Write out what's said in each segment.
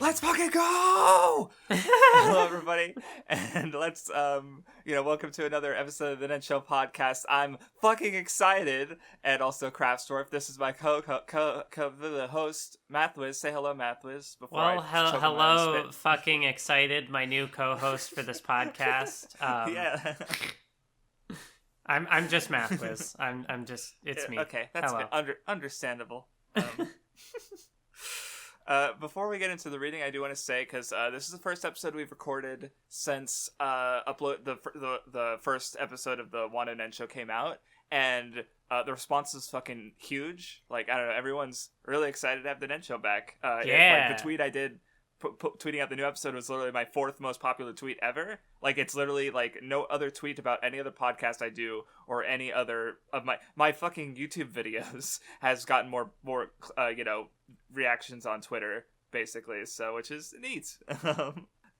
Let's fucking go! Hello, everybody, and let's, welcome to another episode of the Nen Show Podcast. I'm fucking excited, and also Craftsdwarf. This is my host, Mathwiz. Say hello, Mathwiz. Hello, fucking excited, my new co-host for this podcast. Yeah. I'm just Mathwiz. I'm just, it's me. Okay, that's good. Understandable. Before we get into the reading, I do want to say, because this is the first episode we've recorded since the first episode of the Wano Nen Show came out, and the response is fucking huge. Like, I don't know, everyone's really excited to have the Nen Show back. The tweet I did tweeting out the new episode was literally my fourth most popular tweet ever. Like, it's literally like no other tweet about any other podcast I do or any other of my fucking YouTube videos has gotten more reactions on Twitter, basically, so which is neat. So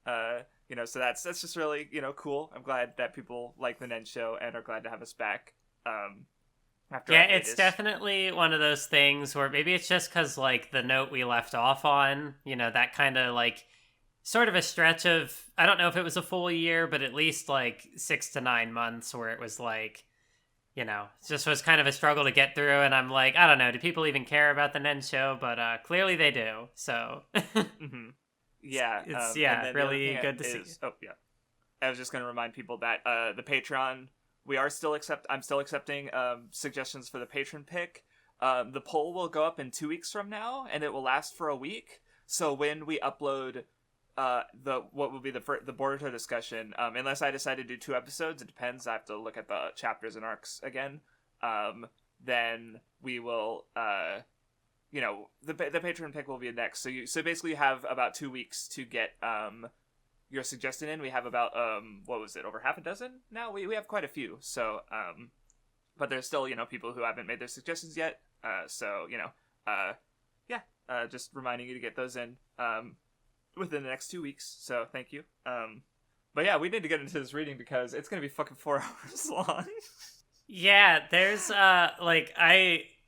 that's just really cool. I'm glad that people like the Nen Show and are glad to have us back. It's definitely one of those things where maybe it's just because like the note we left off on, that kind of like sort of a stretch of, I don't know if it was a full year, but at least like 6 to 9 months where it was like, it just was kind of a struggle to get through. And I'm like, I don't know, do people even care about the Nen Show? But clearly they do. So mm-hmm. Yeah, it's really good to see. Oh yeah, I was just going to remind people that the Patreon, I'm still accepting suggestions for the patron pick. The poll will go up in 2 weeks from now, and it will last for a week. So when we upload what will be the Boruto discussion, unless I decide to do 2 episodes, it depends. I have to look at the chapters and arcs again. Then we will, the patron pick will be next. So basically you have about 2 weeks to get your suggestion in. We have about over half a dozen now. We have quite a few. So but there's still people who haven't made their suggestions yet. Just reminding you to get those in within the next 2 weeks. So thank you. But yeah, we need to get into this reading because it's gonna be fucking 4 hours long. Yeah, there's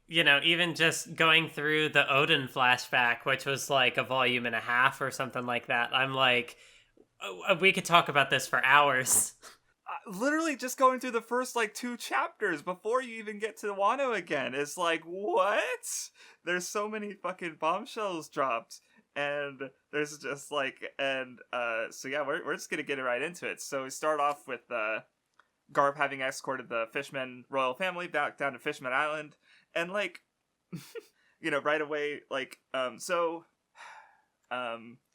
even just going through the Oden flashback, which was like a volume and a half or something like that, I'm like, we could talk about this for hours. Literally just going through the first 2 chapters before you even get to Wano again. It's like, what? There's so many fucking bombshells dropped. And there's just we're just gonna get right into it. So we start off with Garp having escorted the Fishman royal family back down to Fishman Island. And right away,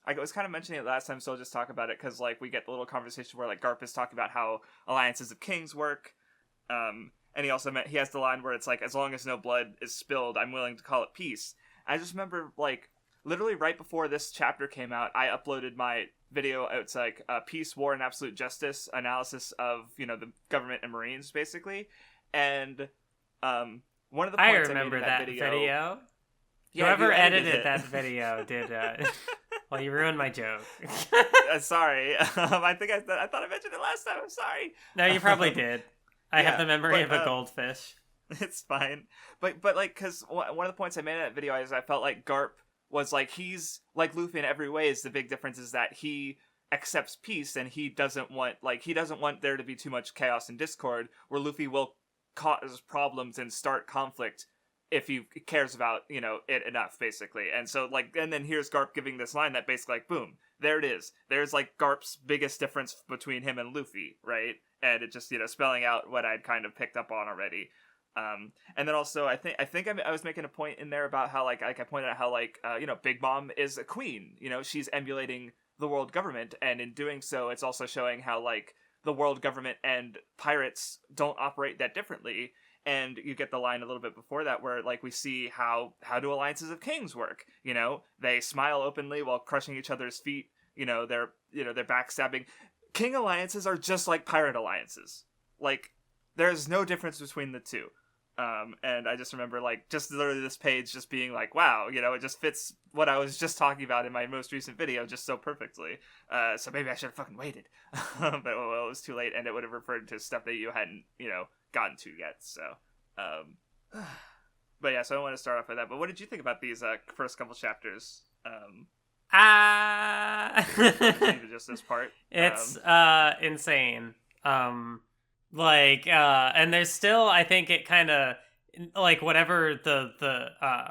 I was kind of mentioning it last time, so I'll just talk about it, because, we get the little conversation where, Garp is talking about how alliances of kings work, and he has the line where it's as long as no blood is spilled, I'm willing to call it peace. I just remember, literally right before this chapter came out, I uploaded my video. It's Peace, War, and Absolute Justice analysis of, the government and Marines, basically, and, one of the points I made in that video... Yeah, whoever edited that video did. Well, you ruined my joke. Sorry. I thought I mentioned it last time. I'm sorry. No, you probably did. I have the memory of a goldfish. It's fine. But because one of the points I made in that video is I felt like Garp was he's like Luffy in every way. Is the big difference is that he accepts peace and he doesn't want there to be too much chaos and discord, where Luffy will cause problems and start conflict if he cares about, it enough, basically. And so, and then here's Garp giving this line that basically, boom, there it is. There's, Garp's biggest difference between him and Luffy, right? And it just, spelling out what I'd kind of picked up on already. And then also, I think I was making a point in there about how, I pointed out how, Big Mom is a queen. She's emulating the world government, and in doing so, it's also showing how, the world government and pirates don't operate that differently. And you get the line a little bit before that where, we see how do alliances of kings work? They smile openly while crushing each other's feet. They're backstabbing. King alliances are just like pirate alliances. There's no difference between the two. And I just remember, just literally this page just being wow, it just fits what I was just talking about in my most recent video just so perfectly. So maybe I should have fucking waited. But it was too late, and it would have referred to stuff that you hadn't, gotten to yet. So, but yeah, so I want to start off with that. But what did you think about these first couple chapters? Just this part. It's insane. And there's still, I think it kind of like whatever the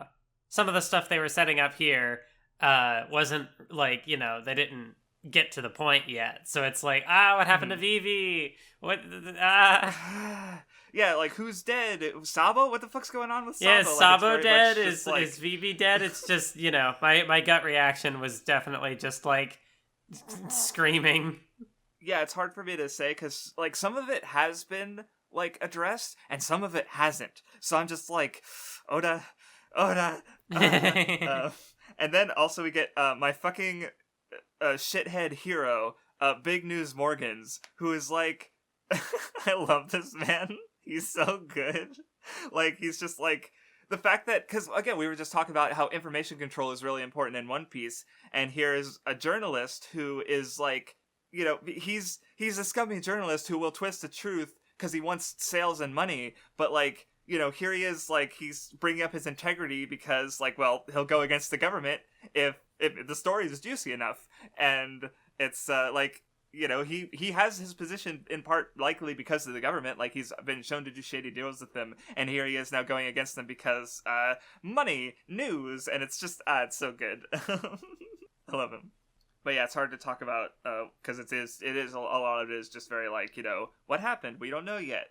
some of the stuff they were setting up here wasn't like, they didn't get to the point yet. So it's like, what happened to Vivi? What? Yeah, like, who's dead? Sabo? What the fuck's going on with Sabo? Yeah, is Sabo dead? Is Vivi dead? It's just, my gut reaction was definitely just, like, screaming. Yeah, it's hard for me to say, because, like, some of it has been, like, addressed, and some of it hasn't. So I'm just like, Oda. And then also we get my fucking shithead hero, Big News Morgans, who is like, I love this man. He's so good. Like, he's just like, the fact that, because again, we were just talking about how information control is really important in One Piece, and here is a journalist who is like, he's a scummy journalist who will twist the truth because he wants sales and money, but like, here he is, like, he's bringing up his integrity because, like, well, he'll go against the government if the story is juicy enough, and it's like, he has his position in part likely because of the government. Like, he's been shown to do shady deals with them, and here he is now going against them because money, news, and it's just it's so good. I love him. But yeah, it's hard to talk about because it is a lot of it is just very like, what happened? We don't know yet.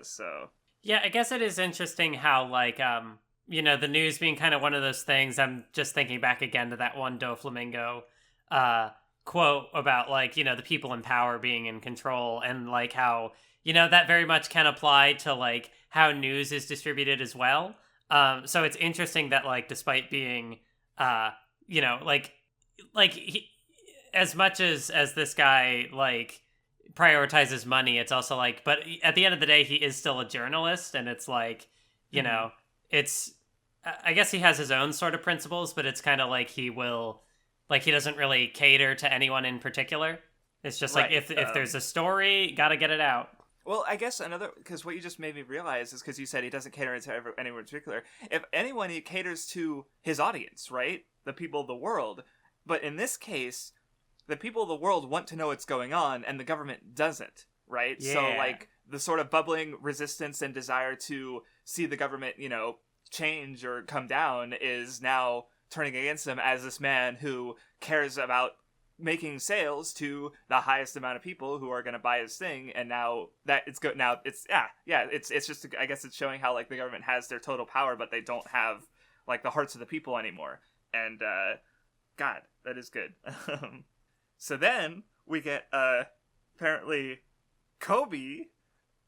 So yeah, I guess it is interesting how like the news being kind of one of those things. I'm just thinking back again to that one Doflamingo quote about like, the people in power being in control, and like how, that very much can apply to like how news is distributed as well. So it's interesting that like, despite being, he, as much as this guy like prioritizes money, it's also like, but at the end of the day, he is still a journalist, and it's like, it's, I guess he has his own sort of principles, but it's kind of like he doesn't really cater to anyone in particular. It's just like, if there's a story, gotta get it out. Well, I guess because what you just made me realize is because you said he doesn't cater to anyone in particular. If anyone, he caters to his audience, right? The people of the world. But in this case, the people of the world want to know what's going on, and the government doesn't, right? Yeah. So, like, the sort of bubbling resistance and desire to see the government, change or come down is now turning against him as this man who cares about making sales to the highest amount of people who are going to buy his thing. And now that it's good, now it's it's just, I guess it's showing how like the government has their total power, but they don't have like the hearts of the people anymore. And God, that is good. So then we get apparently Kobe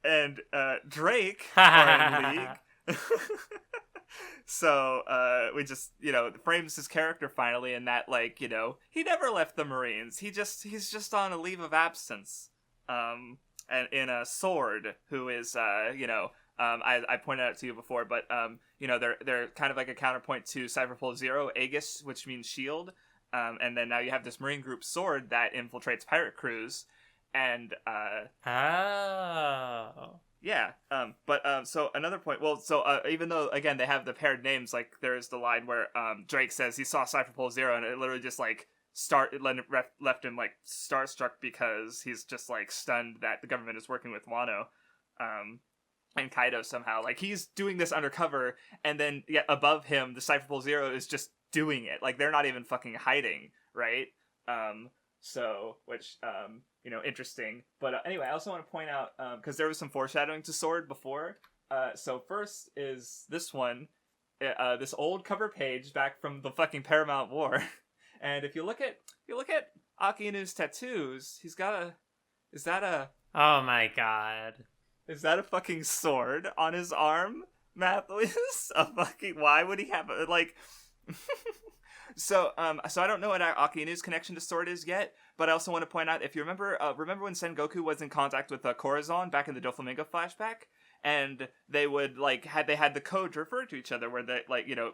and Drake are in league. So we just frames his character finally in that, like, he never left the Marines. He's just on a leave of absence. And in a Sword, who is I pointed out to you before, but they're kind of like a counterpoint to Cyberpol Zero, Aegis, which means shield. And then now you have this Marine group Sword that infiltrates pirate crews, and yeah, so another point. Well, so even though again they have the paired names, like there's the line where Drake says he saw Cyberpol Zero, and it literally just like left him like starstruck because he's just like stunned that the government is working with Wano, and Kaido somehow like he's doing this undercover, and then above him the Cyberpol Zero is just doing it, like they're not even fucking hiding, right? So which interesting. But anyway, I also want to point out, because there was some foreshadowing to Sword before. So first is this one, this old cover page back from the fucking Paramount War, and if you look at Akainu's tattoos, he's got oh my god, is that a fucking sword on his arm, Mathwiz? Why would he have a like? So I don't know what Akainu's connection to Sword is yet, but I also want to point out, if you remember when Sengoku was in contact with Corazon back in the Doflamingo flashback, and they would they had the code to refer to each other, where they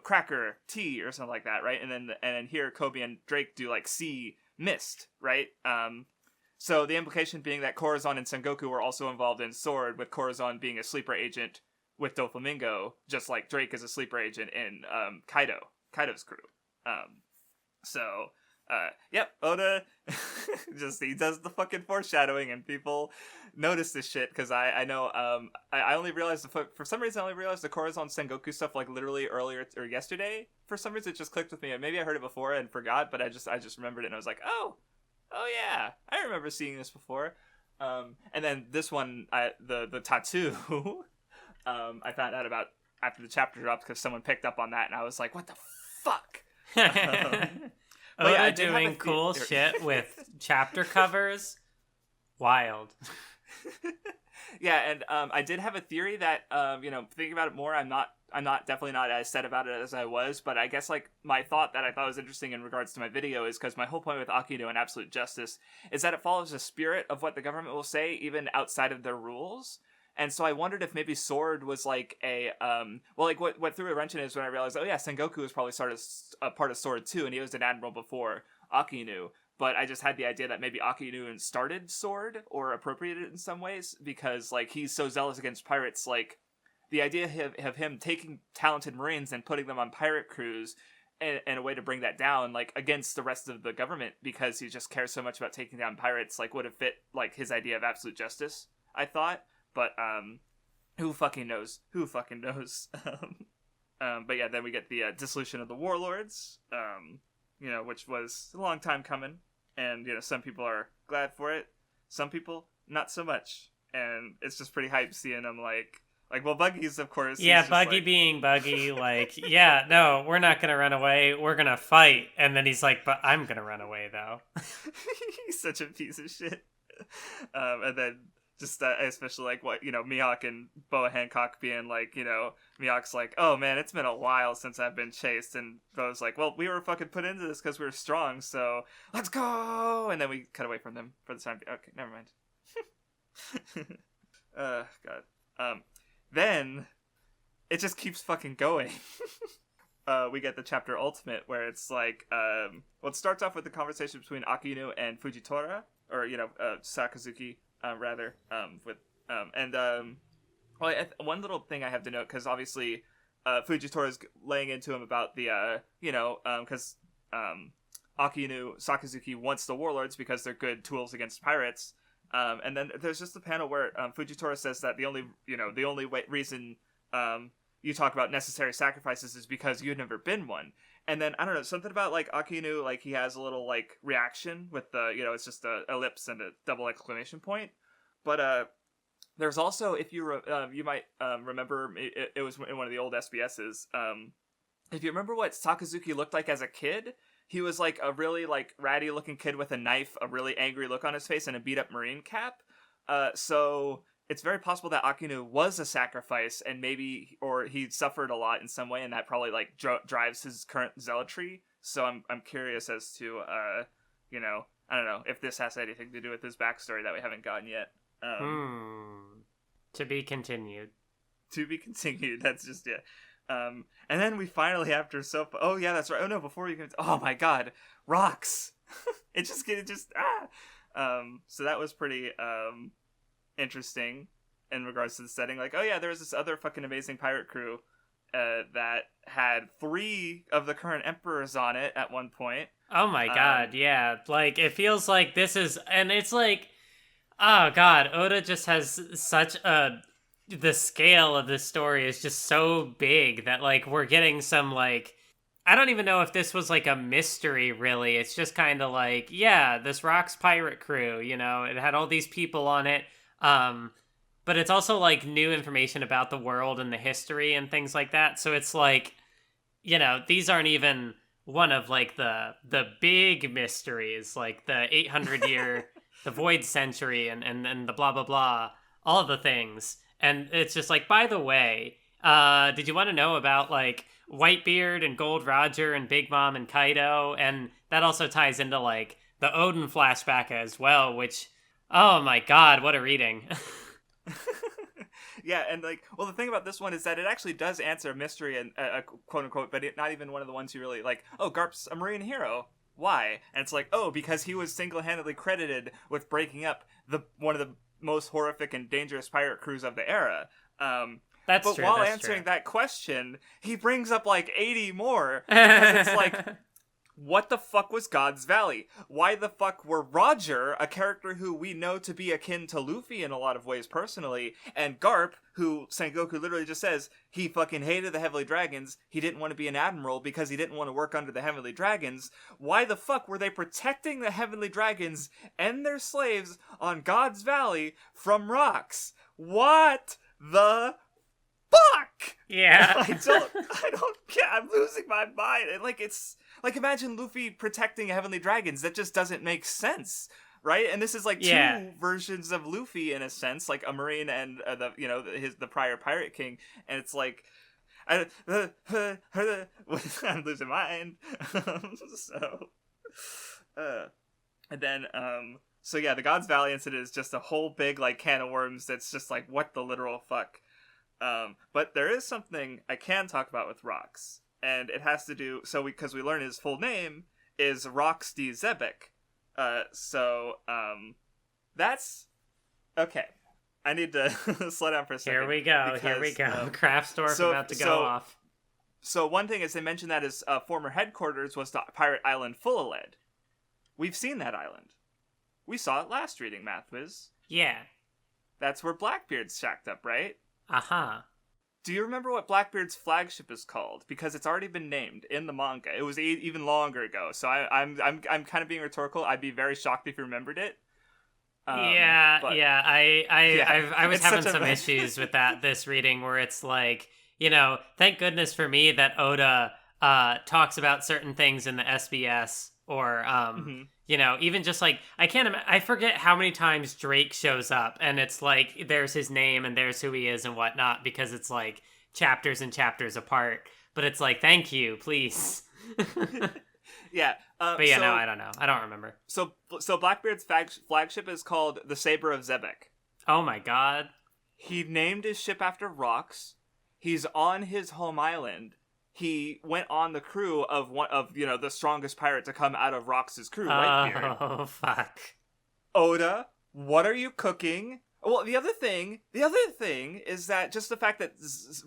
cracker, tea, or something like that, right? And then here Kobe and Drake do like sea, mist, right? So the implication being that Corazon and Sengoku were also involved in Sword, with Corazon being a sleeper agent with Doflamingo, just like Drake is a sleeper agent in Kaido's crew. Yep, Oda he does the fucking foreshadowing, and people notice this shit, because I know, I only realized, for some reason I only realized the Corazon Sengoku stuff, like, literally earlier, or yesterday. For some reason it just clicked with me, and maybe I heard it before and forgot, but I just remembered it, and I was like, oh yeah, I remember seeing this before. And then this one, the tattoo, I found out about after the chapter dropped, because someone picked up on that, and I was like, what the fuck? Oda yeah, doing cool shit with chapter covers. Wild. Yeah, and I did have a theory that, thinking about it more, I'm definitely not as sad about it as I was, but I guess, like, my thought that I thought was interesting in regards to my video is because my whole point with Akainu and Absolute Justice is that it follows the spirit of what the government will say, even outside of their rules. And so I wondered if maybe Sword was like a, what threw a wrench in is when I realized, oh yeah, Sengoku was probably a part of Sword too, and he was an admiral before Akainu. But I just had the idea that maybe Akainu started Sword, or appropriated it in some ways, because, like, he's so zealous against pirates. Like, the idea of him taking talented Marines and putting them on pirate crews, and a way to bring that down, like, against the rest of the government, because he just cares so much about taking down pirates, like, would have fit, like, his idea of absolute justice, I thought. But, who fucking knows? But yeah, then we get the dissolution of the Warlords, which was a long time coming. And, some people are glad for it. Some people, not so much. And it's just pretty hype seeing them, like, well, Buggy's, of course. Yeah, Buggy like... being Buggy, like, yeah, no, we're not going to run away. We're going to fight. And then he's like, but I'm going to run away, though. He's such a piece of shit. And then... just especially like what Mihawk and Boa Hancock being like, Mihawk's like, oh man, it's been a while since I've been chased, and Boa's like, well, we were fucking put into this because we were strong, so let's go. And then we cut away from them for the time. Okay, never mind. God. Then it just keeps fucking going. We get the chapter Ultimate, where it's like, it starts off with the conversation between Akainu and Fujitora, or Sakazuki. One little thing I have to note, because obviously Fujitora's laying into him about the because Akainu Sakazuki wants the Warlords because they're good tools against pirates, and then there's just a panel where Fujitora says that the only reason you talk about necessary sacrifices is because you've never been one. And then, I don't know, something about, like, Akainu, like, he has a little, like, reaction with the, it's just a ellipse and a double exclamation point. But, there's also, if you, you might, remember, it was in one of the old SBSs, if you remember what Sakazuki looked like as a kid, he was, like, a really, like, ratty-looking kid with a knife, a really angry look on his face, and a beat-up Marine cap. So... it's very possible that Akainu was a sacrifice, and maybe, or he suffered a lot in some way, and that probably, like, drives his current zealotry. So I'm curious as to, I don't know, if this has anything to do with his backstory that we haven't gotten yet. To be continued. To be continued, that's just it. And then we finally, after oh yeah, that's right. Oh no, before you can, oh my god, rocks! So that was pretty, interesting in regards to the setting. Like, oh yeah, there was this other fucking amazing pirate crew that had 3 of the current emperors on it at one point. Oh my god, yeah. Like, it feels like this is, and it's like, oh god, Oda just has such the scale of this story is just so big that, like, we're getting some, like, I don't even know if this was, like, a mystery, really. It's just kind of like, yeah, this Rocks pirate crew, it had all these people on it. But it's also, like, new information about the world and the history and things like that. So it's like, these aren't even one of, like, the big mysteries, like the 800-year, the Void Century, and the blah, blah, blah, all the things. And it's just like, by the way, did you want to know about, like, Whitebeard and Gold Roger and Big Mom and Kaido? And that also ties into, like, the Oden flashback as well, which... oh my god, what a reading. Yeah, and, like, well, the thing about this one is that it actually does answer a mystery, and quote-unquote, but not even one of the ones you really, like, oh, Garp's a Marine hero. Why? And it's like, oh, because he was single-handedly credited with breaking up one of the most horrific and dangerous pirate crews of the era. But while answering that question, he brings up like 80 more. Because it's like, what the fuck was God's Valley? Why the fuck were Roger, a character who we know to be akin to Luffy in a lot of ways personally, and Garp, who Sengoku literally just says he fucking hated the Heavenly Dragons, he didn't want to be an admiral because he didn't want to work under the Heavenly Dragons. Why the fuck were they protecting the Heavenly Dragons and their slaves on God's Valley from rocks? What the fuck? Yeah. I don't get, I'm losing my mind. It's like, imagine Luffy protecting Heavenly Dragons. That just doesn't make sense, right? And this is like two versions of Luffy in a sense, like a Marine and the prior Pirate King. And it's like, I'm losing my mind. So yeah, the God's Valley incident is just a whole big like can of worms. That's just like, what the literal fuck. But there is something I can talk about with Rox. And it has to do, because we learn his full name is Rox D. Zebek. That's, okay. I need to slow down for a second. Here we go. Craftsdwarf about to go off. So one thing is they mentioned that his former headquarters was the pirate island Fullaled. We've seen that island. We saw it last reading, Mathwiz. Yeah. That's where Blackbeard's shacked up, right? Uh-huh. Do you remember what Blackbeard's flagship is called? Because it's already been named in the manga. It was even longer ago. So I'm kind of being rhetorical. I'd be very shocked if you remembered it. I was having some issues with this reading where it's like, thank goodness for me that Oda talks about certain things in the SBS or even just like I forget how many times Drake shows up and it's like there's his name and there's who he is and whatnot because it's like chapters and chapters apart. But it's like, thank you, please. Yeah. But yeah, no, I don't know. I don't remember. So Blackbeard's flagship is called the Saber of Zebek. Oh my god. He named his ship after Rox. He's on his home island. He went on the crew of the strongest pirate to come out of Rox's crew, Whitebeard. Oh, fuck. Oda, what are you cooking? Well, the other thing is that just the fact that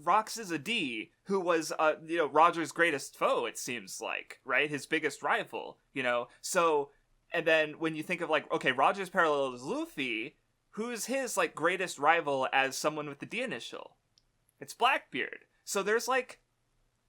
Rox is a D, who was, Roger's greatest foe, it seems like, right? His biggest rival, So, and then when you think of, like, okay, Roger's parallel is Luffy, who's his, like, greatest rival as someone with the D initial? It's Blackbeard. So there's, like,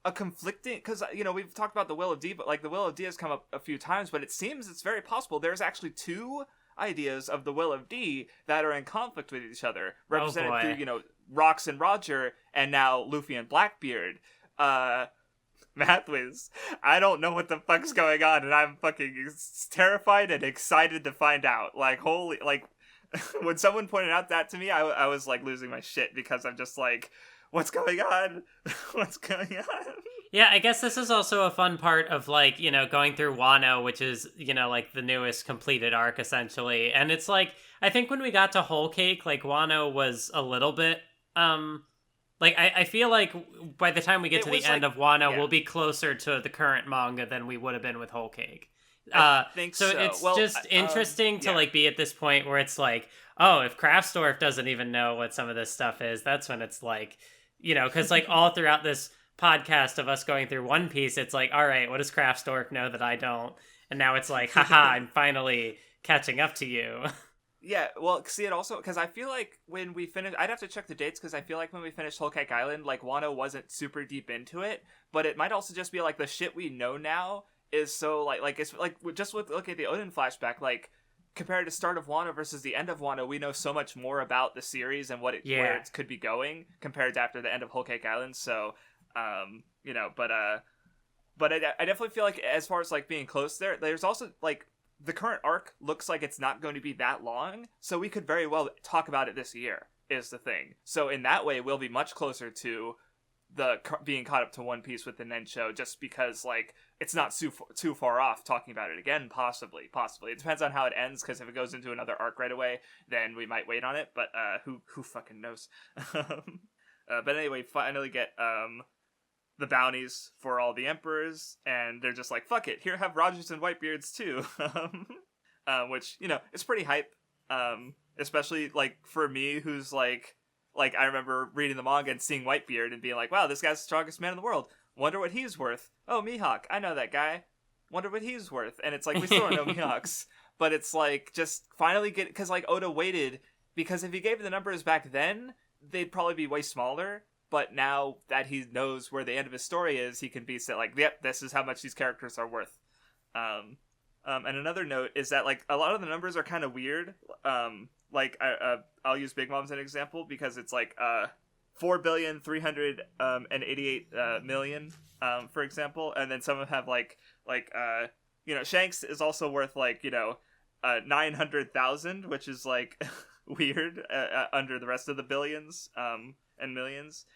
a conflicting, because we've talked about the Will of D, but like the Will of D has come up a few times, but it seems it's very possible there's actually two ideas of the Will of D that are in conflict with each other, represented through Rox and Roger, and now Luffy and Blackbeard. Mathwiz, I don't know what the fuck's going on, and I'm fucking terrified and excited to find out. Like, holy, like when someone pointed out that to me, I was like losing my shit because I'm just like, what's going on? What's going on? Yeah, I guess this is also a fun part of, like, going through Wano, which is, like, the newest completed arc, essentially. And it's, like, I think when we got to Whole Cake, like, Wano was a little bit, I feel like by the time we get to the end of Wano, we'll be closer to the current manga than we would have been with Whole Cake. I think so. It's just interesting to, like, be at this point where it's like, oh, if Craftsdwarf doesn't even know what some of this stuff is, that's when it's like, because, like, all throughout this podcast of us going through One Piece, it's like, all right, what does Craftsdwarf know that I don't? And now it's like, haha, I'm finally catching up to you. Yeah, well, see, it also, because I feel like when we finished, I'd have to check the dates, because I feel like when we finished Whole Cake Island, like, Wano wasn't super deep into it, but it might also just be, like, the shit we know now is so, like, it's, like, just with, look at the Oden flashback, like, compared to start of Wano versus the end of Wano, we know so much more about the series and where it could be going compared to after the end of Whole Cake Island, so, but I definitely feel like as far as, like, being close there's also, like, the current arc looks like it's not going to be that long, so we could very well talk about it this year, is the thing. So in that way, we'll be much closer to being caught up to One Piece with the Nen Show, just because, like, it's not too far off talking about it again, possibly. It depends on how it ends, because if it goes into another arc right away, then we might wait on it, but who fucking knows? But anyway, finally get the bounties for all the emperors, and they're just like, fuck it, here, have Rogers and Whitebeards too. Which, you know, it's pretty hype. Especially, like, for me, who's, like, I remember reading the manga and seeing Whitebeard and being like, wow, this guy's the strongest man in the world. Wonder what he's worth. Oh, Mihawk, I know that guy. Wonder what he's worth. And it's like, we still don't know Mihawk's. But it's like, just finally get... Because, like, Oda waited... Because if he gave the numbers back then, they'd probably be way smaller. But now that he knows where the end of his story is, he can be said, like, yep, this is how much these characters are worth. And another note is that, like, a lot of the numbers are kind of weird. Like, I'll use Big Mom as an example, because it's like 4,388,000,000, for example. And then some of them have, like, you know, Shanks is also worth, like, you know, 900,000, which is, like, weird under the rest of the billions and millions.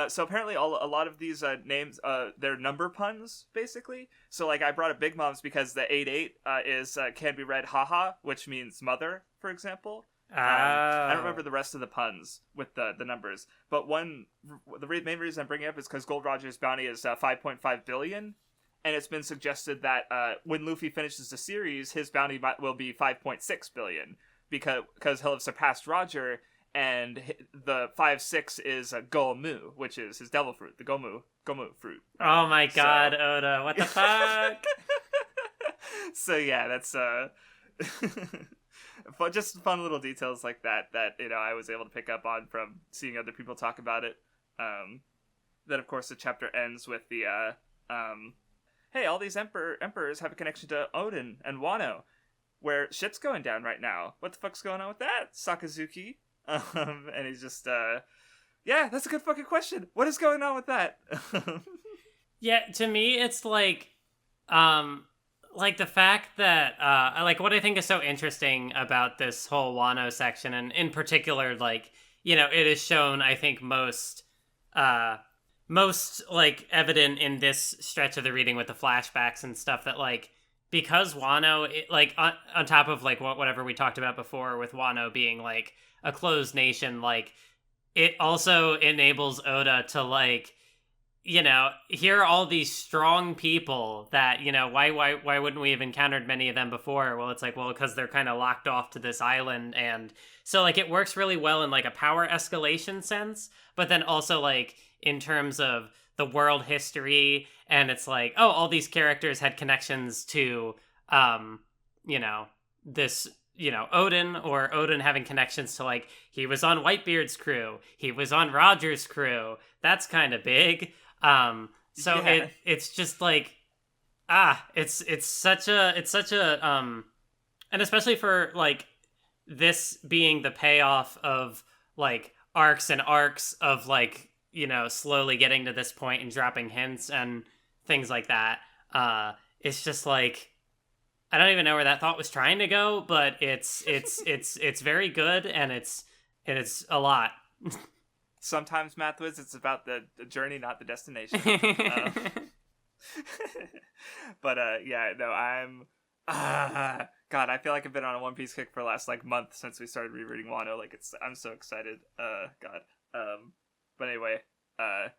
So apparently a lot of these names, they're number puns, basically. So, like, I brought up Big Moms because the 88 is can be read haha, which means mother, for example. I don't remember the rest of the puns with the numbers. But the main reason I'm bringing it up is because Gold Roger's bounty is 5.5 billion. And it's been suggested that when Luffy finishes the series, his bounty will be 5.6 billion. Because he'll have surpassed Roger, and the 5-6 is a Gomu, which is his devil fruit, the Gomu fruit. Oh my god, so... Oda, what the fuck? So yeah, that's just fun little details like that, you know, I was able to pick up on from seeing other people talk about it. Then of course the chapter ends with the hey, all these emperors have a connection to Oden and Wano, where shit's going down right now. What the fuck's going on with that, Sakazuki? And he's just, yeah, that's a good fucking question. What is going on with that? Yeah, to me, it's like the fact that, like, what I think is so interesting about this whole Wano section, and in particular, like, you know, it is shown, I think, most, like, evident in this stretch of the reading with the flashbacks and stuff, that, like, because Wano, like, on top of, like, whatever we talked about before with Wano being, like, a closed nation, like, it also enables Oda to, like, you know, here are all these strong people that, you know, why wouldn't we have encountered many of them before? Well, it's like, well, because they're kind of locked off to this island, and so, like, it works really well in, like, a power escalation sense, but then also, like, in terms of the world history, and it's like, oh, all these characters had connections to, you know, this, you know, Oden having connections to, like, he was on Whitebeard's crew, he was on Roger's crew, that's kind of big. So yeah. It's just like, it's such a, and especially for, like, this being the payoff of, like, arcs and arcs of, like, you know, slowly getting to this point and dropping hints and things like that. It's just like, I don't even know where that thought was trying to go, but it's very good, and it's a lot. Sometimes, Mathwiz, it's about the journey, not the destination. But yeah, no, I'm God, I feel like I've been on a One Piece kick for the last, like, month since we started rereading Wano. Like, I'm so excited. God. But anyway,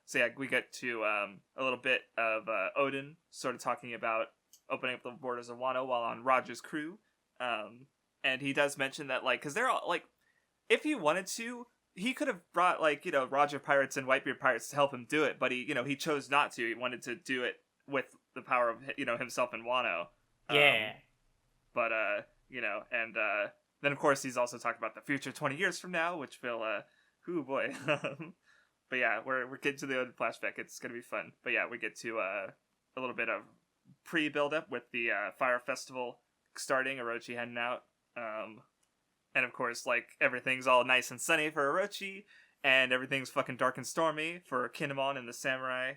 so yeah, we get to a little bit of Oden sort of talking about opening up the borders of Wano while on Roger's crew. And he does mention that, like, because they're all, like, if he wanted to, he could have brought, like, you know, Roger pirates and Whitebeard pirates to help him do it, but he, you know, he chose not to. He wanted to do it with the power of, you know, himself and Wano. Yeah. But, you know, and then, of course, he's also talking about the future 20 years from now, which will, ooh, boy. But yeah, we're getting to the Oden flashback. It's going to be fun. But yeah, we get to a little bit of pre-build-up with the Fire Festival starting, Orochi heading out. And of course, like, everything's all nice and sunny for Orochi, and everything's fucking dark and stormy for Kinemon and the samurai.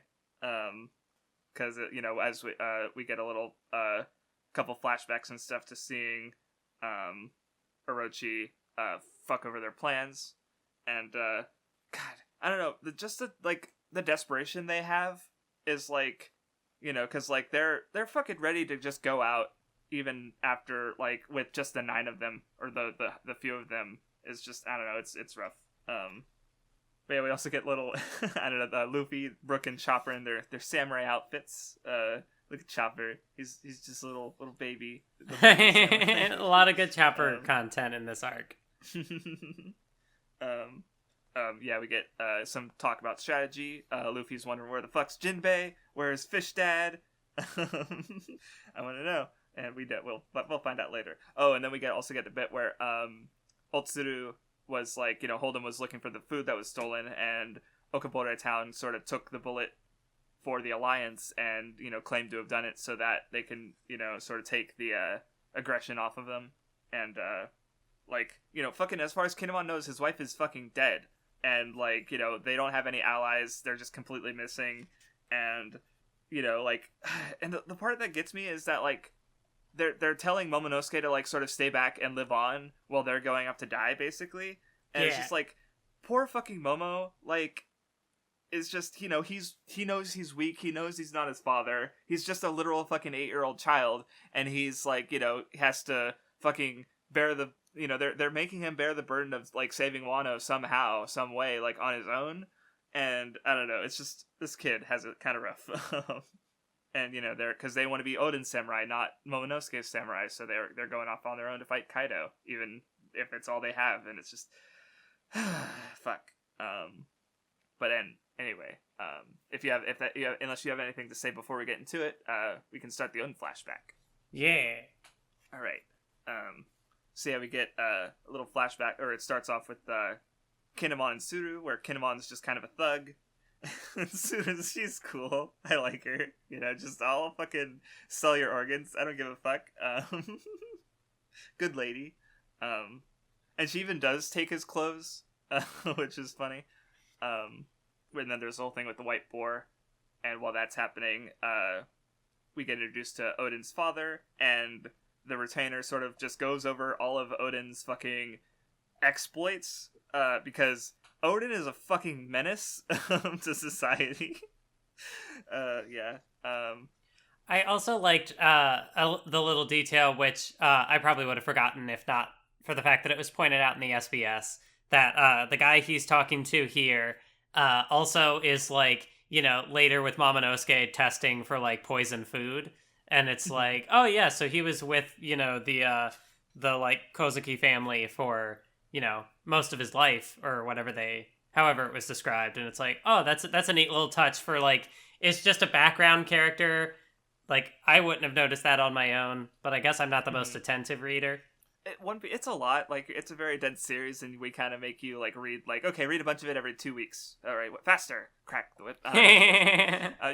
Because, you know, as we get a little couple flashbacks and stuff to seeing Orochi fuck over their plans. And, God, I don't know, the desperation they have is, like, you know, because, like, they're fucking ready to just go out, even after, like, with just the 9 of them, or the few of them, is just, I don't know, it's rough. But yeah, we also get little, I don't know, Luffy, Brook, and Chopper in their samurai outfits. Look at Chopper. He's just a little baby. A lot of good Chopper content in this arc. Yeah, we get some talk about strategy. Luffy's wondering where the fuck's Jinbei? Where's Fish Dad? I want to know, and we'll find out later. Oh, and then we also get the bit where Otsuru was like, Holden was looking for the food that was stolen, and Okabore Town sort of took the bullet for the Alliance and, claimed to have done it so that they can, sort of take the aggression off of them. And, fucking, as far as Kinemon knows, his wife is fucking dead. And, they don't have any allies. They're just completely missing. And, and the part that gets me is that, they're telling Momonosuke to sort of stay back and live on while they're going up to die, basically. And It's just poor fucking Momo, is just, he knows he's weak, he knows he's not his father, he's just a literal fucking 8-year-old child, and he's has to fucking bear the, they're making him bear the burden of saving Wano somehow, some way, on his own. And I don't know, it's just, this kid has it kind of rough. And, because they want to be Oden's samurai, not Momonosuke's samurai, so they're going off on their own to fight Kaido, even if it's all they have, and it's just, fuck. But anyway, unless you have anything to say before we get into it, we can start the own flashback. Yeah. All right. So yeah, we get a little flashback, or it starts off with Kinemon and Tsuru, where Kinemon's just kind of a thug. She's cool. I like her. Just all fucking sell your organs. I don't give a fuck. Good lady. And she even does take his clothes, which is funny. And then there's the whole thing with the white boar. And while that's happening, we get introduced to Oden's father, and the retainer sort of just goes over all of Oden's fucking exploits, because Oden is a fucking menace to society. Yeah. I also liked the little detail, which I probably would have forgotten if not for the fact that it was pointed out in the SBS, that the guy he's talking to here also is later with Momonosuke testing for poison food. And it's oh yeah, so he was with, the Kozuki family for, most of his life, or however it was described. And it's oh, that's a neat little touch for it's just a background character. I wouldn't have noticed that on my own, but I guess I'm not the most attentive reader. It's a lot. It's a very dense series, and we kind of make you read okay, read a bunch of it every 2 weeks. All right, faster, crack the whip.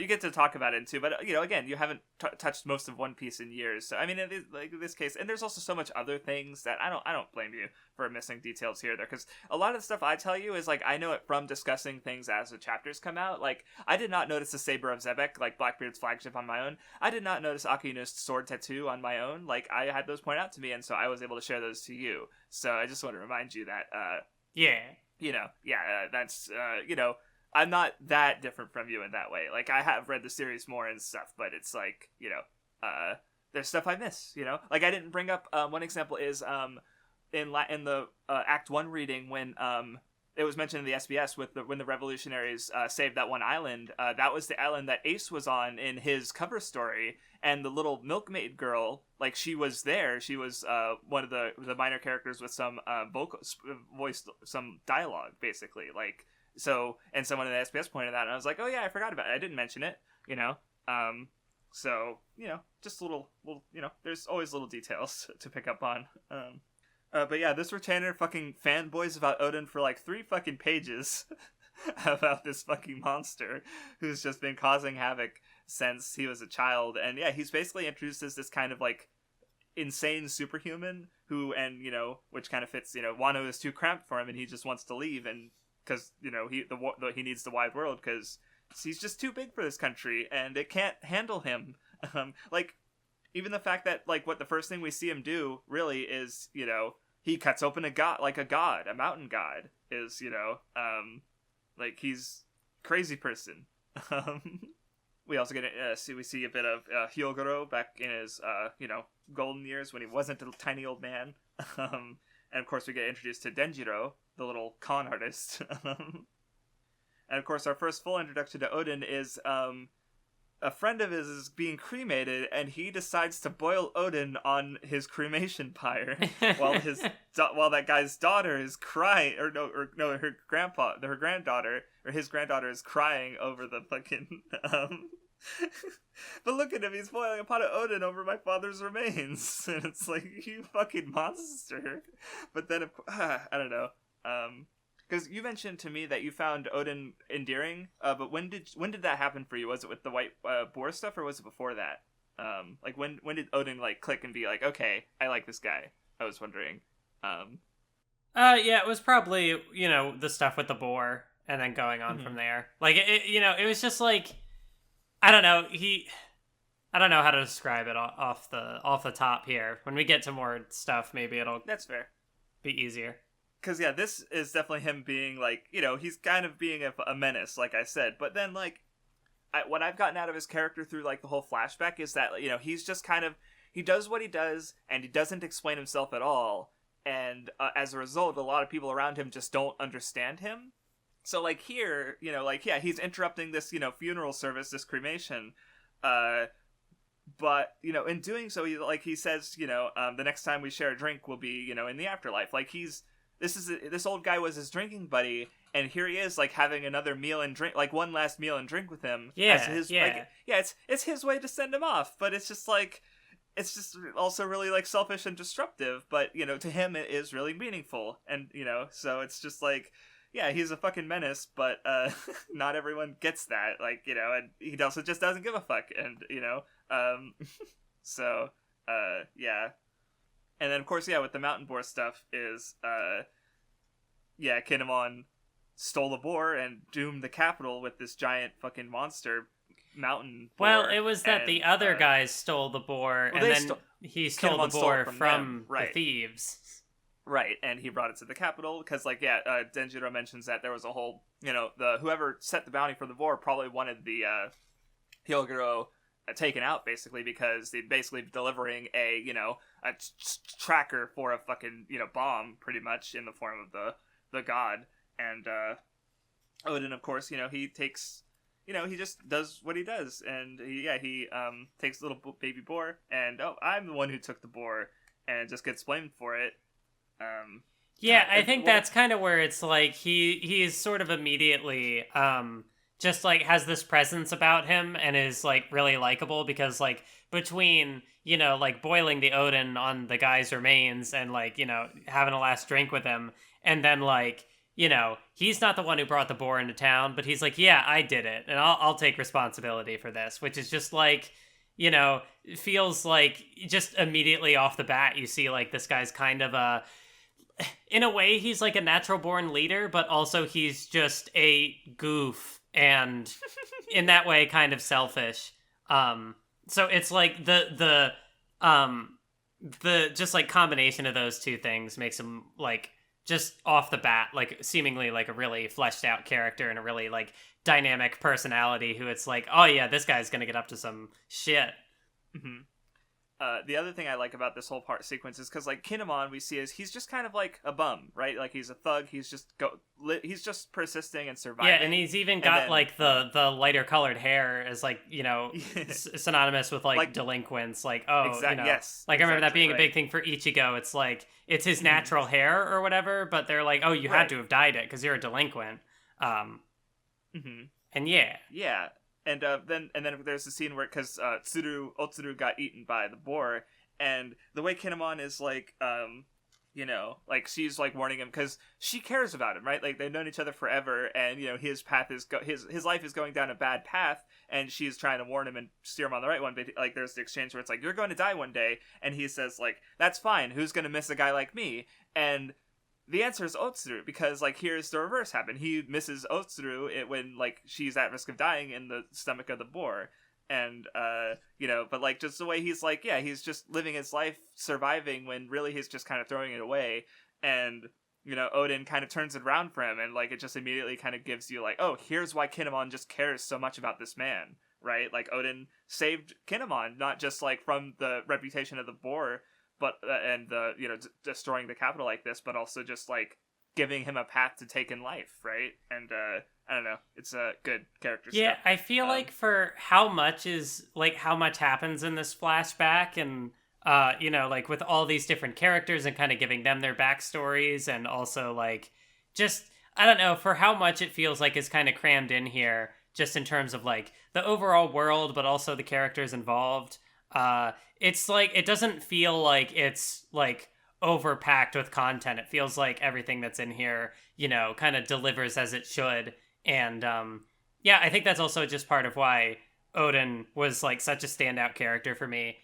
You get to talk about it too, but again, you haven't touched most of One Piece in years. So I mean, it is, in this case, and there's also so much other things that I don't blame you for missing details here or there, because a lot of the stuff I tell you is I know it from discussing things as the chapters come out. I did not notice the saber of Zebek, Blackbeard's flagship, on my own. I did not notice Akainu's sword tattoo on my own. I had those pointed out to me, and so I was able to share those to you. So I just want to remind you that that's I'm not that different from you in that way. I have read the series more and stuff, but it's there's stuff I miss, I didn't bring up one example is in the Act 1 reading, when it was mentioned in the SBS when the revolutionaries saved that one island. That was the island that Ace was on in his cover story, and the little milkmaid girl, she was there. She was one of the minor characters with some voice, some dialogue, basically. So, and someone in the SBS pointed that out, and I was oh yeah, I forgot about it. I didn't mention it, So, just little, there's always little details to pick up on. But yeah, this retainer fucking fanboys about Oden for 3 fucking pages about this fucking monster who's just been causing havoc since he was a child. And yeah, he's basically introduced as this kind of insane superhuman who, and which kind of fits, Wano is too cramped for him, and he just wants to leave, and because he needs the wide world because he's just too big for this country and it can't handle him. Even the fact that what the first thing we see him do really is he cuts open a mountain god is he's crazy person. We also get we see a bit of Hyogoro back in his golden years when he wasn't a tiny old man. And of course we get introduced to Denjiro, the little con artist. And of course, our first full introduction to Oden is a friend of his is being cremated, and he decides to boil Oden on his cremation pyre while that guy's daughter is crying, her granddaughter is crying over the fucking. But look at him, he's boiling a pot of Oden over my father's remains, and it's like, you fucking monster. But then, I don't know. Because you mentioned to me that you found Oden endearing, but when did that happen for you? Was it with the white boar stuff, or was it before that? Like when did Oden like click and be like, okay, I like this guy? I was wondering. Yeah, it was probably the stuff with the boar, and then going on from there. Like it was just like, I don't know. I don't know how to describe it off the top here. When we get to more stuff, maybe That's fair. Be easier. Because, yeah, this is definitely him being, like, he's kind of being a menace, like I said. But then, like, what I've gotten out of his character through, like, the whole flashback is that, he's just kind of, he does what he does, and he doesn't explain himself at all. And as a result, a lot of people around him just don't understand him. So, like, here, he's interrupting this, funeral service, this cremation. But, in doing so, he says, the next time we share a drink will be, in the afterlife. Like, this old guy was his drinking buddy, and here he is, like, having another meal and drink, like, one last meal and drink with him. It's his way to send him off, but it's just, like, it's just also really, like, selfish and disruptive, but, to him it is really meaningful, and, so it's just, like, yeah, he's a fucking menace, but, not everyone gets that, like, and he also just doesn't give a fuck, and, so, yeah. And then, of course, yeah, with the mountain boar stuff is, Kinemon stole the boar and doomed the capital with this giant fucking monster mountain boar. Well, it was that the other guys stole the boar, and then he stole the boar from the thieves. Right, and he brought it to the capital, because, like, Denjiro mentions that there was a whole, whoever set the bounty for the boar probably wanted the, Hyoguro taken out, basically, because they're basically delivering a tracker for a fucking bomb, pretty much, in the form of the god. And Oden, of course, he takes, he just does what he does, and he takes the little baby boar, and I'm the one who took the boar, and just gets blamed for it. I think that's kind of where it's like he's sort of immediately just like has this presence about him and is like really likable, because like between like boiling the Oden on the guy's remains and like having a last drink with him, and then like he's not the one who brought the boar into town, but he's like, yeah, I did it, and I'll take responsibility for this, which is just like it feels like just immediately off the bat you see like this guy's kind of in a way he's like a natural born leader, but also he's just a goof, and in that way kind of selfish. So it's like the just like combination of those two things makes him like just off the bat like seemingly like a really fleshed out character and a really like dynamic personality who it's like, oh yeah, this guy's gonna get up to some shit. Mm-hmm. The other thing I like about this whole part sequence is because, like, Kinemon we see is he's just kind of like a bum, right? Like, he's a thug. He's just persisting and surviving. Yeah, and he's even got like the lighter colored hair as like synonymous with like delinquents. Like, yes, like I remember that being a big thing for Ichigo. It's like it's his natural hair or whatever, but they're like, oh, you had to have dyed it because you're a delinquent. And yeah. And then there's the scene where, because Otsuru got eaten by the boar, and the way Kinemon is like, like she's like warning him because she cares about him, right? Like they've known each other forever, and his path is his life is going down a bad path, and she's trying to warn him and steer him on the right one. But like there's the exchange where it's like, you're going to die one day, and he says like, that's fine. Who's going to miss a guy like me? And the answer is Otsuru, because, like, here's the reverse happen. He misses Otsuru when, like, she's at risk of dying in the stomach of the boar. And, but, like, just the way he's, like, yeah, he's just living his life, surviving, when really he's just kind of throwing it away. And, Oden kind of turns it around for him, and, like, it just immediately kind of gives you, like, oh, here's why Kinemon just cares so much about this man, right? Like, Oden saved Kinemon, not just, like, from the reputation of the boar, but and the destroying the capital like this, but also just like giving him a path to take in life, right? And I don't know, it's a good character yeah stuff. I feel like for how much happens in this flashback, and like with all these different characters and kind of giving them their backstories, and also like just I don't know, for how much it feels like is kind of crammed in here, just in terms of like the overall world, but also the characters involved. It's like it doesn't feel like it's like overpacked with content. It feels like everything that's in here, kind of delivers as it should. And I think that's also just part of why Oden was like such a standout character for me,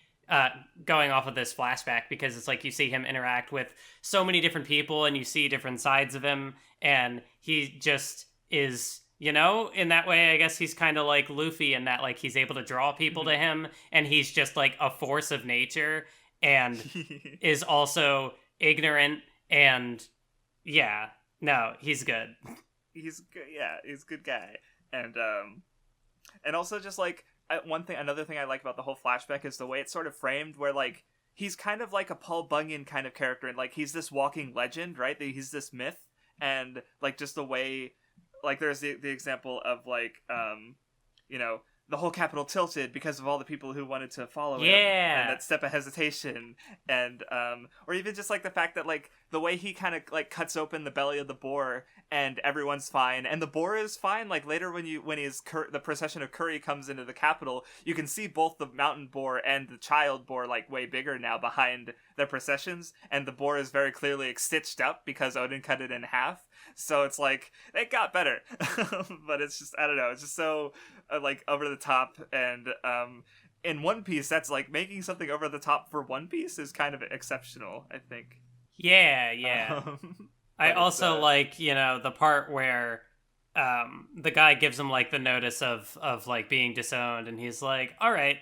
going off of this flashback, because it's like you see him interact with so many different people and you see different sides of him, and he just is, in that way, I guess he's kind of like Luffy in that like he's able to draw people to him, and he's just like a force of nature, and is also ignorant, and he's good. He's good. Yeah, he's a good guy. And also just like another thing I like about the whole flashback is the way it's sort of framed, where like he's kind of like a Paul Bunyan kind of character, and like he's this walking legend, right? He's this myth, and like just the way, like there's the example of like the whole capital tilted because of all the people who wanted to follow him, and that step of hesitation, and or even just like the fact that like the way he kind of like cuts open the belly of the boar and everyone's fine, and the boar is fine. Like later when the procession of curry comes into the capital, you can see both the mountain boar and the child boar like way bigger now behind the processions, and the boar is very clearly stitched up because Oden cut it in half. So it's like it got better, but it's just I don't know. It's just so like over the top, and in One Piece, that's like making something over the top for One Piece is kind of exceptional, I think. Yeah. I also like the part where the guy gives him like the notice of like being disowned, and he's like, all right,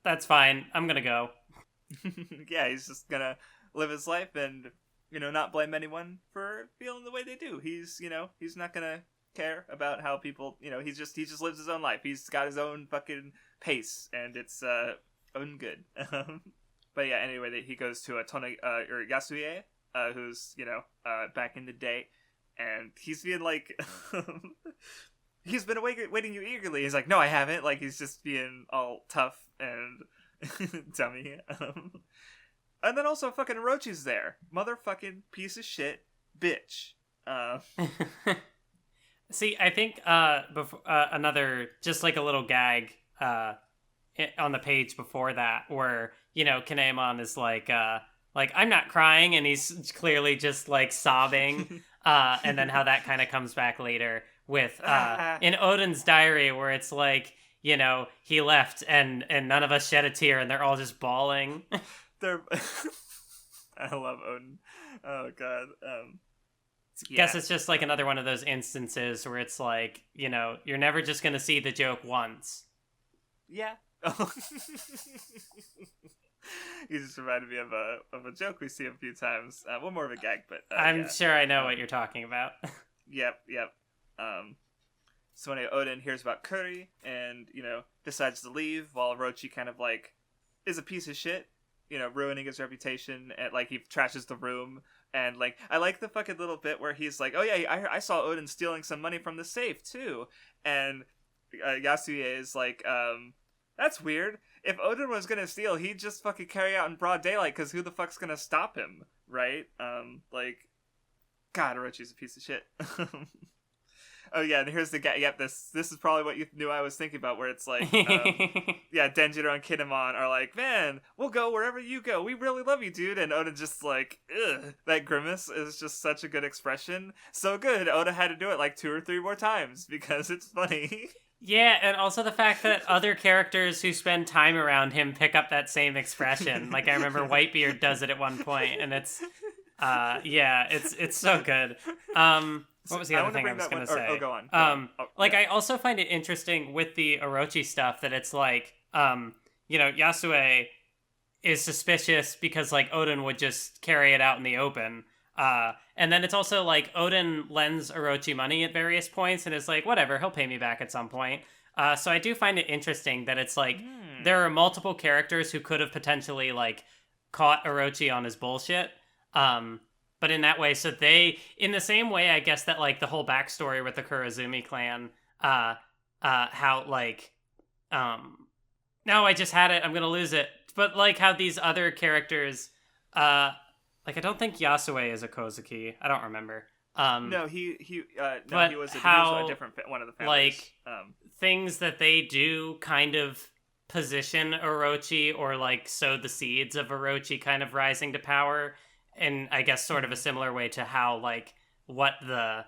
that's fine, I'm gonna go. Yeah, he's just gonna live his life and not blame anyone for feeling the way they do. He's not gonna care about how people, he just lives his own life. He's got his own fucking pace, and it's own good. But yeah, anyway, he goes to a or Yasue, who's back in the day, and he's being like he's been waiting you eagerly. He's like, no, I haven't. Like he's just being all tough and dummy. And then also fucking Orochi's there. Motherfucking piece of shit bitch. See, I think before, another, just like a little gag on the page before that, where, Kinemon is like, I'm not crying, and he's clearly just like sobbing. And then how that kind of comes back later with in Oden's diary, where it's like, he left and none of us shed a tear, and they're all just bawling. I love Oden. Oh god. Guess it's just like another one of those instances where it's like, you're never just gonna see the joke once. Yeah. You just reminded me of a joke we see a few times. One more of a gag, but I'm sure I know what you're talking about. Yep. So when Oden hears about Curry and decides to leave, while Orochi kind of like is a piece of shit, ruining his reputation, and like he trashes the room. And like I like the fucking little bit where he's like, oh yeah, I saw Oden stealing some money from the safe too, and Yasue is like, that's weird. If Oden was gonna steal, he'd just fucking carry out in broad daylight, because who the fuck's gonna stop him, right? Like, God, Orochi's a piece of shit. Oh yeah, and here's the guy. Yep, this is probably what you knew I was thinking about, where it's like, Denjiro and Kinemon are like, man, we'll go wherever you go. We really love you, dude. And Oda just like, ugh. That grimace is just such a good expression. So good, Oda had to do it like 2 or 3 more times because it's funny. Yeah, and also the fact that other characters who spend time around him pick up that same expression. Like I remember Whitebeard does it at one point, and it's, it's so good. What was the other thing I was going to say? Go on. I also find it interesting with the Orochi stuff that it's like, Yasue is suspicious because like Oden would just carry it out in the open. And then it's also like Oden lends Orochi money at various points and is like, whatever, he'll pay me back at some point. So I do find it interesting that it's like there are multiple characters who could have potentially like caught Orochi on his bullshit. But in that way, so they, in the same way, I guess that, like, the whole backstory with the Kurazumi clan, how, like, no, I just had it, I'm gonna lose it. But, like, how these other characters, like, I don't think Yasue is a Kozuki. I don't remember. No, he was a different one of the families. Like, things that they do kind of position Orochi, or, like, sow the seeds of Orochi kind of rising to power. And I guess sort of a similar way to how, like, what the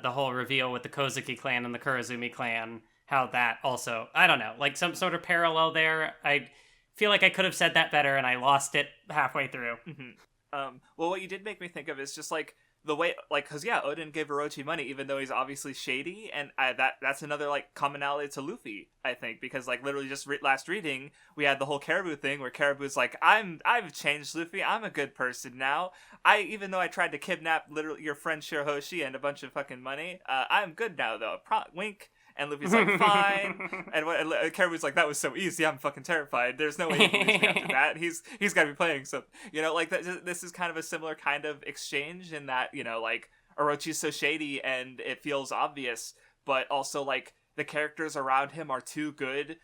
whole reveal with the Kozuki clan and the Kurazumi clan, how that also, I don't know, like, some sort of parallel there. I feel like I could have said that better, and I lost it halfway through. Mm-hmm. Well, what you did make me think of is just, like, the way, like, because, yeah, Oden gave Orochi money, even though he's obviously shady, and that's another, like, commonality to Luffy, I think, because, like, literally just last reading, we had the whole Caribou thing, where Caribou's like, I've changed, Luffy, I'm a good person now, even though I tried to kidnap, literally, your friend Shirahoshi and a bunch of fucking money, I'm good now, though, wink. And Luffy's like, fine. And Caribou's like, that was so easy. I'm fucking terrified. There's no way he can lose me after that. He's got to be playing. So, you know, like, this is kind of a similar kind of exchange in that, you know, like, Orochi's so shady and it feels obvious, but also, like, the characters around him are too good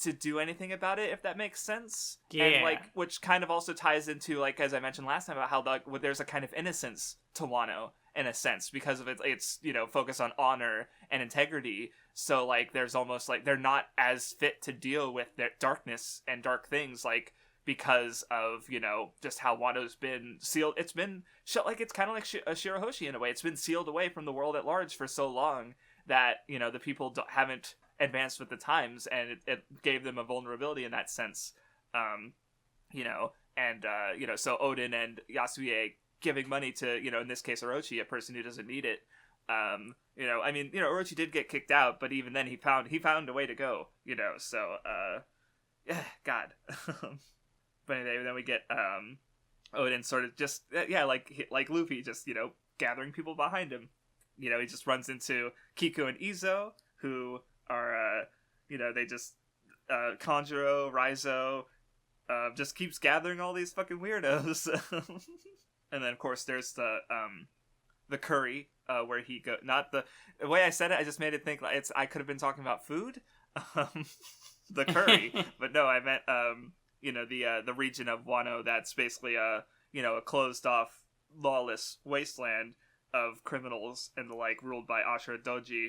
to do anything about it, if that makes sense. Yeah. And, like, which kind of also ties into, like, as I mentioned last time, about how there's a kind of innocence to Wano, in a sense, because of its, you know, focus on honor and integrity. So, like, there's almost, like, they're not as fit to deal with their darkness and dark things, like, because of, you know, just how Wano's been sealed. It's been, like, it's kind of like Shirahoshi in a way. It's been sealed away from the world at large for so long that, you know, the people haven't advanced with the times, and it gave them a vulnerability in that sense. You know, and, you know, so Oden and Yasue giving money to, you know, in this case, Orochi, a person who doesn't need it. You know, I mean, you know, Orochi did get kicked out, but even then he found a way to go, you know, so, yeah, God. But anyway, then we get, Oden sort of just, yeah, like Luffy, just, you know, gathering people behind him. You know, he just runs into Kiku and Izo, who are, you know, they just, Kanjuro, Raizo, just keeps gathering all these fucking weirdos. And then, of course, there's the curry, where he go. Not the way I said it, I just made it think like I could have been talking about food, the curry, but no, I meant you know, the region of Wano that's basically you know, a closed off, lawless wasteland of criminals and the like, ruled by Ashura Doji,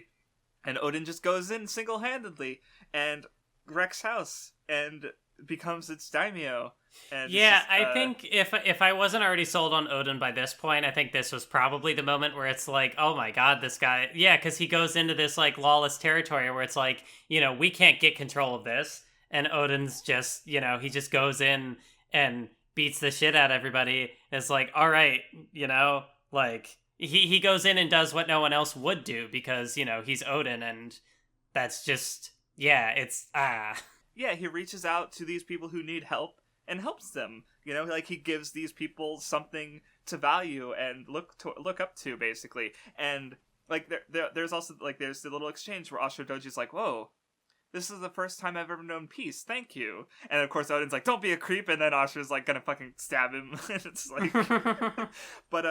and Oden just goes in single handedly and wrecks house and becomes its daimyo. And yeah, I think if I wasn't already sold on Oden by this point, I think this was probably the moment where it's like, oh my god, this guy, yeah, because he goes into this like lawless territory where it's like, you know, we can't get control of this, and Oden's just, you know, he just goes in and beats the shit out of everybody. It's like, all right, you know, like he goes in and does what no one else would do because, you know, he's Oden, and that's just, yeah, it's yeah, he reaches out to these people who need help and helps them, you know, like he gives these people something to value and look up to, basically. And like there's also like there's the little exchange where Ashura Doji's like, whoa, this is the first time I've ever known peace, thank you. And of course Oden's like, don't be a creep, and then Ashura's like gonna fucking stab him. And it's like but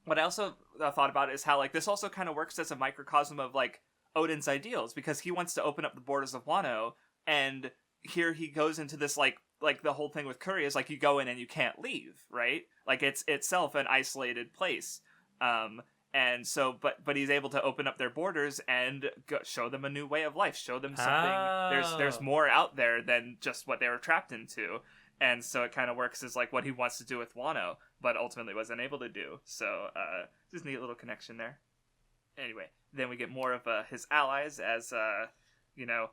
what I also thought about is how like this also kind of works as a microcosm of like Oden's ideals, because he wants to open up the borders of Wano, and here he goes into this like the whole thing with curry is like you go in and you can't leave, right? Like it's itself an isolated place. And so, but he's able to open up their borders and show them a new way of life, show them something. There's more out there than just what they were trapped into. And so it kind of works as like what he wants to do with Wano, but ultimately wasn't able to do. So, just a neat little connection there. Anyway, then we get more of his allies as, you know,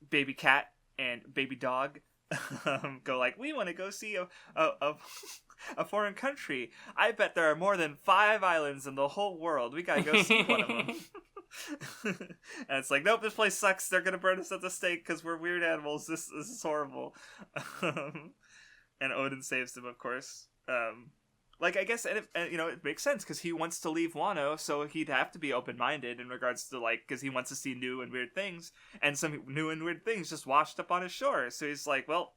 Baby Cat and Baby Dog go like, we want to go see a foreign country. I bet there are more than 5 islands in the whole world. We gotta go see one of them. And it's like, nope, this place sucks. They're gonna burn us at the stake because we're weird animals. This is horrible. And Oden saves them, of course. Like, I guess, and you know, it makes sense because he wants to leave Wano, so he'd have to be open-minded in regards to, like, because he wants to see new and weird things, and some new and weird things just washed up on his shore. So he's like, well,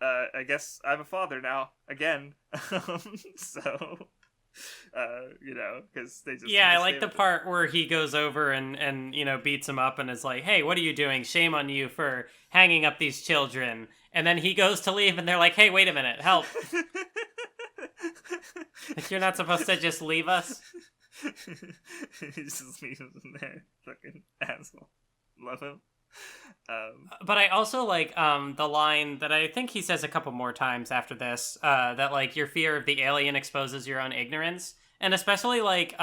I guess I'm a father now, again. So, because they just I like the part where he goes over and beats him up and is like, hey, what are you doing? Shame on you for hanging up these children. And then he goes to leave and they're like, hey, wait a minute, help. Like, you're not supposed to just leave us. He just leaves him there. Fucking asshole. Love him. But I also like the line that I think he says a couple more times after this, that like your fear of the alien exposes your own ignorance. And especially like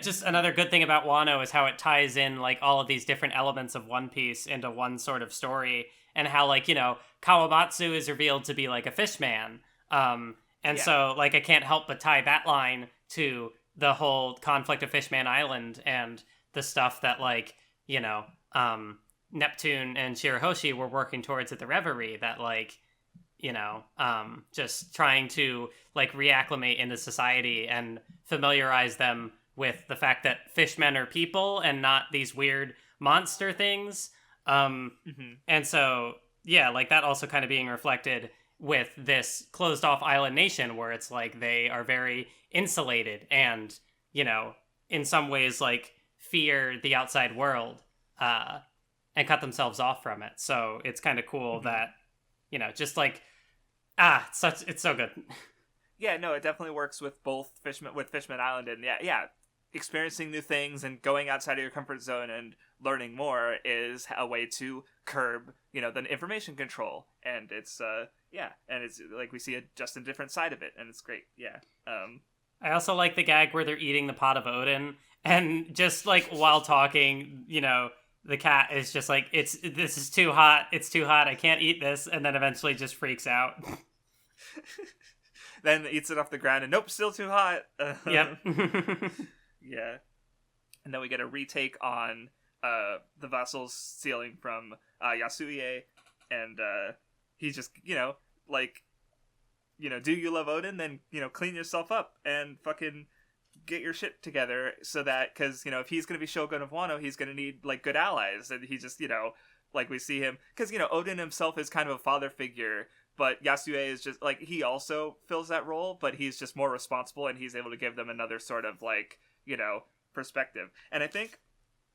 just another good thing about Wano is how it ties in like all of these different elements of One Piece into one sort of story, and how like, Kawamatsu is revealed to be like a fish man. So like I can't help but tie that line to the whole conflict of Fishman Island and the stuff that like, Neptune and Shirahoshi were working towards at the Reverie, that like, just trying to like reacclimate into society and familiarize them with the fact that fishmen are people and not these weird monster things. And so, like that also kind of being reflected with this closed off island nation where it's like they are very insulated and, in some ways like fear the outside world, and cut themselves off from it. So it's kind of cool that, just like, it's so good. Yeah, no, it definitely works with both Fishman Island and experiencing new things and going outside of your comfort zone and learning more is a way to curb, the information control. And it's, and it's like we see just a different side of it, and it's great. Yeah. I also like the gag where they're eating the pot of Oden, and just like while talking, the cat is just like, this is too hot. It's too hot. I can't eat this. And then eventually just freaks out. Then eats it off the ground and nope, still too hot. Yep. Yeah. And then we get a retake on the vassals stealing from Yasuie, and he's just, do you love Oden? Then, clean yourself up and fucking get your shit together, so that, because, if he's going to be Shogun of Wano, he's going to need, like, good allies, and he just, like, we see him, because, Oden himself is kind of a father figure, but Yasuie is just, like, he also fills that role, but he's just more responsible, and he's able to give them another sort of, like, perspective. And I think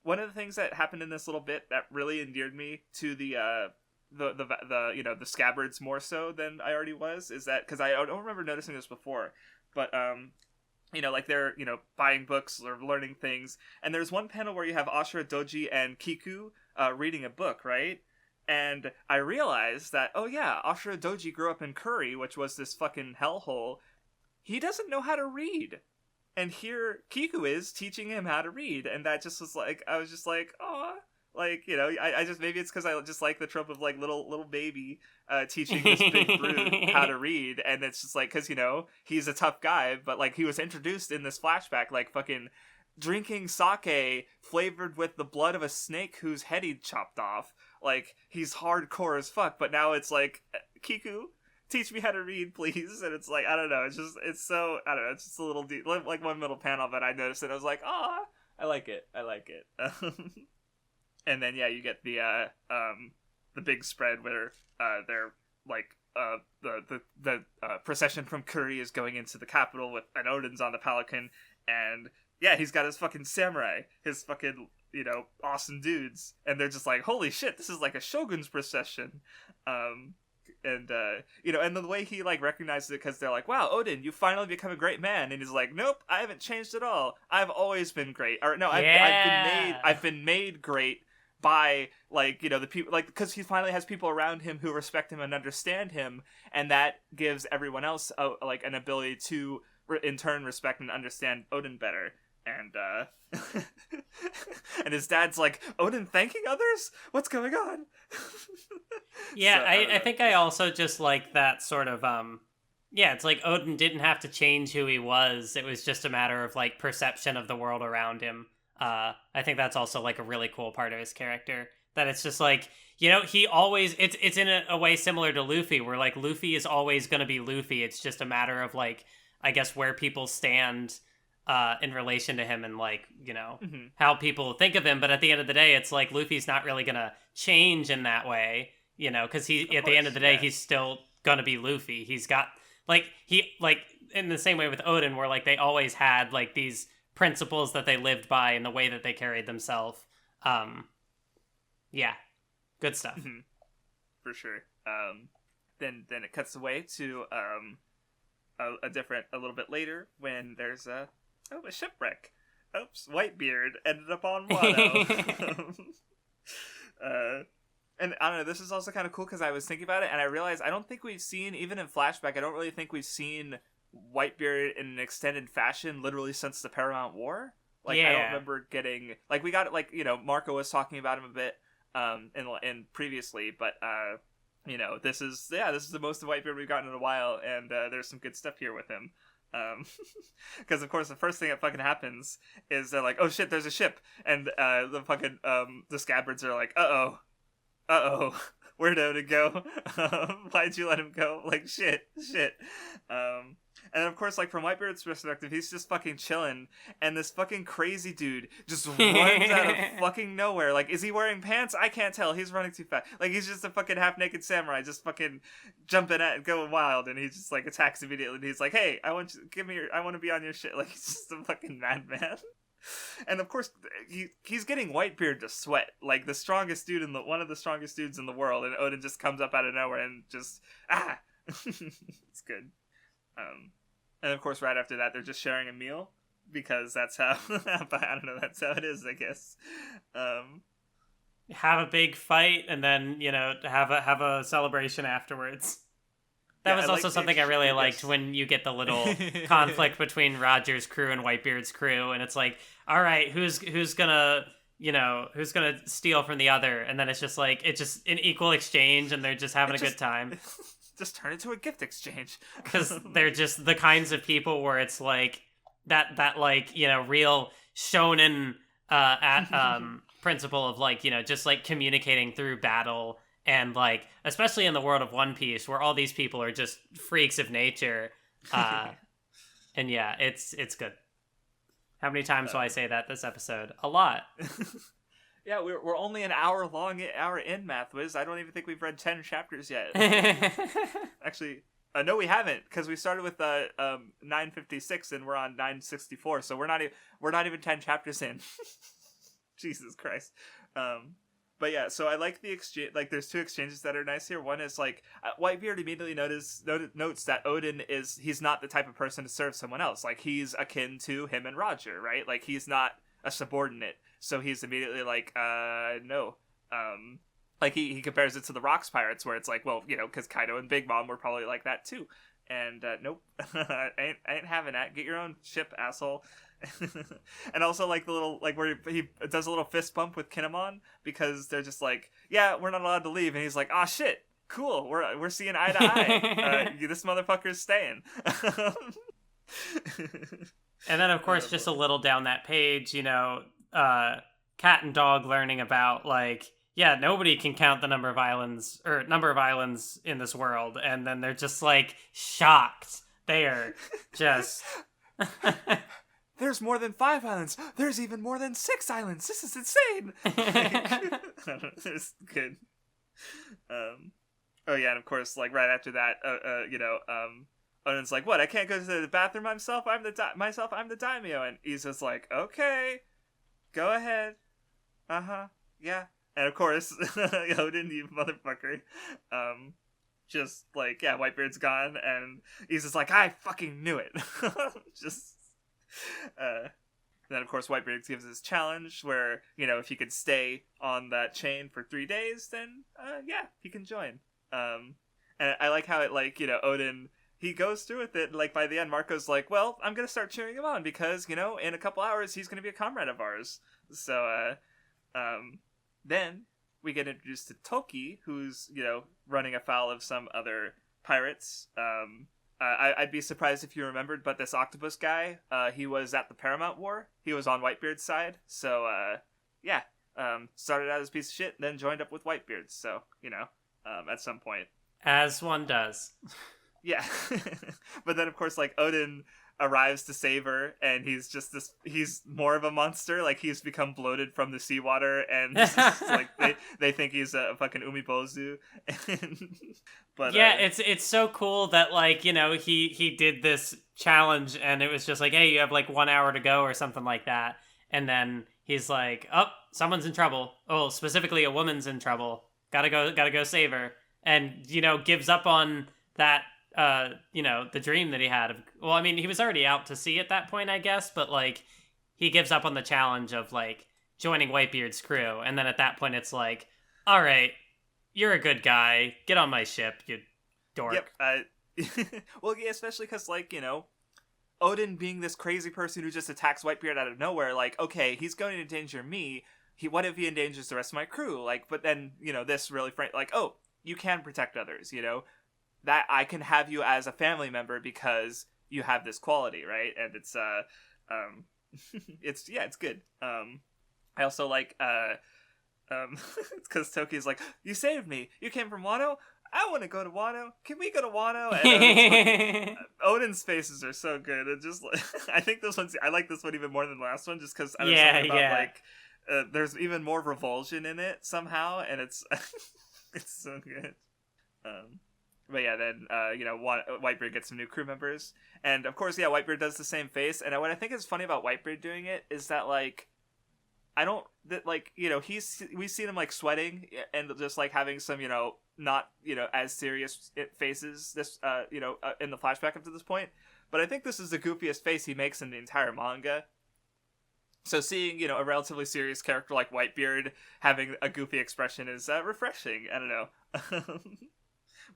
one of the things that happened in this little bit that really endeared me to the scabbards more so than I already was, is that, because I don't remember noticing this before, but, like they're, buying books or learning things, and there's one panel where you have Ashura Doji and Kiku reading a book, right? And I realized that, oh yeah, Ashura Doji grew up in Kuri, which was this fucking hellhole. He doesn't know how to read. And here Kiku is teaching him how to read, and that just was like, I was just like, aw. Like, I just, maybe it's because I just like the trope of, like, little baby teaching this big brute how to read, and it's just, like, because, he's a tough guy, but, like, he was introduced in this flashback, like, fucking drinking sake flavored with the blood of a snake whose head he'd chopped off. Like, he's hardcore as fuck, but now it's, like, Kiku, teach me how to read, please, and it's, like, I don't know, it's just a little, like, one middle panel that I noticed, and I was like, aw, I like it. And then you get the big spread where they're like the procession from Kuri is going into the capital with, and Oden's on the Pelican, and he's got his fucking samurai, his fucking awesome dudes, and they're just like, holy shit, this is like a shogun's procession, and the way he like recognizes it, because they're like, wow, Oden, you finally become a great man, and he's like, nope, I haven't changed at all. I've always been great, or no, I've been made great by, like, the people, like, because he finally has people around him who respect him and understand him, and that gives everyone else like an ability to in turn respect and understand Oden better. And and his dad's like, Oden thanking others? What's going on? Yeah, so, I think I also just like that sort of it's like Oden didn't have to change who he was. It was just a matter of like perception of the world around him. I think that's also like a really cool part of his character, that it's just like, he always, it's in a way similar to Luffy, where like Luffy is always going to be Luffy. It's just a matter of like, I guess, where people stand in relation to him, and like, how people think of him. But at the end of the day, it's like Luffy's not really going to change in that way, because the end of the day, he's still going to be Luffy. He's got like, in the same way with Oden, where like they always had like these principles that they lived by in the way that they carried themselves. Yeah, good stuff. Mm-hmm. For sure. Then it cuts away to a little bit later when there's a shipwreck. Oops, Whitebeard ended up on Wano. And I don't know, this is also kind of cool because I was thinking about it and I realized I don't think we've seen, even in flashback, I don't really think we've seen Whitebeard in an extended fashion literally since the Paramount War. Like, I don't remember getting, like, we got, like, you know, Marco was talking about him a bit in previously, but you know, this is the most of Whitebeard we've gotten in a while, and there's some good stuff here with him. Because of course the first thing that fucking happens is they're like, oh shit, there's a ship, and the fucking the scabbards are like, uh-oh, where'd Oda go? Why'd you let him go? Like, shit. And of course, like, from Whitebeard's perspective, he's just fucking chilling, and this fucking crazy dude just runs out of fucking nowhere. Like, is he wearing pants? I can't tell. He's running too fast. Like, he's just a fucking half-naked samurai just fucking jumping at and going wild, and he just, like, attacks immediately, and he's like, hey, I want to be on your shit. Like, he's just a fucking madman. And of course, he's getting Whitebeard to sweat, like the strongest dude one of the strongest dudes in the world, and Oden just comes up out of nowhere and just it's good. And of course, right after that, they're just sharing a meal because that's how I don't know, that's how it is, I guess. Have a big fight and then, you know, have a celebration afterwards. That was also something I really liked, when you get the little conflict between Roger's crew and Whitebeard's crew, and it's like, all right, who's gonna steal from the other, and then it's just like, it's just an equal exchange, and they're just having a good time. Just turn into a gift exchange. Because they're just the kinds of people where it's like that like, you know, real shonen principle of, like, you know, just like communicating through battle. And, like, especially in the world of One Piece, where all these people are just freaks of nature. And yeah, it's good. How many times will I say that this episode? A lot. Yeah, we're only an hour in, Mathwiz. I don't even think we've read 10 chapters yet. Actually, no, we haven't, because we started with 956 and we're on 964, so we're not even 10 chapters in. Jesus Christ. But yeah, so I like the exchange. Like, there's two exchanges that are nice here. One is, like, Whitebeard immediately notes that Oden he's not the type of person to serve someone else. Like, he's akin to him and Roger, right? Like, he's not a subordinate. So he's immediately like, no. Like, he compares it to the Rocks Pirates, where it's like, well, you know, because Kaido and Big Mom were probably like that too. And nope, I ain't having that. Get your own ship, asshole. And also, like, the little, like, where he does a little fist bump with Kinemon, because they're just like, yeah, we're not allowed to leave, and he's like, ah, shit, cool, we're seeing eye to eye. This motherfucker's staying. And then, of course, just a little down that page, you know, Cat and Dog learning about, like, yeah, nobody can count the number of islands in this world, and then they're just, like, shocked. They are just... There's more than 5 islands. There's even more than 6 islands. This is insane. It's good. Oh yeah, and of course, like, right after that, you know, Oden's like, what? I can't go to the bathroom myself. I'm the daimyo, and he's just like, okay, go ahead. Yeah. And of course, Oden, you motherfucker, just like, yeah, Whitebeard's gone, and he's just like, I fucking knew it. Just. Then of course Whitebeard gives this challenge where, you know, if he could stay on that chain for 3 days, then yeah, he can join. And I like how it, like, you know, Oden, he goes through with it, and, like, by the end Marco's like, well, I'm gonna start cheering him on because, you know, in a couple hours he's gonna be a comrade of ours. So then we get introduced to Toki, who's, you know, running afoul of some other pirates. I'd be surprised if you remembered, but this octopus guy, he was at the Paramount War. He was on Whitebeard's side. So, yeah, started out as a piece of shit, then joined up with Whitebeard. So, you know, at some point. As one does. Yeah. But then, of course, like, Oden arrives to save her, and he's more of a monster. Like, he's become bloated from the seawater, and like they think he's a fucking umibozu. But yeah, it's so cool that, like, you know, he did this challenge, and it was just like, hey, you have like 1 hour to go or something like that, and then he's like, oh, someone's in trouble. Oh, specifically a woman's in trouble. Gotta go save her. And, you know, gives up on that, you know, the dream that he had. Well, I mean, he was already out to sea at that point, I guess, but, like, he gives up on the challenge of, like, joining Whitebeard's crew. And then at that point, it's like, all right, you're a good guy. Get on my ship, you dork. Yep. Well, yeah, especially because, like, you know, Oden being this crazy person who just attacks Whitebeard out of nowhere, like, okay, he's going to endanger me. What if he endangers the rest of my crew? Like, but then, you know, this really, like, oh, you can protect others, you know? That I can have you as a family member because you have this quality, right? And it's, it's good. I also like, it's because Toki's like, you saved me. You came from Wano? I want to go to Wano. Can we go to Wano? And Oden's faces are so good. It just, I think this one's, I like this one even more than the last one, just because I don't know something about, like, there's even more revulsion in it somehow, and it's it's so good. But yeah, then you know, Whitebeard gets some new crew members, and of course, yeah, Whitebeard does the same face. And what I think is funny about Whitebeard doing it is that, like, like, you know, we've seen him like sweating and just like having some, you know, not, you know, as serious faces this you know, in the flashback up to this point. But I think this is the goofiest face he makes in the entire manga. So seeing, you know, a relatively serious character like Whitebeard having a goofy expression is refreshing. I don't know.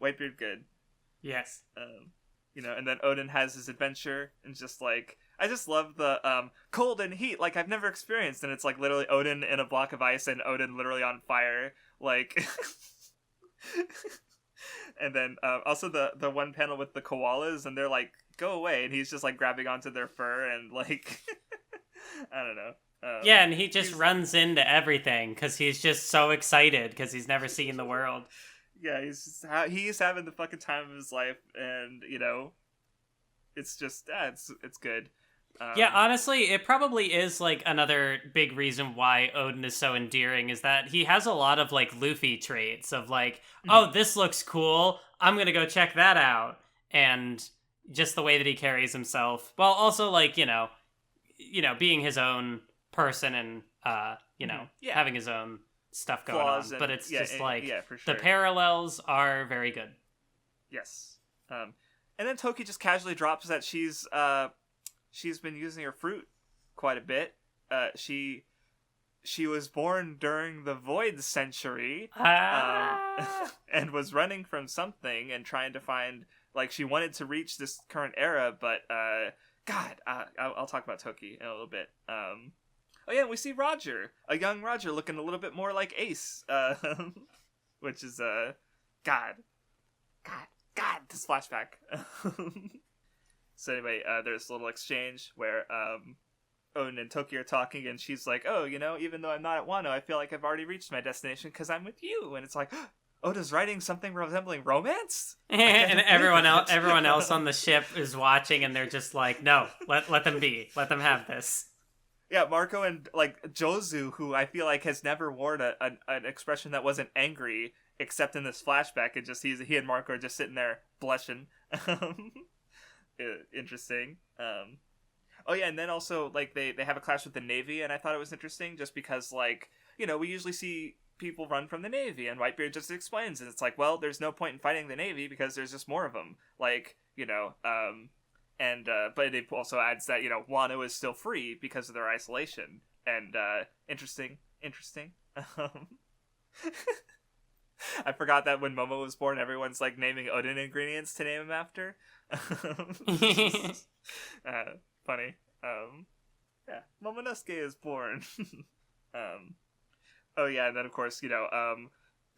Whitebeard good. Yes. You know, and then Oden has his adventure, and just like, I just love the cold and heat like I've never experienced, and it's like literally Oden in a block of ice and Oden literally on fire, like. And then also the one panel with the koalas, and they're like, go away, and he's just like grabbing onto their fur and like. I don't know. Yeah, and he just runs into everything because he's just so excited because he's never seen the world. Yeah, he's having the fucking time of his life, and, you know, it's just, it's good. Yeah, honestly, it probably is, like, another big reason why Oden is so endearing is that he has a lot of, like, Luffy traits of, like, oh, this looks cool, I'm gonna go check that out, and just the way that he carries himself, while also, like, you know, being his own person and, you know, having his own stuff going on, but it's just like, for sure. The parallels are very good. Yes. And then Toki just casually drops that she's been using her fruit quite a bit. She was born during the Void Century, and was running from something and trying to find, like, she wanted to reach this current era, but, I'll talk about Toki in a little bit. Oh yeah, we see Roger, a young Roger looking a little bit more like Ace, which is, God, this flashback. So anyway, there's a little exchange where, Oden and Toki are talking, and she's like, oh, you know, even though I'm not at Wano, I feel like I've already reached my destination because I'm with you. And it's like, Oda's writing something resembling romance? And everyone else on the ship is watching, and they're just like, no, let them be. Let them have this. Yeah, Marco and, like, Jozu, who I feel like has never worn an expression that wasn't angry, except in this flashback, and just he and Marco are just sitting there blushing. Interesting. Oh yeah, and then also, like, they have a clash with the Navy, and I thought it was interesting just because, like, you know, we usually see people run from the Navy, and Whitebeard just explains, and it's like, well, there's no point in fighting the Navy because there's just more of them. Like, you know, but it also adds that, you know, Wano is still free because of their isolation. And, interesting. I forgot that when Momo was born, everyone's, like, naming Oden ingredients to name him after. Funny. Yeah, Momonosuke is born. Oh yeah, and then of course, you know,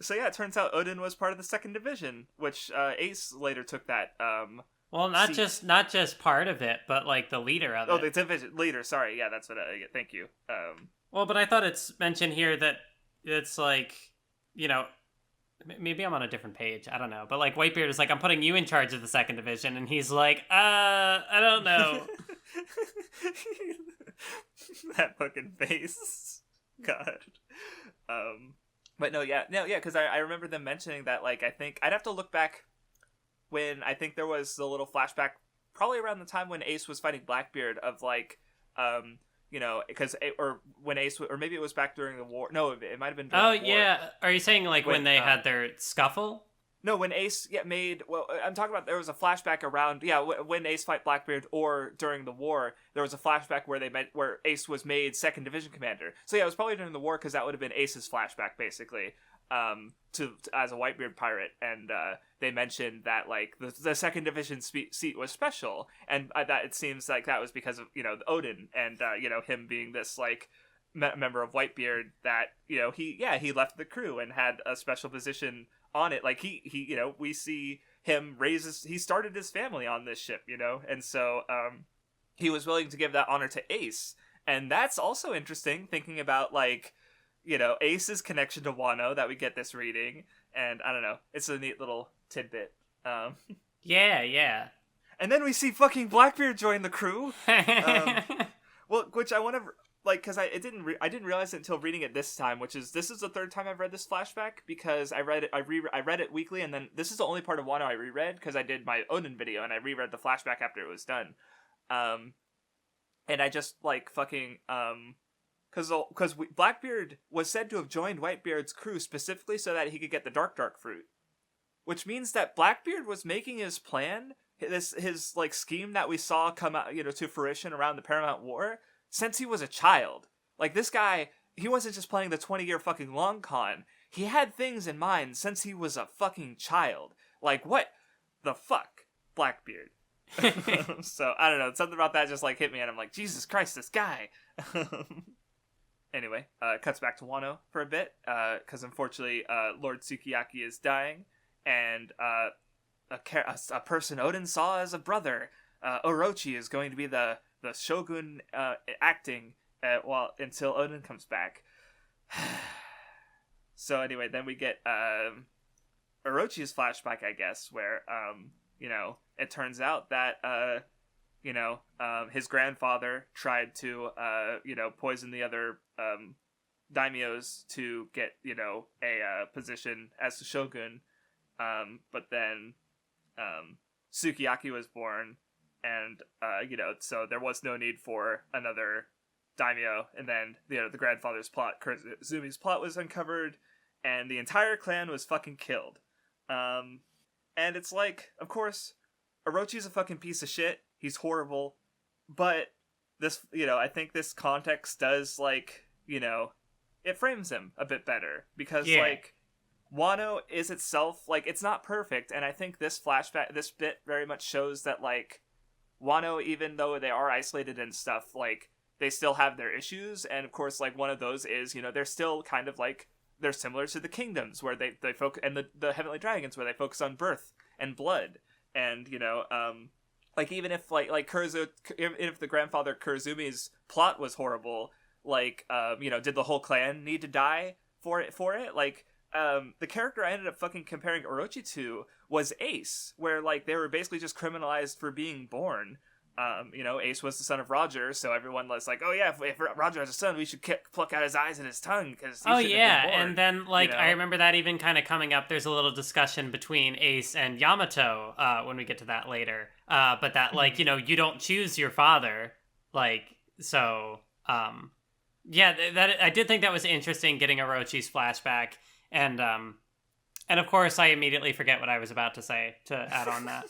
so yeah, it turns out Oden was part of the 2nd Division, which, Ace later took that, well, not just part of it, but, like, the leader of it. Oh, the division leader. Sorry, yeah, that's what. Thank you. Well, but I thought it's mentioned here that it's like, you know, maybe I'm on a different page. I don't know. But like Whitebeard is like, I'm putting you in charge of the second division, and he's like, I don't know. That fucking face. God. But no, because I remember them mentioning that, like, I think I'd have to look back when I think there was the little flashback probably around the time when Ace was fighting Blackbeard of like, because or when Ace, or maybe it was back during the war. No, it might have been during the war. Yeah. Are you saying like when they had their scuffle? No, when Ace made... Well, I'm talking about there was a flashback around... Yeah, when Ace fight Blackbeard or during the war, there was a flashback where Ace was made 2nd Division Commander. So yeah, it was probably during the war because that would have been Ace's flashback, basically, to as a Whitebeard pirate. And they mentioned that, like, the 2nd Division seat was special. And that it seems like that was because of, Oden and, him being this, like, member of Whitebeard that, he left the crew and had a special position on it. Like he we see him he started his family on this ship, and so he was willing to give that honor to Ace. And that's also interesting, thinking about, like, Ace's connection to Wano that we get this reading. And I don't know, it's a neat little tidbit. Yeah. And then we see fucking Blackbeard join the crew. Well, which I want to, like, because I didn't realize it until reading it this time, this is the 3rd time I've read this flashback, because I read it weekly, and then this is the only part of Wano I reread, because I did my Oden video, and I reread the flashback after it was done. And I just, like, fucking, because Blackbeard was said to have joined Whitebeard's crew specifically so that he could get the Dark fruit, which means that Blackbeard was making his plan, his like, scheme that we saw come out, to fruition around the Paramount War, since he was a child. Like, this guy, he wasn't just playing the 20-year fucking long con. He had things in mind since he was a fucking child. Like, what the fuck, Blackbeard? So, I don't know. Something about that just, like, hit me, and I'm like, Jesus Christ, this guy. Anyway, cuts back to Wano for a bit, because unfortunately, Lord Sukiyaki is dying, and a person Oden saw as a brother, Orochi, is going to be the shogun acting until Oden comes back. So anyway, then we get Orochi's flashback, I guess, where it turns out that his grandfather tried to poison the other daimyos to get a position as the shogun, but then Sukiyaki was born. And, so there was no need for another daimyo. And then, the grandfather's plot, Kurozumi's plot, was uncovered, and the entire clan was fucking killed. And it's like, of course, Orochi's a fucking piece of shit. He's horrible. But this, I think this context does, like, it frames him a bit better. Because, like, Wano is itself, like, it's not perfect. And I think this bit very much shows that, like, Wano, even though they are isolated and stuff, like, they still have their issues. And of course, like, one of those is, they're still kind of like, they're similar to the kingdoms where they focus, and the Heavenly Dragons where they focus on birth and blood. And, like, even if like if the grandfather Kurozumi's plot was horrible, like, did the whole clan need to die for it? Like, the character I ended up fucking comparing Orochi to was Ace, where, like, they were basically just criminalized for being born. Ace was the son of Roger, so everyone was like, oh yeah, if Roger has a son, we should pluck out his eyes and his tongue, because he shouldn't have been born. And then, like, I remember that even kind of coming up, there's a little discussion between Ace and Yamato, when we get to that later, but that, like, you don't choose your father, like, so, that I did think that was interesting, getting Orochi's flashback. And of course, I immediately forget what I was about to say to add on that.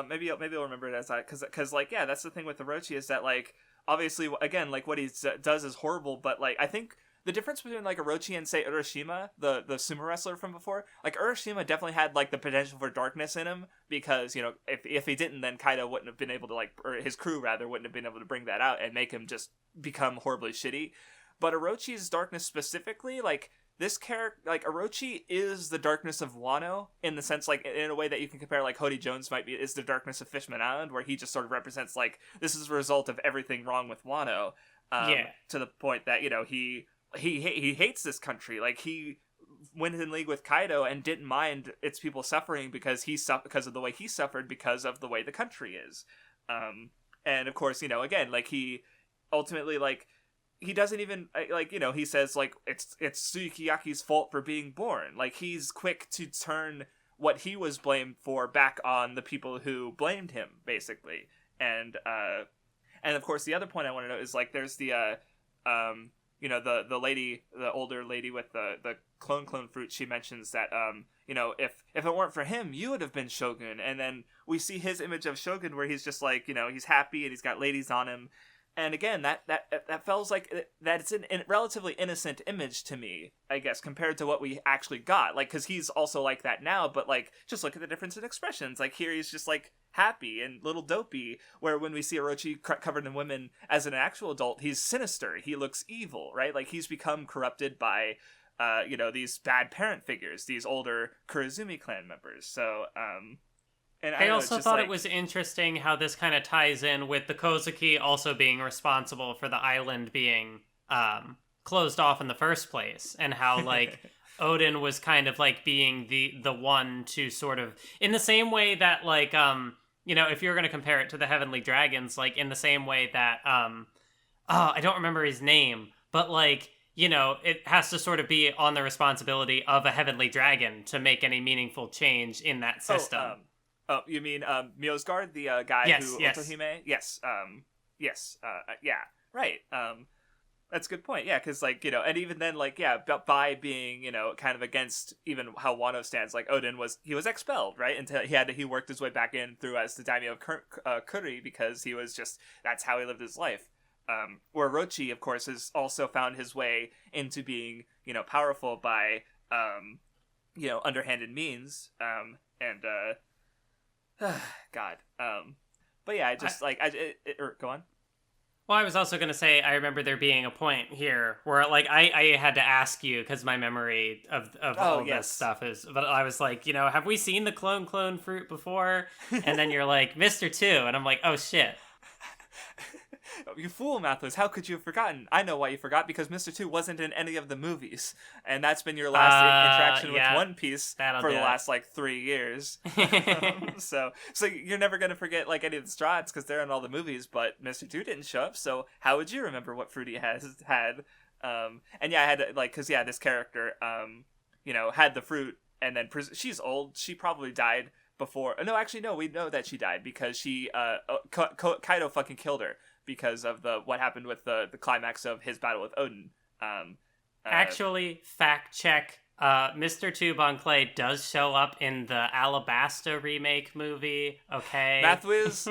Maybe I'll remember it as because like, yeah, that's the thing with Orochi is that, like, obviously, again, like, what he does is horrible, but, like, I think the difference between, like, Orochi and, say, Urashima, the sumo wrestler from before, like, Urashima definitely had, like, the potential for darkness in him, because, if he didn't, then Kaido wouldn't have been able to, like, or his crew, rather, wouldn't have been able to bring that out and make him just become horribly shitty. But Orochi's darkness specifically, like, this character, like, Orochi is the darkness of Wano, in the sense, like, in a way that you can compare, like, Hody Jones is the darkness of Fishman Island, where he just sort of represents, like, this is a result of everything wrong with Wano, to the point that, he hates this country. Like, he went in league with Kaido and didn't mind its people suffering because of the way he suffered because of the way the country is. And of course, again, like he ultimately like he doesn't even like he says like it's Sukiyaki's fault for being born. Like he's quick to turn what he was blamed for back on the people who blamed him, basically. And of course the other point I want to note is like there's the the lady, the older lady with the clone fruit. She mentions that if it weren't for him, you would have been shogun. And then we see his image of shogun where he's just like he's happy and he's got ladies on him. And again, that feels like that's a relatively innocent image to me, I guess, compared to what we actually got. Like, because he's also like that now, but like, just look at the difference in expressions. Like here, he's just like happy and little dopey. Where when we see Orochi covered in women as an actual adult, he's sinister. He looks evil, right? Like he's become corrupted by, these bad parent figures, these older Kurozumi clan members. So, and I also thought it was interesting how this kind of ties in with the Kozuki also being responsible for the island being closed off in the first place, and how like Oden was kind of like being the one to sort of, in the same way that like if you're going to compare it to the Heavenly Dragons, like in the same way that I don't remember his name, but like it has to sort of be on the responsibility of a Heavenly Dragon to make any meaningful change in that system. Oh, you mean Miosgard, the guy yes, who yes. Otohime? Yes. Yes. Yeah. Right. That's a good point. Yeah, because like and even then, like by being kind of against even how Wano stands, like Oden was expelled, right? Until he worked his way back in through as the daimyo of Kuri, because he was just, that's how he lived his life. Where Orochi, of course, has also found his way into being powerful by underhanded means. God. But yeah, go on. Well, I was also going to say, I remember there being a point here where like I had to ask you because my memory of all this stuff is, but I was like, have we seen the clone fruit before? And then you're like, Mr. 2, and I'm like, oh shit. You fool, Mathwiz. How could you have forgotten? I know why you forgot, because Mr. 2 wasn't in any of the movies. And that's been your last interaction with One Piece for the last, 3 years. So you're never going to forget, any of the Strats, because they're in all the movies, but Mr. 2 didn't show up, so how would you remember what fruit he has had? And yeah, I had to, because, this character, had the fruit, and then she's old. She probably died before. No, actually, no, we know that she died, because she, Kaido fucking killed her. Because of what happened with the climax of his battle with Oden. Actually, fact check. Mr. 2 Bon Clay does show up in the Alabasta remake movie. Okay. Mathwiz.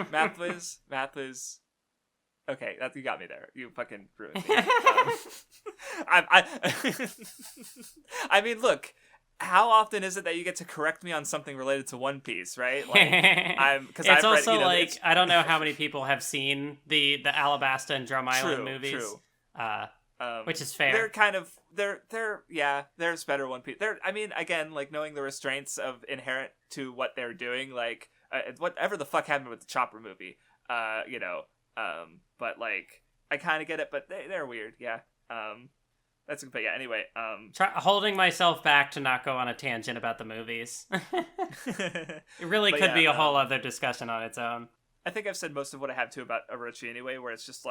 Okay, you got me there. You fucking ruined me. I mean, look. How often is it that you get to correct me on something related to One Piece, right? It's also read, I don't know how many people have seen the Alabasta and Drum Island movies. True. Which is fair. They're kind of there's better One Piece. Again, knowing the restraints of inherent to what they're doing, whatever the fuck happened with the Chopper movie, but I kind of get it, but they're weird, yeah. But yeah, anyway. Holding myself back to not go on a tangent about the movies. It really could be a whole other discussion on its own. I think I've said most of what I have to about Orochi anyway, where it's just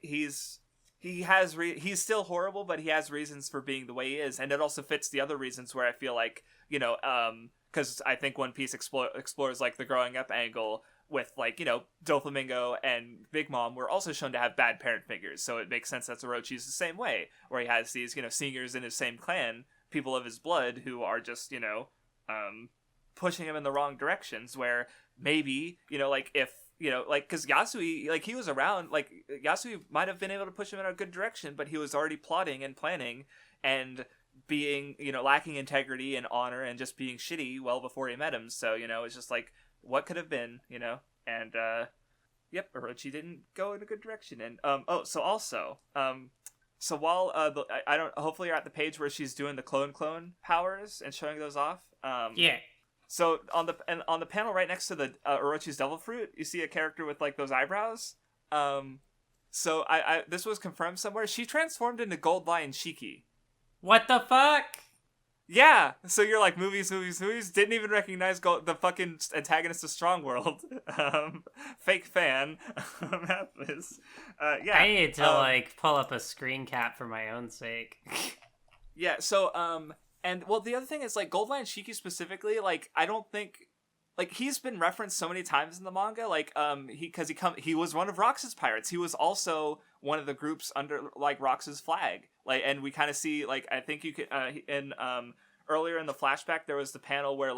he's still horrible, but he has reasons for being the way he is, and it also fits the other reasons where I feel because I think One Piece explores the growing up angle with Doflamingo and Big Mom were also shown to have bad parent figures, so it makes sense that Orochi's the same way, where he has these seniors in his same clan, people of his blood, who are just pushing him in the wrong directions, where maybe if because Yasui, he was around, Yasui might have been able to push him in a good direction, but he was already plotting and planning and being lacking integrity and honor and just being shitty well before he met him. So it's just what could have been, and Orochi didn't go in a good direction. And so while I don't, hopefully you're at the page where she's doing the clone powers and showing those off. Yeah. So on the panel right next to the Orochi's devil fruit, you see a character with those eyebrows. So this was confirmed somewhere. She transformed into Gold Lion Shiki. What the fuck? Yeah, so you're like, movies, didn't even recognize the fucking antagonist of Strong World. Fake fan. Mathwiz. Yeah. I need to, pull up a screen cap for my own sake. Yeah, so, and, well, the other thing is, Goldline Shiki specifically, I don't think, he's been referenced so many times in the manga, he was one of Rox's pirates. He was also one of the groups under, Rox's flag. And we kind of see, I think you could, earlier in the flashback, there was the panel where,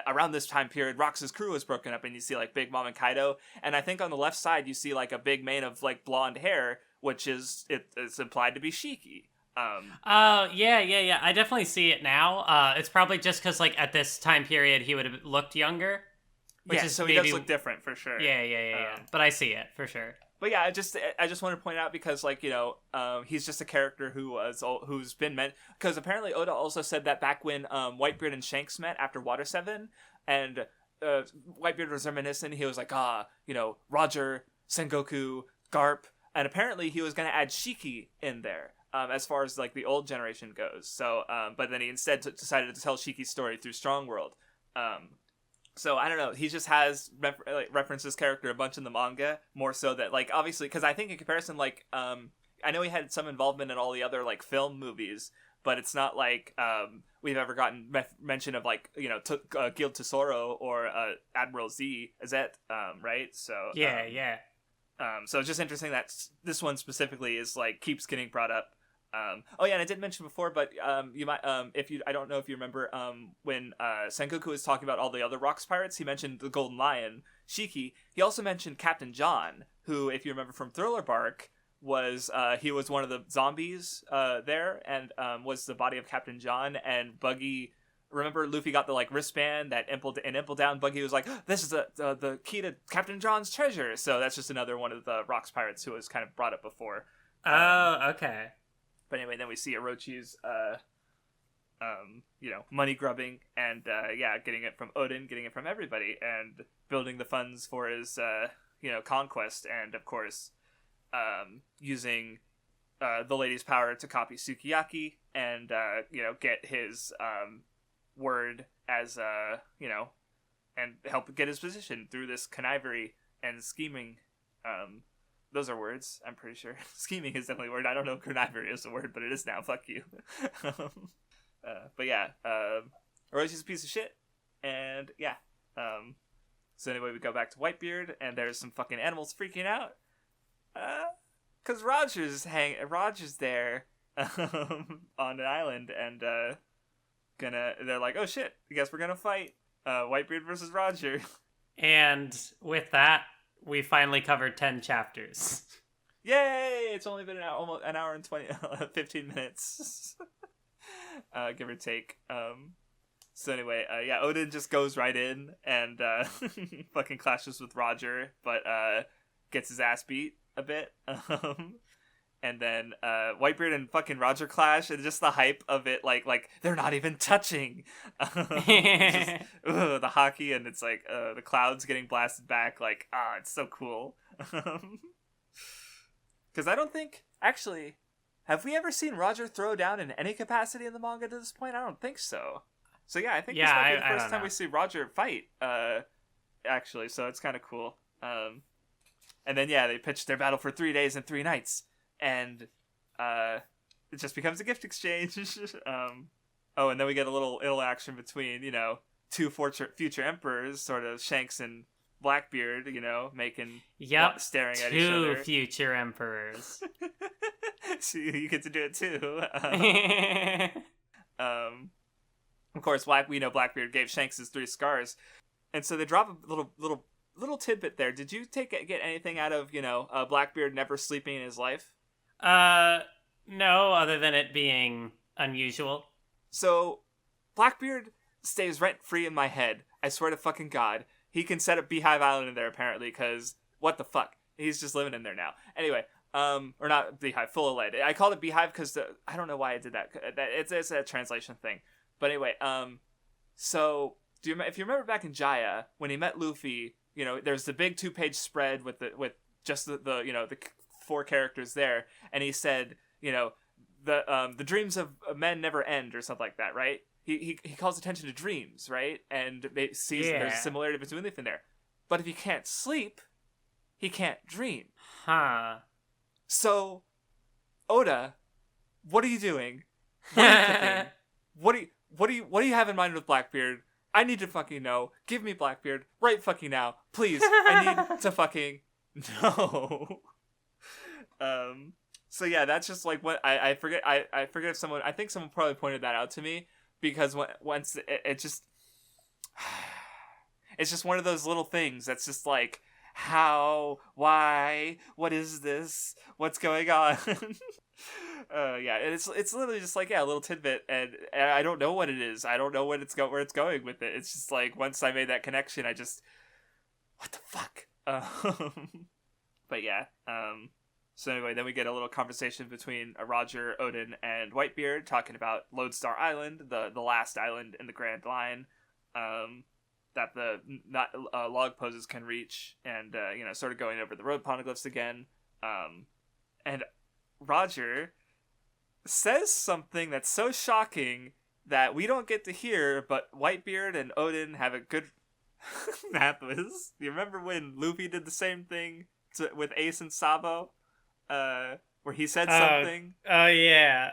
around this time period, Rox's crew was broken up, and you see, Big Mom and Kaido, and I think on the left side, you see, a big mane of, blonde hair, which is, it's implied to be Shiki. Yeah. I definitely see it now. It's probably just because, at this time period, he would have looked younger. So he does look different, for sure. Yeah. But I see it, for sure. But yeah, I just want to point out because he's just a character who's been meant, because apparently Oda also said that back when Whitebeard and Shanks met after Water 7, and Whitebeard was reminiscent, he was like, Roger, Sengoku, Garp, and apparently he was going to add Shiki in there. As far as the old generation goes, so but then he instead decided to tell Shiki's story through Strong World. So I don't know. He just has referenced this character a bunch in the manga, more so that obviously, because I think in comparison, I know he had some involvement in all the other film movies, but it's not we've ever gotten mention of Guild Tesoro or Admiral Z. Is that right? So yeah. So it's just interesting that this one specifically is keeps getting brought up. And I did mention before, but you might I don't know if you remember when Sengoku was talking about all the other Rocks pirates, he mentioned the Golden Lion, Shiki. He also mentioned Captain John, who, if you remember from Thriller Bark, was he was one of the zombies there, and was the body of Captain John. And Buggy, remember Luffy got the wristband that impelled down. Buggy was like, this is the key to Captain John's treasure. So that's just another one of the Rocks pirates who was kind of brought up before. Okay. But anyway, then we see Orochi's, money grubbing and, getting it from Oden, getting it from everybody, and building the funds for his, conquest, and, of course, using the lady's power to copy Sukiyaki and, get his word as, and help get his position through this connivery and scheming. Those are words, I'm pretty sure. Scheming is definitely a word. I don't know if connivery is a word, but it is now. Fuck you. But yeah, Orochi's a piece of shit. And yeah. So anyway, we go back to Whitebeard, and there's some fucking animals freaking out. Because Roger's there on an island, and they're like, oh shit, I guess we're gonna fight Whitebeard versus Roger. And with that, we finally covered 10 chapters. Yay! It's only been almost an hour and 15 minutes. Give or take. So anyway, Oden just goes right in and fucking clashes with Roger, but gets his ass beat a bit. And then Whitebeard and fucking Roger clash, and just the hype of it, they're not even touching. The hockey, and it's the clouds getting blasted back. It's so cool. Because I don't think, actually, have we ever seen Roger throw down in any capacity in the manga to this point? I don't think so. So yeah, I think this might be the first time we see Roger fight. Actually, so it's kind of cool. And then they pitched their battle for 3 days and 3 nights. And it just becomes a gift exchange. And then we get a little ill action between, two future emperors, sort of Shanks and Blackbeard, making staring at each other. 2 future emperors. So you get to do it too. Of course, we know Blackbeard gave Shanks his 3 scars, and so they drop a little tidbit there. Did you get anything out of Blackbeard never sleeping in his life? No, other than it being unusual. So, Blackbeard stays rent-free in my head. I swear to fucking God. He can set up Beehive Island in there, apparently, because what the fuck? He's just living in there now. Anyway, or not Beehive, full of lead. I called it Beehive because I don't know why I did that. It's a translation thing. But anyway, so, if you remember back in Jaya, when he met Luffy, there's the big 2-page spread with just the 4 characters there, and he said, the dreams of men never end, or something like that, right? he calls attention to dreams, right? And sees there's a similarity between Leaf in there. But if he can't sleep, he can't dream. Huh. So, Oda, what are you doing? What are you cooking? What do you have in mind with Blackbeard? I need to fucking know. Give me Blackbeard right fucking now, please. I need to fucking know. So yeah, that's just like what I forget. I forget if someone. I think someone probably pointed that out to me because once it just, it's just one of those little things that's just like, how, why, what is this, what's going on? Yeah, and it's literally just like, yeah, a little tidbit, and I don't know what it is. I don't know where it's going with it. It's just like, once I made that connection, I just, what the fuck? But yeah, so anyway, then we get a little conversation between Roger, Oden, and Whitebeard talking about Lodestar Island, the last island in the Grand Line, that the log poses can reach, and sort of going over the road poneglyphs again. And Roger says something that's so shocking that we don't get to hear, but Whitebeard and Oden have a good Mathwiz. Do you remember when Luffy did the same thing with Ace and Sabo? Where he said something? Oh, yeah.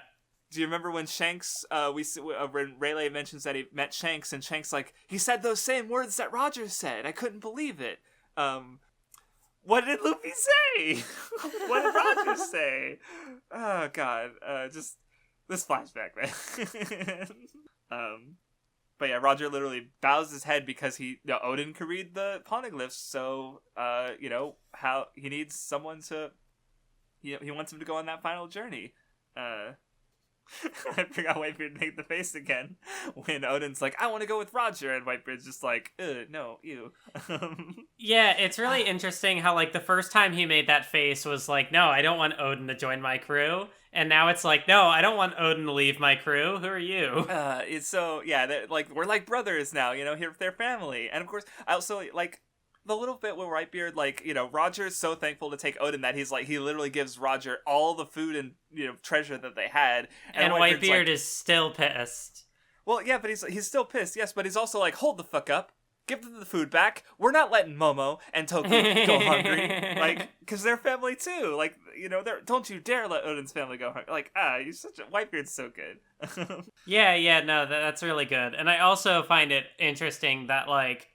Do you remember when Shanks, when Rayleigh mentions that he met Shanks, and Shanks like, he said those same words that Roger said. I couldn't believe it. What did Luffy say? What did Roger say? Oh, God. Just this flashback, man. But yeah, Roger literally bows his head because Oden could read the poneglyphs, so, how he needs someone to, he wants him to go on that final journey. I forgot Whitebeard made the face again when Oden's like, I want to go with Roger, and Whitebeard's just like, no, you. Yeah, it's really interesting how, like, the first time he made that face was like, no, I don't want Oden to join my crew, and now it's like, no, I don't want Oden to leave my crew. Who are you? It's so, yeah, like, we're like brothers now, here with their family, and of course, I also, like, the little bit where Whitebeard, like, Roger is so thankful to take Oden that he's like, he literally gives Roger all the food and, treasure that they had. And Whitebeard is still pissed. Well, yeah, but he's still pissed, yes, but he's also like, hold the fuck up. Give them the food back. We're not letting Momo and Toki go hungry. Like, because they're family too. Like, don't you dare let Oden's family go hungry. Like, Whitebeard's so good. Yeah, no, that's really good. And I also find it interesting that, like,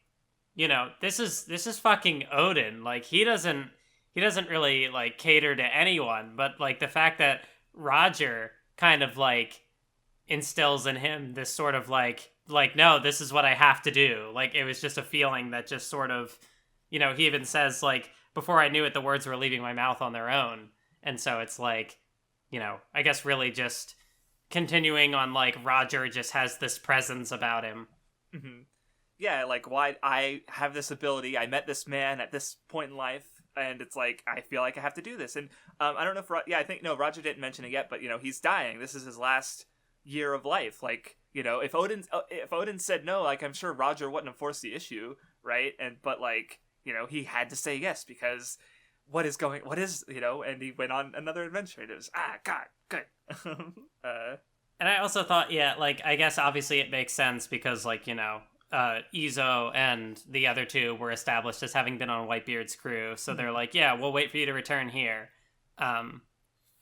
this is fucking Oden. Like, he doesn't really, like, cater to anyone, but, like, the fact that Roger kind of, like, instills in him this sort of, like, no, this is what I have to do. Like, it was just a feeling that just sort of, he even says, like, before I knew it, the words were leaving my mouth on their own. And so it's like, I guess really just continuing on, like, Roger just has this presence about him. Mm-hmm. Yeah, like, why I have this ability, I met this man at this point in life, and it's like, I feel like I have to do this. And I don't know if, Roger didn't mention it yet, but, he's dying. This is his last year of life. Like, if Oden said no, like, I'm sure Roger wouldn't have forced the issue, right? But, like, he had to say yes, because and he went on another adventure, and it was, God, good. And I also thought, like, I guess obviously it makes sense because, like, Izo and the other two were established as having been on Whitebeard's crew, so they're like, yeah, we'll wait for you to return here.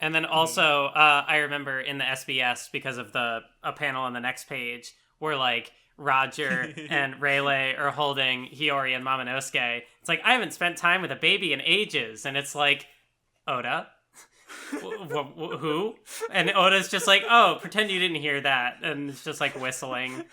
And then also, I remember in the SBS, because of a panel on the next page, where, like, Roger and Rayleigh are holding Hiyori and Momonosuke. It's like, I haven't spent time with a baby in ages, and it's like, Oda? Who? And Oda's just like, oh, pretend you didn't hear that, and it's just, like, whistling.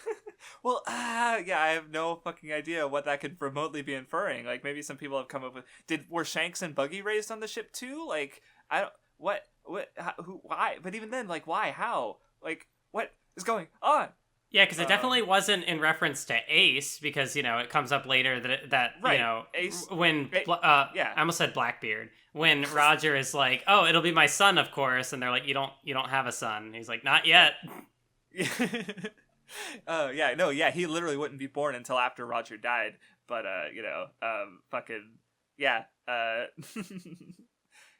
Well, I have no fucking idea what that could remotely be inferring. Like, maybe some people have come up with, were Shanks and Buggy raised on the ship too? Like, I don't, what, who, why? But even then, like, why, how? Like, what is going on? Yeah, because it definitely wasn't in reference to Ace, because, it comes up later that right. Ace, when, I almost said Blackbeard, when Roger is like, oh, it'll be my son, of course, and they're like, you don't have a son. He's like, not yet. He literally wouldn't be born until after Roger died, but,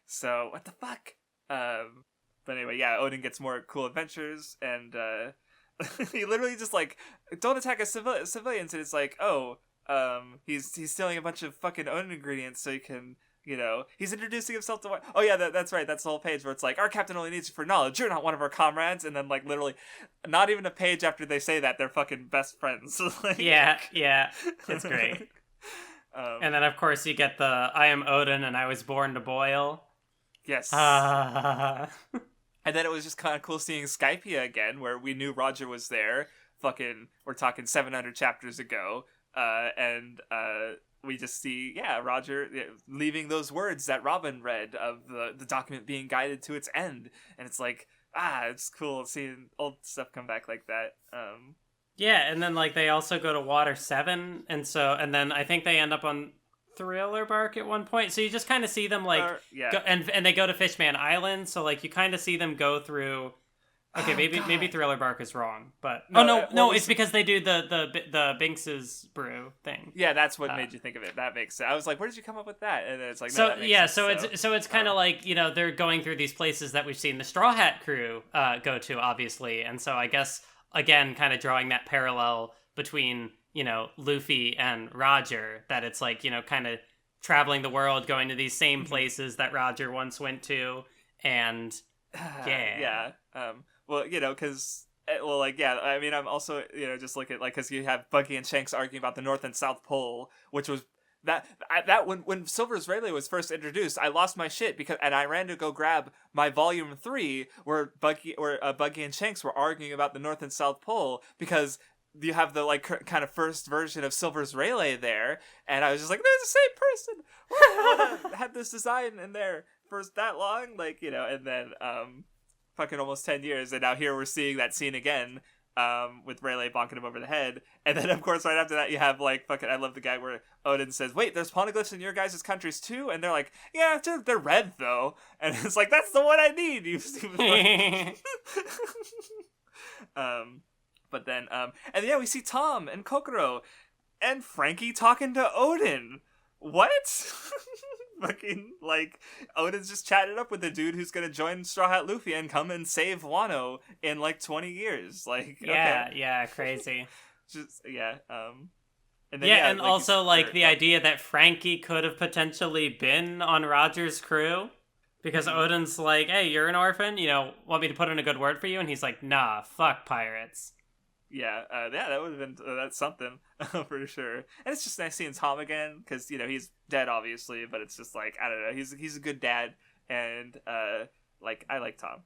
so, what the fuck? But anyway, yeah, Oden gets more cool adventures, and, he literally just like, don't attack a civilians, and it's like, oh, he's stealing a bunch of fucking Oden ingredients so he can, he's introducing himself to. Oh yeah, that's right. That's the whole page where it's like, our captain only needs you for knowledge. You're not one of our comrades. And then like literally, not even a page after they say that, they're fucking best friends. Like... Yeah, it's great. And then of course you get the I am Oden and I was born to boil. Yes. And then it was just kind of cool seeing Skypia again, where we knew Roger was there. Fucking, we're talking 700 chapters ago. And we just see, Roger leaving those words that Robin read of the document being guided to its end. And it's like, it's cool seeing old stuff come back like that. Yeah, and then like they also go to Water 7, and then I think they end up on Thriller Bark at one point. So you just kind of see them like, go, and they go to Fishman Island. So like you kind of see them go through. Okay, maybe Thriller Bark is wrong, but it's because they do the Binks's brew thing. Yeah, that's what made you think of it. That makes sense. I was like, where did you come up with that? And then it's like, so that makes sense. So it's kind of like they're going through these places that we've seen the Straw Hat crew go to, obviously, and so I guess again, kind of drawing that parallel between Luffy and Roger, that it's like kind of traveling the world, going to these same places that Roger once went to, and well, because, I mean, I'm also, just looking at, like, because you have Buggy and Shanks arguing about the North and South Pole, which was, that when Silver's Rayleigh was first introduced, I lost my shit, and I ran to go grab my volume 3, where Buggy and Shanks were arguing about the North and South Pole, because you have the, like, kind of first version of Silver's Rayleigh there, and I was just like, they're the same person! Why would I had this design in there for that long? Like, and then, fucking almost 10 years, and now here we're seeing that scene again, with Rayleigh bonking him over the head, and then of course right after that you have like fucking, I love the guy where Oden says, wait, there's poneglyphs in your guys' countries too? And they're like, yeah, they're red though, and it's like, that's the one I need, you stupid but then and yeah, we see Tom and Kokoro and Frankie talking to Oden. What? Fucking, like, Oden's just chatting up with the dude who's gonna join Straw Hat Luffy and come and save Wano in, like, 20 years. Like, yeah, crazy. Just, and then, and also, like, the idea that Frankie could have potentially been on Roger's crew. Because Oden's like, hey, you're an orphan? Want me to put in a good word for you? And he's like, nah, fuck pirates. Yeah, that would have been, that's something, for sure. And it's just nice seeing Tom again, because, he's dead, obviously, but it's just like, I don't know, he's a good dad, and, like, I like Tom.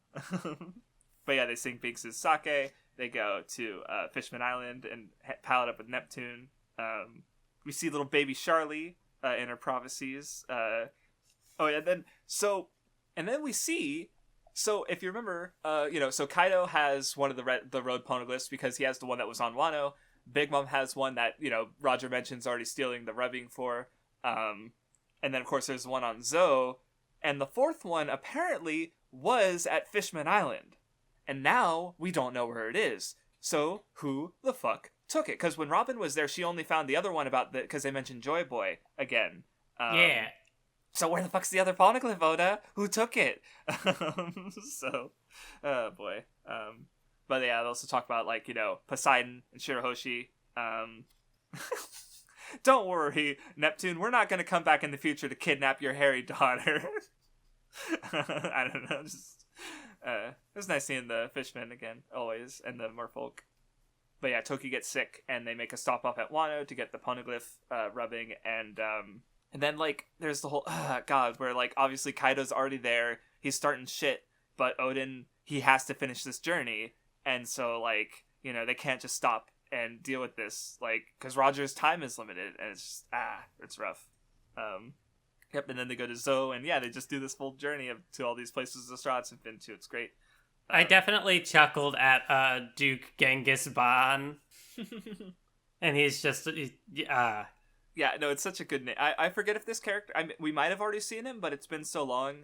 But yeah, they sing Binks' sake, they go to, Fishman Island, and pal it up with Neptune. We see little baby Charlie, in her prophecies. And then we see... So, if you remember, so Kaido has one of the road poneglyphs because he has the one that was on Wano. Big Mom has one that, Roger mentions already stealing the rubbing for. And then, of course, there's one on Zoe. And the fourth one, apparently, was at Fishman Island. And now, we don't know where it is. So, who the fuck took it? Because when Robin was there, she only found the other one because they mentioned Joy Boy again. Yeah. So where the fuck's the other poneglyph, Oda? Who took it? Oh boy. But yeah, they also talk about, like, Poseidon and Shirahoshi. Don't worry, Neptune, we're not going to come back in the future to kidnap your hairy daughter. I don't know, just... it was nice seeing the fishmen again, always, and the merfolk. But yeah, Toki gets sick, and they make a stop off at Wano to get the poneglyph rubbing, and then, like, there's the whole, where, like, obviously Kaido's already there, he's starting shit, but Oden, he has to finish this journey, and so, like, they can't just stop and deal with this, like, because Roger's time is limited, and it's just, it's rough. Yep, and then they go to Zoe, and yeah, they just do this full journey to all these places the Straw Hats have been to, it's great. I definitely chuckled at Duke Genghis Khan, and he's just, Yeah, no, it's such a good name. I forget if this character... we might have already seen him, but it's been so long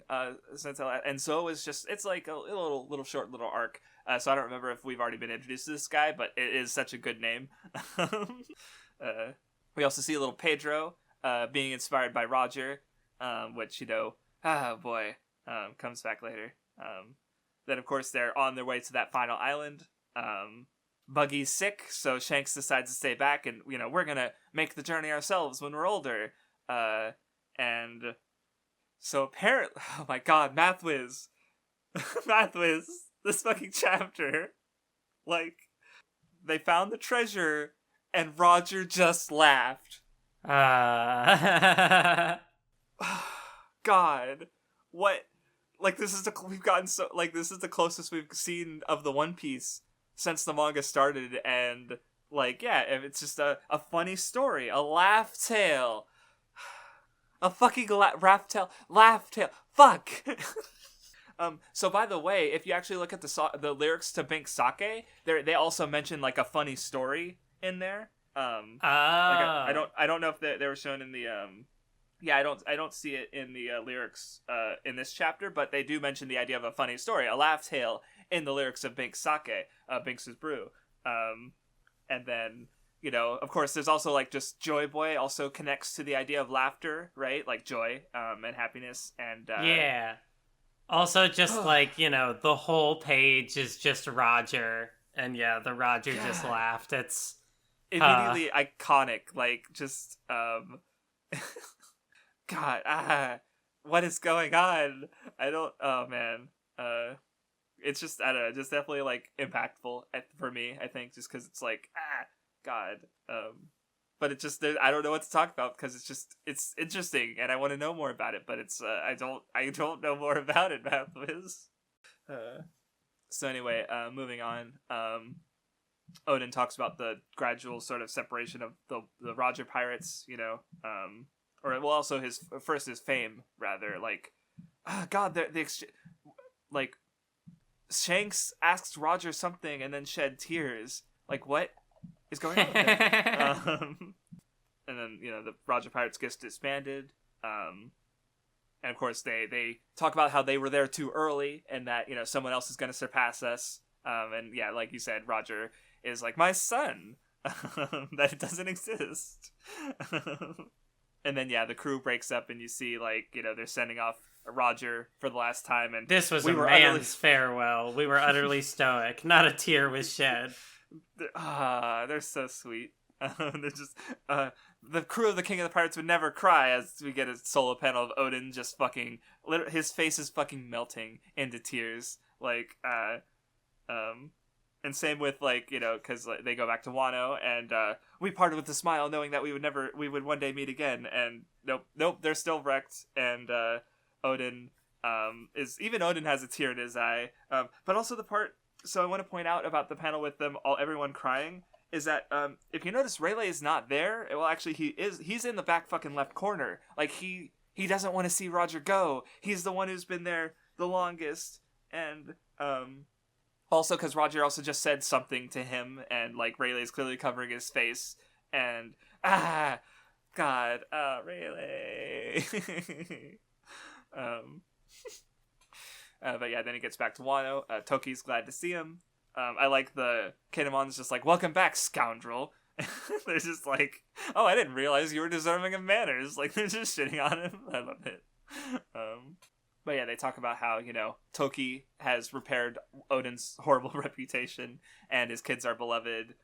since and Zoe is just... It's like a little short arc. So I don't remember if we've already been introduced to this guy, but it is such a good name. We also see a little Pedro being inspired by Roger, which, comes back later. Then, of course, they're on their way to that final island. Buggy's sick, so Shanks decides to stay back, and we're gonna make the journey ourselves when we're older. And so apparently, oh my god, Mathwiz, Mathwiz, this fucking chapter, like, they found the treasure, and Roger just laughed. God, what? Like, this is the closest we've seen of the One Piece since the manga started, and like, yeah, it's just a funny story, a laugh tale, a fucking laugh tale, fuck. So by the way, if you actually look at the lyrics to Bink Sake, they also mention like a funny story in there. Like I don't know if they were shown in the I don't see it in the lyrics in this chapter, but they do mention the idea of a funny story, a laugh tale, in the lyrics of Bink Sake, Binks' brew. And then, of course, there's also like just Joy Boy also connects to the idea of laughter, right? Like joy and happiness, and yeah. Also, just like, the whole page is just Roger, and yeah, the Roger just laughed. It's immediately iconic, like, just, God, what is going on? Oh man, it's just, I don't know, just definitely, like, impactful for me, I think, just because it's like, God, but it's just, I don't know what to talk about, because it's interesting, and I want to know more about it, but it's, I don't know more about it, Mathwiz. So anyway, moving on, Oden talks about the gradual sort of separation of the Roger pirates, or, well, also his fame, rather, like, God, like, Shanks asks Roger something and then shed tears, like, what is going on with him? And then, the Roger Pirates gets disbanded, and of course they talk about how they were there too early, and that, someone else is going to surpass us, and yeah, like you said, Roger is like, my son, that it doesn't exist. And then, yeah, the crew breaks up, and you see, like, they're sending off Roger for the last time, and this was a man's farewell. We were utterly stoic. Not a tear was shed. They're so sweet. They're just, the crew of the King of the Pirates would never cry, as we get a solo panel of Oden just fucking, his face is fucking melting into tears, like, and same with, like, because they go back to Wano, and we parted with a smile, knowing that we would one day meet again, and nope, they're still wrecked, and Oden Oden has a tear in his eye, but also the part. So I want to point out about the panel with everyone crying, is that if you notice, Rayleigh is not there. Well, actually, he's in the back fucking left corner. Like, he doesn't want to see Roger go. He's the one who's been there the longest, and also because Roger also just said something to him, and like Rayleigh is clearly covering his face, and God, Rayleigh. But yeah, then he gets back to Wano. Toki's glad to see him. I like the Kinemon's just like, welcome back, scoundrel. They're just like, oh, I didn't realize you were deserving of manners. Like, they're just shitting on him. I love it. But yeah, they talk about how, Toki has repaired Oden's horrible reputation, and his kids are beloved.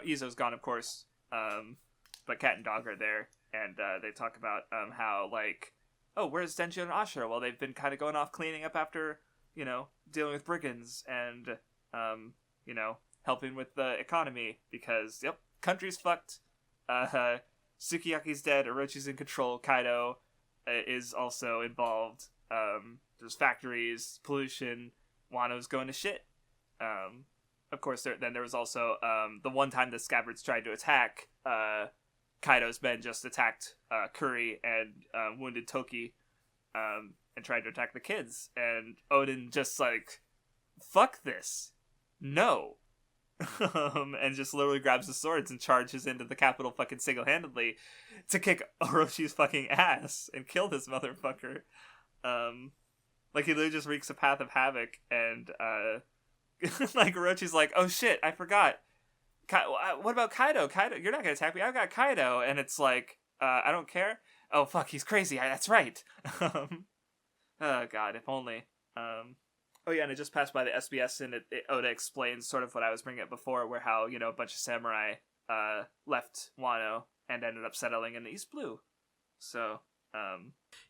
Izo's gone, of course, but Cat and Dog are there, and they talk about how, like, oh, where's Denji and Ashura? Well, they've been kind of going off cleaning up after, dealing with brigands and, helping with the economy, because, yep, country's fucked. Sukiyaki's dead, Orochi's in control, Kaido is also involved. There's factories, pollution, Wano's going to shit. Of course, there was also the one time the Scabbards tried to attack, Kaido's men just attacked Curry and wounded Toki, and tried to attack the kids. And Oden just like, fuck this. No. And just literally grabs the swords and charges into the capital fucking single-handedly to kick Orochi's fucking ass and kill this motherfucker. Like, he literally just wreaks a path of havoc, and like, Orochi's like, oh shit, I forgot. What about Kaido? Kaido, you're not gonna attack me. I've got Kaido. And it's like, I don't care. Oh fuck, he's crazy. That's right. Oh god, if only. Oh yeah, and it just passed by the SBS, and Oda explains sort of what I was bringing up before, where how, you know, a bunch of samurai left Wano and ended up settling in the East Blue. So,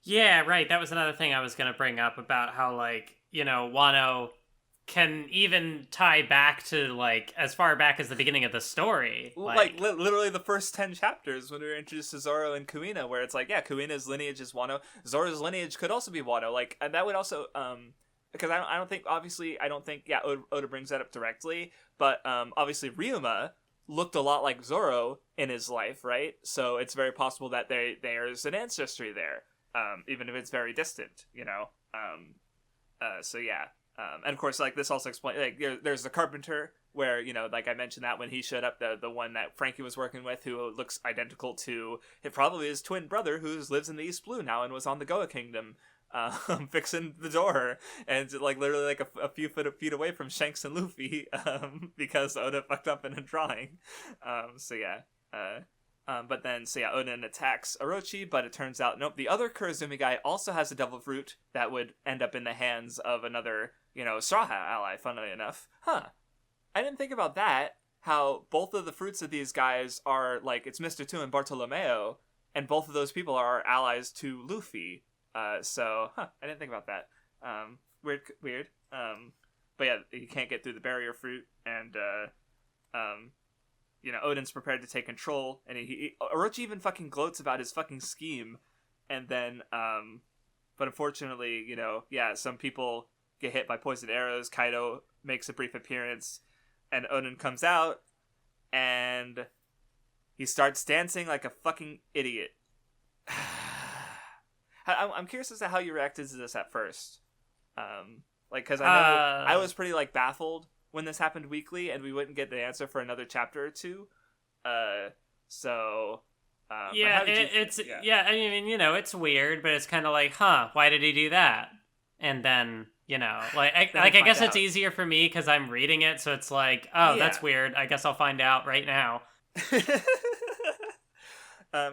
yeah, right. That was another thing I was going to bring up about how, like, you know, Wano can even tie back to, like, as far back as the beginning of the story. Like literally the first 10 chapters when we were introduced to Zoro and Kuina, where it's like, yeah, Kuina's lineage is Wano. Zoro's lineage could also be Wano. Like, and that would also, because I don't think, yeah, Oda brings that up directly, but obviously Ryuma looked a lot like Zoro in his life, right? So it's very possible that there's an ancestry there, even if it's very distant, you know? So yeah. And of course, like, this also explains, like, there's the carpenter, where, you know, like I mentioned that when he showed up, the one that Frankie was working with, who looks identical to, it probably his twin brother, who lives in the East Blue now and was on the Goa Kingdom, fixing the door, and like literally like a few feet away from Shanks and Luffy, because Oda fucked up in a drawing. So yeah. But then, so yeah, Oden attacks Orochi, but it turns out, nope, the other Kurozumi guy also has a devil fruit that would end up in the hands of another, you know, Straw Hat ally, funnily enough. Huh. I didn't think about that, how both of the fruits of these guys are, like, it's Mr. Two and Bartolomeo, and both of those people are allies to Luffy. So, I didn't think about that. Weird. But yeah, you can't get through the barrier fruit, and, you know, Oden's prepared to take control, and Orochi even fucking gloats about his fucking scheme, and then, but unfortunately, you know, yeah, some people get hit by poisoned arrows, Kaido makes a brief appearance, and Oden comes out, and he starts dancing like a fucking idiot. I'm curious as to how you reacted to this at first. Like, because I know I was pretty, like, baffled when this happened weekly, and we wouldn't get the answer for another chapter or two. So... yeah, I mean, you know, it's weird, but it's kind of like, why did he do that? And then, you know, like, I guess it's easier for me because I'm reading it, so it's like, that's weird. I guess I'll find out right now.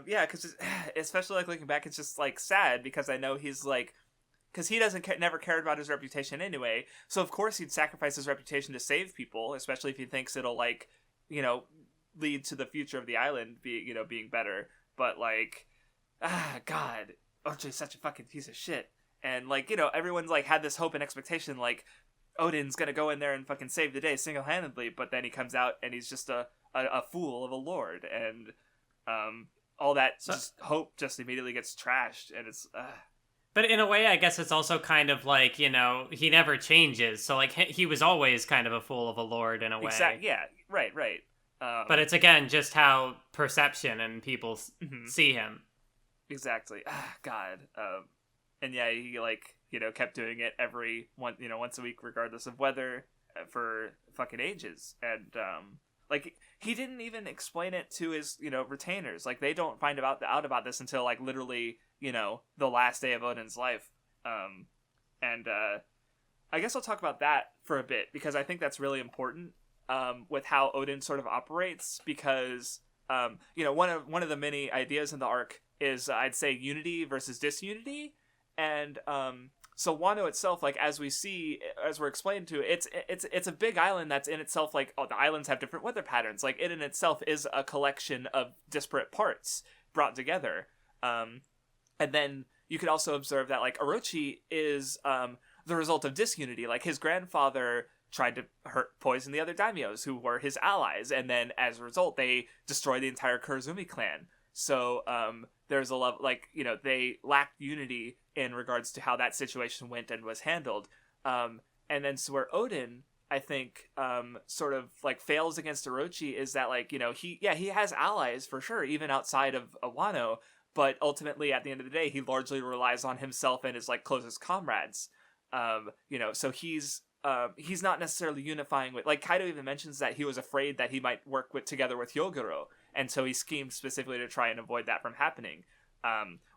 Yeah, because especially, like, looking back, it's just, like, sad, because I know he's, like, because he never cared about his reputation anyway, so of course he'd sacrifice his reputation to save people, especially if he thinks it'll, like, you know, lead to the future of the island being better. But, like, God, Orochi's such a fucking piece of shit. And, like, you know, everyone's, like, had this hope and expectation, like, Oden's gonna go in there and fucking save the day single-handedly, but then he comes out and he's just a fool of a lord, and all that hope just immediately gets trashed, and it's... But in a way, I guess it's also kind of like, you know, he never changes, so, like, he was always kind of a fool of a lord in a way. Exactly. Yeah, right. But it's, again, just how perception and people see him. Exactly. God. And yeah, he, like, you know, kept doing it once a week, regardless of weather, for fucking ages. And, like, he didn't even explain it to his, you know, retainers. Like, they don't find out about this until, like, literally, you know, the last day of Oden's life. And I guess I'll talk about that for a bit, because I think that's really important, with how Oden sort of operates, because, you know, one of the many ideas in the arc is, I'd say, unity versus disunity. And, so Wano itself, like, as we're explained to, it's a big island that's in itself, like, the islands have different weather patterns. Like, it in itself is a collection of disparate parts brought together. And then you could also observe that, like, Orochi is the result of disunity. Like, his grandfather tried to poison the other daimyos who were his allies, and then as a result, they destroyed the entire Kurozumi clan. So there's a level, like, you know, they lacked unity in regards to how that situation went and was handled. And then so where Oden, I think, sort of, like, fails against Orochi is that, like, you know, he has allies for sure, even outside of Wano, but ultimately at the end of the day, he largely relies on himself and his, like, closest comrades. You know, so he's not necessarily unifying with, like, Kaido even mentions that he was afraid that he might work together with Hyogoro, and so he schemed specifically to try and avoid that from happening.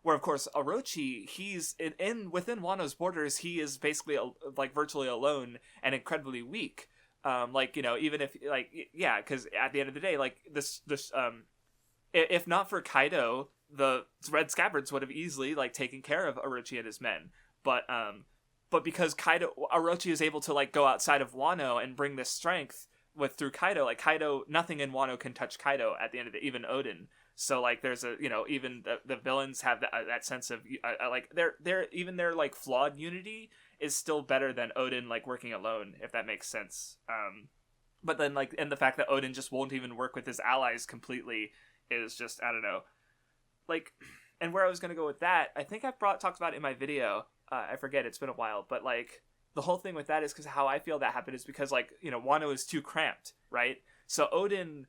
Where, of course, Orochi, he's within Wano's borders, he is basically, like, virtually alone and incredibly weak. Like, you know, even if, like, yeah, because at the end of the day, like, this if not for Kaido, the Red Scabbards would have easily, like, taken care of Orochi and his men. But but because Orochi is able to like go outside of Wano and bring this strength through Kaido, like Kaido, nothing in Wano can touch Kaido at the end of it, even Oden. So like there's a, even the villains have that sense of like their like flawed unity is still better than Oden like working alone, if that makes sense. But then like, and the fact that Oden just won't even work with his allies completely is just, I don't know, like. And where I was going to go with that, I think I've talked about it in my video. I forget, it's been a while. But, like, the whole thing with that is because how I feel that happened is because, like, Wano is too cramped, right? So Oden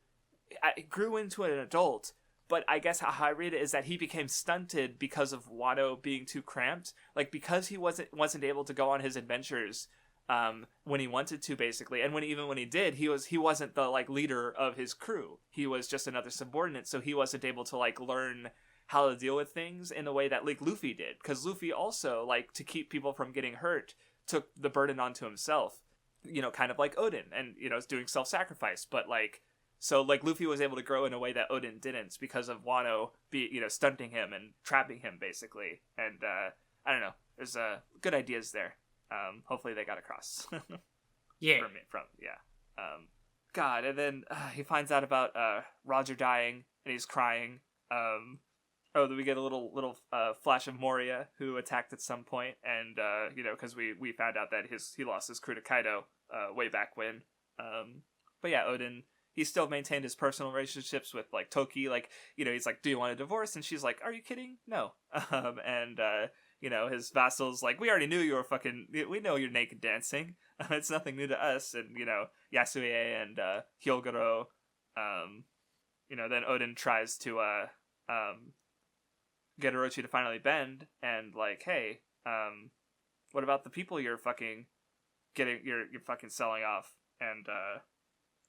grew into an adult. But I guess how I read it is that he became stunted because of Wano being too cramped. Like, because he wasn't able to go on his adventures when he wanted to, basically. And even when he did, he wasn't the, like, leader of his crew. He was just another subordinate. So he wasn't able to, like, learn how to deal with things in the way that like Luffy did, because Luffy also, like, to keep people from getting hurt, took the burden onto himself, kind of like Oden, and is doing self-sacrifice. But like, so like Luffy was able to grow in a way that Oden didn't because of Wano stunting him and trapping him basically. And I don't know, there's good ideas there. Hopefully they got across. Yeah. God, and then he finds out about Roger dying and he's crying. Then we get a little flash of Moria, who attacked at some point, and because we found out that he lost his crew to Kaido way back when. But yeah, Oden, he still maintained his personal relationships with like Toki. Like, he's like, "Do you want a divorce?" And she's like, "Are you kidding? No." And his vassals like, "We already knew you were we know you're naked dancing. It's nothing new to us." And Yasue and Hyogoro. Then Oden tries to get Orochi to finally bend, and like, "Hey, what about the people you're fucking selling off?" And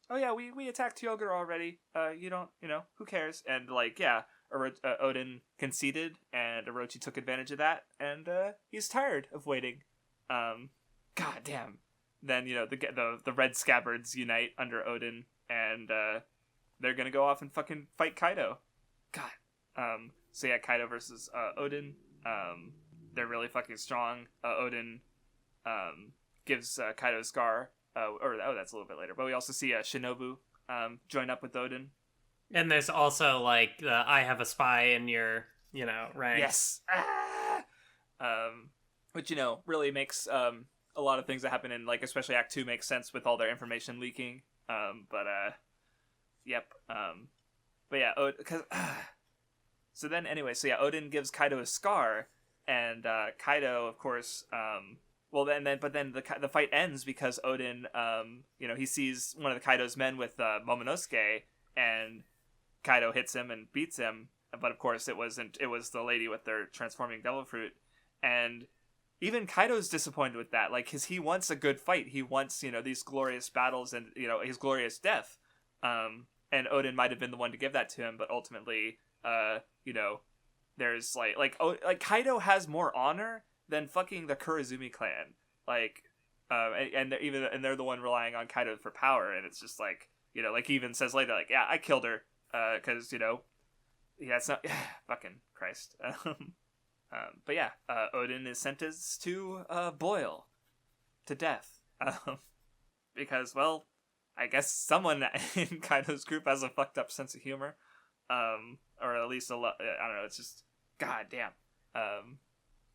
"Oh yeah, we attacked Hyogoro already. You don't, who cares?" And like, yeah, Oden conceded, and Orochi took advantage of that, and he's tired of waiting. God damn. Then the red scabbards unite under Oden, and they're gonna go off and fucking fight Kaido. God. So yeah, Kaido versus Oden. They're really fucking strong. Oden gives Kaido a scar. That's a little bit later. But we also see Shinobu join up with Oden. And there's also like the "I have a spy" in your ranks. Yes. Which really makes a lot of things that happen in like especially Act 2 make sense with all their information leaking. Yep. But yeah, so then anyway, Oden gives Kaido a scar, and Kaido, of course, but then the fight ends because Oden, he sees one of the Kaido's men with Momonosuke, and Kaido hits him and beats him. But of course, it was the lady with their transforming devil fruit, and even Kaido's disappointed with that. Like, he wants a good fight. He wants these glorious battles and his glorious death. And Oden might have been the one to give that to him, but ultimately, there's like Kaido has more honor than fucking the Kurizumi clan. Like, and they're the one relying on Kaido for power, and it's just like, like he even says later, like, "Yeah, I killed her, because it's not fucking Christ." But yeah, Oden is sentenced to boil to death, because, well, I guess someone in Kaido's group has a fucked up sense of humor, or at least a lot. I don't know. It's just goddamn.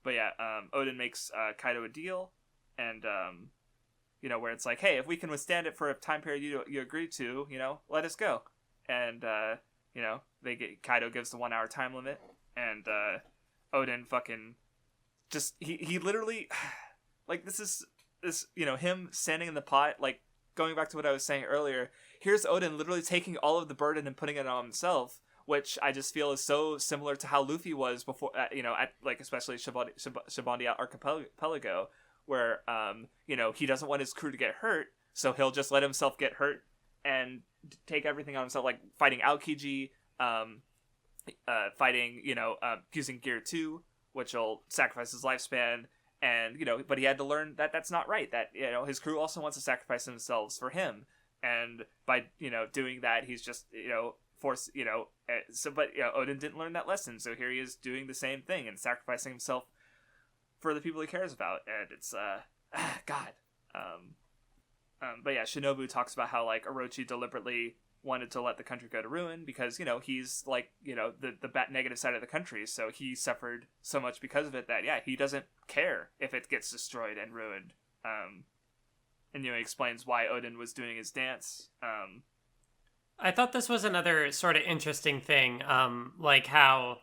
But yeah, Oden makes Kaido a deal, and where it's like, "Hey, if we can withstand it for a time period you agree to, let us go." And Kaido gives the 1 hour time limit, and Oden fucking just he literally like this him standing in the pot, like. Going back to what I was saying earlier, here's Oden literally taking all of the burden and putting it on himself, which I just feel is so similar to how Luffy was before, at like especially Shibandia Archipelago, where he doesn't want his crew to get hurt, so he'll just let himself get hurt and take everything on himself, like fighting Aokiji, fighting using Gear 2, which will sacrifice his lifespan. And, but he had to learn that that's not right, that, his crew also wants to sacrifice themselves for him. And by, doing that, he's just, forced, but Oden didn't learn that lesson. So here he is doing the same thing and sacrificing himself for the people he cares about, and it's God. But yeah, Shinobu talks about how like Orochi deliberately wanted to let the country go to ruin because, you know, he's like, you know, the bad negative side of the country, so he suffered so much because of it that, yeah, he doesn't care if it gets destroyed and ruined. And, you know, he explains why Oden was doing his dance. I thought this was another sort of interesting thing, like how,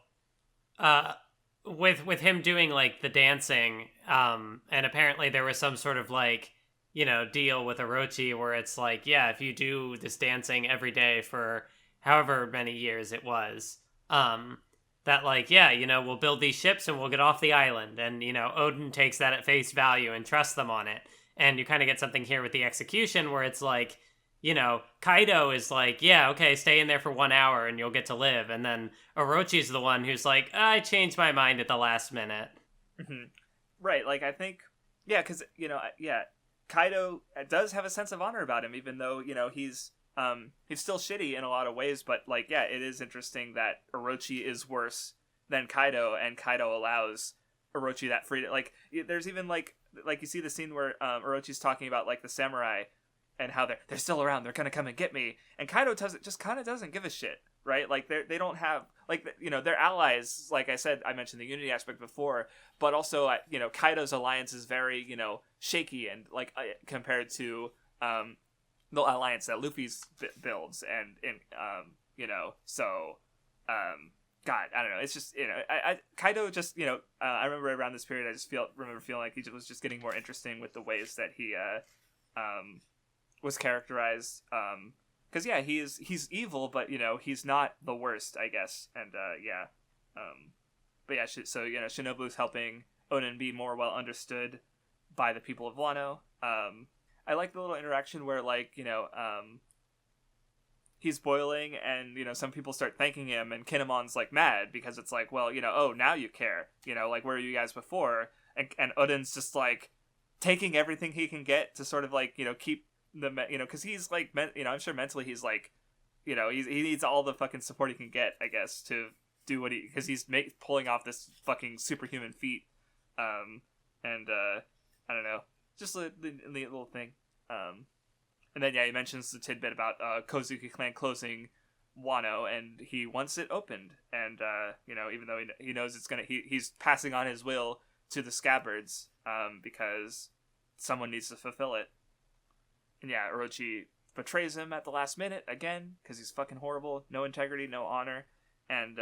with him doing, like, the dancing, and apparently there was some sort of, like, you know, deal with Orochi where it's like, yeah, if you do this dancing every day for however many years it was, that like, yeah, you know, we'll build these ships and we'll get off the island. And, you know, Oden takes that at face value and trusts them on it. And you kind of get something here with the execution where it's like, you know, Kaido is like, yeah, okay, stay in there for 1 hour and you'll get to live. And then Orochi's the one who's like, I changed my mind at the last minute. Mm-hmm. Right, like, I think, yeah, because, you know, yeah, Kaido does have a sense of honor about him, even though, you know, he's still shitty in a lot of ways, but, like, yeah, it is interesting that Orochi is worse than Kaido, and Kaido allows Orochi that freedom. Like, there's even, like you see the scene where Orochi's talking about, like, the samurai, and how they're still around, they're gonna come and get me, and Kaido doesn't give a shit, right? Like, they don't have, like, you know, they're allies, like I said, I mentioned the unity aspect before, but also, you know, Kaido's alliance is very, you know, shaky, and, like, compared to, the alliance that Luffy's builds, and you know, so, God, I don't know, it's just, you know, Kaido just, you know, I remember around this period, remember feeling like he was just getting more interesting with the ways that he, was characterized, because, yeah, he's evil, but, you know, he's not the worst, I guess, and, yeah, but yeah, so, you know, Shinobu's helping Oden be more well understood by the people of Wano. I like the little interaction where, like, you know, he's boiling, and, you know, some people start thanking him, and Kinemon's, like, mad, because it's like, well, you know, oh, now you care, you know, like, where were you guys before? And Oden's just, like, taking everything he can get to sort of, like, you know, keep you know, because he's, like, you know, I'm sure mentally he's, like, you know, he needs all the fucking support he can get, I guess, to do what because he's pulling off this fucking superhuman feat, and, I don't know, just a neat little thing, and then, yeah, he mentions the tidbit about, Kozuki clan closing Wano, and he wants it opened, and, you know, even though he knows it's he's passing on his will to the scabbards, because someone needs to fulfill it. And yeah, Orochi betrays him at the last minute again because he's fucking horrible, no integrity, no honor, and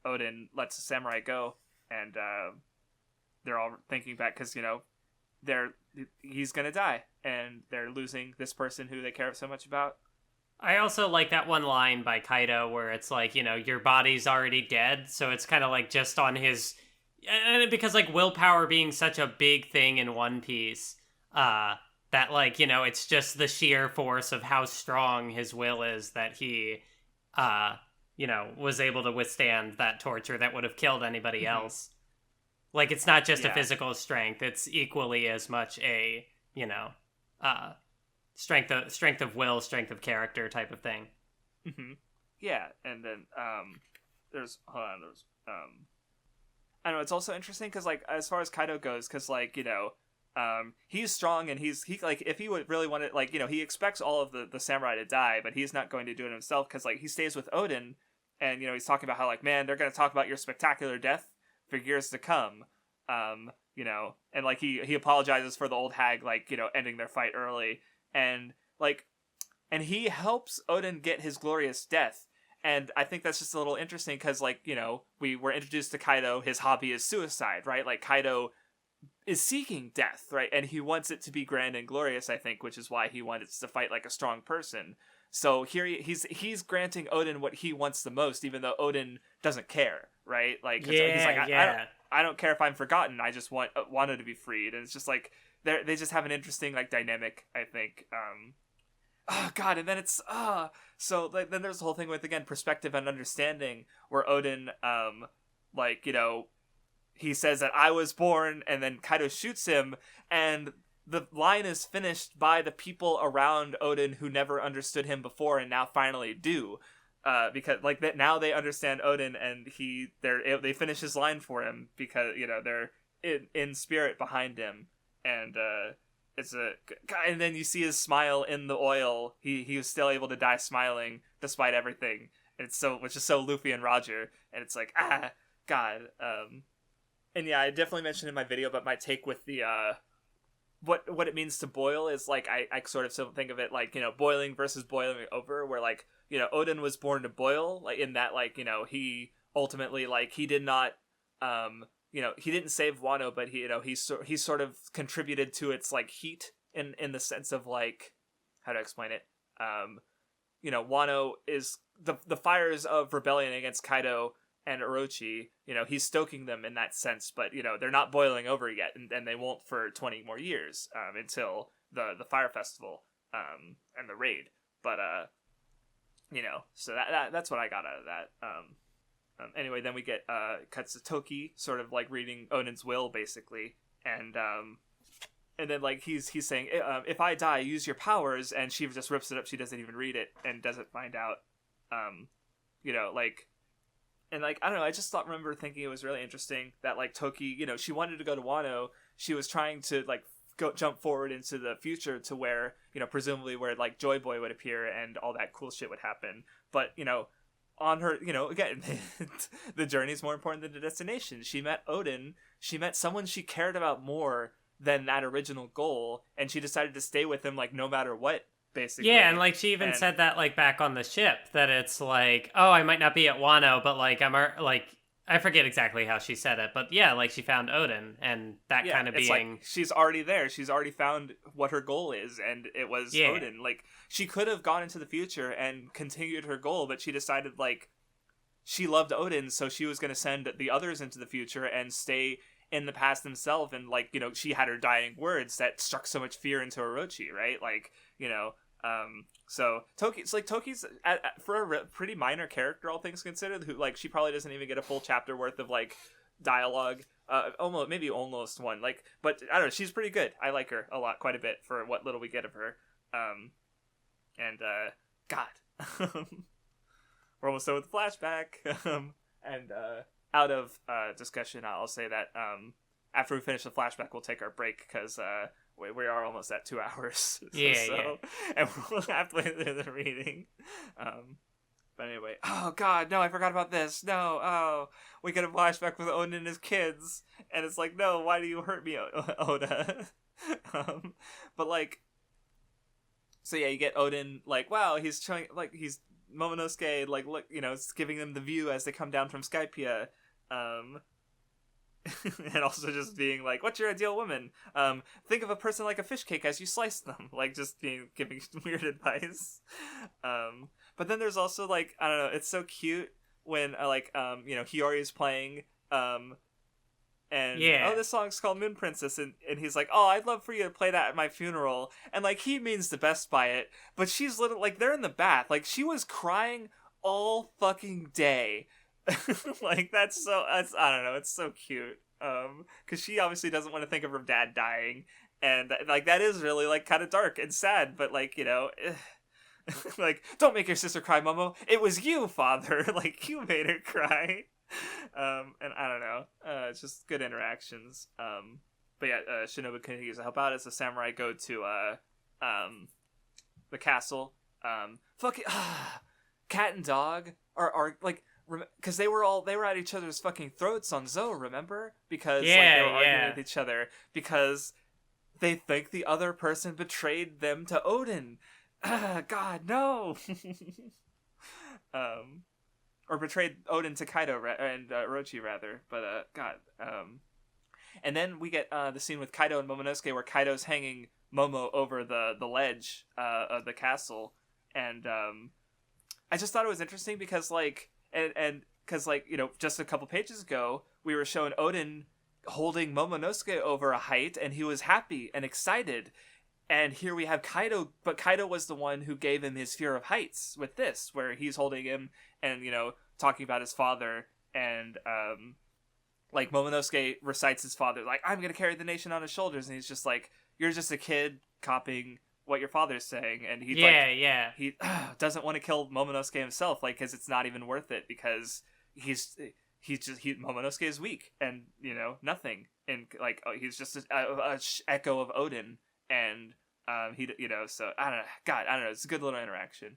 Oden lets the samurai go, and they're all thinking back because, you know, he's gonna die, and they're losing this person who they care so much about. I also like that one line by Kaido where it's like, you know, your body's already dead, so it's kind of like just on his, and because, like, willpower being such a big thing in One Piece, that, like, you know, it's just the sheer force of how strong his will is that he, you know, was able to withstand that torture that would have killed anybody else. Like, it's not just a physical strength; it's equally as much a, you know, strength of will, strength of character type of thing. Mm-hmm. Yeah, and then I don't know. It's also interesting because, like, as far as Kaido goes, because, like, you know, he's strong, and he like, if he would really want it, like, you know, he expects all of the samurai to die, but he's not going to do it himself because, like, he stays with Oden, and, you know, he's talking about how, like, man, they're going to talk about your spectacular death for years to come, you know, and, like, he apologizes for the old hag, like, you know, ending their fight early, and, like, and he helps Oden get his glorious death, and I think that's just a little interesting because, like, you know, we were introduced to Kaido, his hobby is suicide, right? Like, Kaido is seeking death, right? And he wants it to be grand and glorious, I think, which is why he wants to fight like a strong person. So here he's granting Oden what he wants the most, even though Oden doesn't care, right? Like, he's like, I don't care if I'm forgotten. I just want Wano to be freed, and it's just like they just have an interesting, like, dynamic, I think. Oh God, and then it's so, like, then there's the whole thing with, again, perspective and understanding, where Oden, like, you know, he says that I was born, and then Kaido shoots him, and the line is finished by the people around Oden who never understood him before and now finally do, because, like, that now they understand Oden, and they finish his line for him because, you know, in spirit behind him, and and then you see his smile in the oil. He was still able to die smiling despite everything, and which is so Luffy and Roger, and it's like, God. And yeah, I definitely mentioned in my video, but my take with the what it means to boil is like I sort of still think of it like, boiling versus boiling over, where like, Oden was born to boil, like in that, like, he ultimately, like, he did not he didn't save Wano, but he sort of contributed to its like heat in the sense of like, how to explain it, Wano is the fires of rebellion against Kaido and Orochi, he's stoking them in that sense, but they're not boiling over yet, and they won't for 20 more years until the fire festival and the raid. But so that's what I got out of that. Anyway, then we get cuts to Toki sort of like reading Oden's will basically, and then like he's saying, if I die, use your powers, and she just rips it up. She doesn't even read it and doesn't find out, like. And, like, I don't know, I just remember thinking it was really interesting that, like, Toki, she wanted to go to Wano. She was trying to, like, jump forward into the future to where, presumably where, like, Joy Boy would appear and all that cool shit would happen. But, on her, again, the journey is more important than the destination. She met Oden. She met someone she cared about more than that original goal. And she decided to stay with him, like, no matter what. Basically. Yeah, and like she even said that like back on the ship, that it's like, oh, I might not be at Wano, but like I forget exactly how she said it, but yeah, like she found Oden, and that kind of being like, she's already there. She's already found what her goal is, and it was Oden. Like, she could have gone into the future and continued her goal, but she decided like she loved Oden, so she was going to send the others into the future and stay in the past themselves. And like, she had her dying words that struck so much fear into Orochi, right? Like, so Toki's for a pretty minor character, all things considered, who like she probably doesn't even get a full chapter worth of like dialogue, almost one, like, but I don't know, she's pretty good. I like her a lot, quite a bit for what little we get of her. God, we're almost done with the flashback. And out of discussion, I'll say that after we finish the flashback, we'll take our break because we are almost at 2 hours. And we're halfway through the reading. But anyway, oh God, no, I forgot about this. No, we get a flashback with Oden and his kids, and it's like, no, why do you hurt me, Oda? But like, so yeah, you get Oden, like, wow, he's showing, like, he's Momonosuke, like, look, it's giving them the view as they come down from Skypiea. And also just being like, what's your ideal woman? Think of a person like a fish cake as you slice them. Like, just giving weird advice. But then there's also, like, I don't know, it's so cute when, Hiyori is playing, and, this song's called Moon Princess, and he's like, oh, I'd love for you to play that at my funeral. And, like, he means the best by it, but she's literally, like, they're in the bath. Like, she was crying all fucking day. Like, I don't know, it's so cute. Because she obviously doesn't want to think of her dad dying, and like that is really like kind of dark and sad, but like, like, don't make your sister cry, Momo. It was you, father. Like, you made her cry. And I don't know, it's just good interactions. But yeah, Shinobu continues to help out as the samurai go to the castle. Fuck it, cat and dog are like, because they were at each other's fucking throats on Zou, remember? Because they were arguing with each other because they think the other person betrayed them to Oden. God, no. Or betrayed Oden to Kaido and Orochi, rather. But God. And then we get the scene with Kaido and Momonosuke where Kaido's hanging Momo over the ledge of the castle, and I just thought it was interesting because like. And because, like, just a couple pages ago, we were showing Oden holding Momonosuke over a height, and he was happy and excited. And here we have Kaido, but Kaido was the one who gave him his fear of heights with this, where he's holding him and, talking about his father. And, like, Momonosuke recites his father, like, I'm going to carry the nation on his shoulders. And he's just like, you're just a kid copying what your father's saying, and he he doesn't want to kill Momonosuke himself, like, because it's not even worth it, because Momonosuke is weak and, nothing. And, like, he's just a echo of Oden. And, so, I don't know. It's a good little interaction.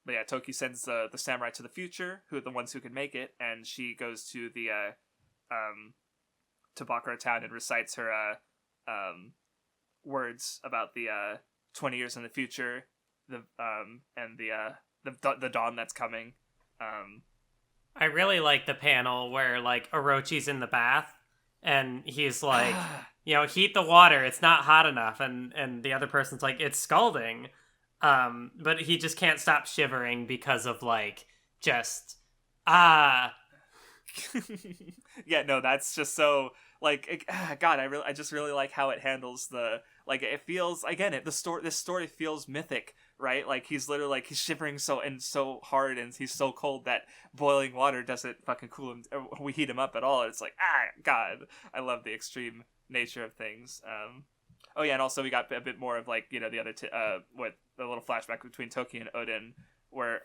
But yeah, Toki sends the samurai to the future, who are the ones who can make it, and she goes to the, to Bakura town and recites her, words about the, 20 years in the future, and the dawn that's coming. I really like the panel where, like, Orochi's in the bath, and he's like, heat the water, it's not hot enough, and the other person's like, it's scalding. But he just can't stop shivering because of, like, just, Yeah, no, that's just so, like, God, I just really like how it handles the, like, it feels, again, this story feels mythic, right? Like, he's literally, like, he's shivering so hard, and he's so cold that boiling water doesn't fucking cool him, or heat him up at all. It's like, God, I love the extreme nature of things. Oh yeah, and also we got a bit more of, like, the other with the little flashback between Toki and Oden, where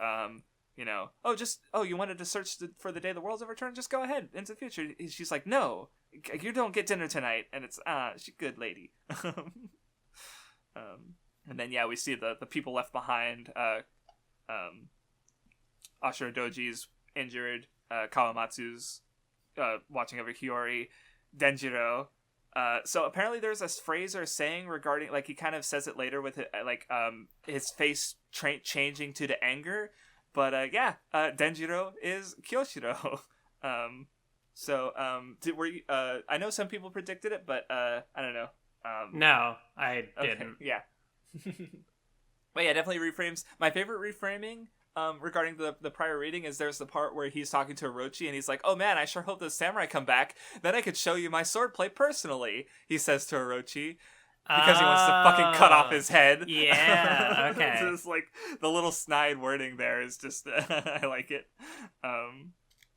you wanted to search for the day the world's overturned, just go ahead into the future. She's like, no, you don't get dinner tonight, and it's she's a good lady. And then we see the people left behind. Ashura Doji's injured, Kawamatsu's watching over Hiyori, Denjiro. So apparently there's a phrase or a saying regarding, like, he kind of says it later with it, like, his face changing to the anger, but Denjiro is Kyoshiro. Were you, I know some people predicted it, but I don't know. No, I didn't. Okay, yeah. But yeah, definitely reframes. My favorite reframing regarding the prior reading is there's the part where he's talking to Orochi and he's like, oh man, I sure hope the samurai come back, then I could show you my swordplay personally, he says to Orochi, because he wants to fucking cut off his head. Yeah, okay. So it's like, the little snide wording there is just, I like it.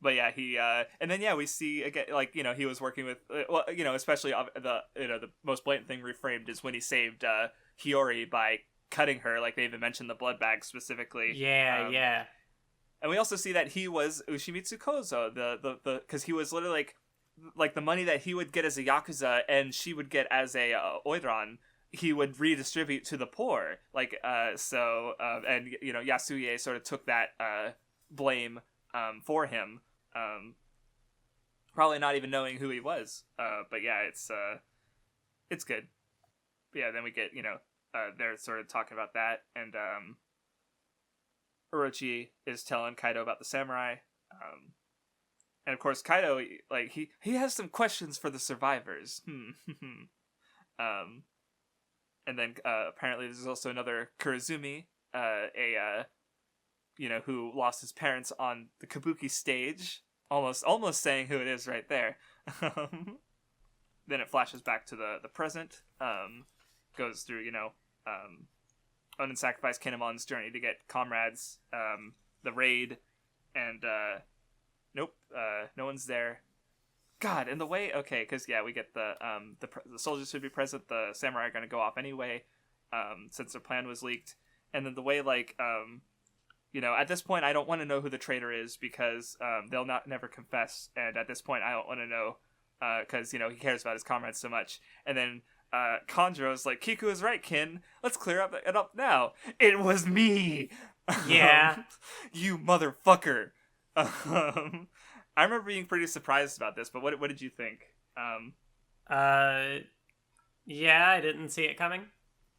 But yeah, he, and then we see, again, like, he was working with, especially the most blatant thing reframed is when he saved Hiyori by cutting her, like they even mentioned the blood bag specifically. Yeah. And we also see that he was Ushimitsu Kozo, the because he was literally like the money that he would get as a yakuza and she would get as a oiran, he would redistribute to the poor. Like and Yasuye sort of took that blame for him, probably not even knowing who he was. But yeah, it's good. But yeah, then we get they're sort of talking about that, and Orochi is telling Kaido about the samurai, and of course Kaido, like, he has some questions for the survivors. And then apparently there's also another Kurizumi, who lost his parents on the Kabuki stage, almost saying who it is right there. Then it flashes back to the present. Goes through, Oden sacrificed Kinemon's journey to get comrades, the raid, and nope, no one's there. God, and the way, okay, because we get the soldiers should be present, the samurai are going to go off anyway, since their plan was leaked, and then the way, like, at this point I don't want to know who the traitor is, because they'll never confess, and at this point I don't want to know, because he cares about his comrades so much, and then Kanjuro's like, Kiku is right, Kin. Let's clear it up now. It was me. Yeah. You motherfucker. I remember being pretty surprised about this, but what did you think? Yeah, I didn't see it coming.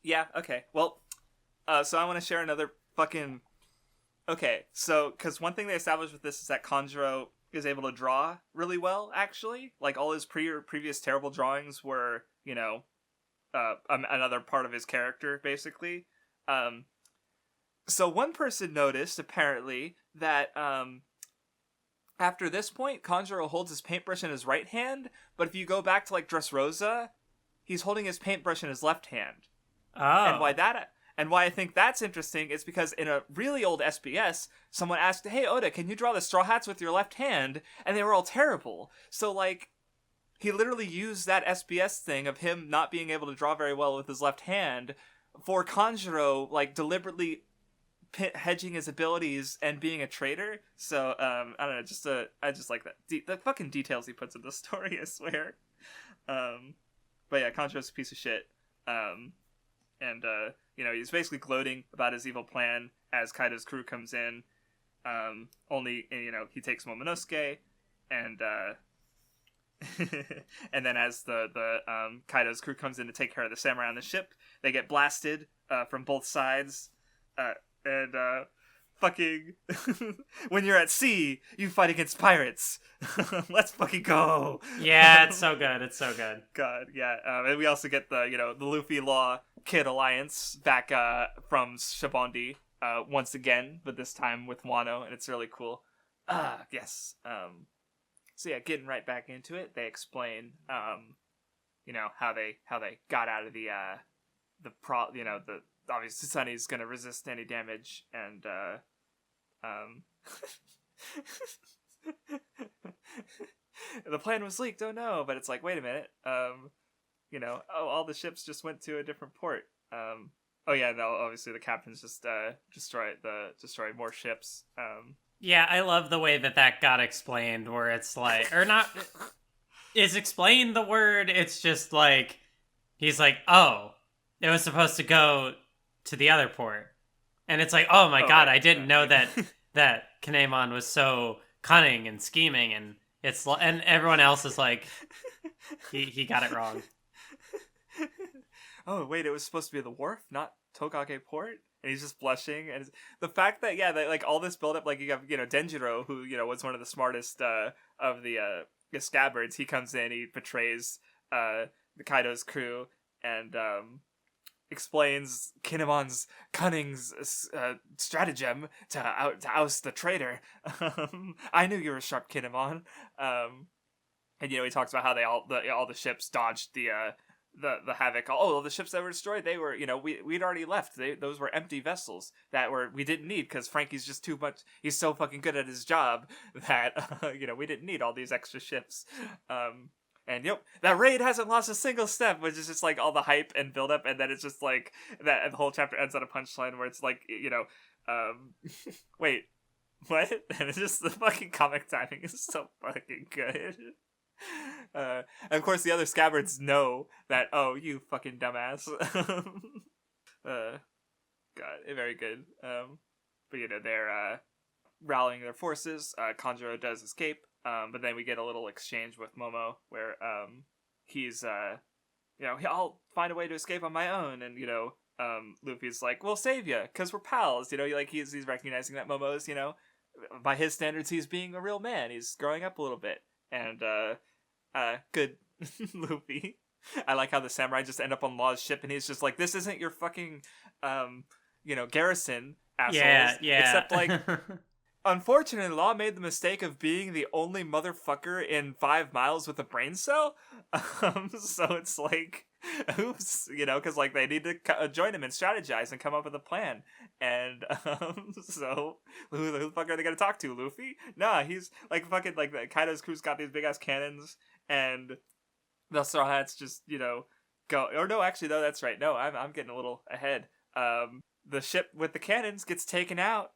Yeah. Okay. Well, so I want to share another fucking. Okay, so because one thing they established with this is that Kanjuro is able to draw really well. Actually, like all his previous terrible drawings were, another part of his character, basically. So one person noticed, apparently, that after this point, Kanjuro holds his paintbrush in his right hand, but if you go back to, like, Dressrosa, he's holding his paintbrush in his left hand. Oh. And why I think that's interesting is because in a really old SBS, someone asked, hey, Oda, can you draw the Straw Hats with your left hand? And they were all terrible. So, like, he literally used that SBS thing of him not being able to draw very well with his left hand for Kanjuro, like, deliberately hedging his abilities and being a traitor. So I don't know, I just like that the fucking details he puts in the story, I swear. But yeah, Kanjiro's a piece of shit. And he's basically gloating about his evil plan as Kaido's crew comes in. He takes Momonosuke, and and then as the Kaido's crew comes in to take care of the samurai on the ship, they get blasted from both sides, and fucking when you're at sea, you fight against pirates. Let's fucking go. Yeah, it's so good. It's so good. God, yeah. And we also get the Luffy Law Kid alliance back from Shibondi once again, but this time with Wano, and it's really cool. Yes. So yeah, getting right back into it, they explain how they got out of the obviously Sunny's gonna resist any damage, and the plan was leaked. Oh no! But it's like, wait a minute. All the ships just went to a different port. Oh yeah, no. Obviously, the captains just destroyed more ships. Yeah, I love the way that got explained, where it's like, or not, is explained the word. It's just like he's like, oh, it was supposed to go to the other port, and it's like, oh my god, I didn't know that Kinemon was so cunning and scheming, and and everyone else is like, he got it wrong. Oh wait, it was supposed to be the wharf, not Tokage Port, and he's just blushing. And the fact that like all this build up, like you have Denjiro, who was one of the smartest of the scabbards. He comes in, he betrays the Kaido's crew, and explains Kinemon's cunning stratagem to oust the traitor. I knew you were sharp, Kinemon. And he talks about how all the ships dodged the havoc. Oh, the ships that were destroyed, they were we'd already left. Those were empty vessels that we didn't need, because Frankie's just too much. He's so fucking good at his job that we didn't need all these extra ships. And that raid hasn't lost a single step, which is just like all the hype and build up, and then it's just like that. And the whole chapter ends on a punchline where it's like wait, what? And it's just the fucking comic timing is so fucking good. And of course the other scabbards know that, oh, you fucking dumbass. God, very good. But they're rallying their forces. Kanjiro does escape, but then we get a little exchange with Momo where he's I'll find a way to escape on my own, and Luffy's like, we'll save you because we're pals. He's recognizing that Momo's by his standards he's being a real man. He's growing up a little bit. And good Luffy. I like how the samurai just end up on Law's ship, and he's just like, this isn't your fucking garrison, assholes. Yeah. Except like unfortunately, Law made the mistake of being the only motherfucker in 5 miles with a brain cell. So it's like, oops, because like they need to join him and strategize and come up with a plan. And so who the fuck are they gonna talk to? Luffy? Nah, he's like fucking like the Kaido's crew's got these big ass cannons, and the Straw Hats just go. Or no, actually though, that's right. No, I'm getting a little ahead. The ship with the cannons gets taken out.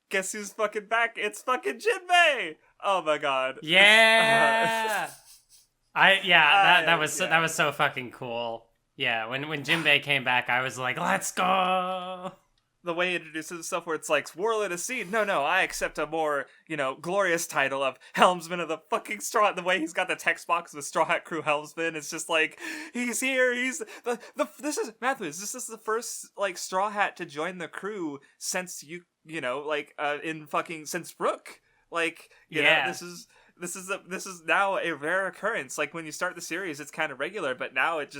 Guess who's fucking back? It's fucking Jinbei! Oh my god. Yeah! That was so fucking cool. Yeah, when Jinbei came back, I was like, let's go! The way he introduces himself, where it's like, Warlord is seen. No, I accept a more, glorious title of Helmsman of the fucking Straw Hat. The way he's got the text box with Straw Hat Crew Helmsman, it's just like, he's here, this is, Mathwiz, this is the first, like, Straw Hat to join the crew since since Brook. Like, this is now a rare occurrence. Like, when you start the series, it's kind of regular, but now it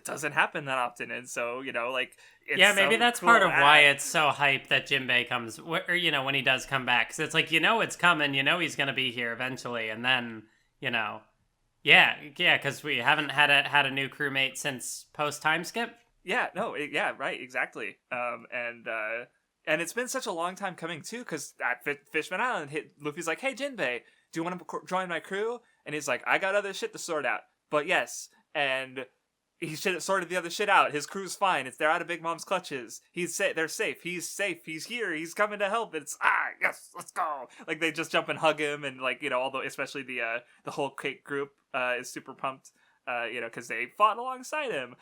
doesn't happen that often. And so, it's maybe that's cool part of why it's so hyped that Jinbei comes, or, when he does come back. Because it's like, it's coming, he's going to be here eventually. And then, because we haven't had a new crewmate since post-time skip. Right, exactly. And it's been such a long time coming, too, because at Fishman Island, Luffy's like, hey, Jinbei, do you want to join my crew? And he's like, I got other shit to sort out. But yes, and, he should have sorted the other shit out. His crew's fine. They're out of Big Mom's clutches. They're safe. He's safe. He's here. He's coming to help. Yes, let's go. Like they just jump and hug him, and like although especially the whole Cake group is super pumped. Because they fought alongside him.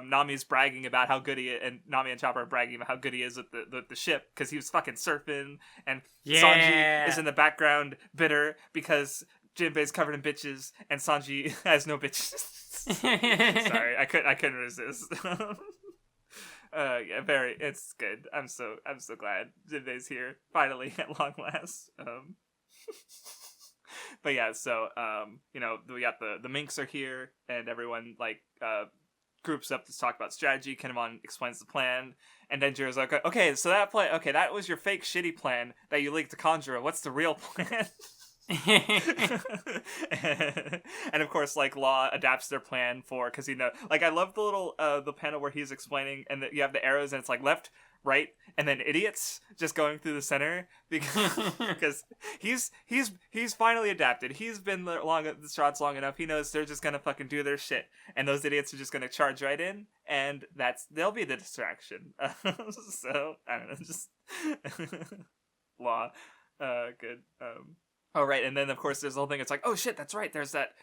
Nami's bragging about how good he is, and Nami and Chopper are bragging about how good he is with the ship, because he was fucking surfing, and Sanji is in the background bitter because Jinbei's covered in bitches, and Sanji has no bitches. Sorry, I couldn't resist. It's good. I'm so glad Jinbei's here, finally, at long last. But yeah, so we got the minks are here, and everyone groups up to talk about strategy. Kinemon explains the plan, and then Jiro's like, okay, so that plan, that was your fake shitty plan that you leaked to Kanjuro. What's the real plan? And of course, Law adapts their plan because I love the little the panel where he's explaining, and you have the arrows, and it's left, right, and then idiots just going through the center, because he's finally adapted. He's been the shots long enough. He knows they're just gonna fucking do their shit, and those idiots are just gonna charge right in, and they'll be the distraction. So I don't know, just Law, good. Oh right, and then of course there's the whole thing. It's like, oh shit, that's right. There's that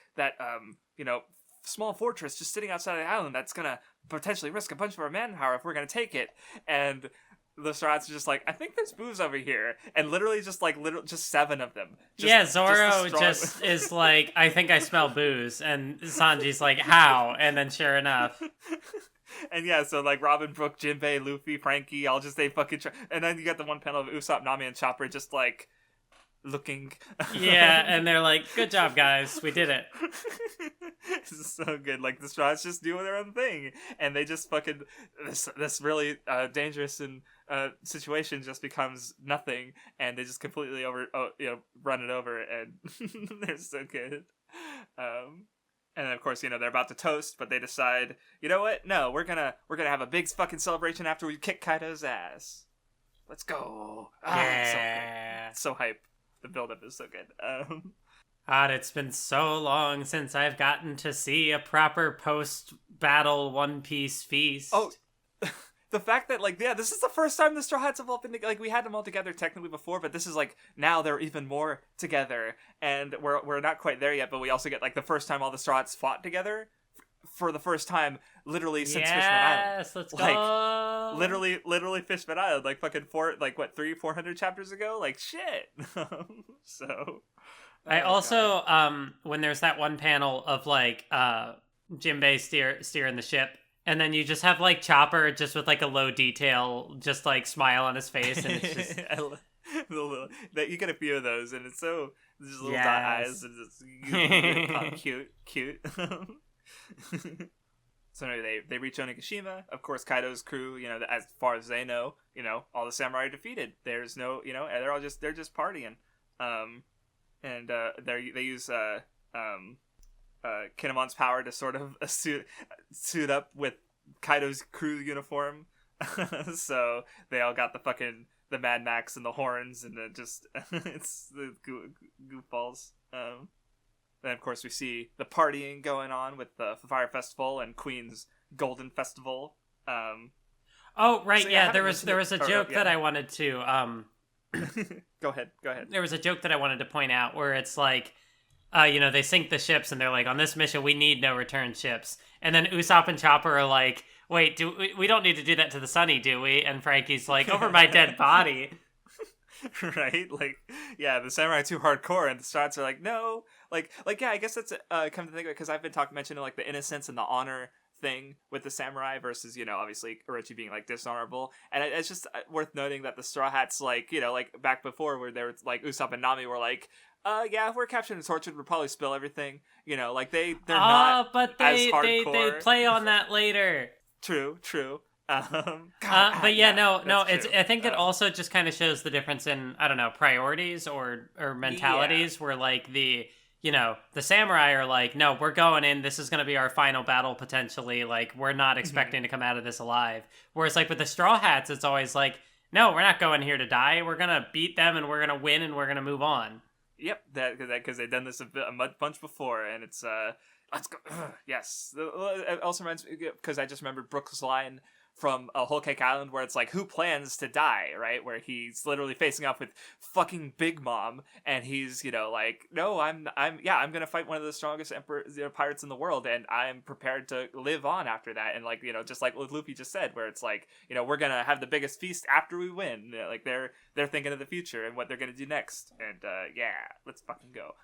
small fortress just sitting outside of the island that's gonna potentially risk a bunch of our manpower if we're gonna take it. And the Strats are just like, I think there's booze over here, and literally just just 7 of them. Zoro just is like, I think I smell booze, and Sanji's like, how? And then sure enough. And yeah, so Robin, Brook, Jinbei, Luffy, Frankie, all just they fucking and then you got the one panel of Usopp, Nami, and Chopper just looking. Yeah, and they're like, good job, guys, we did it. This is so good. The Strats just doing their own thing, and they just fucking this really dangerous and situation just becomes nothing, and they just completely run it over, and they're so good. And then of course, they're about to toast, but they decide, you know what? No, we're gonna have a big fucking celebration after we kick Kaido's ass. Let's go. Yeah. So hype. The build-up is so good. God, it's been so long since I've gotten to see a proper post-battle One Piece feast. Oh, the fact that, this is the first time the Straw Hats have all been, we had them all together technically before, but this is, now they're even more together, and we're not quite there yet, but we also get, the first time all the Straw Hats fought together for the first time, literally since Fishman Island. Yes, let's go. Literally Fishman Island, fucking 400 chapters ago? Shit. So. I also, when there's that one panel of, Jinbei steering the ship, and then you just have, Chopper just with, a low detail, just, smile on his face, and it's just... you get a few of those, and it's so... Just little dot eyes, and it's cute. So anyway, they reach Onigashima. Of course, Kaido's crew, as far as they know, all the samurai are defeated. There's no, they're just partying. And they use Kinemon's power to sort of suit up with Kaido's crew uniform. So they all got the Mad Max and the horns, and it's the goofballs. Then, of course, we see the partying going on with the Fire Festival and Queen's Golden Festival. Oh, right, so yeah, there was a joke that I wanted to... Go ahead. There was a joke that I wanted to point out where it's they sink the ships, and they're like, on this mission, we need no return ships. And then Usopp and Chopper are like, wait, we don't need to do that to the Sunny, do we? And Frankie's like, over my dead body. Right? The samurai are too hardcore, and the Strats are like, no. Yeah, I guess that's come to think of it, because I've been mentioning the innocence and the honor thing with the samurai versus, obviously Orochi being dishonorable. And it's just worth noting that the Straw Hats, back before, where they were Usopp and Nami were yeah, if we're captured and tortured, we'll probably spill everything. They're not but as hardcore. They play on that later. True. But yeah, no. I think it also just kind of shows the difference in, I don't know, priorities or mentalities, where the samurai are no, we're going in. This is going to be our final battle potentially. We're not expecting to come out of this alive. Whereas with the Straw Hats, it's always no, we're not going here to die. We're gonna beat them, and we're gonna win, and we're gonna move on. Yep, because they've done this a bunch before, and it's Let's go. Yes. It also reminds me, because I just remembered Brooke's line from Whole Cake Island, where it's like, who plans to die, right? Where he's literally facing off with fucking Big Mom, and he's, like, no, I'm gonna fight one of the strongest pirates in the world, and I'm prepared to live on after that. And like, just like what Luffy just said, where it's like, we're gonna have the biggest feast after we win. Like they're thinking of the future and what they're gonna do next, and let's fucking go.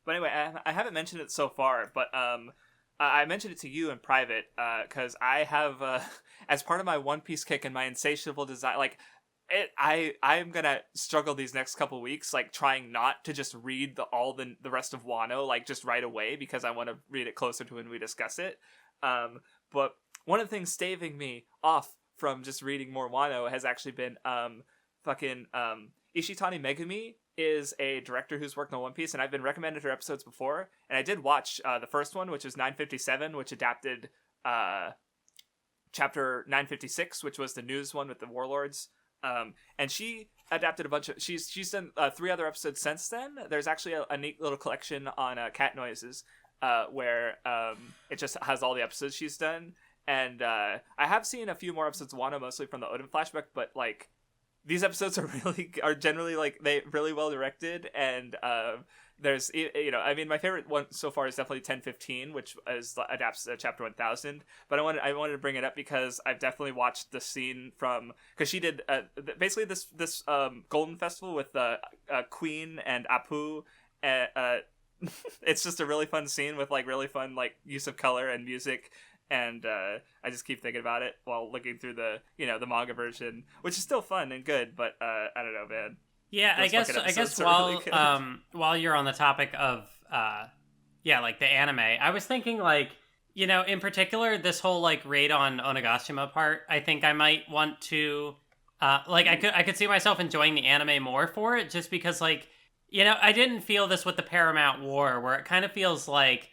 But anyway, I haven't mentioned it so far, but I mentioned it to you in private, because I have, as part of my One Piece kick and my insatiable desire, like, I'm gonna struggle these next couple weeks, like, trying not to just read the rest of Wano, like, just right away, because I want to read it closer to when we discuss it. But one of the things staving me off from just reading more Wano has actually been, Ishitani Megumi is a director who's worked on One Piece, and I've been recommended her episodes before, and I did watch the first one, which was 957, which adapted chapter 956, which was the news one with the Warlords, and she adapted a bunch of, she's done 3 other episodes since then. There's actually a neat little collection on Cat Noises, where it just has all the episodes she's done, and I have seen a few more episodes of Wano, mostly from the Oden flashback, but like, these episodes are generally like, they really well directed, and there's, my favorite one so far is definitely 1015, which adapts chapter 1000. But I wanted to bring it up because I've definitely watched the scene because she did basically this Golden Festival with Queen and Apu. It's just a really fun scene with like really fun like use of color and music. And I just keep thinking about it while looking through the manga version, which is still fun and good, but I don't know, man. Yeah, I guess while really while you're on the topic of like the anime, I was thinking like, in particular this whole like raid on Onigashima part, I think I might want to I could see myself enjoying the anime more for it, just because like, I didn't feel this with the Paramount War, where it kind of feels like,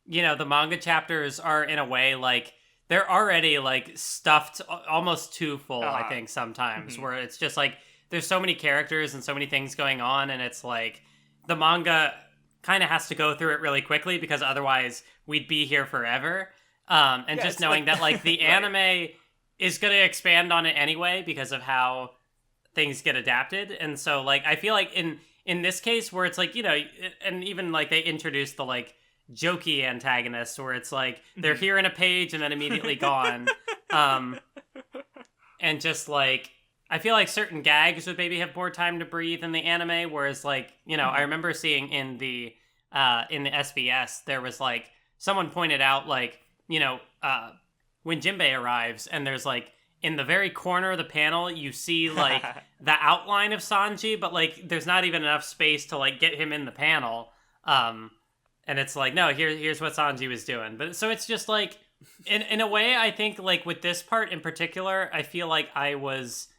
the manga chapters are in a way like they're already like stuffed almost too full, I think sometimes, where it's just like there's so many characters and so many things going on, and it's like the manga kind of has to go through it really quickly because otherwise we'd be here forever. And just knowing that like the anime is going to expand on it anyway because of how things get adapted. And so like I feel like in this case where it's like, and even like they introduced the like jokey antagonists where it's like they're here in a page and then immediately gone, and just like I feel like certain gags would maybe have more time to breathe in the anime, whereas like I remember seeing in the SBS there was like someone pointed out like when Jinbei arrives and there's like in the very corner of the panel you see like the outline of Sanji, but like there's not even enough space to like get him in the panel. And it's like, no, here's what Sanji was doing. But so it's just like, in a way, I think like with this part in particular, I feel like I was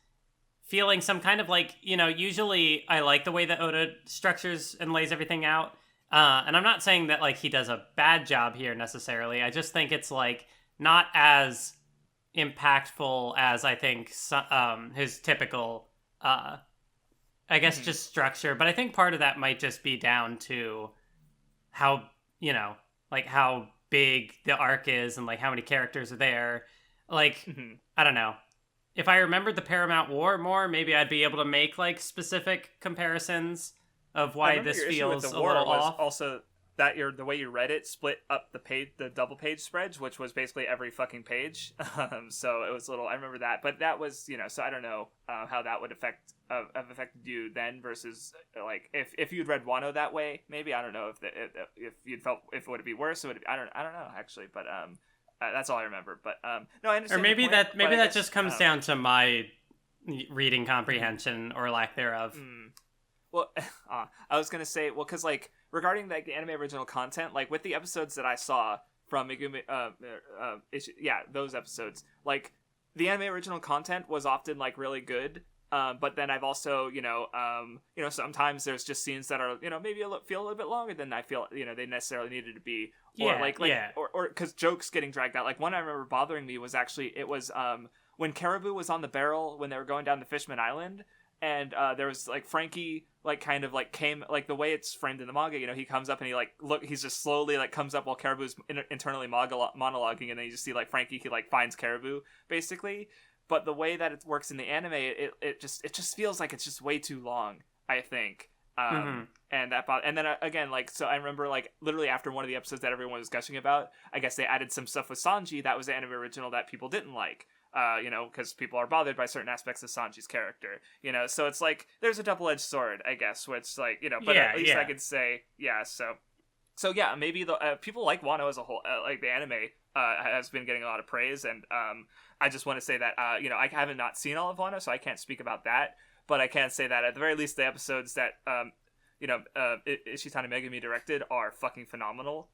feeling some kind of like, usually I like the way that Oda structures and lays everything out. And I'm not saying that like he does a bad job here necessarily. I just think it's like not as impactful as I think his typical, I guess just structure. But I think part of that might just be down to how like how big the arc is and like how many characters are there. Like I don't know, if I remembered the Paramount War more, maybe I'd be able to make like specific comparisons of why this feels a little off. Also that the way you read it split up the double page spreads, which was basically every fucking page. So it was a little, I remember that, but that was, so I don't know how that would have affected you then versus like if you'd read Wano that way, maybe. I don't know if you'd felt if it would be worse. It would, I don't know actually, but that's all I remember. But no, I understand. Or maybe that just comes down to my reading comprehension or lack thereof. Well, I was gonna say, because like regarding like the anime original content, like with the episodes that I saw from Megumi, those episodes, like the anime original content was often like really good. But then I've also, sometimes there's just scenes that are, maybe feel a little bit longer than I feel, they necessarily needed to be, or because jokes getting dragged out. Like one I remember bothering me was actually, it was when Caribou was on the barrel when they were going down to Fishman Island. And there was like Frankie like kind of like came like the way it's framed in the manga, you know, he comes up and he like he's just slowly like comes up while Caribou's internally monologuing, and then you just see like Frankie, he like finds Caribou basically. But the way that it works in the anime, it just feels like it's just way too long, I think. And then again, like, so I remember like literally after one of the episodes that everyone was gushing about, I guess they added some stuff with Sanji that was the anime original that people didn't like. You know, because people are bothered by certain aspects of Sanji's character, you know, so it's like there's a double-edged sword, I guess, which like, you know, but at least I could say, so yeah, maybe the people like Wano as a whole, like the anime has been getting a lot of praise, and I just want to say that you know, I haven't not seen all of Wano, so I can't speak about that, but I can say that at the very least the episodes that you know, Ishitani Megumi directed are fucking phenomenal.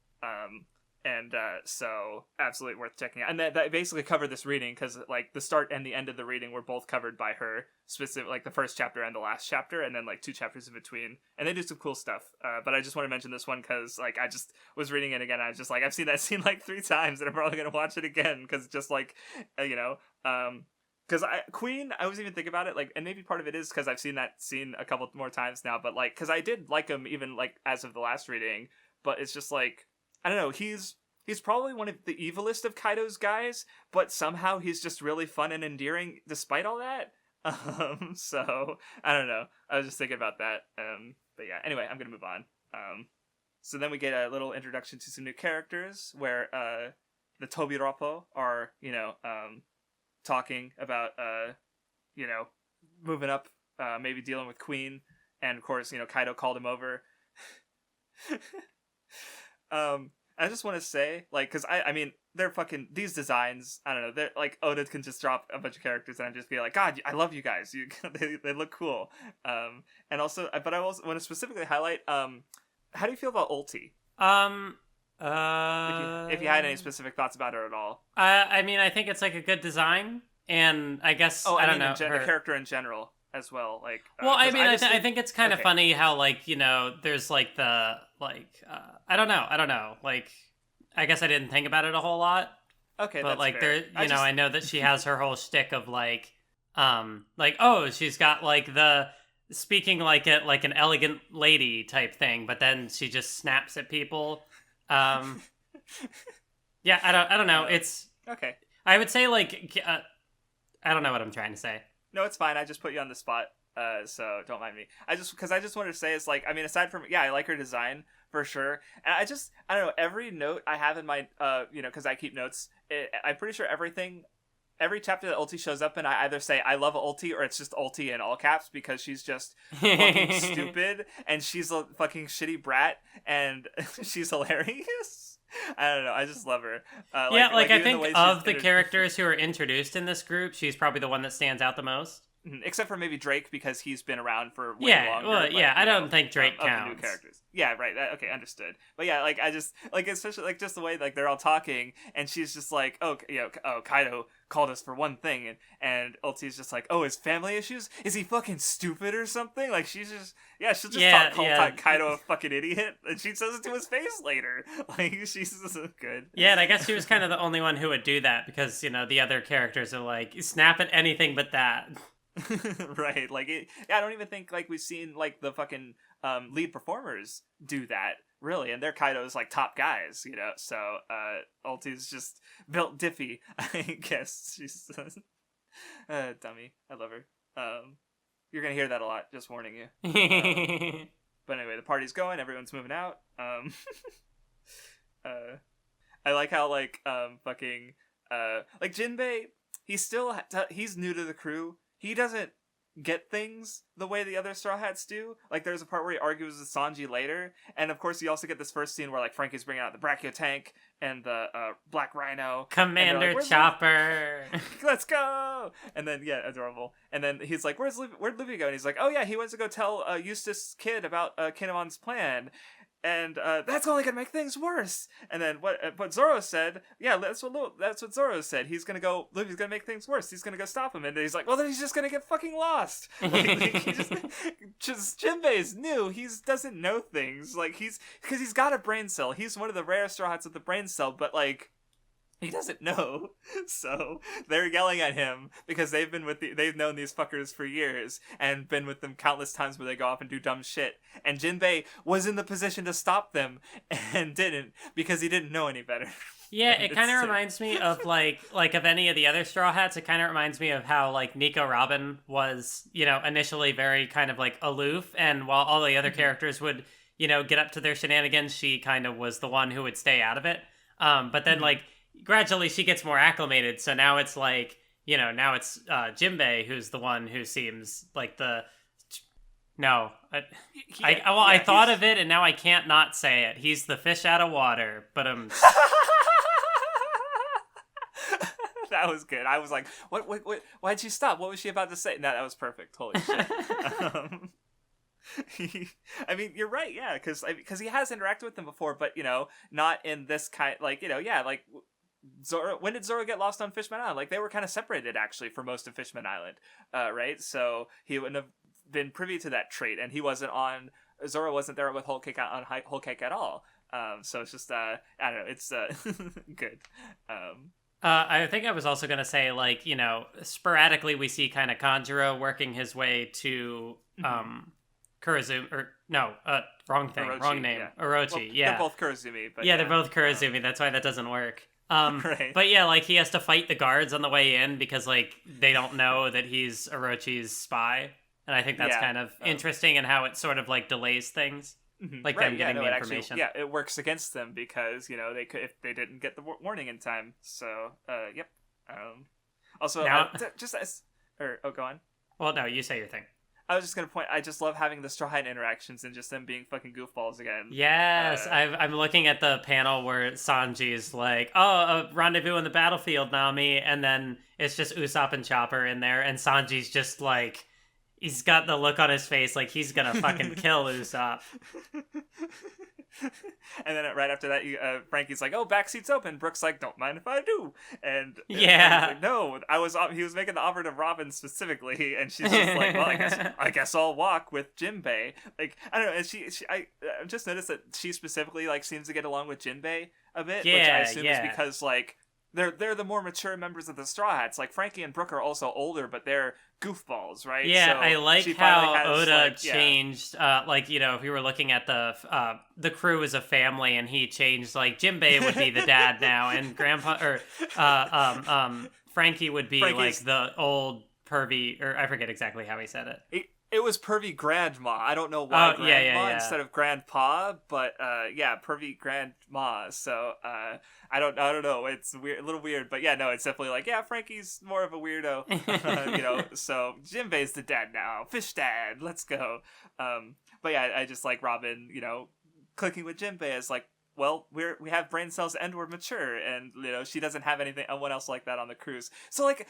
And so absolutely worth checking out. And that basically covered this reading, because like the start and the end of the reading were both covered by her, specific, like the first chapter and the last chapter, and then like 2 chapters in between. And they do some cool stuff. But I just want to mention this one because like I just was reading it again. And I was just like, I've seen that scene like 3 times, and I'm probably gonna watch it again because just like you know, because Queen, I was even thinking about it, like, and maybe part of it is because I've seen that scene a couple more times now. But like, because I did like him even like as of the last reading, but it's just like, I don't know, he's probably one of the evilest of Kaido's guys, but somehow he's just really fun and endearing despite all that. So I don't know. I was just thinking about that. But yeah, anyway, I'm gonna move on. So then we get a little introduction to some new characters where the Tobi Roppo are, you know, talking about you know, moving up, maybe dealing with Queen, and of course, you know, Kaido called him over. I just want to say, like, because I mean, they're fucking, these designs, I don't know, they're like, Oda can just drop a bunch of characters and just be like, God, I love you guys, they look cool. And also, but I also want to specifically highlight, how do you feel about Ulti? If you had any specific thoughts about her at all. I mean, I think it's like a good design, and I guess, I don't know, the character in general as well, like, well, I mean, I think it's kind of funny how, like, you know, there's like the, like, I don't know, like, I guess I didn't think about it a whole lot, but that's like fair. there, I know that she has her whole shtick of like oh, she's got like the speaking like an elegant lady type thing, but then she just snaps at people. Yeah, I don't know, it's okay. I would say like I don't know what I'm trying to say. No, it's fine. I just put you on the spot, so don't mind me. I just wanted to say, it's like, I mean, aside from, I like her design for sure, and I don't know, every note I have in my, you know, because I keep notes, I'm pretty sure every chapter that Ulti shows up in, I either say I love Ulti or it's just Ulti in all caps, because she's just fucking stupid and she's a fucking shitty brat and she's hilarious. I don't know. I just love her. I think of the characters who are introduced in this group, she's probably the one that stands out the most. Except for maybe Drake, because he's been around for way longer. Well, I don't think Drake counts. Of the new characters. Yeah, right. Okay, understood. But yeah, like I just like, especially like just the way like they're all talking, and she's just like, oh, you know, Kaido called us for one thing, and Ulti's just like, oh, his family issues? Is he fucking stupid or something? Like she'll just call Kaido a fucking idiot, and she says it to his face later. Like she's so good. Yeah, and I guess she was kind of the only one who would do that, because you know the other characters are like snap at anything but that. Right, like I don't even think like we've seen like the fucking lead performers do that really, and they're Kaido's like top guys, you know. So Ulti's just built diffy, I guess. She's dummy. I love her. You're gonna hear that a lot, just warning you. But anyway, the party's going, everyone's moving out. I like how like fucking like Jinbei, he's new to the crew. He doesn't get things the way the other Straw Hats do. Like, there's a part where he argues with Sanji later, and of course you also get this first scene where like Frankie's bringing out the Brachio tank and the Black Rhino. Commander like, Chopper! Let's go! And then, adorable. And then he's like, where'd Luffy go? And he's like, oh yeah, he went to go tell Eustace Kid about Kinemon's plan. And that's only gonna make things worse. And then what Zoro said, that's what Zoro said. Luffy's gonna make things worse. He's gonna go stop him. And then he's like, well, then he's just gonna get fucking lost. Like he just Jinbei's new. He doesn't know things. Like because he's got a brain cell. He's one of the rare Straw Hats with the brain cell. But like, He doesn't know, so they're yelling at him because they've known these fuckers for years and been with them countless times where they go off and do dumb shit. And Jinbei was in the position to stop them and didn't because he didn't know any better. Yeah, it kind of reminds me of like of any of the other Straw Hats. It kind of reminds me of how like Nico Robin was, initially very kind of like aloof, and while all the other characters would, get up to their shenanigans, she kind of was the one who would stay out of it. But then like gradually she gets more acclimated, so now it's like, now it's Jinbei who's the one who seems like the... No. I thought of it, and now I can't not say it. He's the fish out of water, but That was good. I was like, what, why'd she stop? What was she about to say? No, that was perfect. Holy shit. I mean, you're right, yeah, because he has interacted with them before, but, not in this kind, like, like... Zoro, when did Zoro get lost on Fishman Island? Like, they were kind of separated, actually, for most of Fishman Island, right? So he wouldn't have been privy to that trait, and Zoro wasn't there with Whole Cake at all. So it's just, I don't know, it's good. I think I was also going to say, like, sporadically we see kind of Kanjuro working his way to Kurazumi, or no, wrong thing, Orochi, wrong name, yeah. Orochi, well, yeah. They're both Kurazumi. But they're both Kurazumi, that's why that doesn't work. Right. But yeah, like, he has to fight the guards on the way in because, like, they don't know that he's Orochi's spy. And I think that's kind of interesting, and how it sort of, like, delays things. Like, them getting the information. Actually, it works against them because, they could, if they didn't get the warning in time. So, yep. Also, now, go on. Well, no, you say your thing. I was just going to point, I just love having the Straw Hat interactions and just them being fucking goofballs again. Yes, I'm looking at the panel where Sanji's like, a rendezvous in the battlefield, Nami, and then it's just Usopp and Chopper in there, and Sanji's just like, he's got the look on his face like he's gonna fucking kill Usopp. And then right after that, Frankie's like, "Oh, back seat's open." Brooke's like, "Don't mind if I do." And yeah, like, no, he was making the offer to Robin specifically, and she's just like, "Well, I guess I'll walk with Jinbei." Like, I don't know. And I just noticed that she specifically like seems to get along with Jinbei a bit, which I assume is because like they're the more mature members of the Straw Hats. Like Frankie and Brooke are also older, but they're goofballs, right? Yeah, so I like how Oda changed. Like, if you were looking at the crew as a family, and he changed, like, Jinbei would be the dad now, and Grandpa or Frankie would be like the old pervy, or I forget exactly how he said it. It was pervy grandma. I don't know why grandma instead of grandpa, but pervy grandma. So I don't know. It's weird, a little weird, but yeah, no, it's definitely like, Frankie's more of a weirdo. So Jinbei's the dad now. Fish dad, let's go. But yeah, I just like Robin, clicking with Jinbei as like, well, we have brain cells and we're mature, and she doesn't have anyone else like that on the cruise. So like,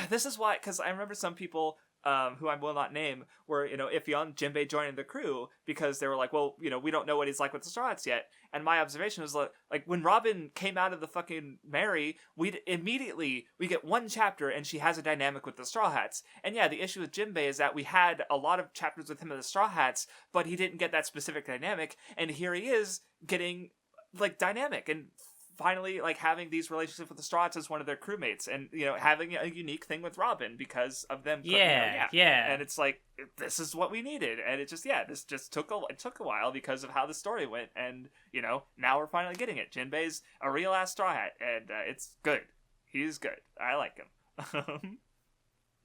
this is why, because I remember some people who I will not name, were, iffy on Jinbei joining the crew because they were like, well, we don't know what he's like with the Straw Hats yet. And my observation was like when Robin came out of the fucking Mary, we get one chapter and she has a dynamic with the Straw Hats. And yeah, the issue with Jinbei is that we had a lot of chapters with him and the Straw Hats, but he didn't get that specific dynamic. And here he is getting like dynamic and finally like having these relationships with the Straw Hats as one of their crewmates, and having a unique thing with Robin because of them. Yeah. And it's like, this is what we needed, and it just took a while because of how the story went, and now we're finally getting it. Jinbei's a real ass Straw Hat, and it's good. He's good. I like him.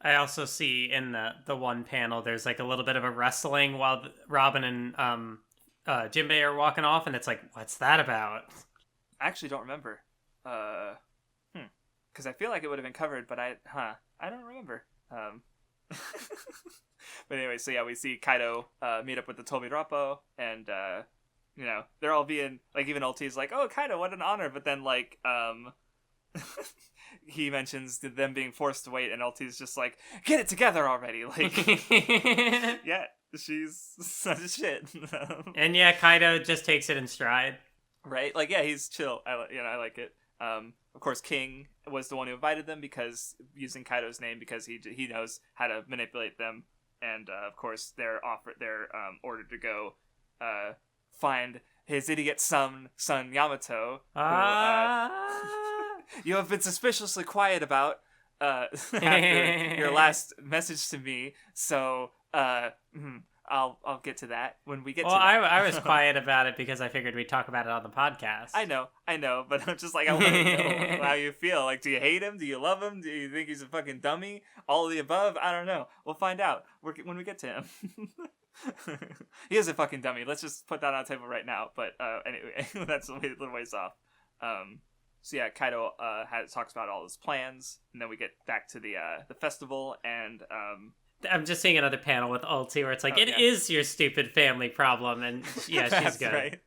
I also see in the one panel there's like a little bit of a wrestling while Robin and Jinbei are walking off, and it's like, what's that about? I actually don't remember. Because I feel like it would have been covered, but I don't remember. But anyway, so yeah, we see Kaido meet up with the Tobi Roppo, and they're all being like, even Ulti's like, "Oh, Kaido, what an honor!" But then like he mentions them being forced to wait, and Ulti's just like, "Get it together already!" Like, yeah, she's such a shit. And yeah, Kaido just takes it in stride. Right? Like, yeah, he's chill. I like it. Of course, King was the one who invited them because using Kaido's name because he knows how to manipulate them, and of course they're ordered to go find his idiot son Yamato. you have been suspiciously quiet about after your last message to me, so I'll get to that when we get to that. I was quiet about it because I figured we'd talk about it on the podcast. I know, but I'm just like, I want to know how you feel. Like, do you hate him? Do you love him? Do you think he's a fucking dummy? All of the above? I don't know. We'll find out when we get to him. He is a fucking dummy. Let's just put that on the table right now. But anyway, that's a little ways off. So yeah, Kaido talks about all his plans, and then we get back to the festival, and I'm just seeing another panel with Ulti where it's like, it is your stupid family problem, and yeah, she's good. Right.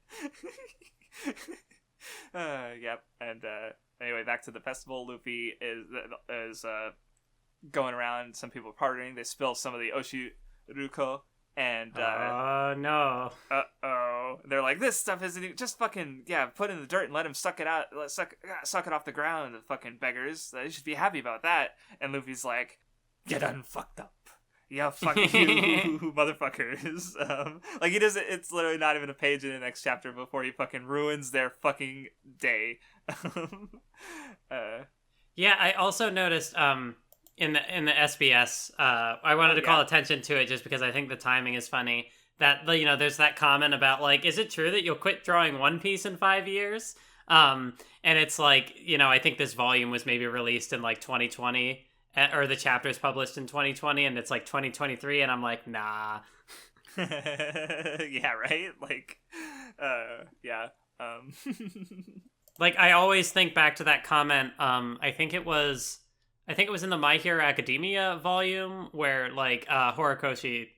Yep. And anyway, back to the festival. Luffy is going around. Some people are partying. They spill some of the Oshiruko, and oh no. They're like, this stuff isn't even, just fucking put it in the dirt and let him suck it out. Suck it off the ground. The fucking beggars. They should be happy about that. And Luffy's like, get unfucked up. Yeah, fuck you, motherfuckers. Like, he doesn't. It's literally not even a page in the next chapter before he fucking ruins their fucking day. Yeah, I also noticed in the SBS, I wanted to call attention to it just because I think the timing is funny. That, you know, there's that comment about, like, is it true that you'll quit drawing One Piece in 5 years? And it's like, you know, I think this volume was maybe released in like 2020. Or the chapter's published in 2020 and it's like 2023 and I'm like, nah. Yeah, right? Like, yeah. Like, I always think back to that comment. I think it was in the My Hero Academia volume where, like, Horikoshi...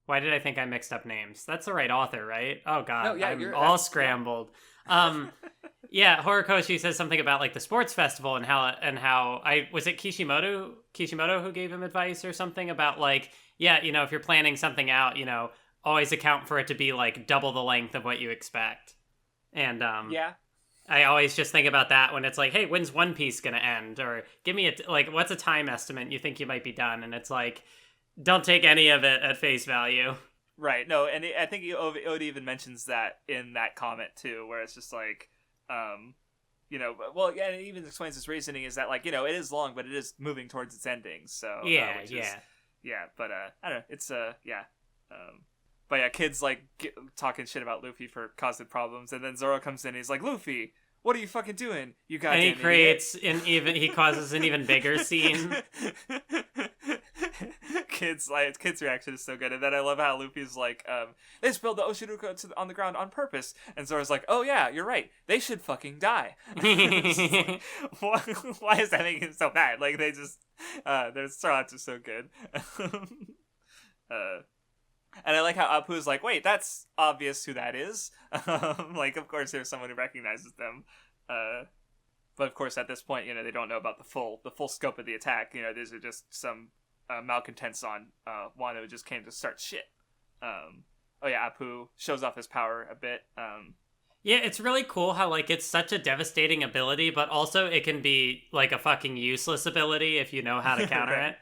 Why did I think I mixed up names? That's the right author, right? Oh, God. No, yeah, I'm all scrambled. Yeah, Horikoshi says something about, like, the sports festival and how was it Kishimoto who gave him advice or something about, like, yeah, you know, if you're planning something out, you know, always account for it to be like double the length of what you expect. And yeah, I always just think about that when it's like, hey, when's One Piece gonna end? Or give me what's a time estimate you think you might be done? And it's like, don't take any of it at face value. Right. No, and I think Oda even mentions that in that comment too, where it's just like, you know, well, yeah, and it even explains his reasoning is that, like, you know, it is long, but it is moving towards its ending. So but I don't know, it's but yeah, kids like talking shit about Luffy for causing problems, and then Zoro comes in and he's like, Luffy, what are you fucking doing? You goddamn idiot. And he causes an even bigger scene. Kids reaction is so good, and then I love how Luffy's like, they spilled the Oshiruko on the ground on purpose, and Zoro's like, oh yeah, you're right, they should fucking die. Like, why is that making it so bad? Like, they just their thoughts are so good. And I like how Apu's like, wait, that's obvious who that is. Like, of course there's someone who recognizes them. But of course at this point, you know, they don't know about the full scope of the attack. You know, these are just some malcontents on Wano who just came to start shit. Apu shows off his power a bit. Yeah, it's really cool how, like, it's such a devastating ability, but also it can be like a fucking useless ability if you know how to counter it.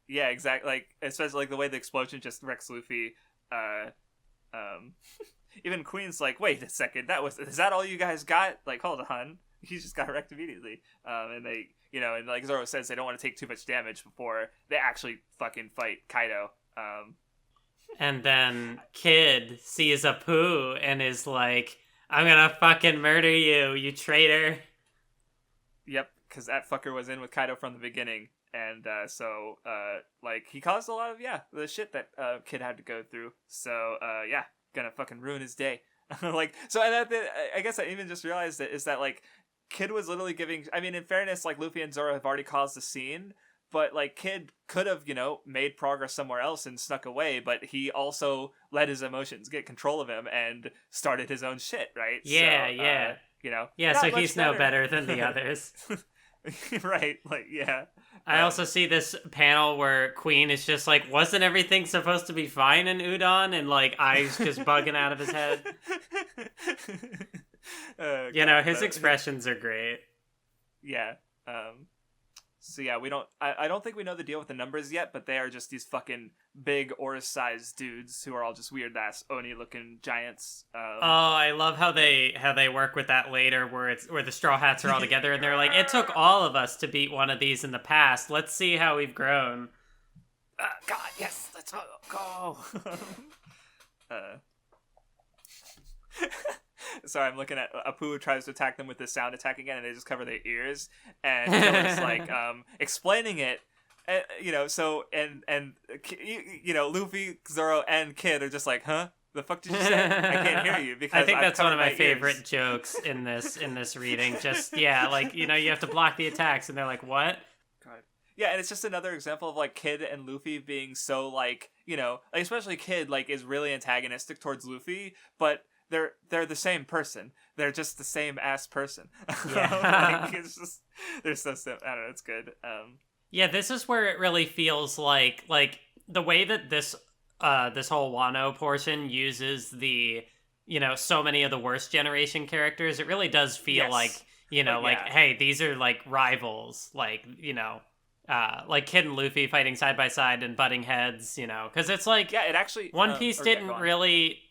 Yeah, exactly. Like, especially like the way the explosion just wrecks Luffy. Even Queen's like, wait a second, is that all you guys got? Like, hold on, he just got wrecked immediately. And they, you know, and like Zoro says, they don't want to take too much damage before they actually fucking fight Kaido. And then Kid sees Apu and is like, I'm gonna fucking murder you, you traitor. Yep, because that fucker was in with Kaido from the beginning. And so like, he caused a lot of the shit that Kid had to go through. So gonna fucking ruin his day. Like, so, and I guess I even just realized it is that, like, Kid was literally giving, I mean, in fairness, like, Luffy and Zoro have already caused the scene, but, like, Kid could have, you know, made progress somewhere else and snuck away, but he also let his emotions get control of him and started his own shit, right? Yeah, so, you know, so he's no better than the others. Right, like, yeah. I also see this panel where Queen is just like, wasn't everything supposed to be fine in Udon? And, like, eyes just bugging out of his head. You know, his expressions are great. Yeah. So yeah, I don't think we know the deal with the numbers yet, but they are just these fucking big Oris-sized dudes who are all just weird ass Oni looking giants. I love how they work with that later, where the Straw Hats are all together and they're like, it took all of us to beat one of these in the past. Let's see how we've grown. God, yes, let's go. Sorry, I'm looking at Apu tries to attack them with the sound attack again, and they just cover their ears. And Killer's like explaining it, So Luffy, Zoro, and Kid are just like, huh? The fuck did you say? I can't hear you because I think that's one of my favorite jokes in this reading. Just you have to block the attacks, and they're like, what? God. Yeah, and it's just another example of like Kid and Luffy being so like especially Kid like is really antagonistic towards Luffy, but they're the same person. They're just the same ass person. Yeah. It's just they're so simple. I don't know. It's good. Yeah, this is where it really feels like the way that this whole Wano portion uses the so many of the worst generation characters. It really does feel like hey, these are like rivals. Like Kid and Luffy fighting side by side and butting heads. Because it's like it actually One Piece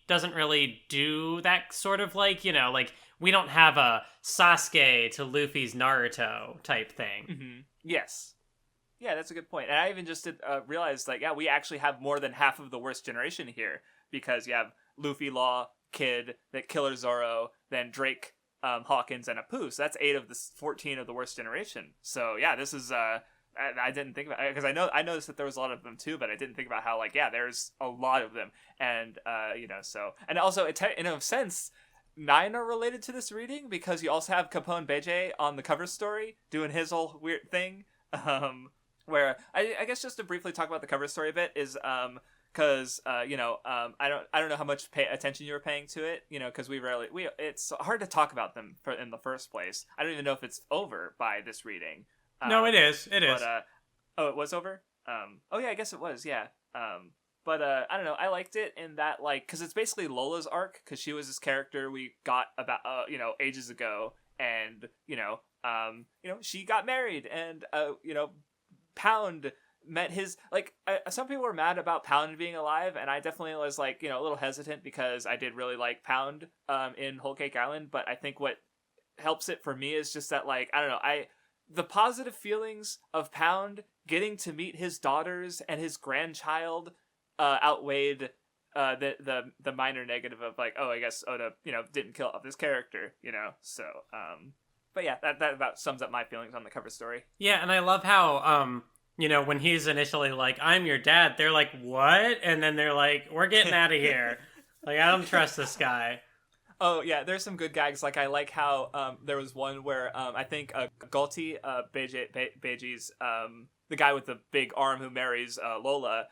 doesn't really do that sort of we don't have a Sasuke to Luffy's Naruto type thing. Mm-hmm. Yes. Yeah, that's a good point. And I even just realized we actually have more than half of the worst generation here, because you have Luffy, Law, Kid, the Killer Zoro, then Drake, Hawkins, and Apu. So that's 8 of the 14 of the worst generation. So yeah, this is I didn't think about it, because I noticed that there was a lot of them too, but I didn't think about how there's a lot of them, and and also in a sense 9 are related to this reading, because you also have Capone Beije on the cover story doing his whole weird thing, where I guess just to briefly talk about the cover story a bit is because I don't know how much attention you were paying to it, because it's hard to talk about them in the first place. I don't even know if it's over by this reading. No, it is. It is. It was over? Oh, yeah, I guess it was, yeah. But I don't know, I liked it in that, because it's basically Lola's arc, because she was this character we got about, ages ago, and, she got married, and, Pound met his, some people were mad about Pound being alive, and I definitely was, a little hesitant, because I did really like Pound in Whole Cake Island, but I think what helps it for me is just that, I don't know, the positive feelings of Pound getting to meet his daughters and his grandchild outweighed the minor negative of I guess Oda didn't kill off this character, so but yeah, that about sums up my feelings on the cover story. Yeah, and I love how when he's initially like, I'm your dad, they're like, what? And then they're like, we're getting out of here. I don't trust this guy. Oh, yeah, there's some good gags. I like how there was one where I think Galti, Beiji's, the guy with the big arm who marries Lola,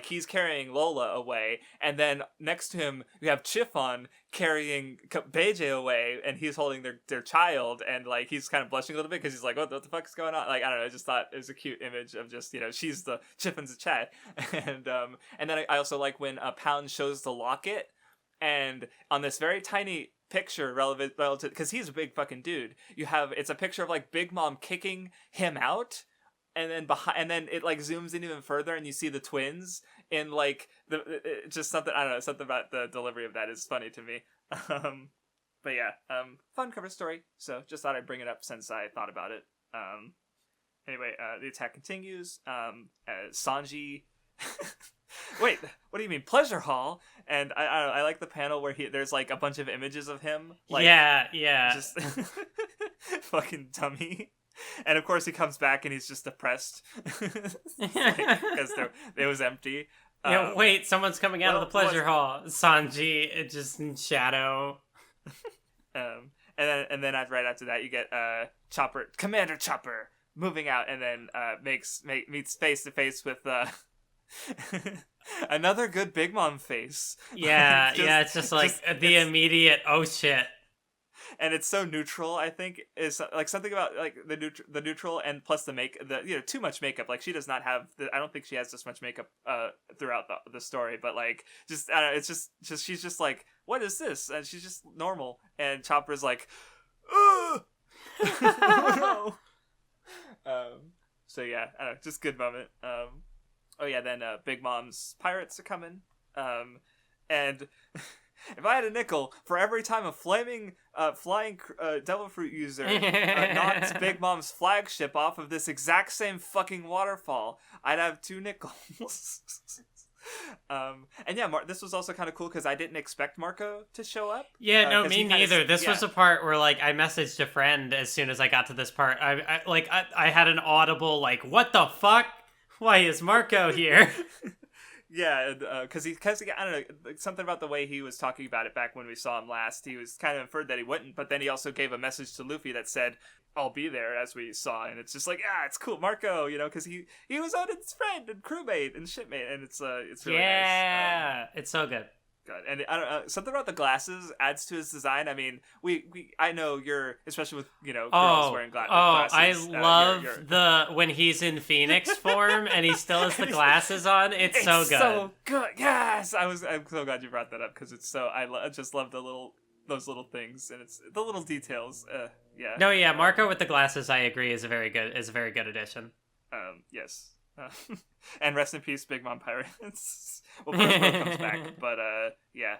he's carrying Lola away, and then next to him you have Chiffon carrying Beije away, and he's holding their child, and he's kind of blushing a little bit because he's like, what the fuck is going on? I don't know, I just thought it was a cute image of just, she's the Chiffon's a chat. And then I also like when Pound shows the locket, and on this very tiny picture relative, because he's a big fucking dude, it's a picture of Big Mom kicking him out, and then it zooms in even further, and you see the twins in just something, I don't know, something about the delivery of that is funny to me. But yeah, fun cover story, so just thought I'd bring it up since I thought about it. Anyway, the attack continues. Sanji wait, what do you mean Pleasure Hall? And I like the panel where there's a bunch of images of him, yeah, just fucking dummy. And of course he comes back and he's just depressed because it was empty. Wait, someone's coming out of the Pleasure Hall. Sanji, it just in shadow. And then right after that you get Chopper, Commander Chopper, moving out, and then meets face to face with another good Big Mom face. Yeah, it's just the immediate oh shit. And it's so neutral. I think is something about the neutral, and plus the too much makeup. She does not have I don't think she has this much makeup throughout the story. But just I don't know, it's just she's just what is this? And she's just normal. And Chopper's like, oh no. So yeah, just good moment. Oh yeah, then Big Mom's pirates are coming. And if I had a nickel for every time a flying devil fruit user knocks Big Mom's flagship off of this exact same fucking waterfall, I'd have 2 nickels. And yeah, this was also kind of cool because I didn't expect Marco to show up. Yeah, no, me neither. This was a part where like I messaged a friend as soon as I got to this part. I had an audible like, what the fuck? Why is Marco here? Yeah, because I don't know, something about the way he was talking about it back when we saw him last. He was kind of inferred that he wouldn't, but then he also gave a message to Luffy that said, "I'll be there," as we saw, and it's just like, it's cool, Marco, because he was Oden's friend and crewmate and shipmate, and it's really nice. Yeah, it's so good. Good. And I don't know, something about the glasses adds to his design. I mean, I know you're, especially with girls wearing glasses. I love when he's in Phoenix form and he still has the glasses on. It's so good. So good. Yes, I'm so glad you brought that up because it's so I just love those little things and it's the little details. Yeah. No, yeah, Marco with the glasses, I agree, is a very good addition. Yes. And rest in peace, Big Mom Pirates. Well, Pirates comes back, but yeah.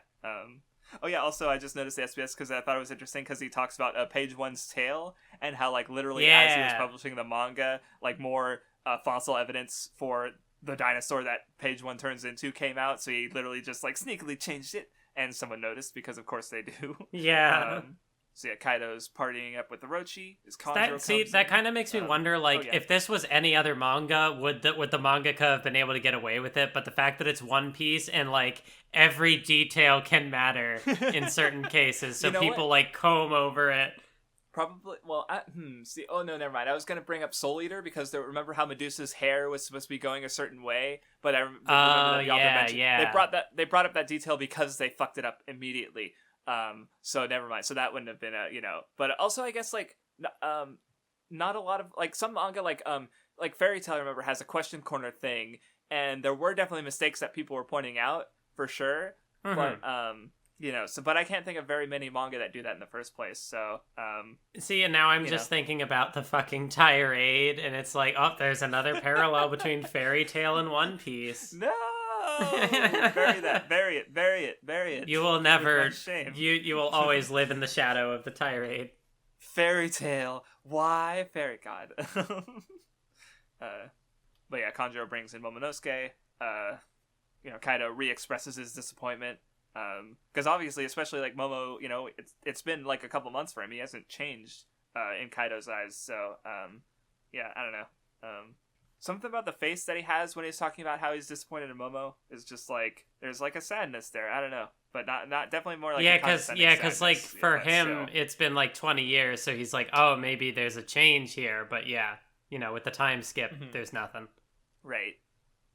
Oh yeah. Also, I just noticed the SBS because I thought it was interesting because he talks about Page One's tale and how like literally as he was publishing the manga, like more fossil evidence for the dinosaur that Page One turns into came out. So he literally just like sneakily changed it, and someone noticed because of course they do. Yeah. So yeah, Kaido's partying up with Orochi. That kind of makes me wonder, like, if this was any other manga, would the mangaka have been able to get away with it? But the fact that it's One Piece and like every detail can matter in certain cases, so people like comb over it. Probably. Well, see. Oh no, never mind. I was gonna bring up Soul Eater because remember how Medusa's hair was supposed to be going a certain way, but I remember that the author mentioned they brought up that detail because they fucked it up immediately. So never mind. So that wouldn't have been but also I guess like, not a lot of like some manga like Fairy Tail, I remember, has a question corner thing, and there were definitely mistakes that people were pointing out for sure. Mm-hmm. But but I can't think of very many manga that do that in the first place. So see, and now I'm just thinking about the fucking tirade, and it's like, oh, there's another parallel between Fairy Tail and One Piece. No. Bury that. Bury it. You will never. Shame. You will always live in the shadow of the tirade. Fairy Tail. Why fairy god? But yeah, Kanjuro brings in Momonosuke. Kaido re-expresses his disappointment. Because obviously, especially like Momo, it's been like a couple months for him. He hasn't changed in Kaido's eyes. So yeah, I don't know. Something about the face that he has when he's talking about how he's disappointed in Momo is just like there's like a sadness there. I don't know, but not definitely more like because like for him it's been like 20 years, so he's like, oh, maybe there's a change here, but with the time skip, there's nothing. Right,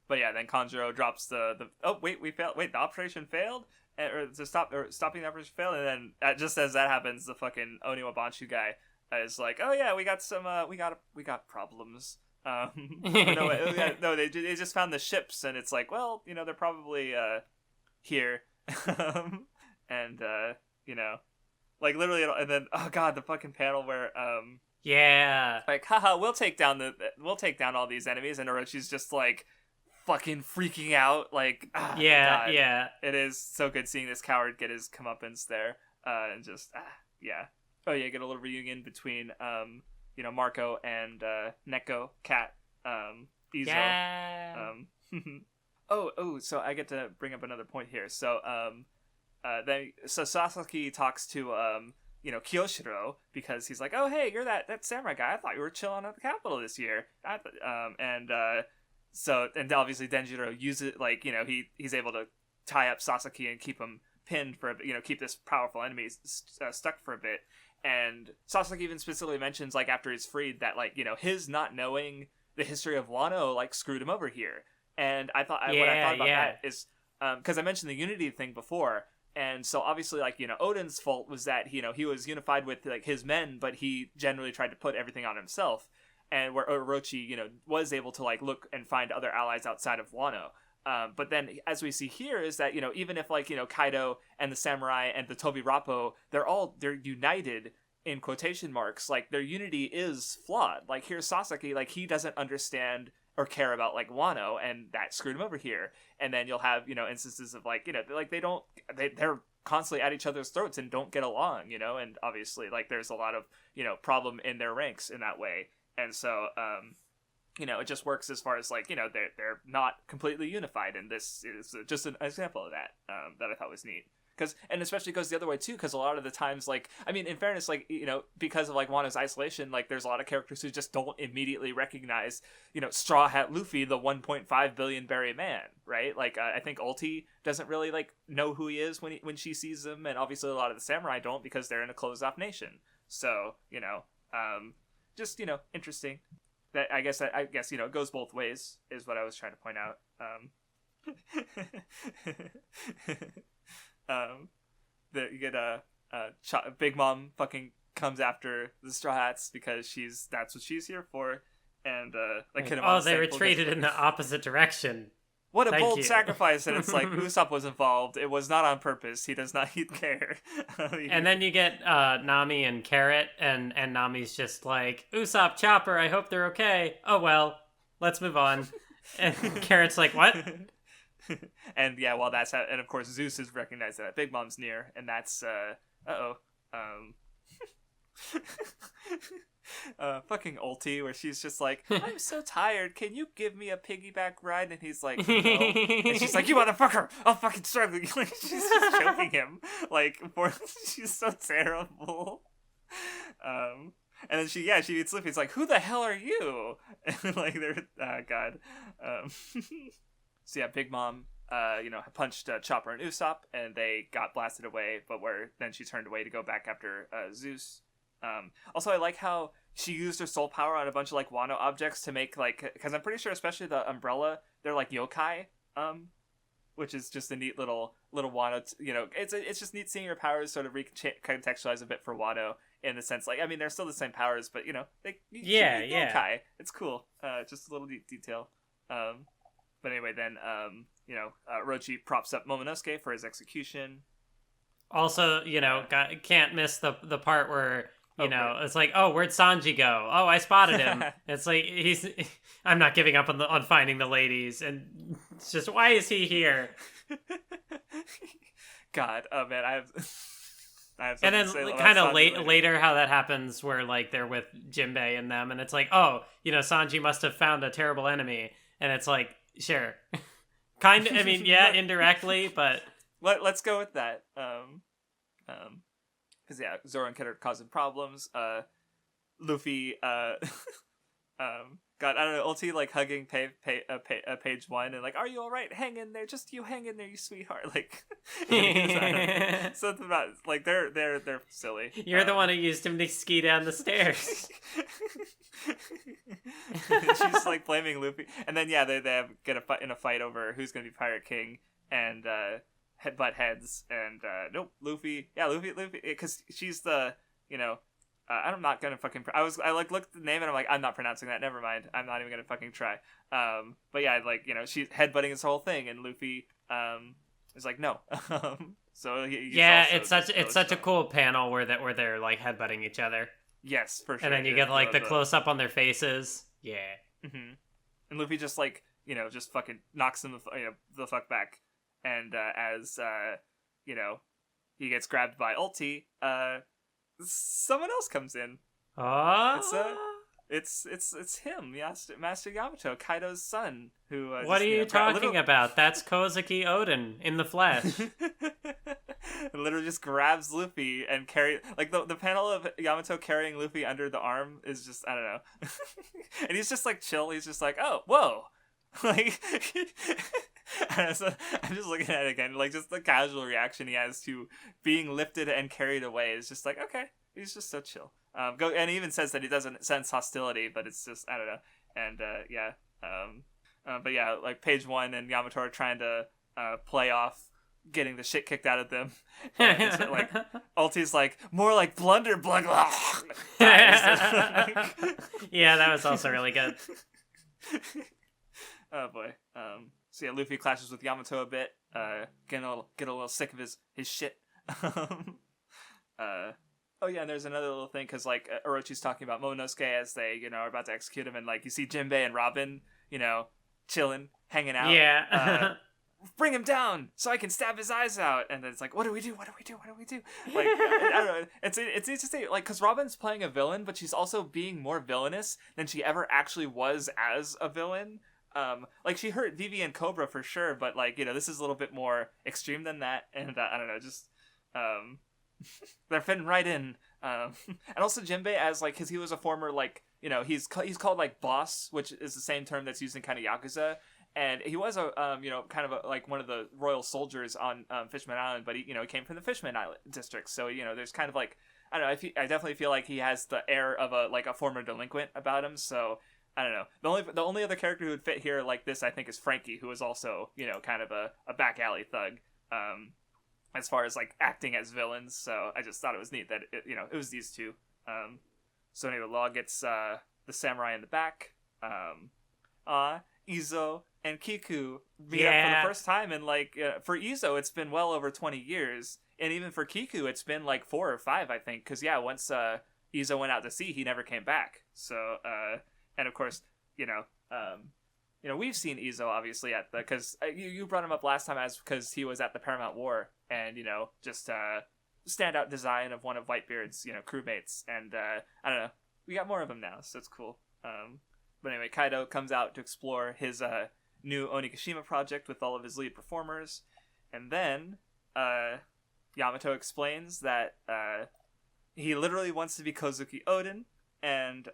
but yeah, then Kanjuro drops the we failed. Wait, the operation failed, stopping the operation failed, and then just as that happens, the fucking Oniwa Banshu guy is like, oh yeah, we got some we got problems. They just found the ships, and it's like, well, they're probably here, and like literally, and then oh god, the fucking panel where like haha, we'll take down all these enemies, and Orochi's just like fucking freaking out, like God. It is so good seeing this coward get his comeuppance there, and just oh yeah, get a little reunion between Marco and Neko, Cat, Izo. Yeah. So I get to bring up another point here. So Sasaki talks to Kiyoshiro because he's like, oh hey, you're that samurai guy. I thought you were chilling at the capital this year. And obviously Denjiro uses he's able to tie up Sasaki and keep him pinned for keep this powerful enemy stuck for a bit. And Sasaki even specifically mentions, like, after he's freed, that, like, his not knowing the history of Wano, like, screwed him over here. And what I thought about that is, because I mentioned the unity thing before, and so obviously, like, Oden's fault was that, he was unified with, like, his men, but he generally tried to put everything on himself. And where Orochi, was able to, like, look and find other allies outside of Wano. But then, as we see here, is that, even if, like, Kaido and the samurai and the Tobi Roppo, they're united, in quotation marks, like, their unity is flawed. Like, here's Sasaki, like, he doesn't understand or care about, like, Wano, and that screwed him over here. And then you'll have, instances of, like, like, they're constantly at each other's throats and don't get along, and obviously, like, there's a lot of, problem in their ranks in that way. And so, it just works as far as, like, they're not completely unified, and this is just an example of that, that I thought was neat. And especially goes the other way too, because a lot of the times, like, I mean, in fairness, like, because of, like, Wano's isolation, like, there's a lot of characters who just don't immediately recognize, Straw Hat Luffy, the 1.5 billion berry man, right? Like, I think Ulti doesn't really, like, know who he is when she sees him, and obviously a lot of the samurai don't, because they're in a closed-off nation. So, just, interesting. That I guess it goes both ways, is what I was trying to point out. That you get Big Mom fucking comes after the Straw Hats because that's what she's here for, and like they retreated in the opposite direction. What a bold sacrifice! And it's like Usopp was involved. It was not on purpose. He does not care. And then you get Nami and Carrot, and Nami's just like, Usopp, Chopper, I hope they're okay. Oh well, let's move on. And Carrot's like, what? And yeah, well, that's how, and of course Zeus is recognized that Big Mom's near, and that's fucking Ulti, where she's just like, I'm so tired, can you give me a piggyback ride? And he's like, no. And she's like, you motherfucker, I'll fucking struggle. Like, she's just choking him, like, she's so terrible. And then she meets Luffy. It's like, who the hell are you? And like, they're god. So yeah, Big Mom, punched Chopper and Usopp, and they got blasted away. But then she turned away to go back after Zeus. Also, I like how she used her soul power on a bunch of, like, Wano objects to make, like, because I'm pretty sure, especially the umbrella, they're like yokai, which is just a neat little Wano. It's just neat seeing her powers sort of recontextualize a bit for Wano, in the sense, like, I mean, they're still the same powers, but yokai. It's cool. Just a little detail. But anyway, then, Orochi props up Momonosuke for his execution. Also, can't miss the part where, it's like, oh, where'd Sanji go? Oh, I spotted him. It's like, I'm not giving up on finding the ladies. And it's just, why is he here? God, oh man, I have and then kind of later how that happens, where, like, they're with Jinbei and them, and it's like, oh, Sanji must have found a terrible enemy. And it's like, sure. Kind of, I mean, yeah, indirectly, but... Let's go with that. Because, yeah, Zoro and Kid are causing problems. Luffy, God, I don't know, Ulti, like, hugging page 1, and like, are you alright? Hang in there, just you hang in there, you sweetheart. Like, something about, like, they're silly. You're the one who used him to ski down the stairs. She's, like, blaming Luffy. And then, yeah, they get in a fight over who's gonna be Pirate King, and, butt heads, and, nope, Luffy, because she's the, I'm not gonna fucking. I looked at the name and I'm like, I'm not pronouncing that. Never mind. I'm not even gonna fucking try. But yeah, like, she's headbutting this whole thing, and Luffy is like, no. So it's such a cool panel where they're like headbutting each other. Yes, for sure. And then you get like the close up on their faces. Yeah. Mm-hmm. And Luffy just like just fucking knocks him the fuck back, and as he gets grabbed by Ulti, someone else comes in. It's him, Master Yamato, Kaido's son. Who? What are you talking about? That's Kozuki Oden in the flesh. Literally just grabs Luffy and like the panel of Yamato carrying Luffy under the arm is just, I don't know. And he's just like chill. He's just like, oh, whoa, like. So I'm just looking at it again, like, just the casual reaction he has to being lifted and carried away is just like, okay, he's just so chill. And he even says that he doesn't sense hostility, but it's just, I don't know. And but yeah, like page 1 and Yamato are trying to play off getting the shit kicked out of them. And it's like Ulti's like, more like blunder blah. Yeah, that was also really good. Oh boy. So yeah, Luffy clashes with Yamato a bit, get a little sick of his shit. Oh yeah, and there's another little thing because like Orochi's talking about Momonosuke as they are about to execute him, and like you see Jinbei and Robin chilling, hanging out. Yeah. Bring him down so I can stab his eyes out. And then it's like, what do we do? Like, I don't know. It's interesting, like, because Robin's playing a villain, but she's also being more villainous than she ever actually was as a villain. Like, she hurt Vivi and Cobra for sure, but, like, this is a little bit more extreme than that. And, I don't know, just, they're fitting right in. And also Jinbei as, like, because he was a former, like, he's called, like, boss, which is the same term that's used in kind of Yakuza. And he was a, kind of like one of the royal soldiers on Fishman Island, but he came from the Fishman Island district. So, there's kind of like, I don't know, I definitely feel like he has the air of a former delinquent about him. So, I don't know. The only other character who would fit here like this, I think, is Frankie, who is also, kind of a back alley thug, as far as like acting as villains. So I just thought it was neat that, it was these two. So anyway, Law gets the samurai in the back. Izo and Kiku meet up for the first time, and like for Izo it's been well over 20 years, and even for Kiku it's been like 4 or 5, I think, because once Izo went out to sea, he never came back. So and of course we've seen Izo obviously at the, because you brought him up last time as because he was at the Paramount War, and just standout design of one of Whitebeard's crewmates, and I don't know, we got more of him now, so it's cool. But anyway, Kaido comes out to explore his new Onigashima project with all of his lead performers. And then Yamato explains that he literally wants to be Kozuki Oden. And,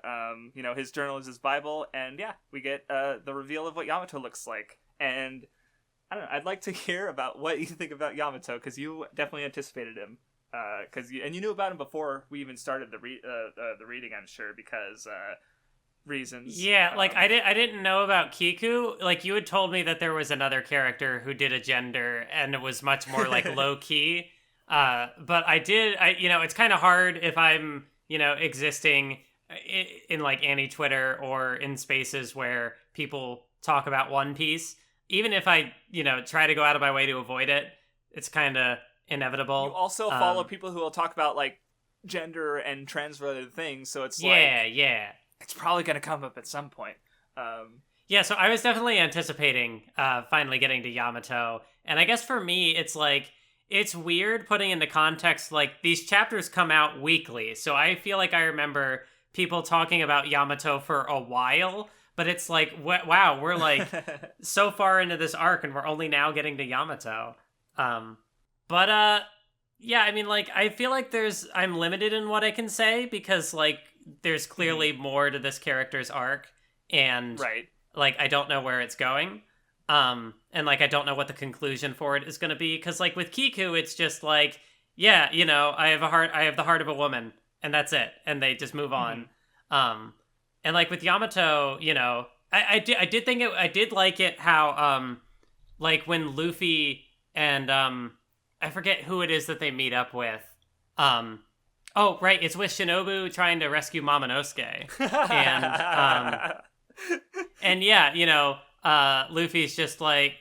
his journal is his Bible. And yeah, we get the reveal of what Yamato looks like. And I don't know, I'd like to hear about what you think about Yamato, because you definitely anticipated him. And you knew about him before we even started the reading, I'm sure, because... reasons. Yeah, like I didn't know about Kiku. Like, you had told me that there was another character who did a gender and it was much more like low key. But it's kind of hard if I'm, existing in like anti-Twitter or in spaces where people talk about One Piece. Even if I, try to go out of my way to avoid it, it's kind of inevitable. You also follow people who will talk about like gender and trans-related things, so it's yeah. It's probably going to come up at some point. Yeah, so I was definitely anticipating finally getting to Yamato. And I guess for me, it's like, it's weird putting into context, like, these chapters come out weekly. So I feel like I remember people talking about Yamato for a while. But it's like, wow, we're like so far into this arc and we're only now getting to Yamato. Yeah, I mean, like, I feel like I'm limited in what I can say because, like, there's clearly more to this character's arc, and like I don't know where it's going, and like I don't know what the conclusion for it is going to be, because like with Kiku it's just like, yeah, I have the heart of a woman, and that's it, and they just move on. And like with Yamato, I did like it how like when Luffy and I forget who it is that they meet up with, oh, right, it's with Shinobu trying to rescue Momonosuke. And yeah, Luffy's just like,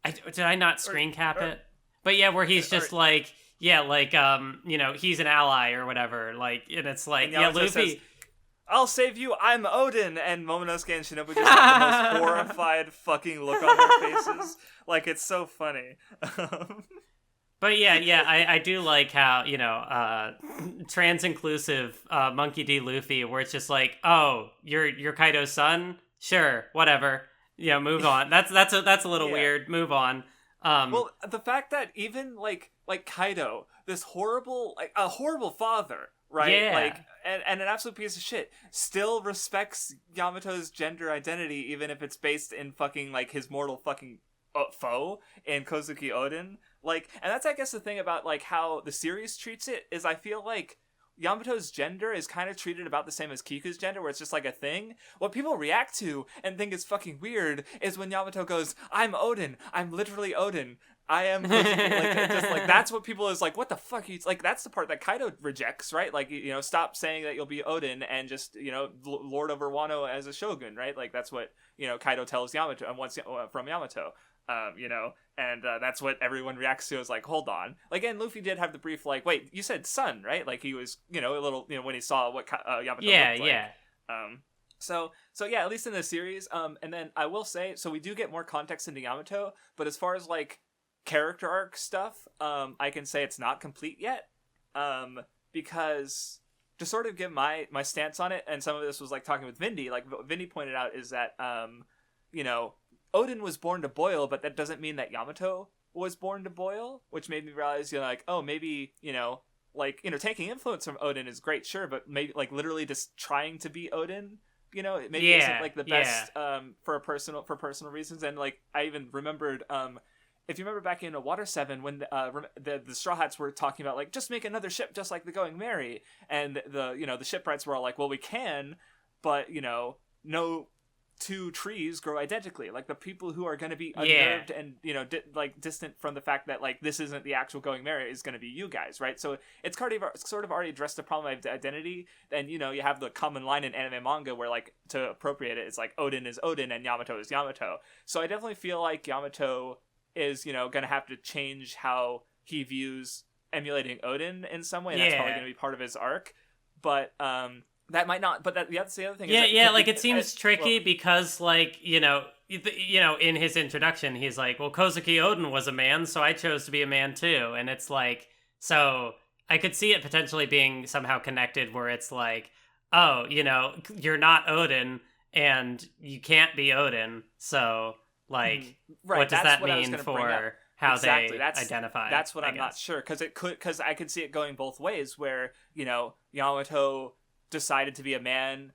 did I not screen cap it? But yeah, where he's just like, yeah, like, he's an ally or whatever. Like, and it's like, yeah, Luffy... says, I'll save you, I'm Oden! And Momonosuke and Shinobu just have the most horrified fucking look on their faces. Like, it's so funny. But yeah, I do like how, trans-inclusive Monkey D. Luffy, where it's just like, oh, you're Kaido's son? Sure, whatever. Yeah, move on. That's a little weird. Move on. Well, the fact that even, like Kaido, this horrible, like, a horrible father, right? Yeah. Like, and an absolute piece of shit, still respects Yamato's gender identity, even if it's based in fucking, like, his mortal fucking foe in Kozuki Oden. Like, and that's, I guess, the thing about, like, how the series treats it, is I feel like Yamato's gender is kind of treated about the same as Kiku's gender, where it's just like a thing. What people react to and think is fucking weird is when Yamato goes, I'm Oden. I'm literally Oden. I am like, just like, that's what people is like, what the fuck? He's like, that's the part that Kaido rejects, right? Like, stop saying that you'll be Oden and just, lord over Wano as a shogun, right? Like, that's what, Kaido tells Yamato and wants from Yamato. you know, and that's what everyone reacts to is like, hold on. Like, and Luffy did have the brief, like, wait, you said son, right? Like, he was, you know, a little, you know, when he saw what Yamato looked like. So yeah, at least in the series. And then I will say, so we do get more context into Yamato, but as far as like character arc stuff, I can say it's not complete yet. Because to sort of give my stance on it, and some of this was like talking with Vindy, like what Vindy pointed out is that, you know, Oden was born to boil, but that doesn't mean that Yamato was born to boil, which made me realize, you know, like, oh, maybe, you know, like, you know, taking influence from Oden is great, sure, but maybe like literally just trying to be Oden, you know, maybe isn't like the best for personal reasons. And like I even remembered, if you remember back in Water 7 when the Straw Hats were talking about like, just make another ship just like the Going Merry, and the, you know, the shipwrights were all like, well, we can, but, you know, no two trees grow identically. Like, the people who are going to be unnerved and, you know, distant from the fact that like this isn't the actual Going Merry is going to be you guys, right? So it's sort of already addressed the problem of identity. And, you know, you have the common line in anime manga where, like, to appropriate it, it's like Oden is Oden and Yamato is Yamato. So I definitely feel like Yamato is, you know, going to have to change how he views emulating Oden in some way, and that's probably going to be part of his arc. But that might not. But that's the other thing. It seems tricky because, like, you know, in his introduction, he's like, well, Kozuki Oden was a man, so I chose to be a man too, and it's like, so I could see it potentially being somehow connected, where it's like, oh, you know, you're not Oden, and you can't be Odin, so. Like, what does that mean for how they identify? That's what I'm not sure, because I could see it going both ways, where, you know, Yamato decided to be a man,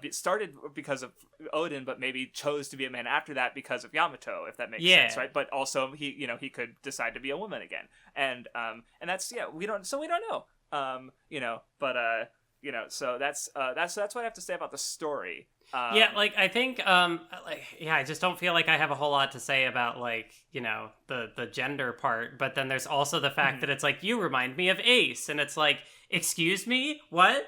started because of Odin, but maybe chose to be a man after that because of Yamato, if that makes sense, right? But also he could decide to be a woman again, and that's we don't know, you know, but you know, so that's what I have to say about the story. I think, I just don't feel like I have a whole lot to say about, like, you know, the gender part, but then there's also the fact that it's like, you remind me of Ace, and it's like, excuse me? What?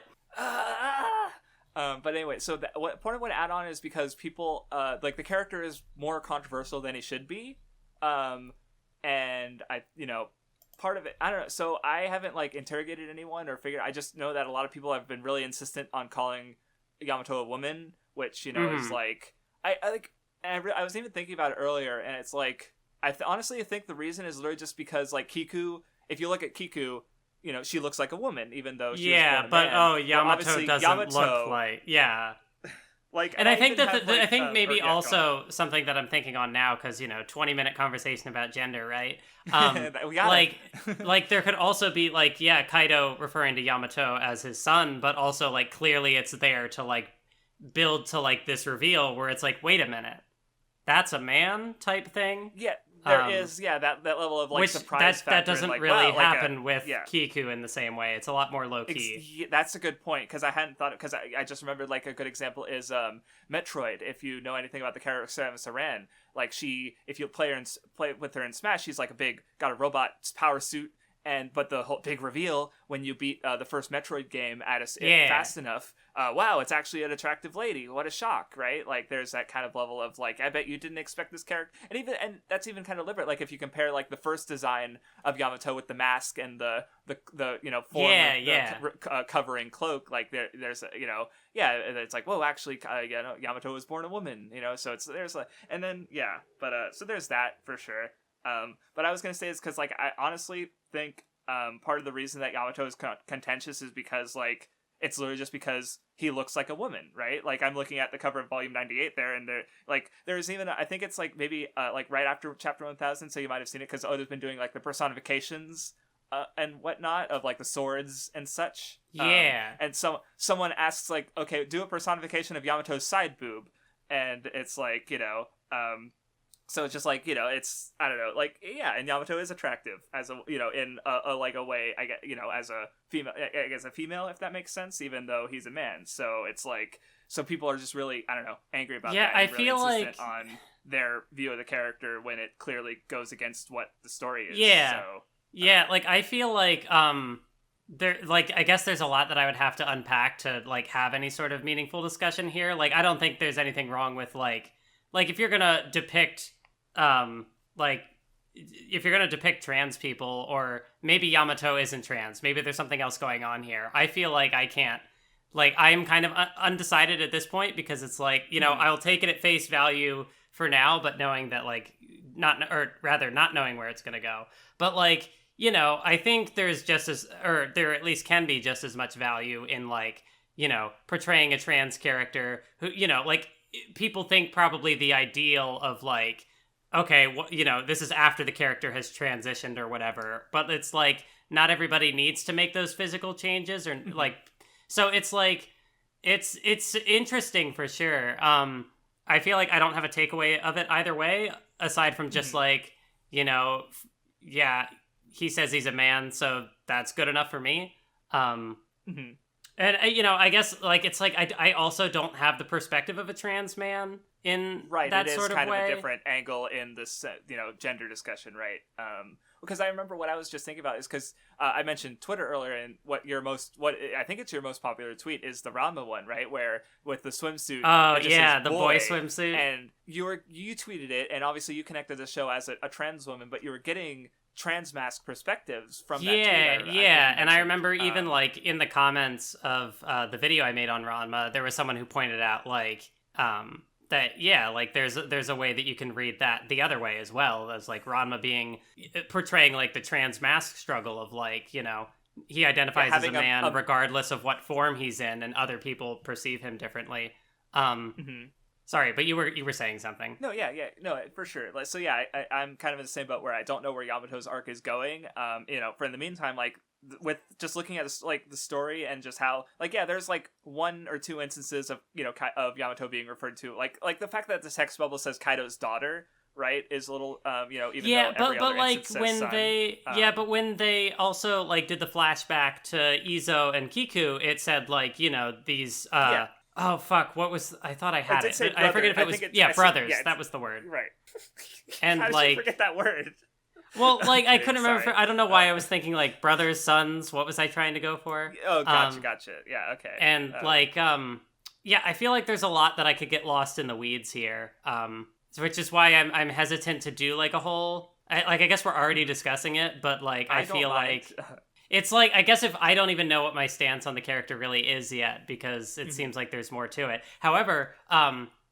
But anyway, so what point I want to add on is because people, like, the character is more controversial than he should be, and I, you know, part of it, I don't know, so I haven't, like, interrogated anyone or figured, I just know that a lot of people have been really insistent on calling Yamato a woman, which, you know, is like, I was even thinking about it earlier, and it's like, honestly think the reason is literally just because, like, Kiku, if you look at Kiku, you know, she looks like a woman, even though she was born a man. Yamato doesn't look like, like, and I think I think maybe also something that I'm thinking on now, because, you know, 20-minute conversation about gender, right? Like there could also be, like, Kaido referring to Yamato as his son, but also, like, clearly it's there to, like, build to, like, this reveal where it's like, wait a minute, that's a man type thing. There is that level of, like, surprise factor. That doesn't really happen with Kiku in the same way. It's a lot more low key. That's a good point, because I hadn't thought it, because I just remembered, like, a good example is Metroid. If you know anything about the character Samus Aran, like, if you play with her in Smash, she's like got a robot power suit, but the whole big reveal when you beat the first Metroid game fast enough, wow, it's actually an attractive lady. What a shock, right? Like, there's that kind of level of, like, I bet you didn't expect this character, and that's even kind of deliberate. Like, if you compare, like, the first design of Yamato with the mask and the you know, form covering cloak, like, there's you know, it's like, whoa, actually, you know, Yamato was born a woman, you know, so there's like, and then but so there's that for sure. But I was gonna say is because, like, I honestly think part of the reason that Yamato is contentious is because, like, it's literally just because he looks like a woman, right? Like, I'm looking at the cover of Volume 98 there, and there's even, I think it's, like, maybe, like, right after Chapter 1000, so you might have seen it, because Oda's been doing, like, the personifications and whatnot of, like, the swords and such. And so someone asks, like, okay, do a personification of Yamato's side boob, and it's like, you know, so it's just like, you know, it's, I don't know, like, and Yamato is attractive as a, you know, in a way, I get, you know, as a female, I guess a female, if that makes sense, even though he's a man. So it's like, so people are just really, I don't know, angry about that. I feel really like on their view of the character when it clearly goes against what the story is. Like, I feel like, there, like, I guess there's a lot that I would have to unpack to, like, have any sort of meaningful discussion here. Like, I don't think there's anything wrong with, like if you're gonna depict like, if you're going to depict trans people, or maybe Yamato isn't trans, maybe there's something else going on here. I feel like I can't, like, I'm kind of undecided at this point, because it's like, you know, I'll take it at face value for now, but knowing that, like, not knowing where it's going to go. But, like, you know, I think there's there at least can be just as much value in, like, you know, portraying a trans character who, you know, like, people think probably the ideal of, like, okay, you know, this is after the character has transitioned or whatever, but it's like, not everybody needs to make those physical changes, or like, so it's like, it's interesting for sure. I feel like I don't have a takeaway of it either way, aside from just like, you know, yeah, he says he's a man, so that's good enough for me. And, you know, I guess, like, it's like, I also don't have the perspective of a trans man in that sort of way. Right, it is kind of a different angle in this, you know, gender discussion, right? Because I remember what I was just thinking about is because I mentioned Twitter earlier, and what I think it's your most popular tweet is the Ranma one, right? Where, with the swimsuit. Oh, yeah, the boy swimsuit. And you tweeted it, and obviously you connected the show as a trans woman, but you were getting trans mask perspectives from that tweet. And I remember even like in the comments of the video I made on Ranma, there was someone who pointed out like that like there's a way that you can read that the other way as well, as like Ranma portraying like the trans mask struggle of, like, you know, he identifies as a man regardless of what form he's in, and other people perceive him differently. Sorry, but you were saying something. No, no, for sure. Like, so yeah, I'm kind of in the same boat where I don't know where Yamato's arc is going. You know, for in the meantime, like, with just looking at this, like, the story and just how, like, yeah, there's like 1 or 2 instances of, you know, of Yamato being referred to, like the fact that the text bubble says Kaido's daughter, right, is a little, you know, even though every other like instance says when son. but when they also like did the flashback to Izo and Kiku, it said, like, you know, these oh, fuck, what was... I thought I had it. I forget if it was... brothers. That was the word. Right. And, how like... did you forget that word? Well, like, I couldn't remember... I don't know why I was thinking, like, brothers, sons. What was I trying to go for? Oh, gotcha. Yeah, okay. And, like, yeah, I feel like there's a lot that I could get lost in the weeds here. Which is why I'm hesitant to do, like, a whole... I guess we're already discussing it, but, like, I feel like... It's like, I guess if I don't even know what my stance on the character really is yet, because it seems like there's more to it. However,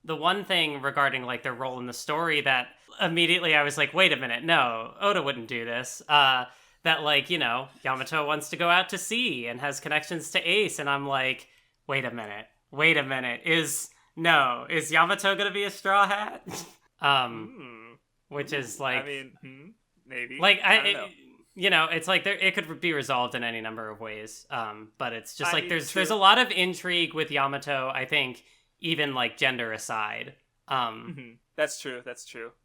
the one thing regarding, like, their role in the story that immediately I was like, wait a minute, no, Oda wouldn't do this. That, like, you know, Yamato wants to go out to sea and has connections to Ace, and I'm like, wait a minute. Is Yamato gonna be a Straw Hat? Which is, like... I mean, maybe. Like, I don't know. You know, it's like it could be resolved in any number of ways. But it's just like there's a lot of intrigue with Yamato, I think, even like gender aside. That's true.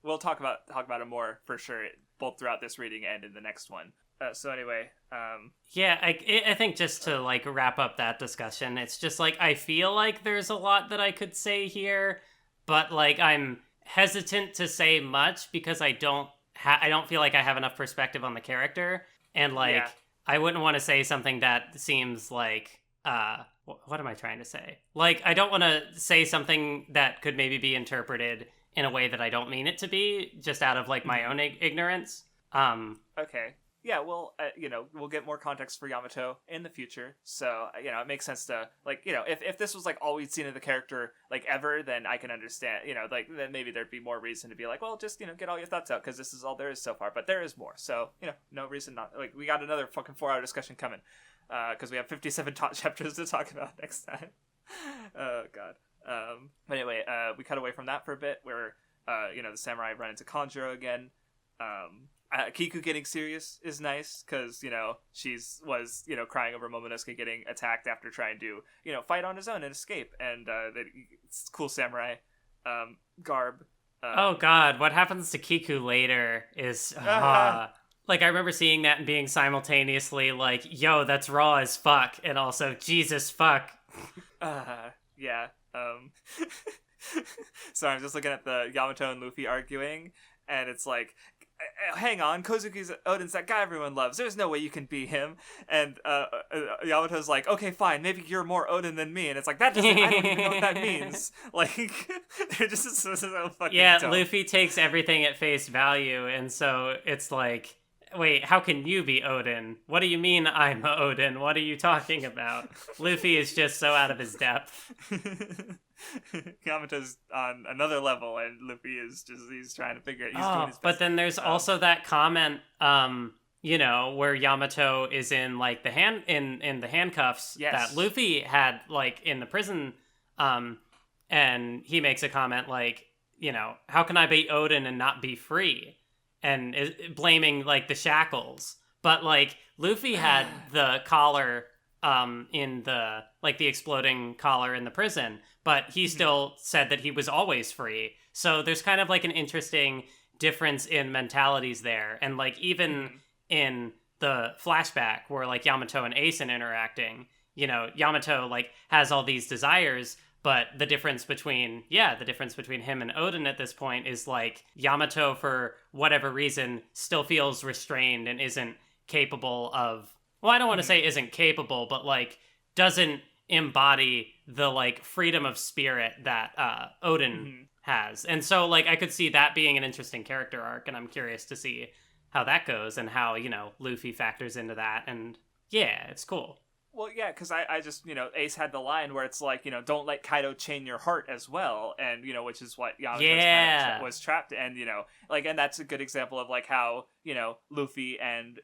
We'll talk about it more for sure, both throughout this reading and in the next one. So anyway, I think just to like wrap up that discussion, it's just like I feel like there's a lot that I could say here, but like I'm hesitant to say much because I don't feel like I have enough perspective on the character, and like I wouldn't want to say something that seems like what am I trying to say? Like, I don't want to say something that could maybe be interpreted in a way that I don't mean it to be, just out of like my own ignorance. Okay. Yeah, well, you know, we'll get more context for Yamato in the future. So, you know, it makes sense to, like, you know, if this was, like, all we'd seen of the character, like, ever, then I can understand, you know, like, then maybe there'd be more reason to be like, well, just, you know, get all your thoughts out, because this is all there is so far. But there is more. So, you know, no reason not, like, we got another fucking 4-hour discussion coming, because we have 57 chapters to talk about next time. Oh, God. But anyway, we cut away from that for a bit, where, you know, the samurai run into Kanjuro again. Kiku getting serious is nice, because, you know, was you know, crying over Momonosuke getting attacked after trying to, you know, fight on his own and escape, and it's cool samurai. Garb. Oh god, what happens to Kiku later is like, I remember seeing that and being simultaneously like, yo, that's raw as fuck, and also Jesus fuck. Yeah. So I'm just looking at the Yamato and Luffy arguing, and it's like, hang on, Kozuki's Oden's that guy everyone loves. There's no way you can be him. And Yamato's like, okay, fine, maybe you're more Oden than me. And it's like, I don't even know what that means. Like, they're just so fucking dumb. Luffy takes everything at face value, and so it's like, wait, how can you be Oden? What do you mean I'm Oden? What are you talking about? Luffy is just so out of his depth. Yamato's on another level, and Luffy is he's trying to figure it. He's doing his best. But then there's also that comment, where Yamato is in like the handcuffs that Luffy had like in the prison, and he makes a comment like, how can I be Oden and not be free? And is blaming like the shackles. But like Luffy had the collar in the exploding collar in the prison, but he still said that he was always free. So there's kind of like an interesting difference in mentalities there. And like even in the flashback where like Yamato and Ace are interacting, Yamato like has all these desires, but the difference between him and Oden at this point is like Yamato, for whatever reason, still feels restrained and isn't capable of, well, I don't want to say isn't capable, but like doesn't embody the like freedom of spirit that Oden has. And so like I could see that being an interesting character arc, and I'm curious to see how that goes and how, Luffy factors into that. And yeah, it's cool. Well, yeah, because I just, Ace had the line where it's like, don't let Kaido chain your heart as well, and, which is what Yamato kind of was trapped, and, and that's a good example of, like, how, Luffy and,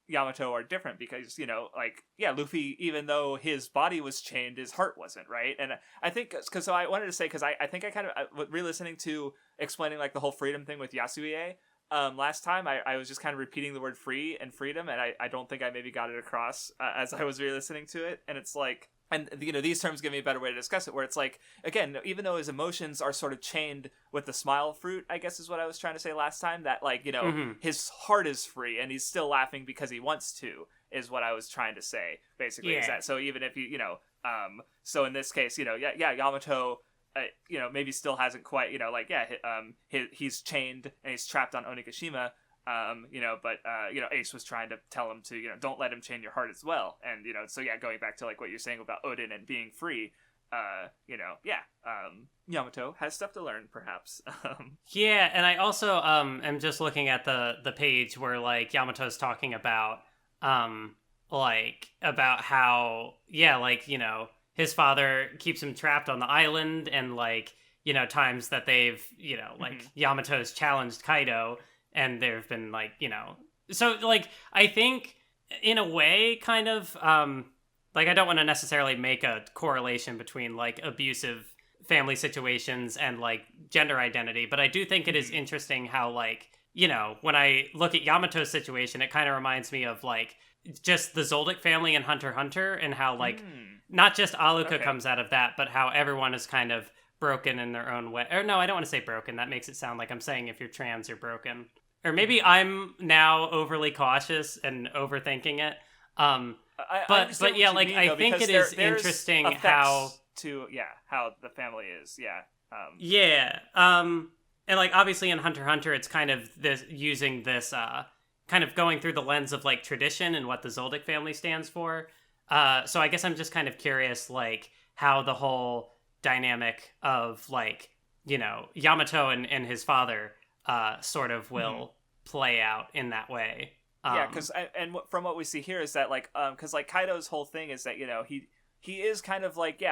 Yamato are different, because, Luffy, even though his body was chained, his heart wasn't, right? And I think, so I wanted to say, because I think I kind of, re-listening to explaining, like, the whole freedom thing with Yasue, last time I was just kind of repeating the word free and freedom, and I don't think I maybe got it across as I was re-listening to it. And it's like, and these terms give me a better way to discuss it, where it's like, again, even though his emotions are sort of chained with the smile fruit, I guess is what I was trying to say last time, that like, his heart is free and he's still laughing because he wants to, is what I was trying to say, basically. Is that, so even if he, so in this case, Yamato, maybe still hasn't quite, he's chained and he's trapped on Onigashima, but Ace was trying to tell him to, don't let him chain your heart as well. And, so yeah, going back to like what you're saying about Oden and being free, Yamato has stuff to learn, perhaps. Yeah, and I also am just looking at the page where like Yamato's talking about about how his father keeps him trapped on the island, and like times that they've Yamato's challenged Kaido, and there've been like so like I think in a way kind of I don't want to necessarily make a correlation between like abusive family situations and like gender identity, but I do think it is interesting how like when I look at Yamato's situation, it kind of reminds me of like just the Zoldyck family in Hunter x Hunter, and how like not just Aluka comes out of that, but how everyone is kind of broken in their own way. Or no, I don't want to say broken. That makes it sound like I'm saying if you're trans, you're broken. Or maybe I'm now overly cautious and overthinking it. But yeah, like I think it is interesting how the family is. And like obviously in Hunter x Hunter, it's kind of this using this kind of going through the lens of like tradition and what the Zoldyck family stands for. So I guess I'm just kind of curious, like how the whole dynamic of like Yamato and his father sort of will play out in that way. Because from what we see here is that like because like Kaido's whole thing is that he is kind of like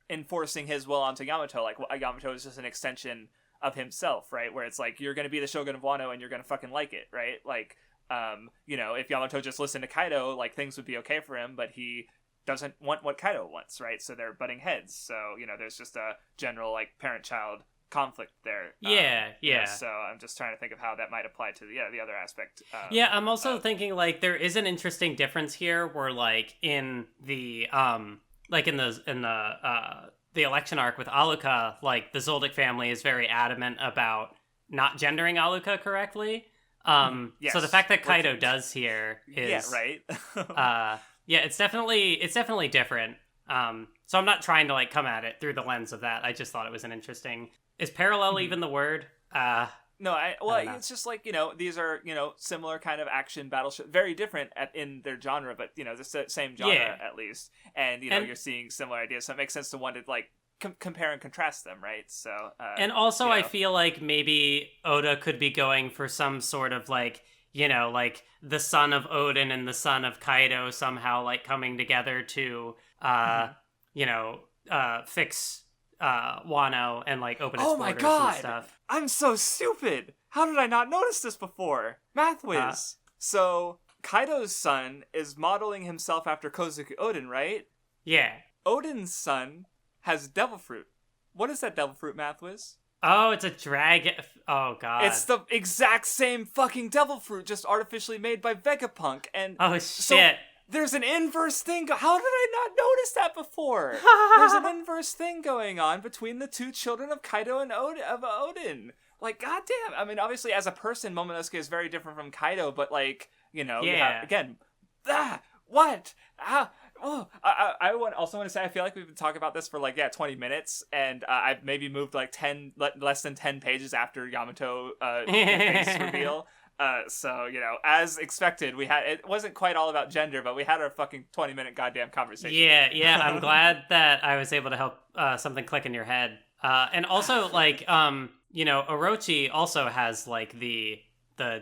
enforcing his will onto Yamato. Like Yamato is just an extension of himself, right? Where it's like, you're going to be the Shogun of Wano and you're going to fucking like it, right? Like if Yamato just listened to Kaido, like things would be okay for him, but he doesn't want what Kaido wants, right? So they're butting heads. So there's just a general like parent-child conflict there. So I'm just trying to think of how that might apply to the other aspect. I'm also thinking like there is an interesting difference here where like in the the election arc with Aluka, like the Zoldyck family is very adamant about not gendering Aluka correctly. So the fact that Kaido does here is it's definitely different. So I'm not trying to like come at it through the lens of that. I just thought it was an interesting. Is parallel even the word? No, it's just like, these are, similar kind of action battleship, very different in their genre, but, the same genre at least. And, you're seeing similar ideas, so it makes sense to want to, like, compare and contrast them, right? So, and also I feel like maybe Oda could be going for some sort of, like, like the son of Oden and the son of Kaido somehow, like, coming together to, fix Wano and, like, open its borders and stuff. I'm so stupid! How did I not notice this before? Mathwiz! So, Kaido's son is modeling himself after Kozuki Oden, right? Yeah. Oden's son has devil fruit. What is that devil fruit, Mathwiz? Oh, it's a dragon. Oh, God. It's the exact same fucking devil fruit, just artificially made by Vegapunk. And oh, shit. So there's an inverse thing. How did I not notice that before? There's an inverse thing going on between the two children of Kaido and Oden. Like, goddamn. I mean, obviously, as a person, Momonosuke is very different from Kaido, but, like, what? I also want to say, I feel like we've been talking about this for 20 minutes, and I've maybe moved like less than 10 pages after Yamato face reveal. So, as expected, it wasn't quite all about gender, but we had our fucking 20-minute goddamn conversation. Yeah, I'm glad that I was able to help something click in your head. And also, like, Orochi also has, like, the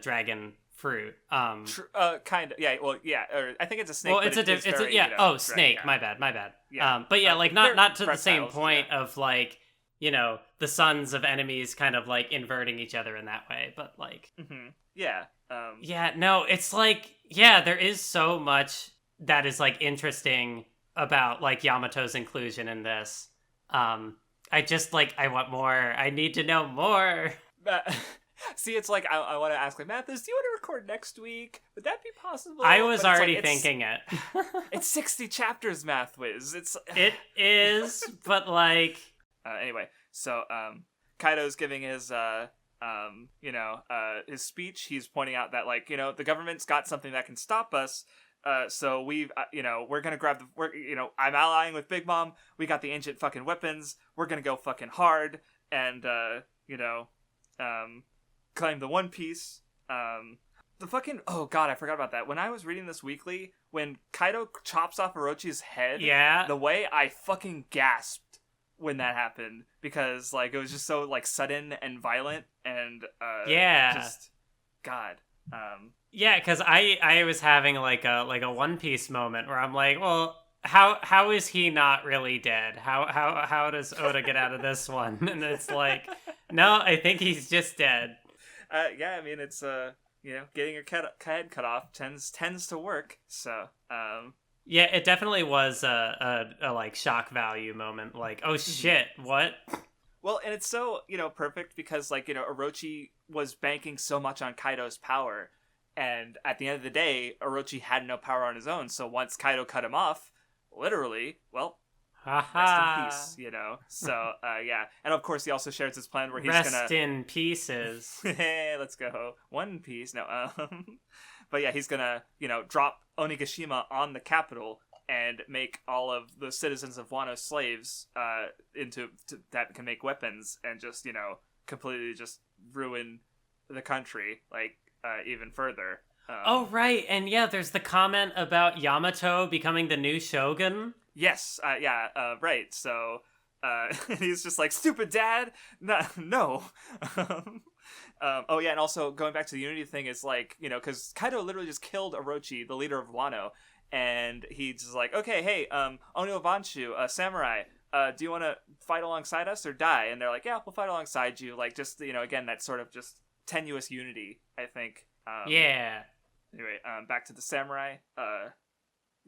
dragon fruit. Kind of, yeah, well, yeah, or I think it's a snake. Well, snake, my bad. Yeah. But yeah, like, not to the same point of, like, the sons of enemies kind of, like, inverting each other in that way, but, like... Mm-hmm. Yeah. It's like, there is so much that is, like, interesting about, like, Yamato's inclusion in this. I just, like, I want more. I need to know more. See, it's like, I want to ask, like, Mathis, do you want to record next week? Would that be possible? I was already thinking it. It's 60 chapters, Mathwiz. It is, but, like... Anyway, so, Kaido's giving his, his speech. He's pointing out that, like, the government's got something that can stop us. So we're gonna grab I'm allying with Big Mom. We got the ancient fucking weapons. We're gonna go fucking hard and, claim the One Piece. The fucking... Oh, God, I forgot about that. When I was reading this weekly, when Kaido chops off Orochi's head, the way I fucking gasped when that happened, because, like, it was just so, like, sudden and violent, and, just... God. Yeah, because I was having, like a One Piece moment where I'm like, well... How is he not really dead? How does Oda get out of this one? And it's like, no, I think he's just dead. I mean, it's getting your head cut off tends to work. So yeah, it definitely was a like shock value moment. Like, oh shit, what? Well, and it's so perfect because, like, Orochi was banking so much on Kaido's power, and at the end of the day, Orochi had no power on his own. So once Kaido cut him off, literally, well, rest in peace, So, yeah. And of course, he also shares his plan where he's rest in pieces. Hey, let's go. One piece. No, but yeah, he's gonna, drop Onigashima on the capital and make all of the citizens of Wano slaves, that can make weapons, and just, completely just ruin the country, like, even further. Oh, right. And yeah, there's the comment about Yamato becoming the new shogun. Yes. Right. So, he's just like, stupid dad. No. Oh, yeah. And also going back to the unity thing is like, because Kaido literally just killed Orochi, the leader of Wano. And he's just like, okay, hey, Onyo Vanshu, samurai, do you want to fight alongside us or die? And they're like, yeah, we'll fight alongside you. Like, just, again, that sort of just tenuous unity, I think. Yeah. Anyway, back to the samurai.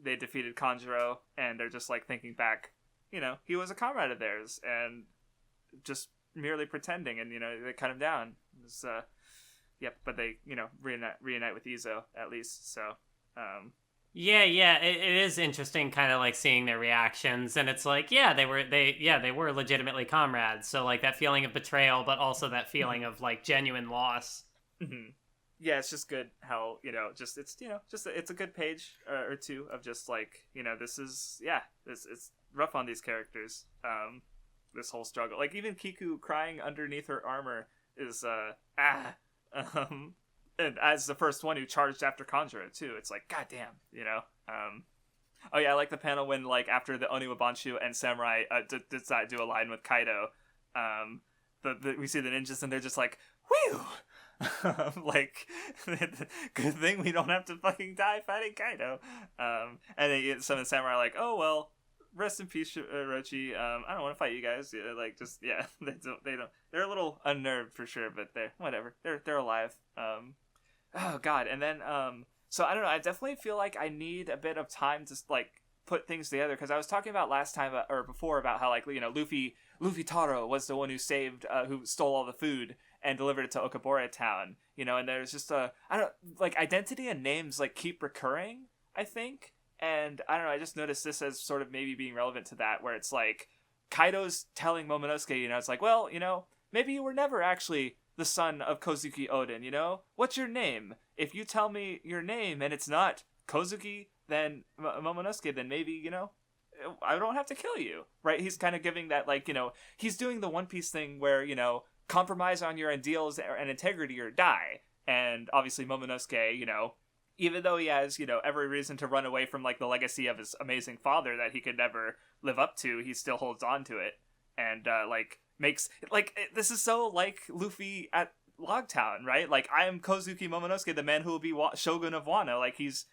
They defeated Kanjuro, and they're just, like, thinking back, he was a comrade of theirs, and just merely pretending, and, they cut him down. It was, but they, reunite with Izo, at least, so, Yeah, it is interesting kind of, like, seeing their reactions, and it's like, they were legitimately comrades, so, like, that feeling of betrayal, but also that feeling of, like, genuine loss. Mm-hmm. Yeah, it's just good how, it's a good page or two of just, like, it's rough on these characters, this whole struggle. Like, even Kiku crying underneath her armor is and as the first one who charged after Kanjuro too. It's like, goddamn, you know. Oh yeah, I like the panel when like after the Oniwabanshu and Samurai decide to do a line with Kaido, we see the ninjas and they're just like, whew. Like, good thing we don't have to fucking die fighting Kaido. And then some of the samurai are like, oh well, rest in peace, Orochi. I don't want to fight you guys. Yeah, like, just yeah, they don't. They're a little unnerved for sure, but they're whatever. They're alive. Oh god, and then so I don't know. I definitely feel like I need a bit of time to like put things together, because I was talking about last time or before about how, like, you know, Luffy Taro was the one who who stole all the food and delivered it to Okabura Town, you know, and there's just identity and names like keep recurring, I think, and I don't know, I just noticed this as sort of maybe being relevant to that, where it's like Kaido's telling Momonosuke, you know, it's like, well, you know, maybe you were never actually the son of Kozuki Oden, you know? What's your name? If you tell me your name and it's not Kozuki, then Momonosuke, then maybe, you know, I don't have to kill you, right? He's kind of giving that, like, you know, he's doing the One Piece thing where, you know, compromise on your ideals and integrity or die. And obviously Momonosuke, you know, even though he has, you know, every reason to run away from, like, the legacy of his amazing father that he could never live up to, he still holds on to it. And, makes, like, this is so, like, Luffy at Logtown, right? Like, I am Kozuki Momonosuke, the man who will be Shogun of Wano. Like, he's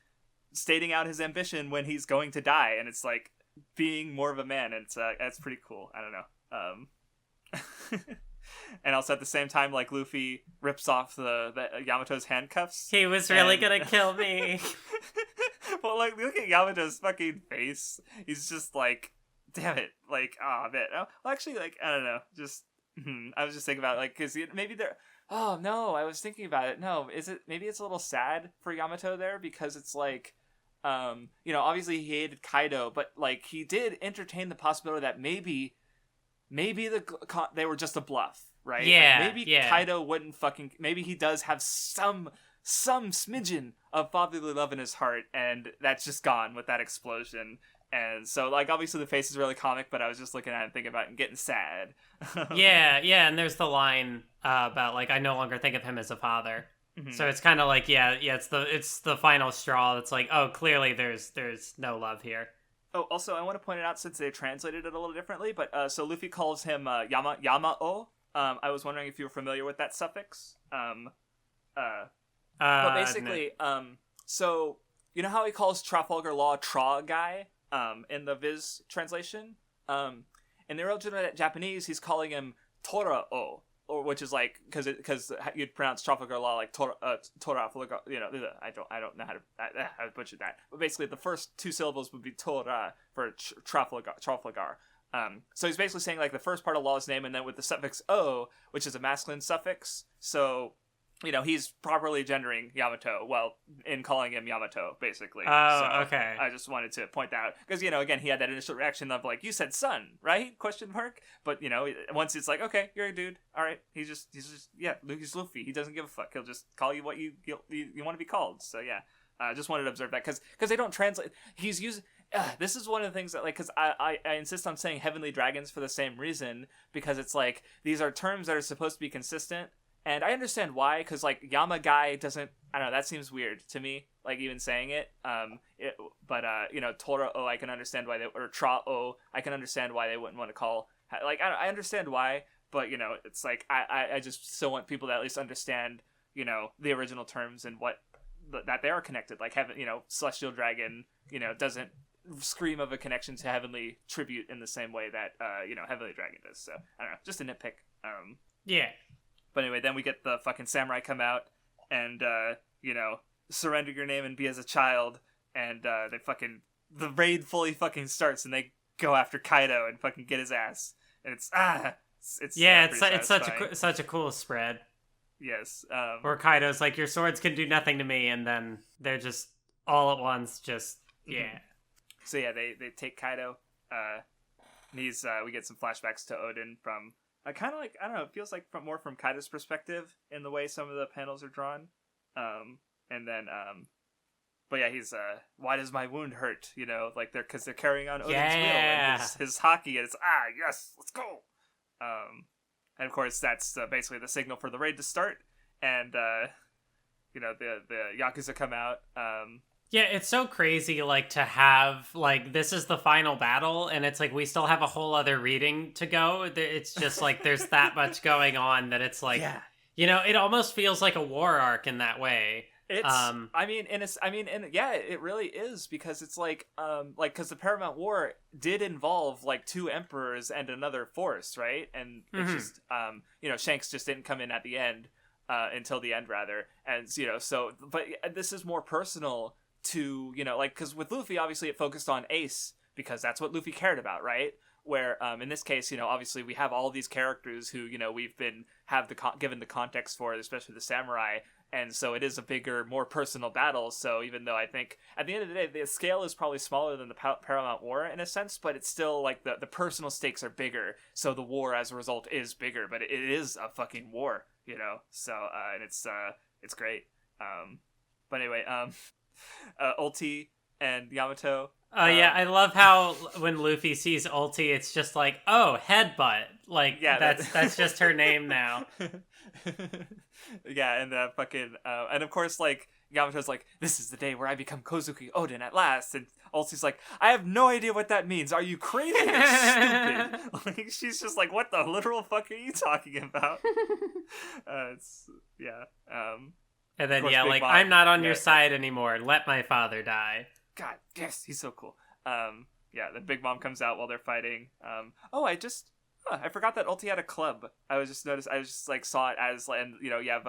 stating out his ambition when he's going to die, and it's, like, being more of a man, and it's pretty cool. I don't know. And also at the same time, like, Luffy rips off the Yamato's handcuffs. He was really gonna kill me. Well, like, look at Yamato's fucking face. He's just like, damn it. Like, oh, man. Oh, well, actually, like, I don't know. Just, I was just thinking about it, like, because maybe they're, oh, no, I was thinking about it. No, maybe it's a little sad for Yamato there, because it's like, you know, obviously he hated Kaido, but, like, he did entertain the possibility that maybe they were just a bluff, right? Yeah, like maybe Kaido wouldn't fucking, maybe he does have some smidgen of fatherly love in his heart, and that's just gone with that explosion. And so, like, obviously the face is really comic, but I was just looking at it and thinking about it and getting sad. yeah, and there's the line about, like, I no longer think of him as a father. Mm-hmm. So it's kind of like, it's the final straw. That's like, oh, clearly there's no love here. Oh, also, I want to point it out, since they translated it a little differently, but so Luffy calls him Yama-o. I was wondering if you were familiar with that suffix. But basically, no. So you know how he calls Trafalgar Law Tra guy in the Viz translation? In the original Japanese, he's calling him Tora-o, or which is like, because you'd pronounce Trafalgar Law like Tora, you know, I don't know how to butcher that. But basically, the first two syllables would be Tora for Trafalgar. So he's basically saying, like, the first part of Law's name, and then with the suffix o, which is a masculine suffix. So, you know, he's properly gendering Yamato, well, in calling him Yamato, basically. Oh, so okay. I just wanted to point that out. Because, you know, again, he had that initial reaction of, like, you said son, right? Question mark. But, you know, once it's like, okay, you're a dude. All right. He's just, yeah, he's Luffy. He doesn't give a fuck. He'll just call you what you want to be called. So, yeah. I just wanted to observe that. Because they don't translate. He's using... this is one of the things that, like, because I insist on saying heavenly dragons for the same reason, because it's like, these are terms that are supposed to be consistent, and I understand why, because, like, Yama guy doesn't, I don't know, that seems weird to me, like, even saying it, but you know, Tora-o, I can understand why or Tra-o, I can understand why they wouldn't want to call, like, I understand why, but, you know, it's like, I just still want people to at least understand, you know, the original terms and what, that they are connected, like, heaven, you know, celestial dragon, you know, doesn't scream of a connection to heavenly tribute in the same way that you know, heavenly dragon does. So I don't know, just a nitpick. Yeah, but anyway, then we get the fucking samurai come out and you know, surrender your name and be as a child, and the raid fully fucking starts, and they go after Kaido and fucking get his ass, and it's such a cool spread. Yes. Where Kaido's like, your swords can do nothing to me, and then they're just all at once just yeah. So yeah, they take Kaido, and we get some flashbacks to Oden from, kind of like, I don't know, it feels like more from Kaido's perspective in the way some of the panels are drawn, and then, but yeah, he's, why does my wound hurt, you know, like, because they're carrying on Oden's wheel, and his hockey, and it's, yes, let's go, of course that's basically the signal for the raid to start, and you know, the Yakuza come out. Yeah, it's so crazy, like, to have, like, this is the final battle, and it's like we still have a whole other reading to go. It's just like there's that much going on that it's like, you know, it almost feels like a war arc in that way. It's, yeah, it really is, because it's like, because the Paramount War did involve like 2 emperors and another force, right? And it's just, you know, Shanks just didn't come in at the end, until the end rather, and you know, so, but this is more personal to, you know, like, because with Luffy, obviously it focused on Ace because that's what Luffy cared about, right? Where in this case, you know, obviously we have all these characters who, you know, we've been given the context for, especially the samurai. And so it is a bigger, more personal battle. So even though I think at the end of the day, the scale is probably smaller than the Paramount War in a sense, but it's still like the personal stakes are bigger. So the war as a result is bigger, but it is a fucking war, you know? So, and it's great. But anyway, Ulti and Yamato. Oh yeah, I love how when Luffy sees Ulti, it's just like, oh, headbutt. Like, yeah, that's just her name now. Yeah, and and of course, like, Yamato's like, this is the day where I become Kozuki Oden at last, and Ulti's like, I have no idea what that means. Are you crazy or stupid? Like, she's just like, what the literal fuck are you talking about? And then, yeah, like, Mom, I'm not on your side anymore. Let my father die. God, yes, he's so cool. Yeah, the Big Mom comes out while they're fighting. I forgot that Ulti had a club. I just like saw it as, and you know, you have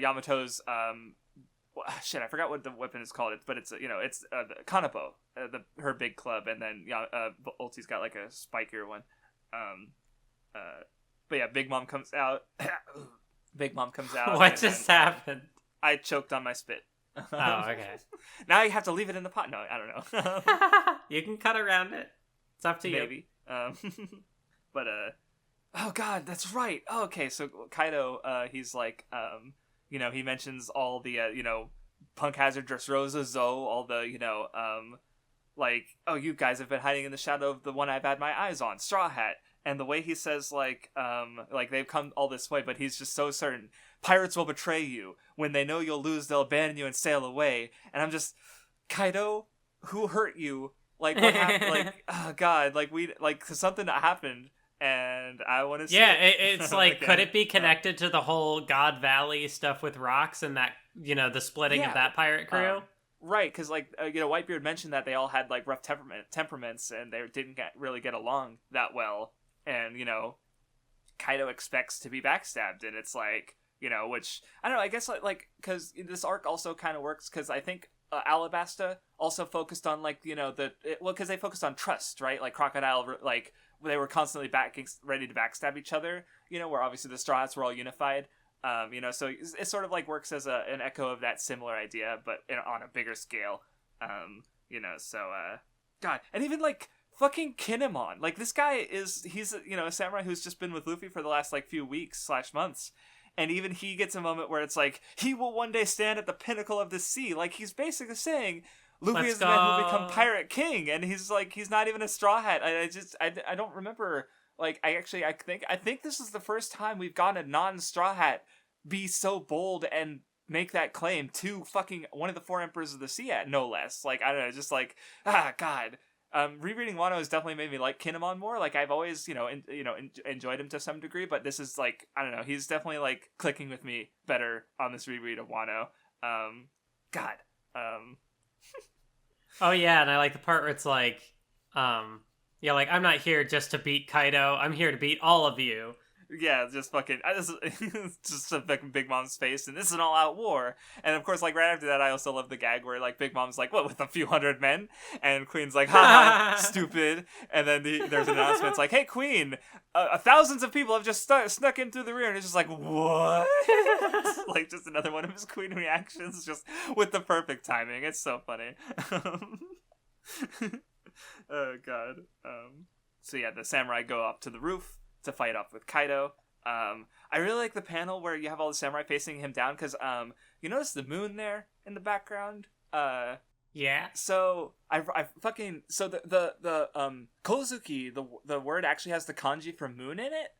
Yamato's shit, I forgot what the weapon is called. But it's, you know, it's the Kanapo, her big club, and then Ulti's got like a spikier one. But yeah, Big Mom comes out. Big Mom comes out. What just happened? I choked on my spit. Oh, okay. Now you have to leave it in the pot. No, I don't know. You can cut around it. It's up to you. Maybe. But oh god, that's right. Oh, okay, so Kaido, he's like, you know, he mentions all the, you know, Punk Hazard, Dressrosa, Zoe, all the, you know, like, oh, you guys have been hiding in the shadow of the one I've had my eyes on, Straw Hat. And the way he says, like they've come all this way, but he's just so certain. Pirates will betray you. When they know you'll lose, they'll abandon you and sail away. And I'm just, Kaido, who hurt you? Like, what happened? Like, oh god, like something that happened, and I want to see. Yeah, it's like, could it be connected to the whole God Valley stuff with rocks and that, you know, the splitting of that pirate crew? Right, because, like, you know, Whitebeard mentioned that they all had, like, rough temperaments, and they didn't really get along that well. And, you know, Kaido expects to be backstabbed, and it's like, you know, which, I don't know, I guess, like, because this arc also kind of works, because I think Alabasta also focused on, like, you know, because they focused on trust, right? Like, Crocodile, like, they were constantly ready to backstab each other, you know, where obviously the Straw Hats were all unified, you know, so it sort of, like, works as an echo of that similar idea, but on a bigger scale, you know, so, God, and even, like, fucking Kinemon. Like, this guy he's, you know, a samurai who's just been with Luffy for the last, like, few weeks / months. And even he gets a moment where it's like, he will one day stand at the pinnacle of the sea. Like, he's basically saying, Luffy is the man who will become Pirate King. And he's like, he's not even a Straw Hat. I don't remember. Like, I think this is the first time we've gotten a non-Straw Hat be so bold and make that claim to fucking one of the 4 Emperors of the Sea, no less. Like, I don't know, just like, God. Rereading Wano has definitely made me like Kinemon more. Like, I've always, enjoyed him to some degree, but this is like, I don't know, he's definitely like clicking with me better on this reread of Wano. God. Oh yeah, and I like the part where it's like, yeah, like, I'm not here just to beat Kaido. I'm here to beat all of you. Yeah, just fucking, just a fucking Big Mom's face, and this is an all-out war. And of course, like, right after that, I also love the gag where, like, Big Mom's like, what, with a few hundred men? And Queen's like, haha, stupid. And then there's an announcement, it's like, hey, Queen, thousands of people have just snuck in through the rear, and it's just like, what? Like, just another one of his Queen reactions, just with the perfect timing. It's so funny. Oh, God. So yeah, the samurai go up to the roof to fight off with Kaido. I really like the panel where you have all the samurai facing him down, because you notice the moon there in the background? Yeah. So I fucking, so the Kozuki, the word actually has the kanji for moon in it.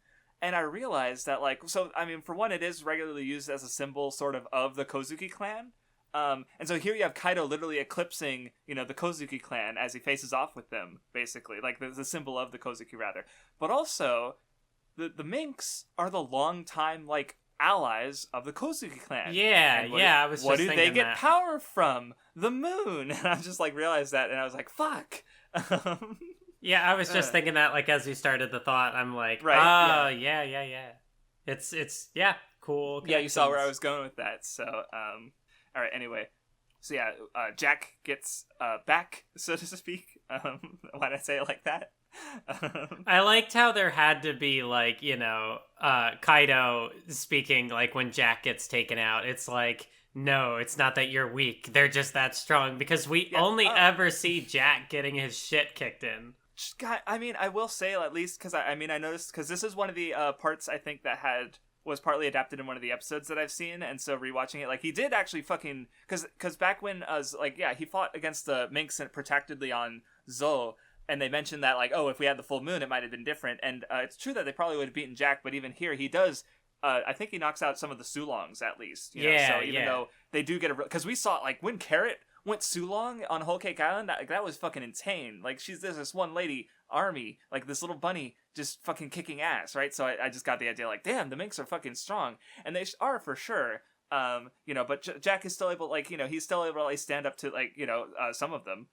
and I realized that, like, so, I mean, for one, it is regularly used as a symbol, sort of the Kozuki clan. And so here you have Kaido literally eclipsing, the Kozuki clan as he faces off with them, basically. Like, the symbol of the Kozuki, rather. But also, the Minks are the longtime, like, allies of the Kozuki clan. Yeah, I was just thinking What do they get power from? The moon! And I just, like, realized that, and I was like, fuck! Yeah, I was just thinking that, like, as we started the thought, I'm like, right, yeah. It's cool. Yeah, you saw where I was going with that, so, alright, anyway. So yeah, Jack gets back, so to speak. Why did I say it like that? I liked how there had to be, like, Kaido speaking, like, when Jack gets taken out. It's like, no, it's not that you're weak. They're just that strong. Because we only ever see Jack getting his shit kicked in. God, I mean, I will say, at least, because I noticed, because this is one of the parts, I think, that was partly adapted in one of the episodes that I've seen, and so rewatching it, like, he did actually fucking, because back when, he fought against the Minks and protectedly on Zou, and they mentioned that, like, oh, if we had the full moon, it might have been different, and it's true that they probably would have beaten Jack, but even here, he does, I think he knocks out some of the Sulongs, at least, so even though they do get because we saw, like, when Carrot went Sulong on Whole Cake Island, that was fucking insane. Like, there's this one lady army, like this little bunny just fucking kicking ass, right? So I just got the idea, like, damn, the Minks are fucking strong, and they are for sure. But Jack is still able, like, he's still able to, like, stand up to, like, some of them.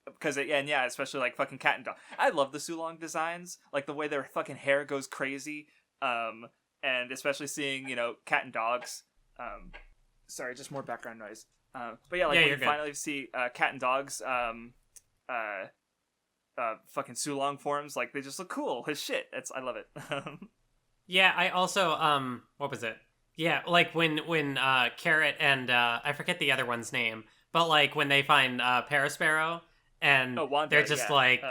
Because especially, like, fucking cat and dog. I love the Sulong designs, like the way their fucking hair goes crazy. And especially seeing, cat and dogs. Sorry, just more background noise. But yeah, like, when you finally see cat and dogs, fucking Sulong forms, like, they just look cool as shit. I love it. Yeah, I also, what was it? Yeah, like, when Carrot and, I forget the other one's name, but, like, when they find Parasparrow, and Wanda, they're just like,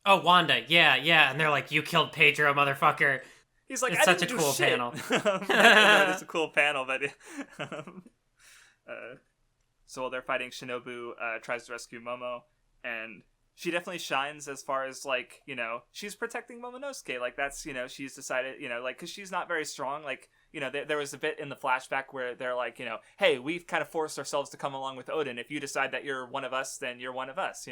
Wanda, yeah, and they're like, you killed Pedro, motherfucker. He's like, it's such a cool panel. It's a cool panel, but so while they're fighting, Shinobu tries to rescue Momo, and she definitely shines as far as, like, she's protecting Momonosuke. Like, that's, she's decided, like, because she's not very strong. Like, there was a bit in the flashback where they're like, hey, we've kind of forced ourselves to come along with Oden. If you decide that you're one of us, then you're one of us,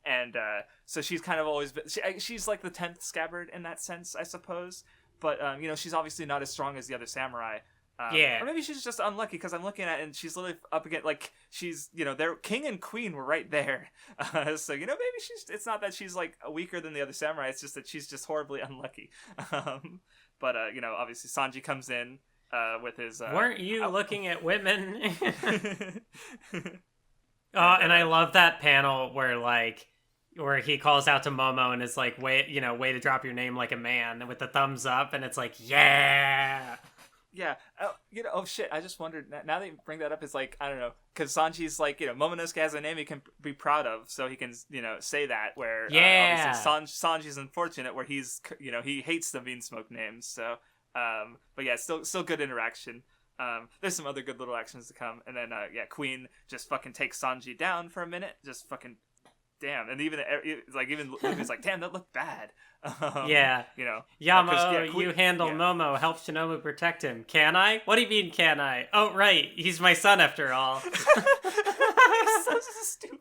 And so she's kind of always been, she's like the 10th scabbard in that sense, I suppose. But, she's obviously not as strong as the other samurai. Or maybe she's just unlucky, because I'm looking at it and she's literally up against, like, she's, their king and queen were right there. So, maybe it's not that she's, like, weaker than the other samurai, it's just that she's just horribly unlucky. But, obviously Sanji comes in with his... Weren't you looking at women? And I love that panel where he calls out to Momo and is like, way to drop your name like a man, with the thumbs up, and it's like, yeah! Yeah. Oh shit, I just wondered, now that you bring that up, it's like, I don't know, because Sanji's like, Momonosuke has a name he can be proud of, so he can, say that, where, obviously Sanji's unfortunate, where he's, he hates the mean smoke names, so, but yeah, still good interaction. There's some other good little actions to come, and then, Queen just fucking takes Sanji down for a minute, just fucking, damn, and even Luffy's like, damn, that looked bad. Yamato, you handle Momo, help Shinobu protect him. Can I? What do you mean, can I? Oh, right, he's my son after all. It's so stupid.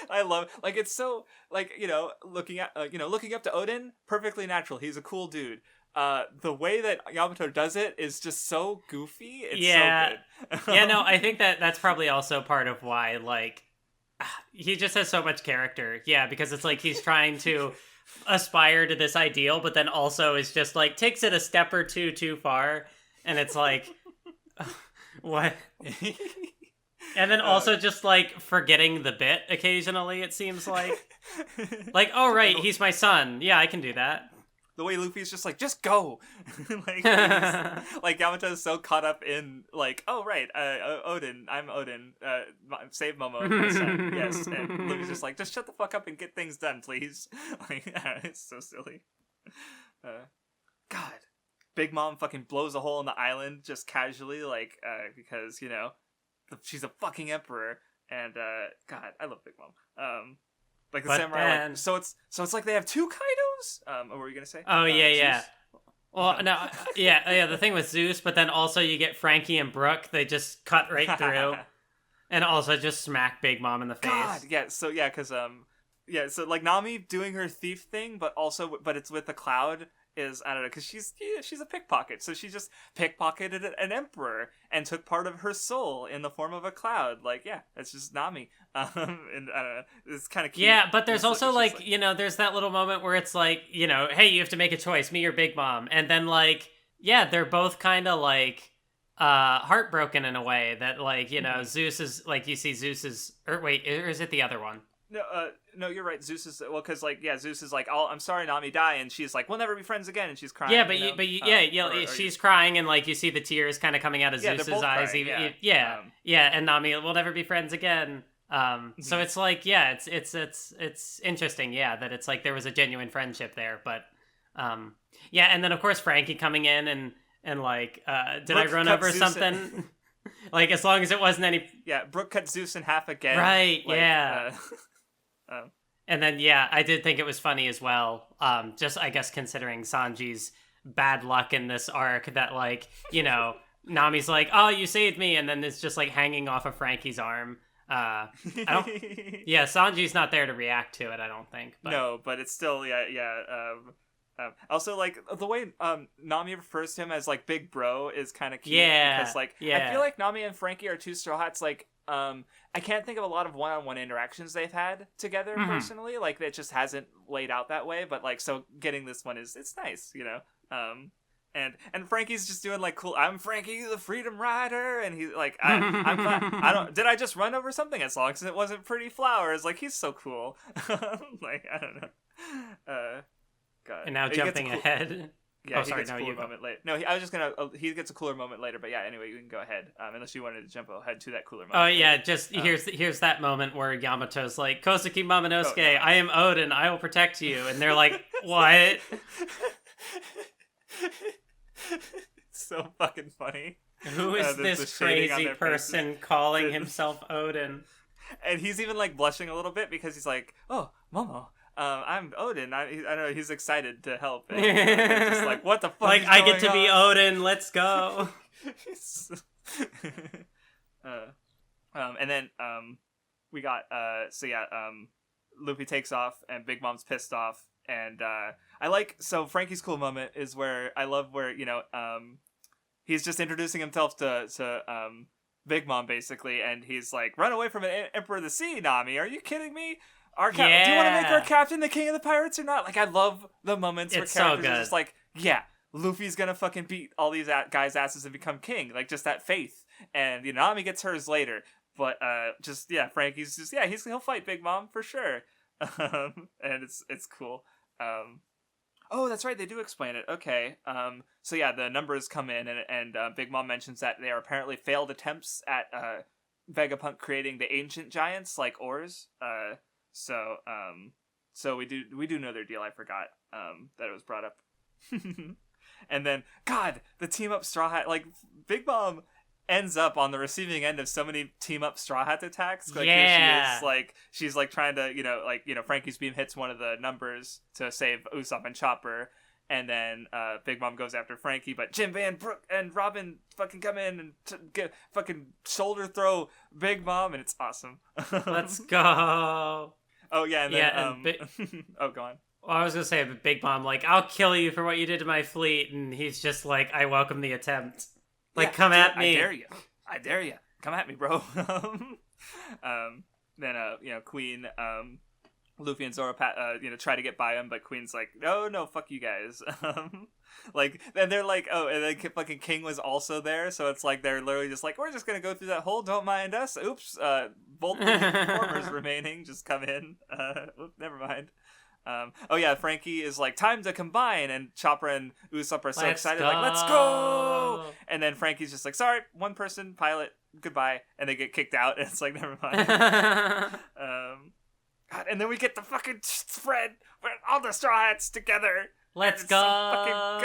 I love, like, it's so, like, looking up to Oden, perfectly natural. He's a cool dude. The way that Yamato does it is just so goofy. It's so good. I think that's probably also part of why, like, he just has so much character. Yeah, because it's like he's trying to aspire to this ideal, but then also is just like takes it a step or two too far, and it's like, what? And then also just like forgetting the bit occasionally, it seems like, oh right, he's my son. Yeah, I can do that. The way Luffy's just like, just go. Like Yamato's so caught up in, like, oh, right, Oden, I'm Oden, save Momo, my son, yes. And Luffy's just like, just shut the fuck up and get things done, please. Like, it's so silly. God. Big Mom fucking blows a hole in the island just casually, like, because, she's a fucking emperor. And, God, I love Big Mom. Like the samurai, like, so it's like they have two Kaidos. What were you gonna say? Oh yeah. Well, no, yeah. The thing with Zeus, but then also you get Frankie and Brooke. They just cut right through, and also just smack Big Mom in the face. God, yeah. So yeah, because so like Nami doing her thief thing, but it's with the cloud. Is I don't know, because she's a pickpocket, so she just pickpocketed an emperor and took part of her soul in the form of a cloud. Like, yeah, that's just Nami. And I don't know, it's kind of cute. Yeah, but there's also like there's that little moment where it's like, hey, you have to make a choice, me or Big Mom, and then like, yeah, they're both kind of like heartbroken in a way that like Zeus is like, you see Zeus is, or is it the other one? No, you're right. Zeus is because like Zeus is like, I'm sorry, Nami, die, and she's like, we'll never be friends again, and she's crying. Yeah, she's crying, and like you see the tears kind of coming out of Zeus's eyes. Crying, and Nami, we'll never be friends again. So it's like, it's interesting, that it's like there was a genuine friendship there, but and then of course Frankie coming in and like, did Brooke I run over Zeus something? Like, as long as it wasn't any. Yeah, Brooke cut Zeus in half again. Right. Like, and then, I did think it was funny as well. Just, I guess, considering Sanji's bad luck in this arc, that, like, Nami's like, oh, you saved me, and then it's just, like, hanging off of Frankie's arm. Sanji's not there to react to it, I don't think. But. No, but it's still, also, like, the way Nami refers to him as, like, big bro is kind of cute. Yeah. Because, like, I feel like Nami and Frankie are two Straw Hats, like, I can't think of a lot of one-on-one interactions they've had together, personally. Like, it just hasn't laid out that way, but, like, so getting this one it's nice, And Frankie's just doing, like, cool, I'm Frankie the Freedom Rider, and he's like, I'm glad, did I just run over something? As long as it wasn't pretty flowers, like, he's so cool. Like, I don't know. God. And now jumping ahead. Yeah, he gets a cooler moment later. No, I was just gonna. He gets a cooler moment later, but yeah. Anyway, you can go ahead. Unless you wanted to jump ahead to that cooler moment. Oh yeah, just here's that moment where Yamato's like, "Kosuke Momonosuke, I am Oden. I will protect you," and they're like, "What?" It's so fucking funny. Who is this crazy person calling himself Oden? And he's even like blushing a little bit because he's like, "Oh, Momo. I'm Oden." I know he's excited to help. And, just like, what the fuck? Like, I get to be Oden. Let's go. And then we got Luffy takes off and Big Mom's pissed off, and Frankie's cool moment is where I love where he's just introducing himself to Big Mom basically, and he's like, "Run away from an Emperor of the Sea, Nami. Are you kidding me? Do you want to make our captain the king of the pirates or not?" Like, I love the moments where characters are just like, Luffy's gonna fucking beat all these guys' asses and become king. Like, just that faith. And, Nami gets hers later. But, Frankie's just, he'll fight Big Mom for sure. And it's cool. Oh, that's right, they do explain it. Okay. The numbers come in, and Big Mom mentions that they are apparently failed attempts at Vegapunk creating the ancient giants, like oars. So we do know their deal. I forgot that it was brought up. And then, God, the team up Straw Hat, like, Big Mom ends up on the receiving end of so many team up Straw Hat attacks. Like, here she's like trying to, Frankie's beam hits one of the numbers to save Usopp and Chopper. And then Big Mom goes after Frankie, but Jinbei and Brooke and Robin fucking come in and fucking shoulder throw Big Mom, and it's awesome. Let's go. Oh, yeah, and then, oh, go on. Well, I was gonna say, but Big Mom, like, I'll kill you for what you did to my fleet, and he's just like, I welcome the attempt. Like, come at me. I dare you. Come at me, bro. Then, Queen, Luffy and Zoro, try to get by him, but Queen's like, no, fuck you guys. Like, and they're like, oh, and then fucking King was also there, so it's like, they're literally just like, we're just gonna go through that hole, don't mind us. Oops, both performers remaining, just come in. Never mind. Frankie is like, time to combine, and Chopper and Usopp are so excited, like, let's go! And then Frankie's just like, sorry, one person, pilot, goodbye, and they get kicked out, and it's like, never mind. God, and then we get the fucking spread with all the Straw Hats together. Let's go! So fucking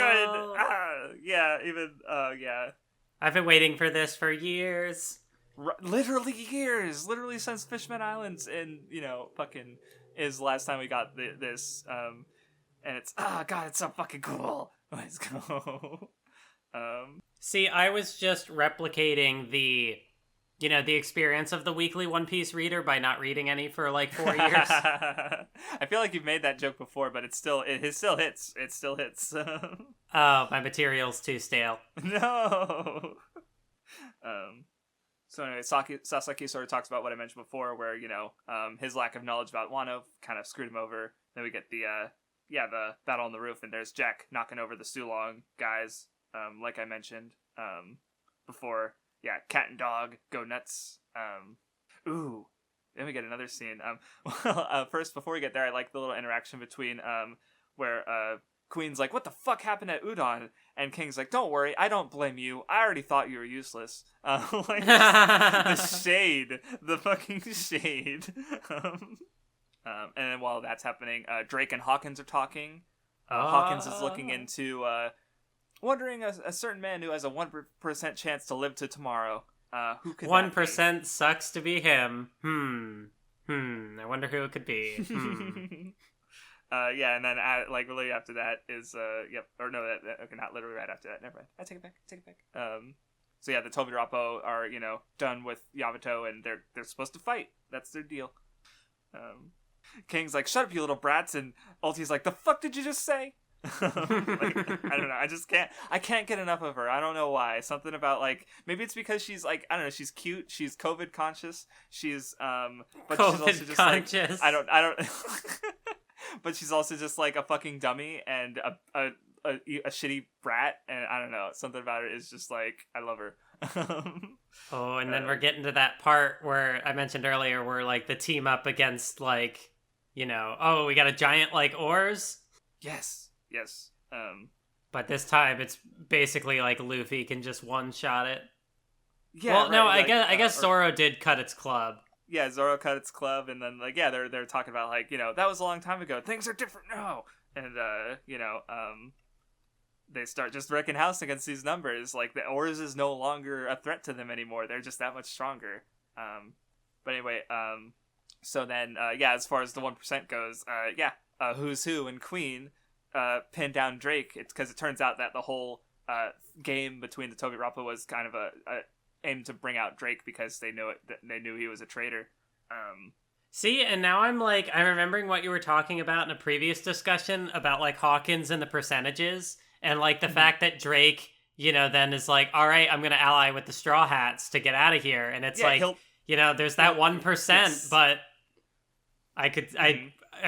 good. I've been waiting for this for years. Literally years. Literally since Fishman Islands, and, is the last time we got this. And it's, God, it's so fucking cool. Let's go. See, I was just replicating the experience of the weekly One Piece reader by not reading any for like 4 years. I feel like you've made that joke before, but it still hits. It still hits. Oh, my material's too stale. No. So anyway, Sasaki sort of talks about what I mentioned before, where his lack of knowledge about Wano kind of screwed him over. Then we get the battle on the roof, and there's Jack knocking over the Sulong guys, like I mentioned before. Yeah, cat and dog go nuts. Then we get another scene. First, before we get there, I like the little interaction between where Queen's like, "What the fuck happened at Udon?" And King's like, "Don't worry, I don't blame you. I already thought you were useless." Like the shade, the fucking shade. And then while that's happening, Drake and Hawkins are talking. Hawkins is looking into wondering a certain man who has a 1% chance to live to tomorrow. Who could 1% sucks to be him. I wonder who it could be. Yeah, and then literally after that is okay, not literally right after that. Never mind. I take it back. So yeah, the Tobi Roppo are done with Yamato, and they're supposed to fight. That's their deal. King's like, "Shut up, you little brats," and Ulti's like, "The fuck did you just say?" I don't know. I can't get enough of her. I don't know why. Something about maybe it's because she's I don't know. She's cute. She's COVID conscious. She's but COVID she's also just conscious. I don't. But she's also just a fucking dummy and a shitty brat, and I don't know. Something about it is just I love her. And then we're getting to that part where I mentioned earlier, where the team up against we got a giant oars. Yes. But this time it's basically Luffy can just one shot it. Yeah. Well, no, I guess Zoro did cut its club. Yeah, Zoro cut its club, and then they're talking about that was a long time ago. Things are different now, and they start just wrecking house against these numbers. The oars is no longer a threat to them anymore. They're just that much stronger. But anyway, so then as far as the 1% goes, Who's Who and Queen pin down Drake. It's because it turns out that the whole game between the Tobi Roppo was kind of a aimed to bring out Drake because they knew he was a traitor. See, and now I'm remembering what you were talking about in a previous discussion about Hawkins and the percentages, and the fact that Drake, then is all right, I'm gonna ally with the Straw Hats to get out of here, and it's there's that 1%, yes. But I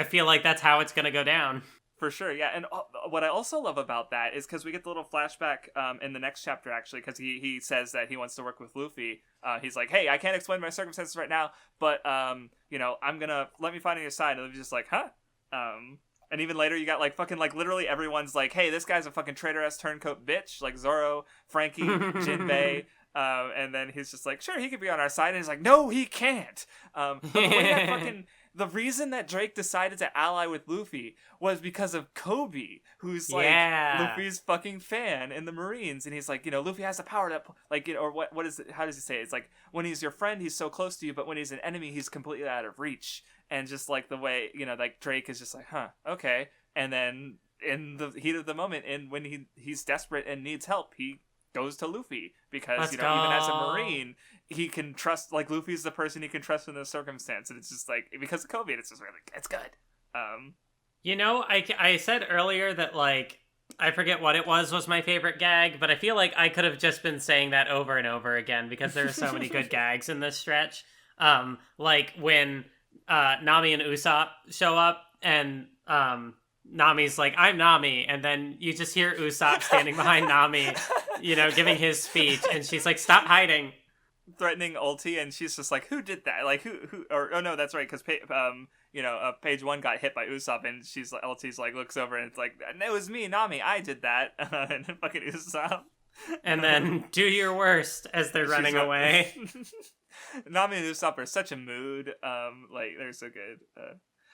feel like that's how it's gonna go down. For sure, yeah. And what I also love about that is because we get the little flashback in the next chapter, actually, because he says that he wants to work with Luffy. He's like, "Hey, I can't explain my circumstances right now, but, I'm gonna let me find on your side." And Luffy's just like, "Huh?" And even later, you got, literally everyone's like, "Hey, this guy's a fucking traitor-ass turncoat bitch." Zoro, Frankie, Jinbei. And then he's just like, "Sure, he could be on our side." And he's like, "No, he can't." But the way that fucking... The reason that Drake decided to ally with Luffy was because of Kobe, who's Luffy's fucking fan in the Marines, and he's like, Luffy has the power to or what is it? How does he say it? It's when he's your friend, he's so close to you, but when he's an enemy, he's completely out of reach. And just the way Drake is just huh, okay. And then in the heat of the moment, and when he's desperate and needs help, he goes to Luffy because even as a Marine, he can trust Luffy's the person he can trust in this circumstance, and it's just because of Kobe, it's just really it's good. I said earlier that I forget what it was my favorite gag, but I feel like I could have just been saying that over and over again because there are so many good gags in this stretch. When Nami and Usopp show up and Nami's like, "I'm Nami," and then you just hear Usopp standing behind Nami, giving his speech, and she's like, "Stop hiding," threatening Ulti, and she's just like, "Who did that? Who? Or oh no, that's right, because page 1 got hit by Usopp, and Ulti's looks over, and it's like, "It was me, Nami. I did that," and then fucking Usopp. And then do your worst as they're running away. Nami and Usopp are such a mood. They're so good.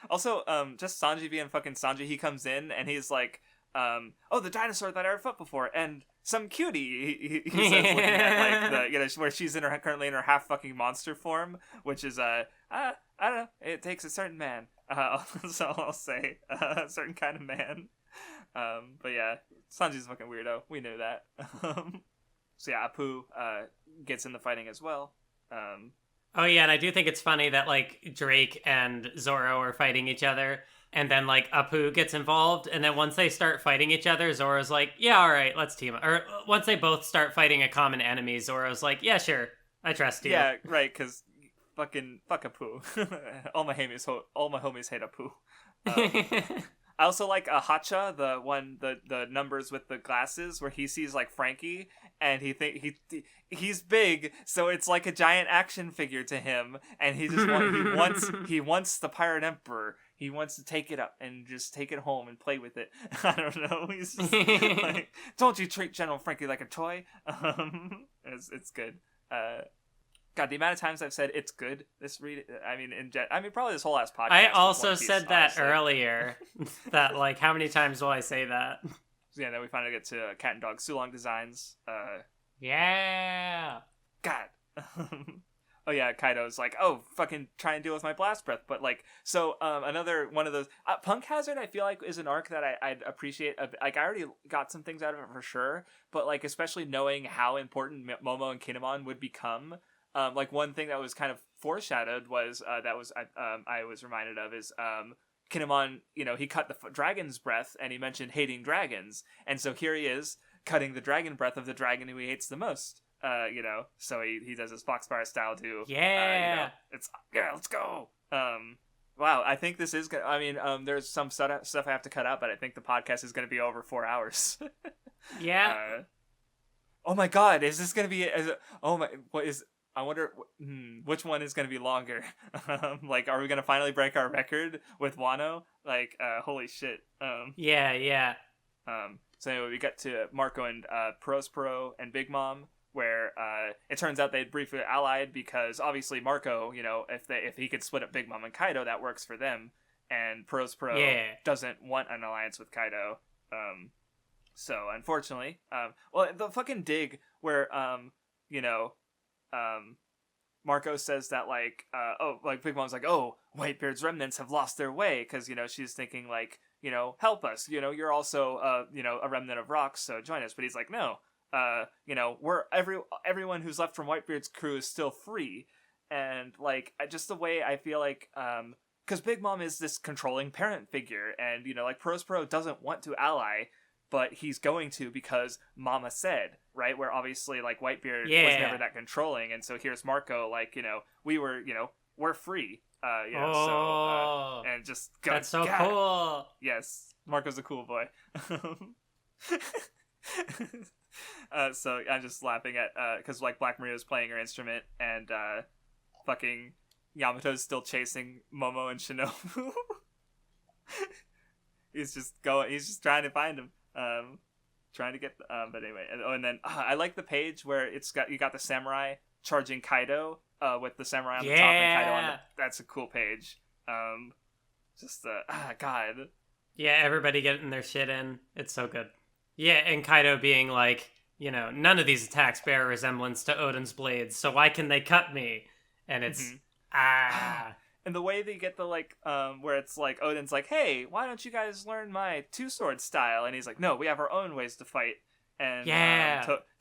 Also, just Sanji being fucking Sanji, he comes in and he's like, "Oh, the dinosaur that I ever fought before," and some cutie, he says, looking at where she's currently in her half fucking monster form, which is I don't know, it takes a certain man. So I'll say a certain kind of man. But yeah, Sanji's a fucking weirdo. We knew that. So yeah, Apu gets in the fighting as well. Oh yeah, and I do think it's funny that like Drake and Zoro are fighting each other, and then like Apu gets involved, and then once they start fighting each other, Zoro's like, yeah, all right, let's team up. Or once they both start fighting a common enemy, Zoro's like, yeah, sure, I trust you. Yeah, right, because fuck Apu. all my homies hate Apu. I also like Hacha, the numbers with the glasses, where he sees like Frankie, and he's big, so it's like a giant action figure to him, and he wants the Pirate Emperor. He wants to take it up and just take it home and play with it. I don't know. He's just like, don't you treat General Frankie like a toy? It's good. God, the amount of times I've said it's good. Probably this whole last podcast. I also said that earlier. That like, how many times will I say that? So yeah, then we finally get to Cat and Dog Sulong designs. Yeah. God. Oh yeah, Kaido's like, oh, fucking try and deal with my blast breath. But like, so another one of those Punk Hazard, I feel like is an arc that I'd appreciate. Like, I already got some things out of it for sure, but like, especially knowing how important Momo and Kinemon would become. Like one thing that was kind of foreshadowed was I was reminded of is Kinemon, he cut the dragon's breath and he mentioned hating dragons, and so here he is cutting the dragon breath of the dragon who he hates the most. So he does his Foxfire style too. Yeah, let's go. Wow, I think this is gonna. There's some stuff I have to cut out, but I think the podcast is gonna be over 4 hours. Yeah. Oh my God, is this gonna be? I wonder which one is going to be longer. Like, are we going to finally break our record with Wano? Like, holy shit. Yeah. So anyway, we got to Marco and Prospero and Big Mom, where it turns out they'd briefly allied because obviously Marco, if he could split up Big Mom and Kaido, that works for them. And Prospero doesn't want an alliance with Kaido. So unfortunately, the fucking dig where Marco says that Big Mom's like, oh, Whitebeard's remnants have lost their way, because she's thinking like, help us, you're also a remnant of rocks, so join us. But he's like, no, we're everyone who's left from Whitebeard's crew is still free. And like, just the way I feel like because Big Mom is this controlling parent figure, and Prospero doesn't want to ally, but he's going to because Mama said, right? Where obviously, like, Whitebeard was never that controlling, and so here's Marco, like, we're free, and just go. That's so cool. Yes, Marco's a cool boy. So I'm just laughing at because like Black Maria's playing her instrument, and fucking Yamato's still chasing Momo and Shinobu. He's just trying to find him. Trying to get but anyway, and then I like the page where you got the samurai charging Kaido with the samurai on the top and Kaido on that's a cool page. God. Yeah, everybody getting their shit in. It's so good. Yeah, and Kaido being like, none of these attacks bear a resemblance to Odin's blades, so why can they cut me? And it's And the way they get the where it's like Odin's like, hey, why don't you guys learn my two-sword style? And he's like, no, we have our own ways to fight. And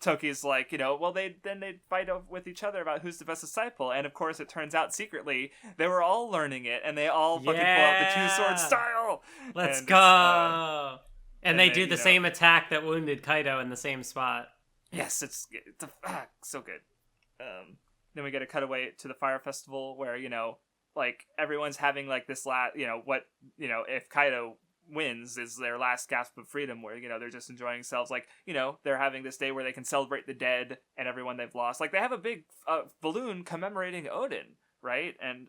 Toki's like, they'd fight with each other about who's the best disciple. And of course, it turns out secretly they were all learning it, and they all fucking pull out the two-sword style. Let's go. And they do the same attack that wounded Kaido in the same spot. Yes, it's so good. Then we get a cutaway to the Fire Festival where like everyone's having like this if Kaido wins is their last gasp of freedom, where they're just enjoying themselves, like they're having this day where they can celebrate the dead and everyone they've lost. Like they have a big balloon commemorating Odin, right? And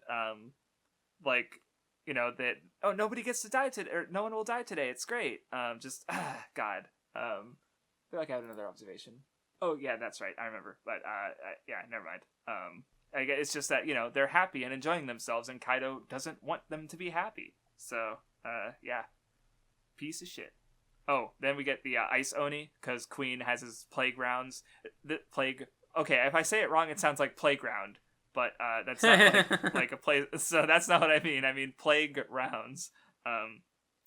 that nobody gets to die today, or no one will die today. It's great. God. I feel like I have another observation. Oh yeah, that's right. I remember, but never mind. I guess it's just that they're happy and enjoying themselves, and Kaido doesn't want them to be happy. So piece of shit. Oh, then we get the Ice Oni, because Queen has his playgrounds. The plague. Okay, if I say it wrong, it sounds like playground, but that's not like a play. So that's not what I mean. I mean plague rounds.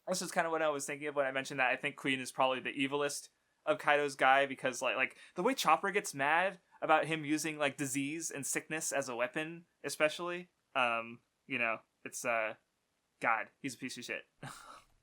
this is kind of what I was thinking of when I mentioned that I think Queen is probably the evilest of Kaido's guy, because like the way Chopper gets mad about him using like disease and sickness as a weapon, especially, it's God, he's a piece of shit.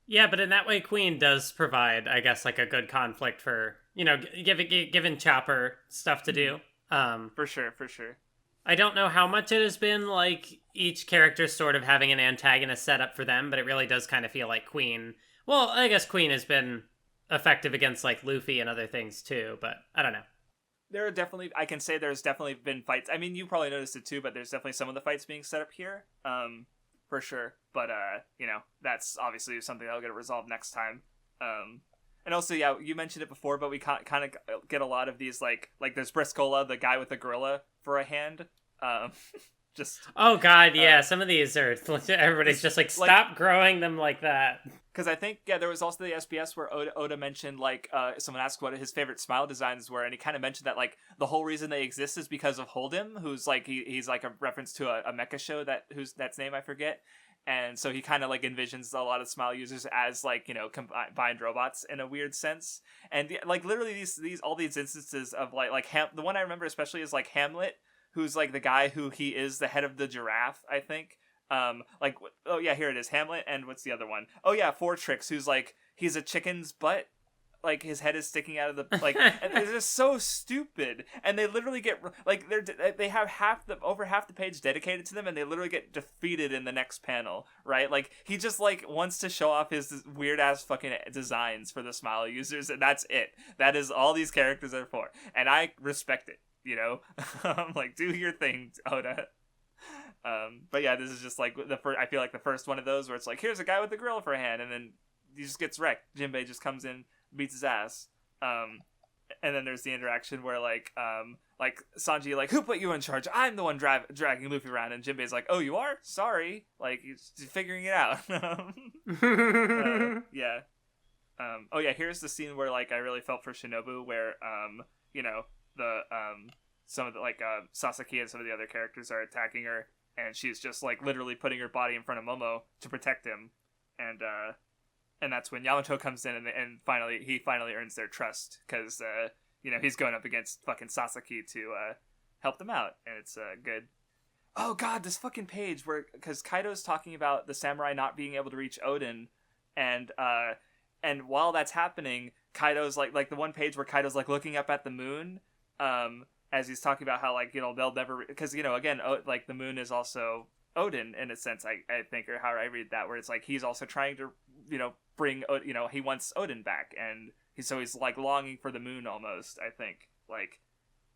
Yeah, but in that way, Queen does provide, I guess, like a good conflict for, giving Chopper stuff to do. For sure. I don't know how much it has been like each character sort of having an antagonist set up for them, but it really does kind of feel like Queen. Well, I guess Queen has been effective against like Luffy and other things too, but I don't know. I can say there's definitely been fights. I mean, you probably noticed it too, but there's definitely some of the fights being set up here, for sure. But that's obviously something that'll get resolved next time. And also, yeah, you mentioned it before, but we kind of get a lot of these like there's Briscola, the guy with the gorilla for a hand. Just oh god, yeah, some of these are everybody's just like stop growing them like that. Because I think there was also the SBS where Oda mentioned like someone asked what his favorite smile designs were, and he kind of mentioned that like the whole reason they exist is because of Hold'em, who's like he's like a reference to a mecha show that's name I forget. And so he kind of like envisions a lot of smile users as like combined robots in a weird sense, and like literally these all these instances of like the one I remember especially is like Hamlet, who's like the guy who he is the head of the giraffe, I think. Here it is, Hamlet, and what's the other one? Oh yeah, Fortrix, who's like he's a chicken's butt. Like his head is sticking out of the like, and it's just so stupid. And they literally get like they have over half the page dedicated to them, and they literally get defeated in the next panel, right? Like he just like wants to show off his weird ass fucking designs for the smile users, and that's it. That is all these characters are for, and I respect it. I'm like, do your thing, Oda. But yeah, this is just like I feel like the first one of those where it's like, here's a guy with a gorilla for a hand, and then he just gets wrecked. Jinbei just comes in, beats his ass, and then there's the interaction where like Sanji like, who put you in charge? I'm the one dragging Luffy around, and Jinbei's like, oh, you are? Sorry, like he's figuring it out. Yeah. Oh yeah, here's the scene where like I really felt for Shinobu, where some of the like Sasaki and some of the other characters are attacking her, and she's just like literally putting her body in front of Momo to protect him, and that's when Yamato comes in and finally earns their trust, because he's going up against fucking Sasaki to help them out, and it's good. Oh god, this fucking page because Kaido's talking about the samurai not being able to reach Oden, and while that's happening, Kaido's like the one page where Kaido's like looking up at the moon, as he's talking about how like they'll never, because again like the moon is also Oden in a sense, I think, or how I read that, where it's like he's also trying to bring he wants Oden back, and he's like longing for the moon almost, I think. Like,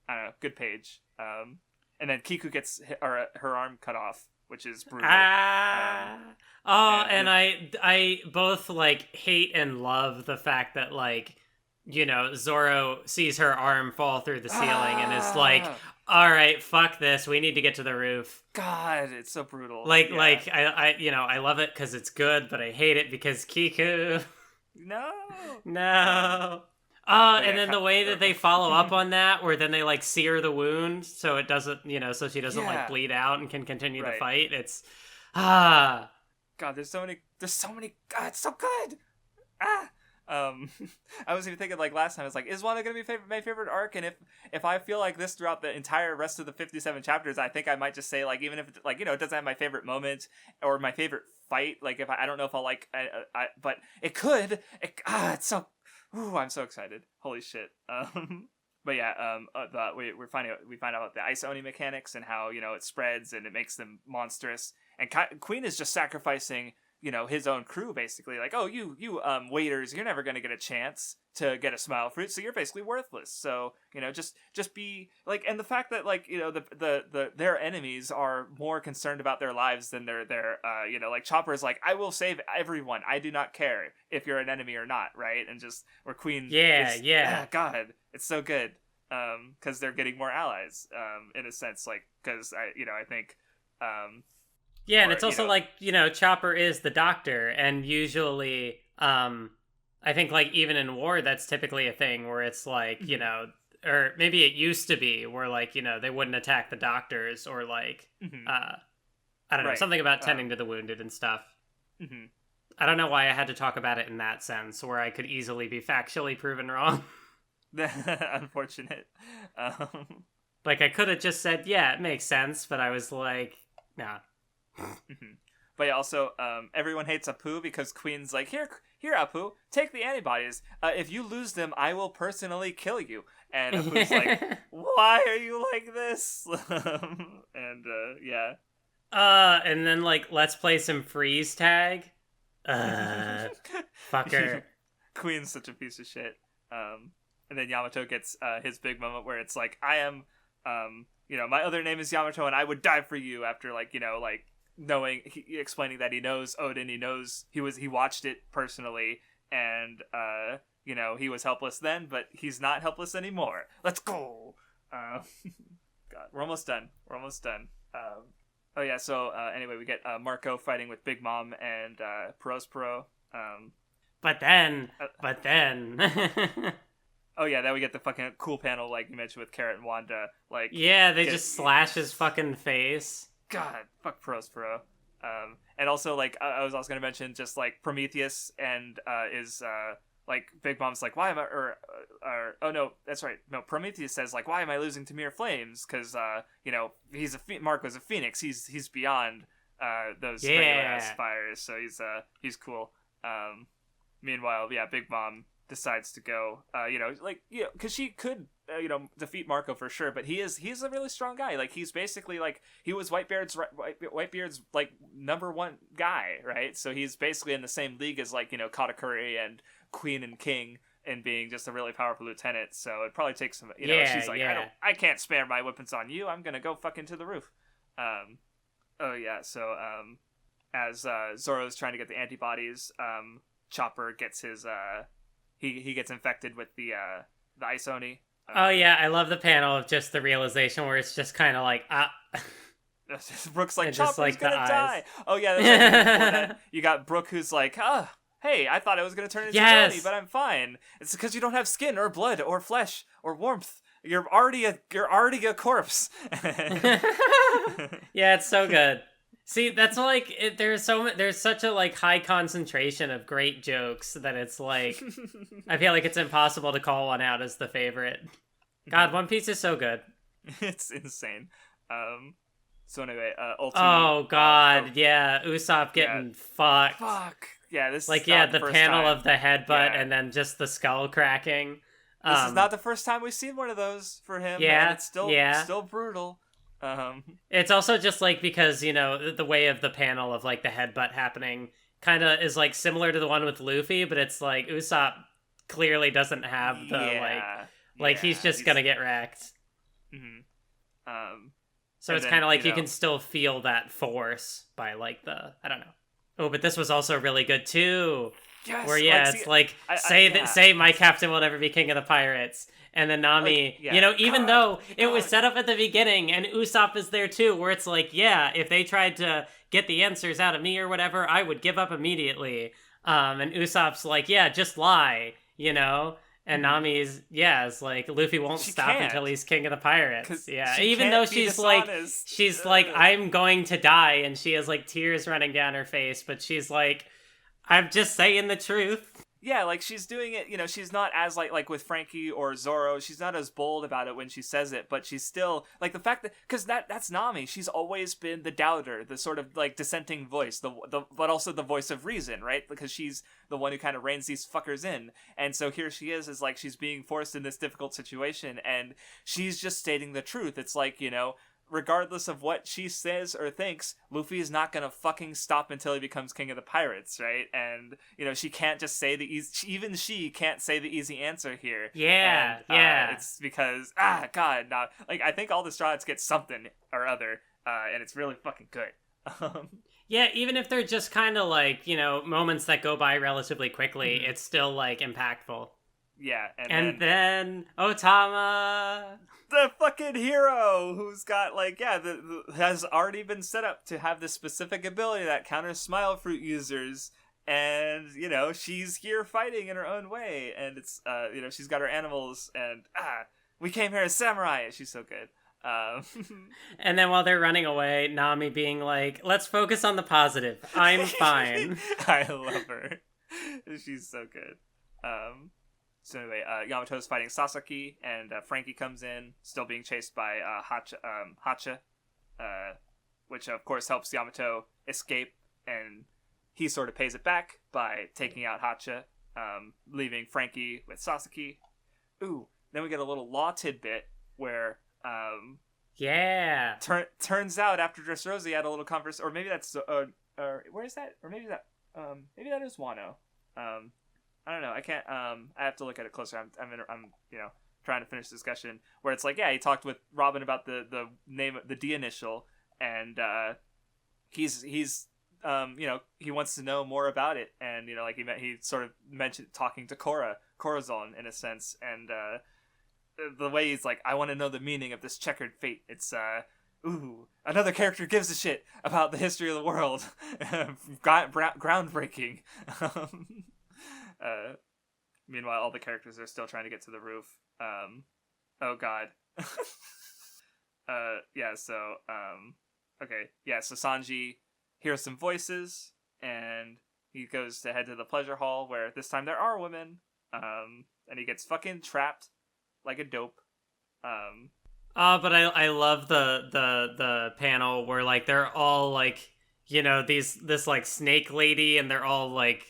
I don't know, good page. And then Kiku gets her arm cut off, which is brutal. And I both like hate and love the fact that like Zoro sees her arm fall through the ceiling and is like, all right, fuck this, we need to get to the roof. God, it's so brutal. I love it because it's good, but I hate it because Kiku. No. And then the way that they follow up on that, where then they like sear the wound so it doesn't, so she doesn't like bleed out and can continue the fight. It's God, there's so many. God, it's so good. I was even thinking like last time, it's like, is Wano gonna be my favorite arc? And if I feel like this throughout the entire rest of the 57 chapters, I think I might just say like, even if like it doesn't have my favorite moment or my favorite fight, like if I don't know if I'll like but it could. It's so. Ooh, I'm so excited! Holy shit! But yeah, we find out about the Ice Oni mechanics and how it spreads and it makes them monstrous. And Queen is just sacrificing his own crew, basically. Like, oh, you waiters, you're never gonna get a chance to get a smile fruit, so you're basically worthless. So just be like, and the fact that like their enemies are more concerned about their lives than their like Chopper is like, I will save everyone, I do not care if you're an enemy or not, right? And just where Queen God, it's so good, because they're getting more allies, in a sense, like, because I think and it's also like, Chopper is the doctor, and usually, I think, like, even in war, that's typically a thing where it's like, or maybe it used to be where, like, they wouldn't attack the doctors, or, like, I don't know, something about tending to the wounded and stuff. I don't know why I had to talk about it in that sense, where I could easily be factually proven wrong. Unfortunate. Like, I could have just said, yeah, it makes sense, but I was like, nah. But yeah, also, everyone hates Apu because Queen's like, here, Apu, take the antibodies. If you lose them, I will personally kill you. And Apu's like, why are you like this? And, yeah. And then, like, let's play some freeze tag. Fucker. Queen's such a piece of shit. And then Yamato gets his big moment where it's like, I am, my other name is Yamato and I would die for you, after, like, knowing, explaining that he knows Odin, he watched it personally, and, he was helpless then, but he's not helpless anymore. Let's go! God, we're almost done. Oh yeah, so, anyway, we get Marco fighting with Big Mom and Prospero. But then... Oh yeah, then we get the fucking cool panel, like you mentioned, with Carrot and Wanda. Like, yeah, they just slash his fucking face. God, fuck Prospero. And also, like, I was also gonna mention, just like Prometheus and like Big Mom's like, why am I? Oh no, that's right. No, Prometheus says like, why am I losing to mere flames? Because he's Marco's a phoenix. He's beyond those regular ass fires. So he's cool. Meanwhile, yeah, Big Mom decides to go, because she could, defeat Marco for sure, but he's a really strong guy. Like, he's basically, like, he was Whitebeard's like, #1 guy, right? So he's basically in the same league as, like, Katakuri and Queen and King, and being just a really powerful lieutenant. So it probably takes some, she's like, I can't spare my weapons on you. I'm gonna go fucking to the roof. As Zoro's trying to get the antibodies, Chopper gets his, he gets infected with the Ice Oni. Oh yeah, I love the panel of just the realization where it's just kind of like, Brooke's like, Chopper's like gonna die. Oh yeah, that's right. You got Brooke who's like, hey, I thought I was gonna turn into Johnny, but I'm fine. It's because you don't have skin or blood or flesh or warmth. You're already a corpse. Yeah, it's so good. See, that's like there's such a like high concentration of great jokes that it's like I feel like it's impossible to call one out as the favorite. God, One Piece is so good. It's insane. So anyway, oh God, yeah, Usopp getting fucked. Fuck. Yeah, this like is the panel of the headbutt and then just the skull cracking. This is not the first time we've seen one of those for him. Yeah, and it's still brutal. It's also just like because the way of the panel of like the headbutt happening kind of is like similar to the one with Luffy, but it's like Usopp clearly doesn't have the he's just gonna get wrecked. Mm-hmm. So it's kind of like you can still feel that force by like I don't know. Oh, but this was also really good too. Yes, where it's like say my captain will never be king of the pirates. And then Nami, even though it was set up at the beginning, and Usopp is there too, where it's like, if they tried to get the answers out of me or whatever, I would give up immediately. And Usopp's like, just lie, And Nami's, is like, Luffy won't stop until he's king of the pirates. Yeah, even though she's like, I'm going to die, and she has like tears running down her face, but she's like, I'm just saying the truth. Yeah, like, she's doing it, she's not as, like with Frankie or Zoro, she's not as bold about it when she says it, but she's still, like, the fact that, because that's Nami, she's always been the doubter, the sort of, like, dissenting voice, but also the voice of reason, right? Because she's the one who kind of reins these fuckers in, and so here she is like, she's being forced in this difficult situation, and she's just stating the truth. It's like, regardless of what she says or thinks, Luffy is not gonna fucking stop until he becomes king of the pirates, right? And she can't just say even she can't say the easy answer here. It's because God, no, like, I think all the Straw Hats get something or other, and it's really fucking good. Yeah, even if they're just kind of like moments that go by relatively quickly, it's still like impactful. Yeah, and then Otama, the fucking hero, who's got like has already been set up to have this specific ability that counters Smile Fruit users, and she's here fighting in her own way, and it's she's got her animals, and we came here as samurai. She's so good. And then while they're running away, Nami being like, let's focus on the positive. I'm fine. I love her. She's so good. So anyway, Yamato's fighting Sasaki, and Frankie comes in, still being chased by Hacha, which of course helps Yamato escape, and he sort of pays it back by taking out Hacha, leaving Frankie with Sasaki. Ooh, then we get a little law tidbit where turns out after Dressrosa he had a little conversation, or maybe that's where is that, or maybe that is Wano. I don't know. I can't. I have to look at it closer. I'm trying to finish the discussion where it's like, yeah, he talked with Robin about the name, the D initial, and he's he wants to know more about it, and he sort of mentioned talking to Corazon in a sense, and the way he's like, I want to know the meaning of this checkered fate. It's ooh, another character gives a shit about the history of the world. Groundbreaking. Meanwhile, all the characters are still trying to get to the roof. Oh god. So Sanji hears some voices, and he goes to head to the pleasure hall, where this time there are women, and he gets fucking trapped like a dope. But I love the panel where like they're all like, this like snake lady, and they're all like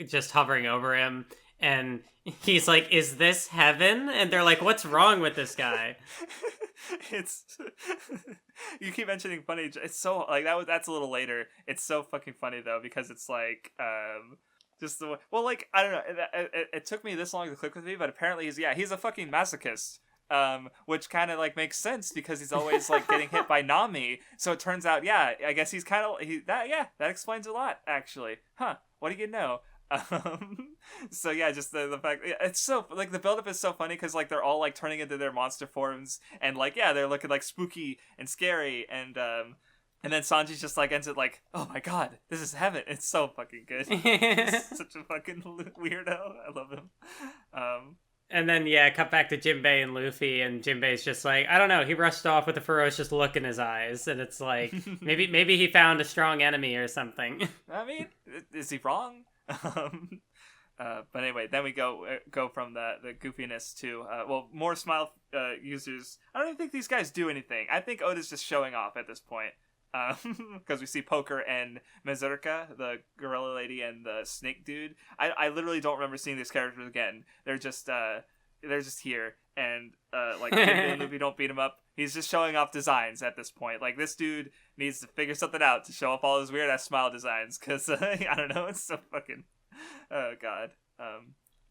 just hovering over him, and he's like, is this heaven? And they're like, what's wrong with this guy? It's you keep mentioning funny, it's so like that's a little later. It's so fucking funny though, because it's like just the way, well, like, I don't know, it took me this long to click with me, but apparently he's a fucking masochist. Which kind of like makes sense because he's always like getting hit by Nami. So it turns out, I guess he's kind of that explains a lot actually. Huh? What do you know? So yeah, just the fact it's so like the buildup is so funny because like they're all like turning into their monster forms, and like they're looking like spooky and scary, and then Sanji's just like ends it like, oh my god, this is heaven. It's so fucking good. He's such a fucking weirdo. I love him. And then, cut back to Jinbei and Luffy, and Jinbei's just like, I don't know, he rushed off with a ferocious look in his eyes, and it's like, maybe he found a strong enemy or something. I mean, is he wrong? But anyway, then we go from the goofiness to, more smile users. I don't even think these guys do anything. I think Oda's just showing off at this point. Because we see Poker and Mazurka, the gorilla lady, and the snake dude. I literally don't remember seeing these characters again. They're just here, and like if Luffy don't beat him up, he's just showing off designs at this point. Like, this dude needs to figure something out to show off all his weird ass smile designs, because I don't know, it's so fucking oh god.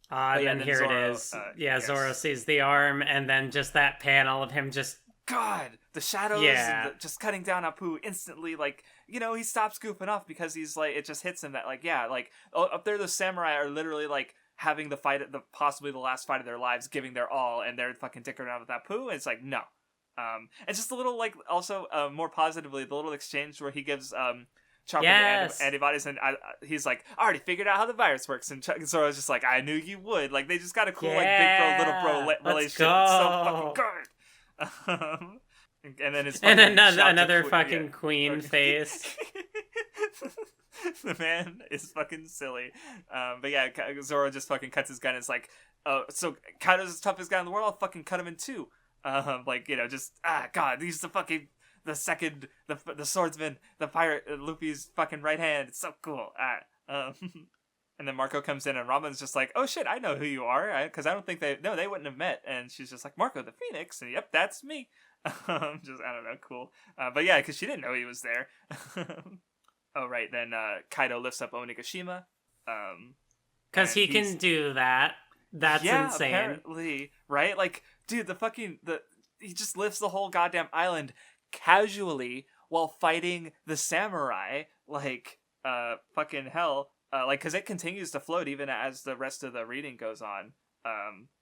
And then here Zoro, it is. Zoro sees the arm, and then just that panel of him just. God, the shadows, and just cutting down Apu instantly, like, he stops goofing off because he's like, it just hits him that, like, up there the samurai are literally, like, having the fight, possibly the last fight of their lives, giving their all, and they're fucking dicking around with Apu, and it's like, no. And just a little, like, also, more positively, the little exchange where he gives, Chopper antibodies, and he's like, I already figured out how the virus works, and Zoro's just like, I knew you would. Like, they just got a cool, like, big bro, little bro relationship. It's so fucking good. And then it's another fucking queen face. The man is fucking silly. But yeah, Zoro just fucking cuts his gun. And it's like, so Kaido's the toughest guy in the world. I'll fucking cut him in two. God, he's the swordsman, the pirate, Luffy's fucking right hand. It's so cool. And then Marco comes in, and Robin's just like, oh shit, I know who you are, because I don't think they wouldn't have met. And she's just like, Marco the Phoenix, and yep, that's me. I don't know, cool. But yeah, because she didn't know he was there. Oh right, then Kaido lifts up Onigashima. Because he can do that. That's insane. Apparently, right? Like, dude, he just lifts the whole goddamn island casually while fighting the samurai. Like, fucking hell. Because it continues to float even as the rest of the reading goes on.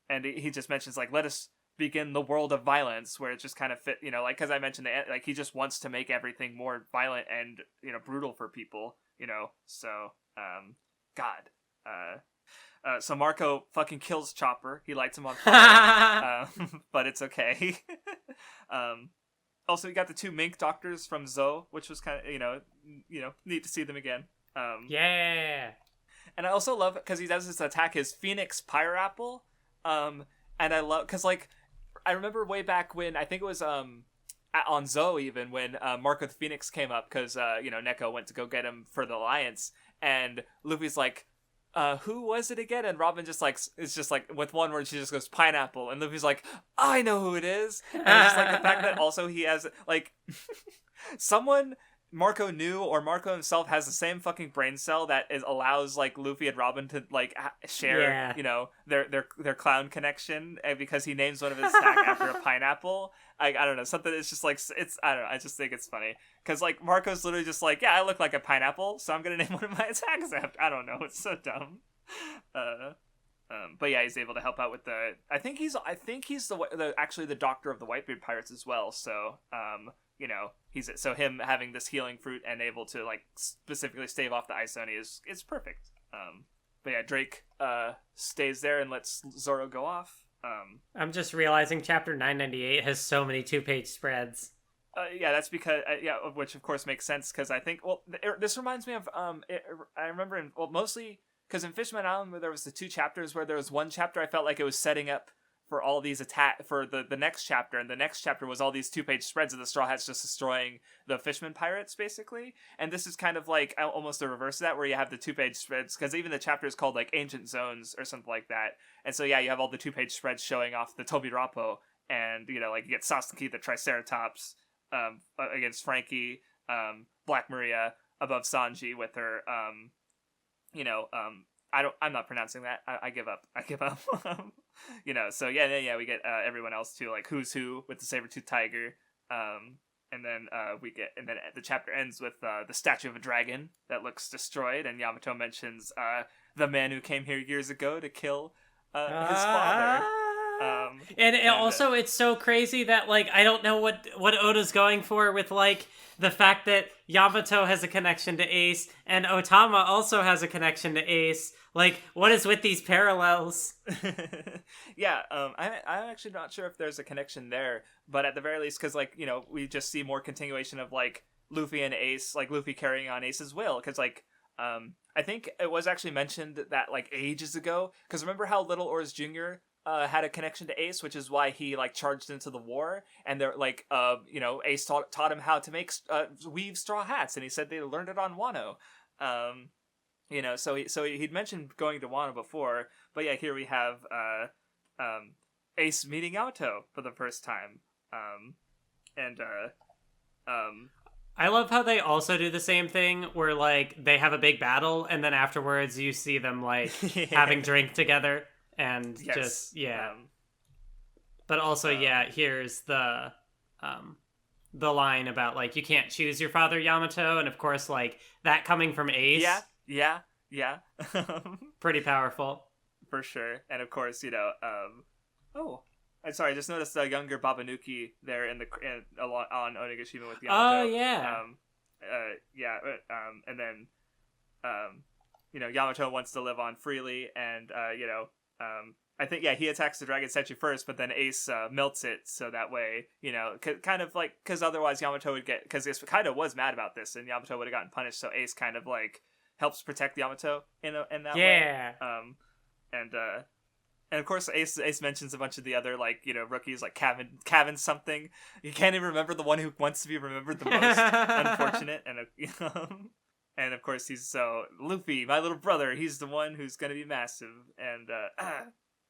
And he just mentions, like, let us begin the world of violence, where it just kind of fit, like, because I mentioned like, he just wants to make everything more violent and, brutal for people, so, God. So Marco fucking kills Chopper. He lights him on fire. But it's okay. Also, we got the 2 mink doctors from Zou, which was kind of, neat to see them again. Yeah. And I also love, because he does this attack, his Phoenix Pyre Apple. And I love, because, like, I remember way back when, I think it was on Zou even, when Marco the Phoenix came up, because, Neko went to go get him for the Alliance. And Luffy's like, who was it again? And Robin just like, it's just like, with one word, she just goes, pineapple. And Luffy's like, I know who it is. And it's just like the fact that also he has, like, someone Marco knew, or Marco himself has the same fucking brain cell that allows, like, Luffy and Robin to, like, share, their clown connection, because he names one of his attack after a pineapple. I don't know, something, it's just like, I don't know, I just think it's funny. Because, like, Marco's literally just like, yeah, I look like a pineapple, so I'm gonna name one of my attacks after. I don't know, it's so dumb. But yeah, he's able to help out with I think he's actually the doctor of the Whitebeard pirates as well, so, so him having this healing fruit and able to, like, specifically stave off the Ice Oni is perfect. But yeah, Drake stays there and lets Zoro go off. I'm just realizing chapter 998 has so many 2-page spreads. Yeah, that's because which of course makes sense, because I think, well, this reminds me of I remember mostly because in Fishman Island, where there was the 2 chapters, where there was one chapter I felt like it was setting up for all these for the next chapter, and the next chapter was all these 2-page spreads of the Straw Hats just destroying the Fishman pirates, basically. And this is kind of like almost the reverse of that, where you have the 2-page spreads, because even the chapter is called, like, Ancient Zones or something like that. And so yeah, you have all the 2-page spreads showing off the Tobi Roppo, and like you get Sasuke the Triceratops against Frankie, Black Maria above Sanji with her I'm not pronouncing that. I give up. So yeah, we get everyone else too, like Who's Who with the saber-toothed tiger. And then the chapter ends with the statue of a dragon that looks destroyed, and Yamato mentions the man who came here years ago to kill his father. Also, it's so crazy that, like, I don't know what Oda's going for with, like, the fact that Yamato has a connection to Ace and Otama also has a connection to Ace. Like, what is with these parallels? Yeah, I'm actually not sure if there's a connection there, but at the very least, because, like, we just see more continuation of, like, Luffy and Ace, like, Luffy carrying on Ace's will, because, like, I think it was actually mentioned that, like, ages ago, because remember how Little Oars Jr. Had a connection to Ace, which is why he, like, charged into the war, and they're like, Ace taught him how to weave straw hats, and he said they learned it on Wano. So he'd mentioned going to Wano before, but yeah, here we have Ace meeting Yamato for the first time, I love how they also do the same thing, where, like, they have a big battle, and then afterwards you see them, like, having drink together. And yes. But also, here's the line about, like, you can't choose your father, Yamato, and of course, like, that coming from Ace. Yeah. Pretty powerful. For sure. And of course, I'm sorry, I just noticed the younger Babanuki there on Onigashima with Yamato. Oh, yeah. And then, Yamato wants to live on freely, and, I think, he attacks the dragon statue first, but then Ace melts it, so that way, kind of like, because otherwise Yamato would get, because Ace kind of was mad about this, and Yamato would have gotten punished, so Ace kind of, like, helps protect Yamato in that way. And of course Ace mentions a bunch of the other, like, rookies, like Kevin something. You can't even remember the one who wants to be remembered the most. Unfortunate. And of course he's Luffy, my little brother, he's the one who's gonna be massive. And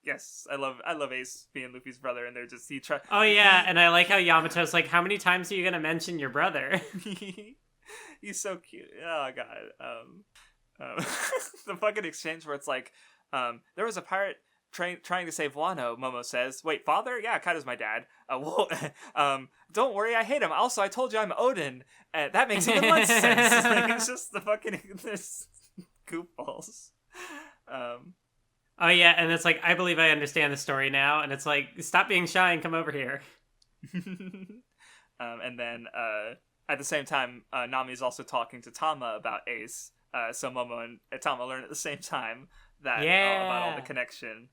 yes, I love Ace being Luffy's brother, and they're just Oh yeah, and I like how Yamato's like, how many times are you gonna mention your brother? He's so cute. Oh god. The fucking exchange where it's like, there was a pirate trying to save Wano, Momo says. Wait, father? Yeah, Kaido's my dad. Don't worry, I hate him. Also, I told you I'm Oden. That makes even less sense. Like, it's just the fucking this goofballs. Oh yeah, and it's like, I believe I understand the story now, and it's like, stop being shy and come over here. And then at the same time, Nami's also talking to Tama about Ace. So Momo and Tama learn at the same time that about all the connection.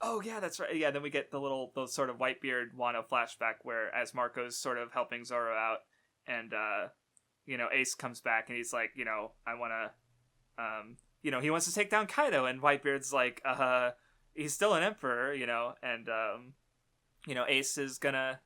Oh yeah, that's right. Yeah, then we get the sort of Whitebeard Wano flashback where as Marco's sort of helping Zoro out, and Ace comes back and he's like, I want to, he wants to take down Kaido, and Whitebeard's like, he's still an emperor, and Ace was gonna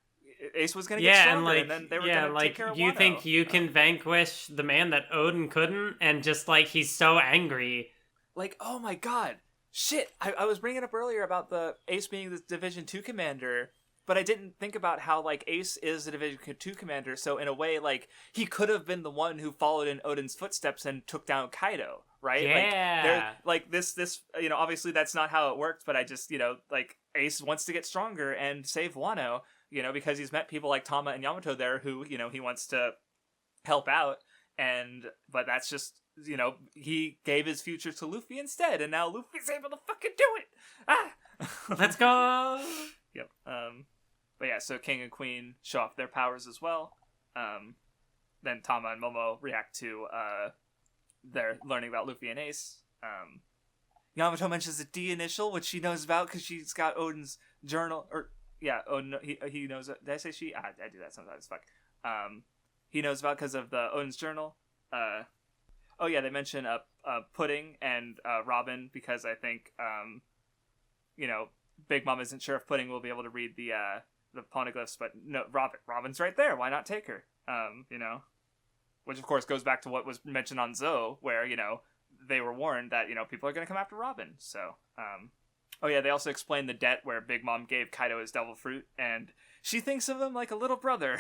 get stronger, and then they were gonna take care of Wano. You think you can vanquish the man that Oden couldn't, and just he's so angry. Like, oh my god. Shit, I was bringing up earlier about the Ace being the Division 2 commander, but I didn't think about how, Ace is the Division 2 commander, so in a way, he could have been the one who followed in Oden's footsteps and took down Kaido, right? Yeah. This obviously that's not how it worked, but I just, Ace wants to get stronger and save Wano, because he's met people like Tama and Yamato there who, he wants to help out, but that's just... he gave his future to Luffy instead, and now Luffy's able to fucking do it. Let's go. Yep. But yeah, so King and Queen show off their powers as well. Then Tama and Momo react to their learning about Luffy and Ace. Yamato mentions the D initial, which she knows about because she's got Oden's journal. Oden, he knows. Did I say she? I do that sometimes. Fuck. He knows about because of the Oden's journal. Oh yeah, they mention Pudding and Robin because I think Big Mom isn't sure if Pudding will be able to read the poneglyphs, but no, Robin's right there. Why not take her? Which of course goes back to what was mentioned on Zoe, where they were warned that people are going to come after Robin. So oh yeah, they also explained the debt where Big Mom gave Kaido his devil fruit, and she thinks of him like a little brother,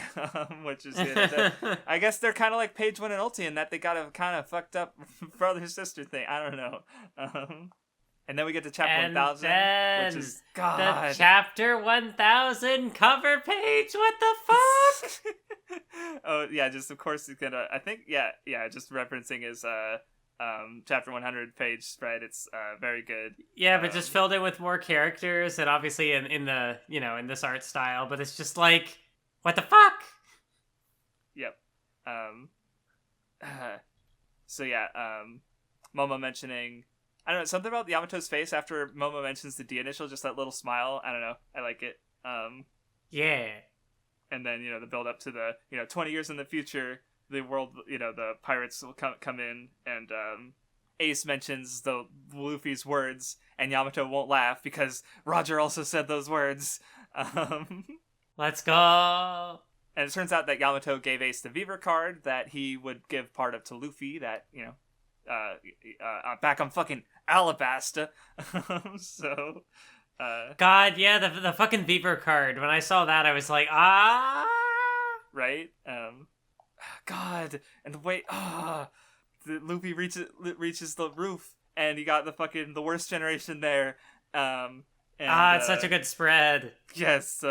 which is, I guess they're kind of like Page 1 and Ulti in that they got a kind of fucked up brother-sister thing. I don't know. And then we get to chapter 1000, which is, God. The chapter 1000 cover page, what the fuck? Oh, yeah, just of course it's gonna, I think, yeah, just referencing his, chapter 100 page spread. It's very good. Yeah, but just filled in with more characters, and obviously in the in this art style, but it's just like, what the fuck? Yep. So yeah, Momo mentioning, I don't know, something about Yamato's face after Momo mentions the D initial, just that little smile. I don't know, I like it. Yeah. And then the build up to the 20 years in the future, the world, the pirates will come in, and Ace mentions the Luffy's words, and Yamato won't laugh because Roger also said those words. Let's go. And it turns out that Yamato gave Ace the Beaver card that he would give part of to Luffy. That back on fucking Alabasta. So, God, yeah, the fucking Beaver card. When I saw that, I was like, right. God, and the way the Luffy reaches the roof, and he got the worst generation there. It's such a good spread. Yes,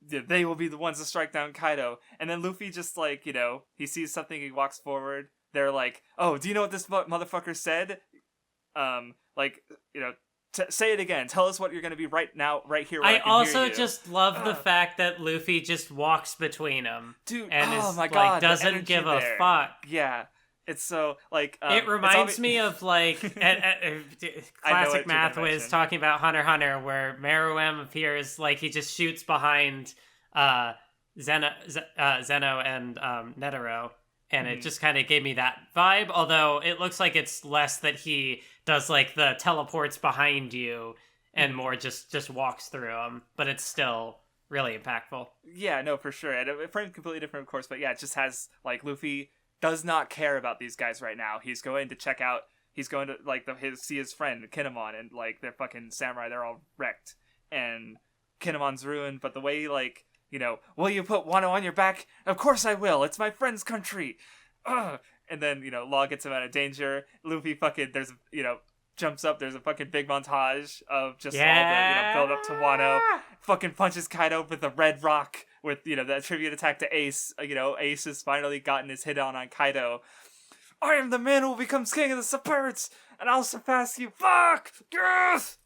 they will be the ones to strike down Kaido. And then Luffy just he sees something, he walks forward. They're like, "Oh, do you know what this motherfucker said?" Say it again. Tell us what you're going to be right now, right here. I also just love the fact that Luffy just walks between them, dude. And oh my god, doesn't give a fuck. Yeah, it's so it reminds me of classic Mathwiz talking about Hunter x Hunter, where Meruem appears he just shoots behind Zeno and Netero. And it just kind of gave me that vibe, although it looks like it's less that he does the teleports behind you and more just walks through them, but it's still really impactful. Yeah, no, for sure. And it framed completely different, of course, but yeah, it just has Luffy does not care about these guys right now. He's going to check out, he's going to see his friend Kinemon, and they're fucking samurai, they're all wrecked, and Kinemon's ruined, but the way he will you put Wano on your back? Of course I will. It's my friend's country. Ugh. And then, Law gets him out of danger. Luffy jumps up. There's a fucking big montage of just all the, build up to Wano. Fucking punches Kaido with the red rock with, that tribute attack to Ace. Ace has finally gotten his hit on Kaido. I am the man who becomes king of the pirates, and I'll surpass you. Fuck! Yes!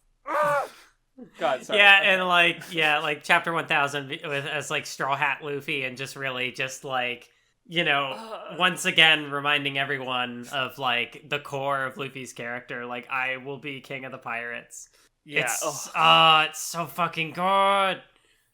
God, sorry. Yeah, and like chapter 1000 with as like Straw Hat Luffy, and just really just like, once again reminding everyone of like the core of Luffy's character. Like, I will be king of the pirates. Yeah. It's so fucking good.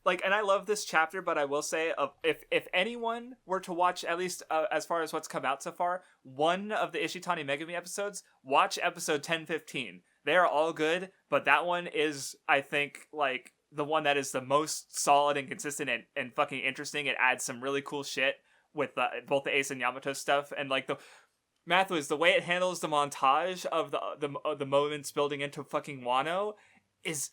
Like, and I love this chapter, but I will say, if anyone were to watch, at least as far as what's come out so far, one of the Ishitani Megumi episodes, watch episode 10-15. They are all good, but that one is, I think, like, the one that is the most solid and consistent and fucking interesting. It adds some really cool shit with both the Ace and Yamato stuff, and like the Mathwiz, the way it handles the montage of the moments building into fucking Wano is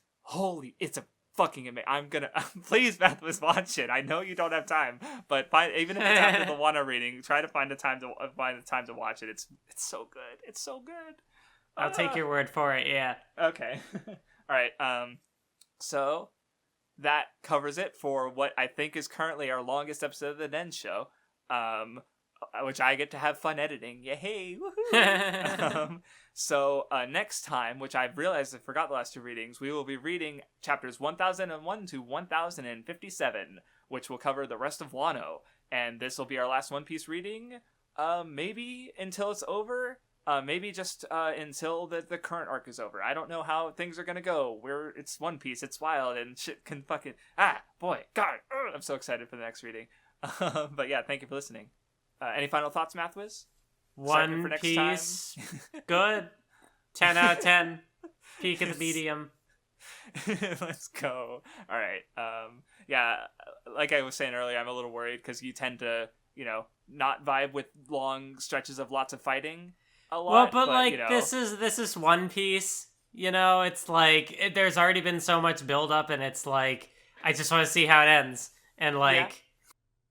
it's a fucking amazing. I'm gonna please, Mathwiz, watch it. I know you don't have time, but even if it's after the Wano reading, try to find the time to watch it. It's so good. It's so good. I'll take your word for it. Yeah. Okay. All right. So that covers it for what I think is currently our longest episode of the Nen Show. Which I get to have fun editing. Yay! Woohoo! So next time, which I've realized I forgot the last two readings, we will be reading chapters 1001 to 1057, which will cover the rest of Wano. And this will be our last One Piece reading, maybe until it's over. Maybe just until the current arc is over. I don't know how things are gonna go. It's One Piece, it's wild, and shit can fucking God, I'm so excited for the next reading. But yeah, thank you for listening. Any final thoughts, Mathwiz? One Piece, good. 10 out of 10. Peak of the medium. Let's go. All right. Yeah, like I was saying earlier, I'm a little worried because you tend to, not vibe with long stretches of lots of fighting a lot. Well, but like, this is One Piece. It's like there's already been so much build up, and it's like I just want to see how it ends. And like,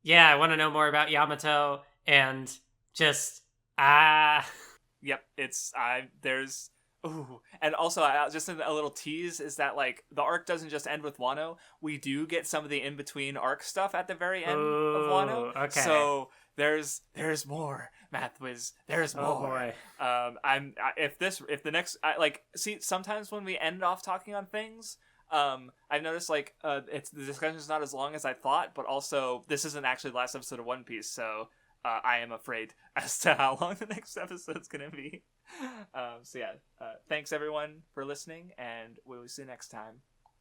yeah, I want to know more about Yamato, and just Yep, there's and also just a little tease is that like the arc doesn't just end with Wano. We do get some of the in between arc stuff at the very end of Wano. Okay. So there's more, Mathwiz. There's more. Oh boy. Sometimes when we end off talking on things, I've noticed like the discussion's not as long as I thought, but also this isn't actually the last episode of One Piece, so I am afraid as to how long the next episode's gonna be. Thanks everyone for listening, and we will see you next time.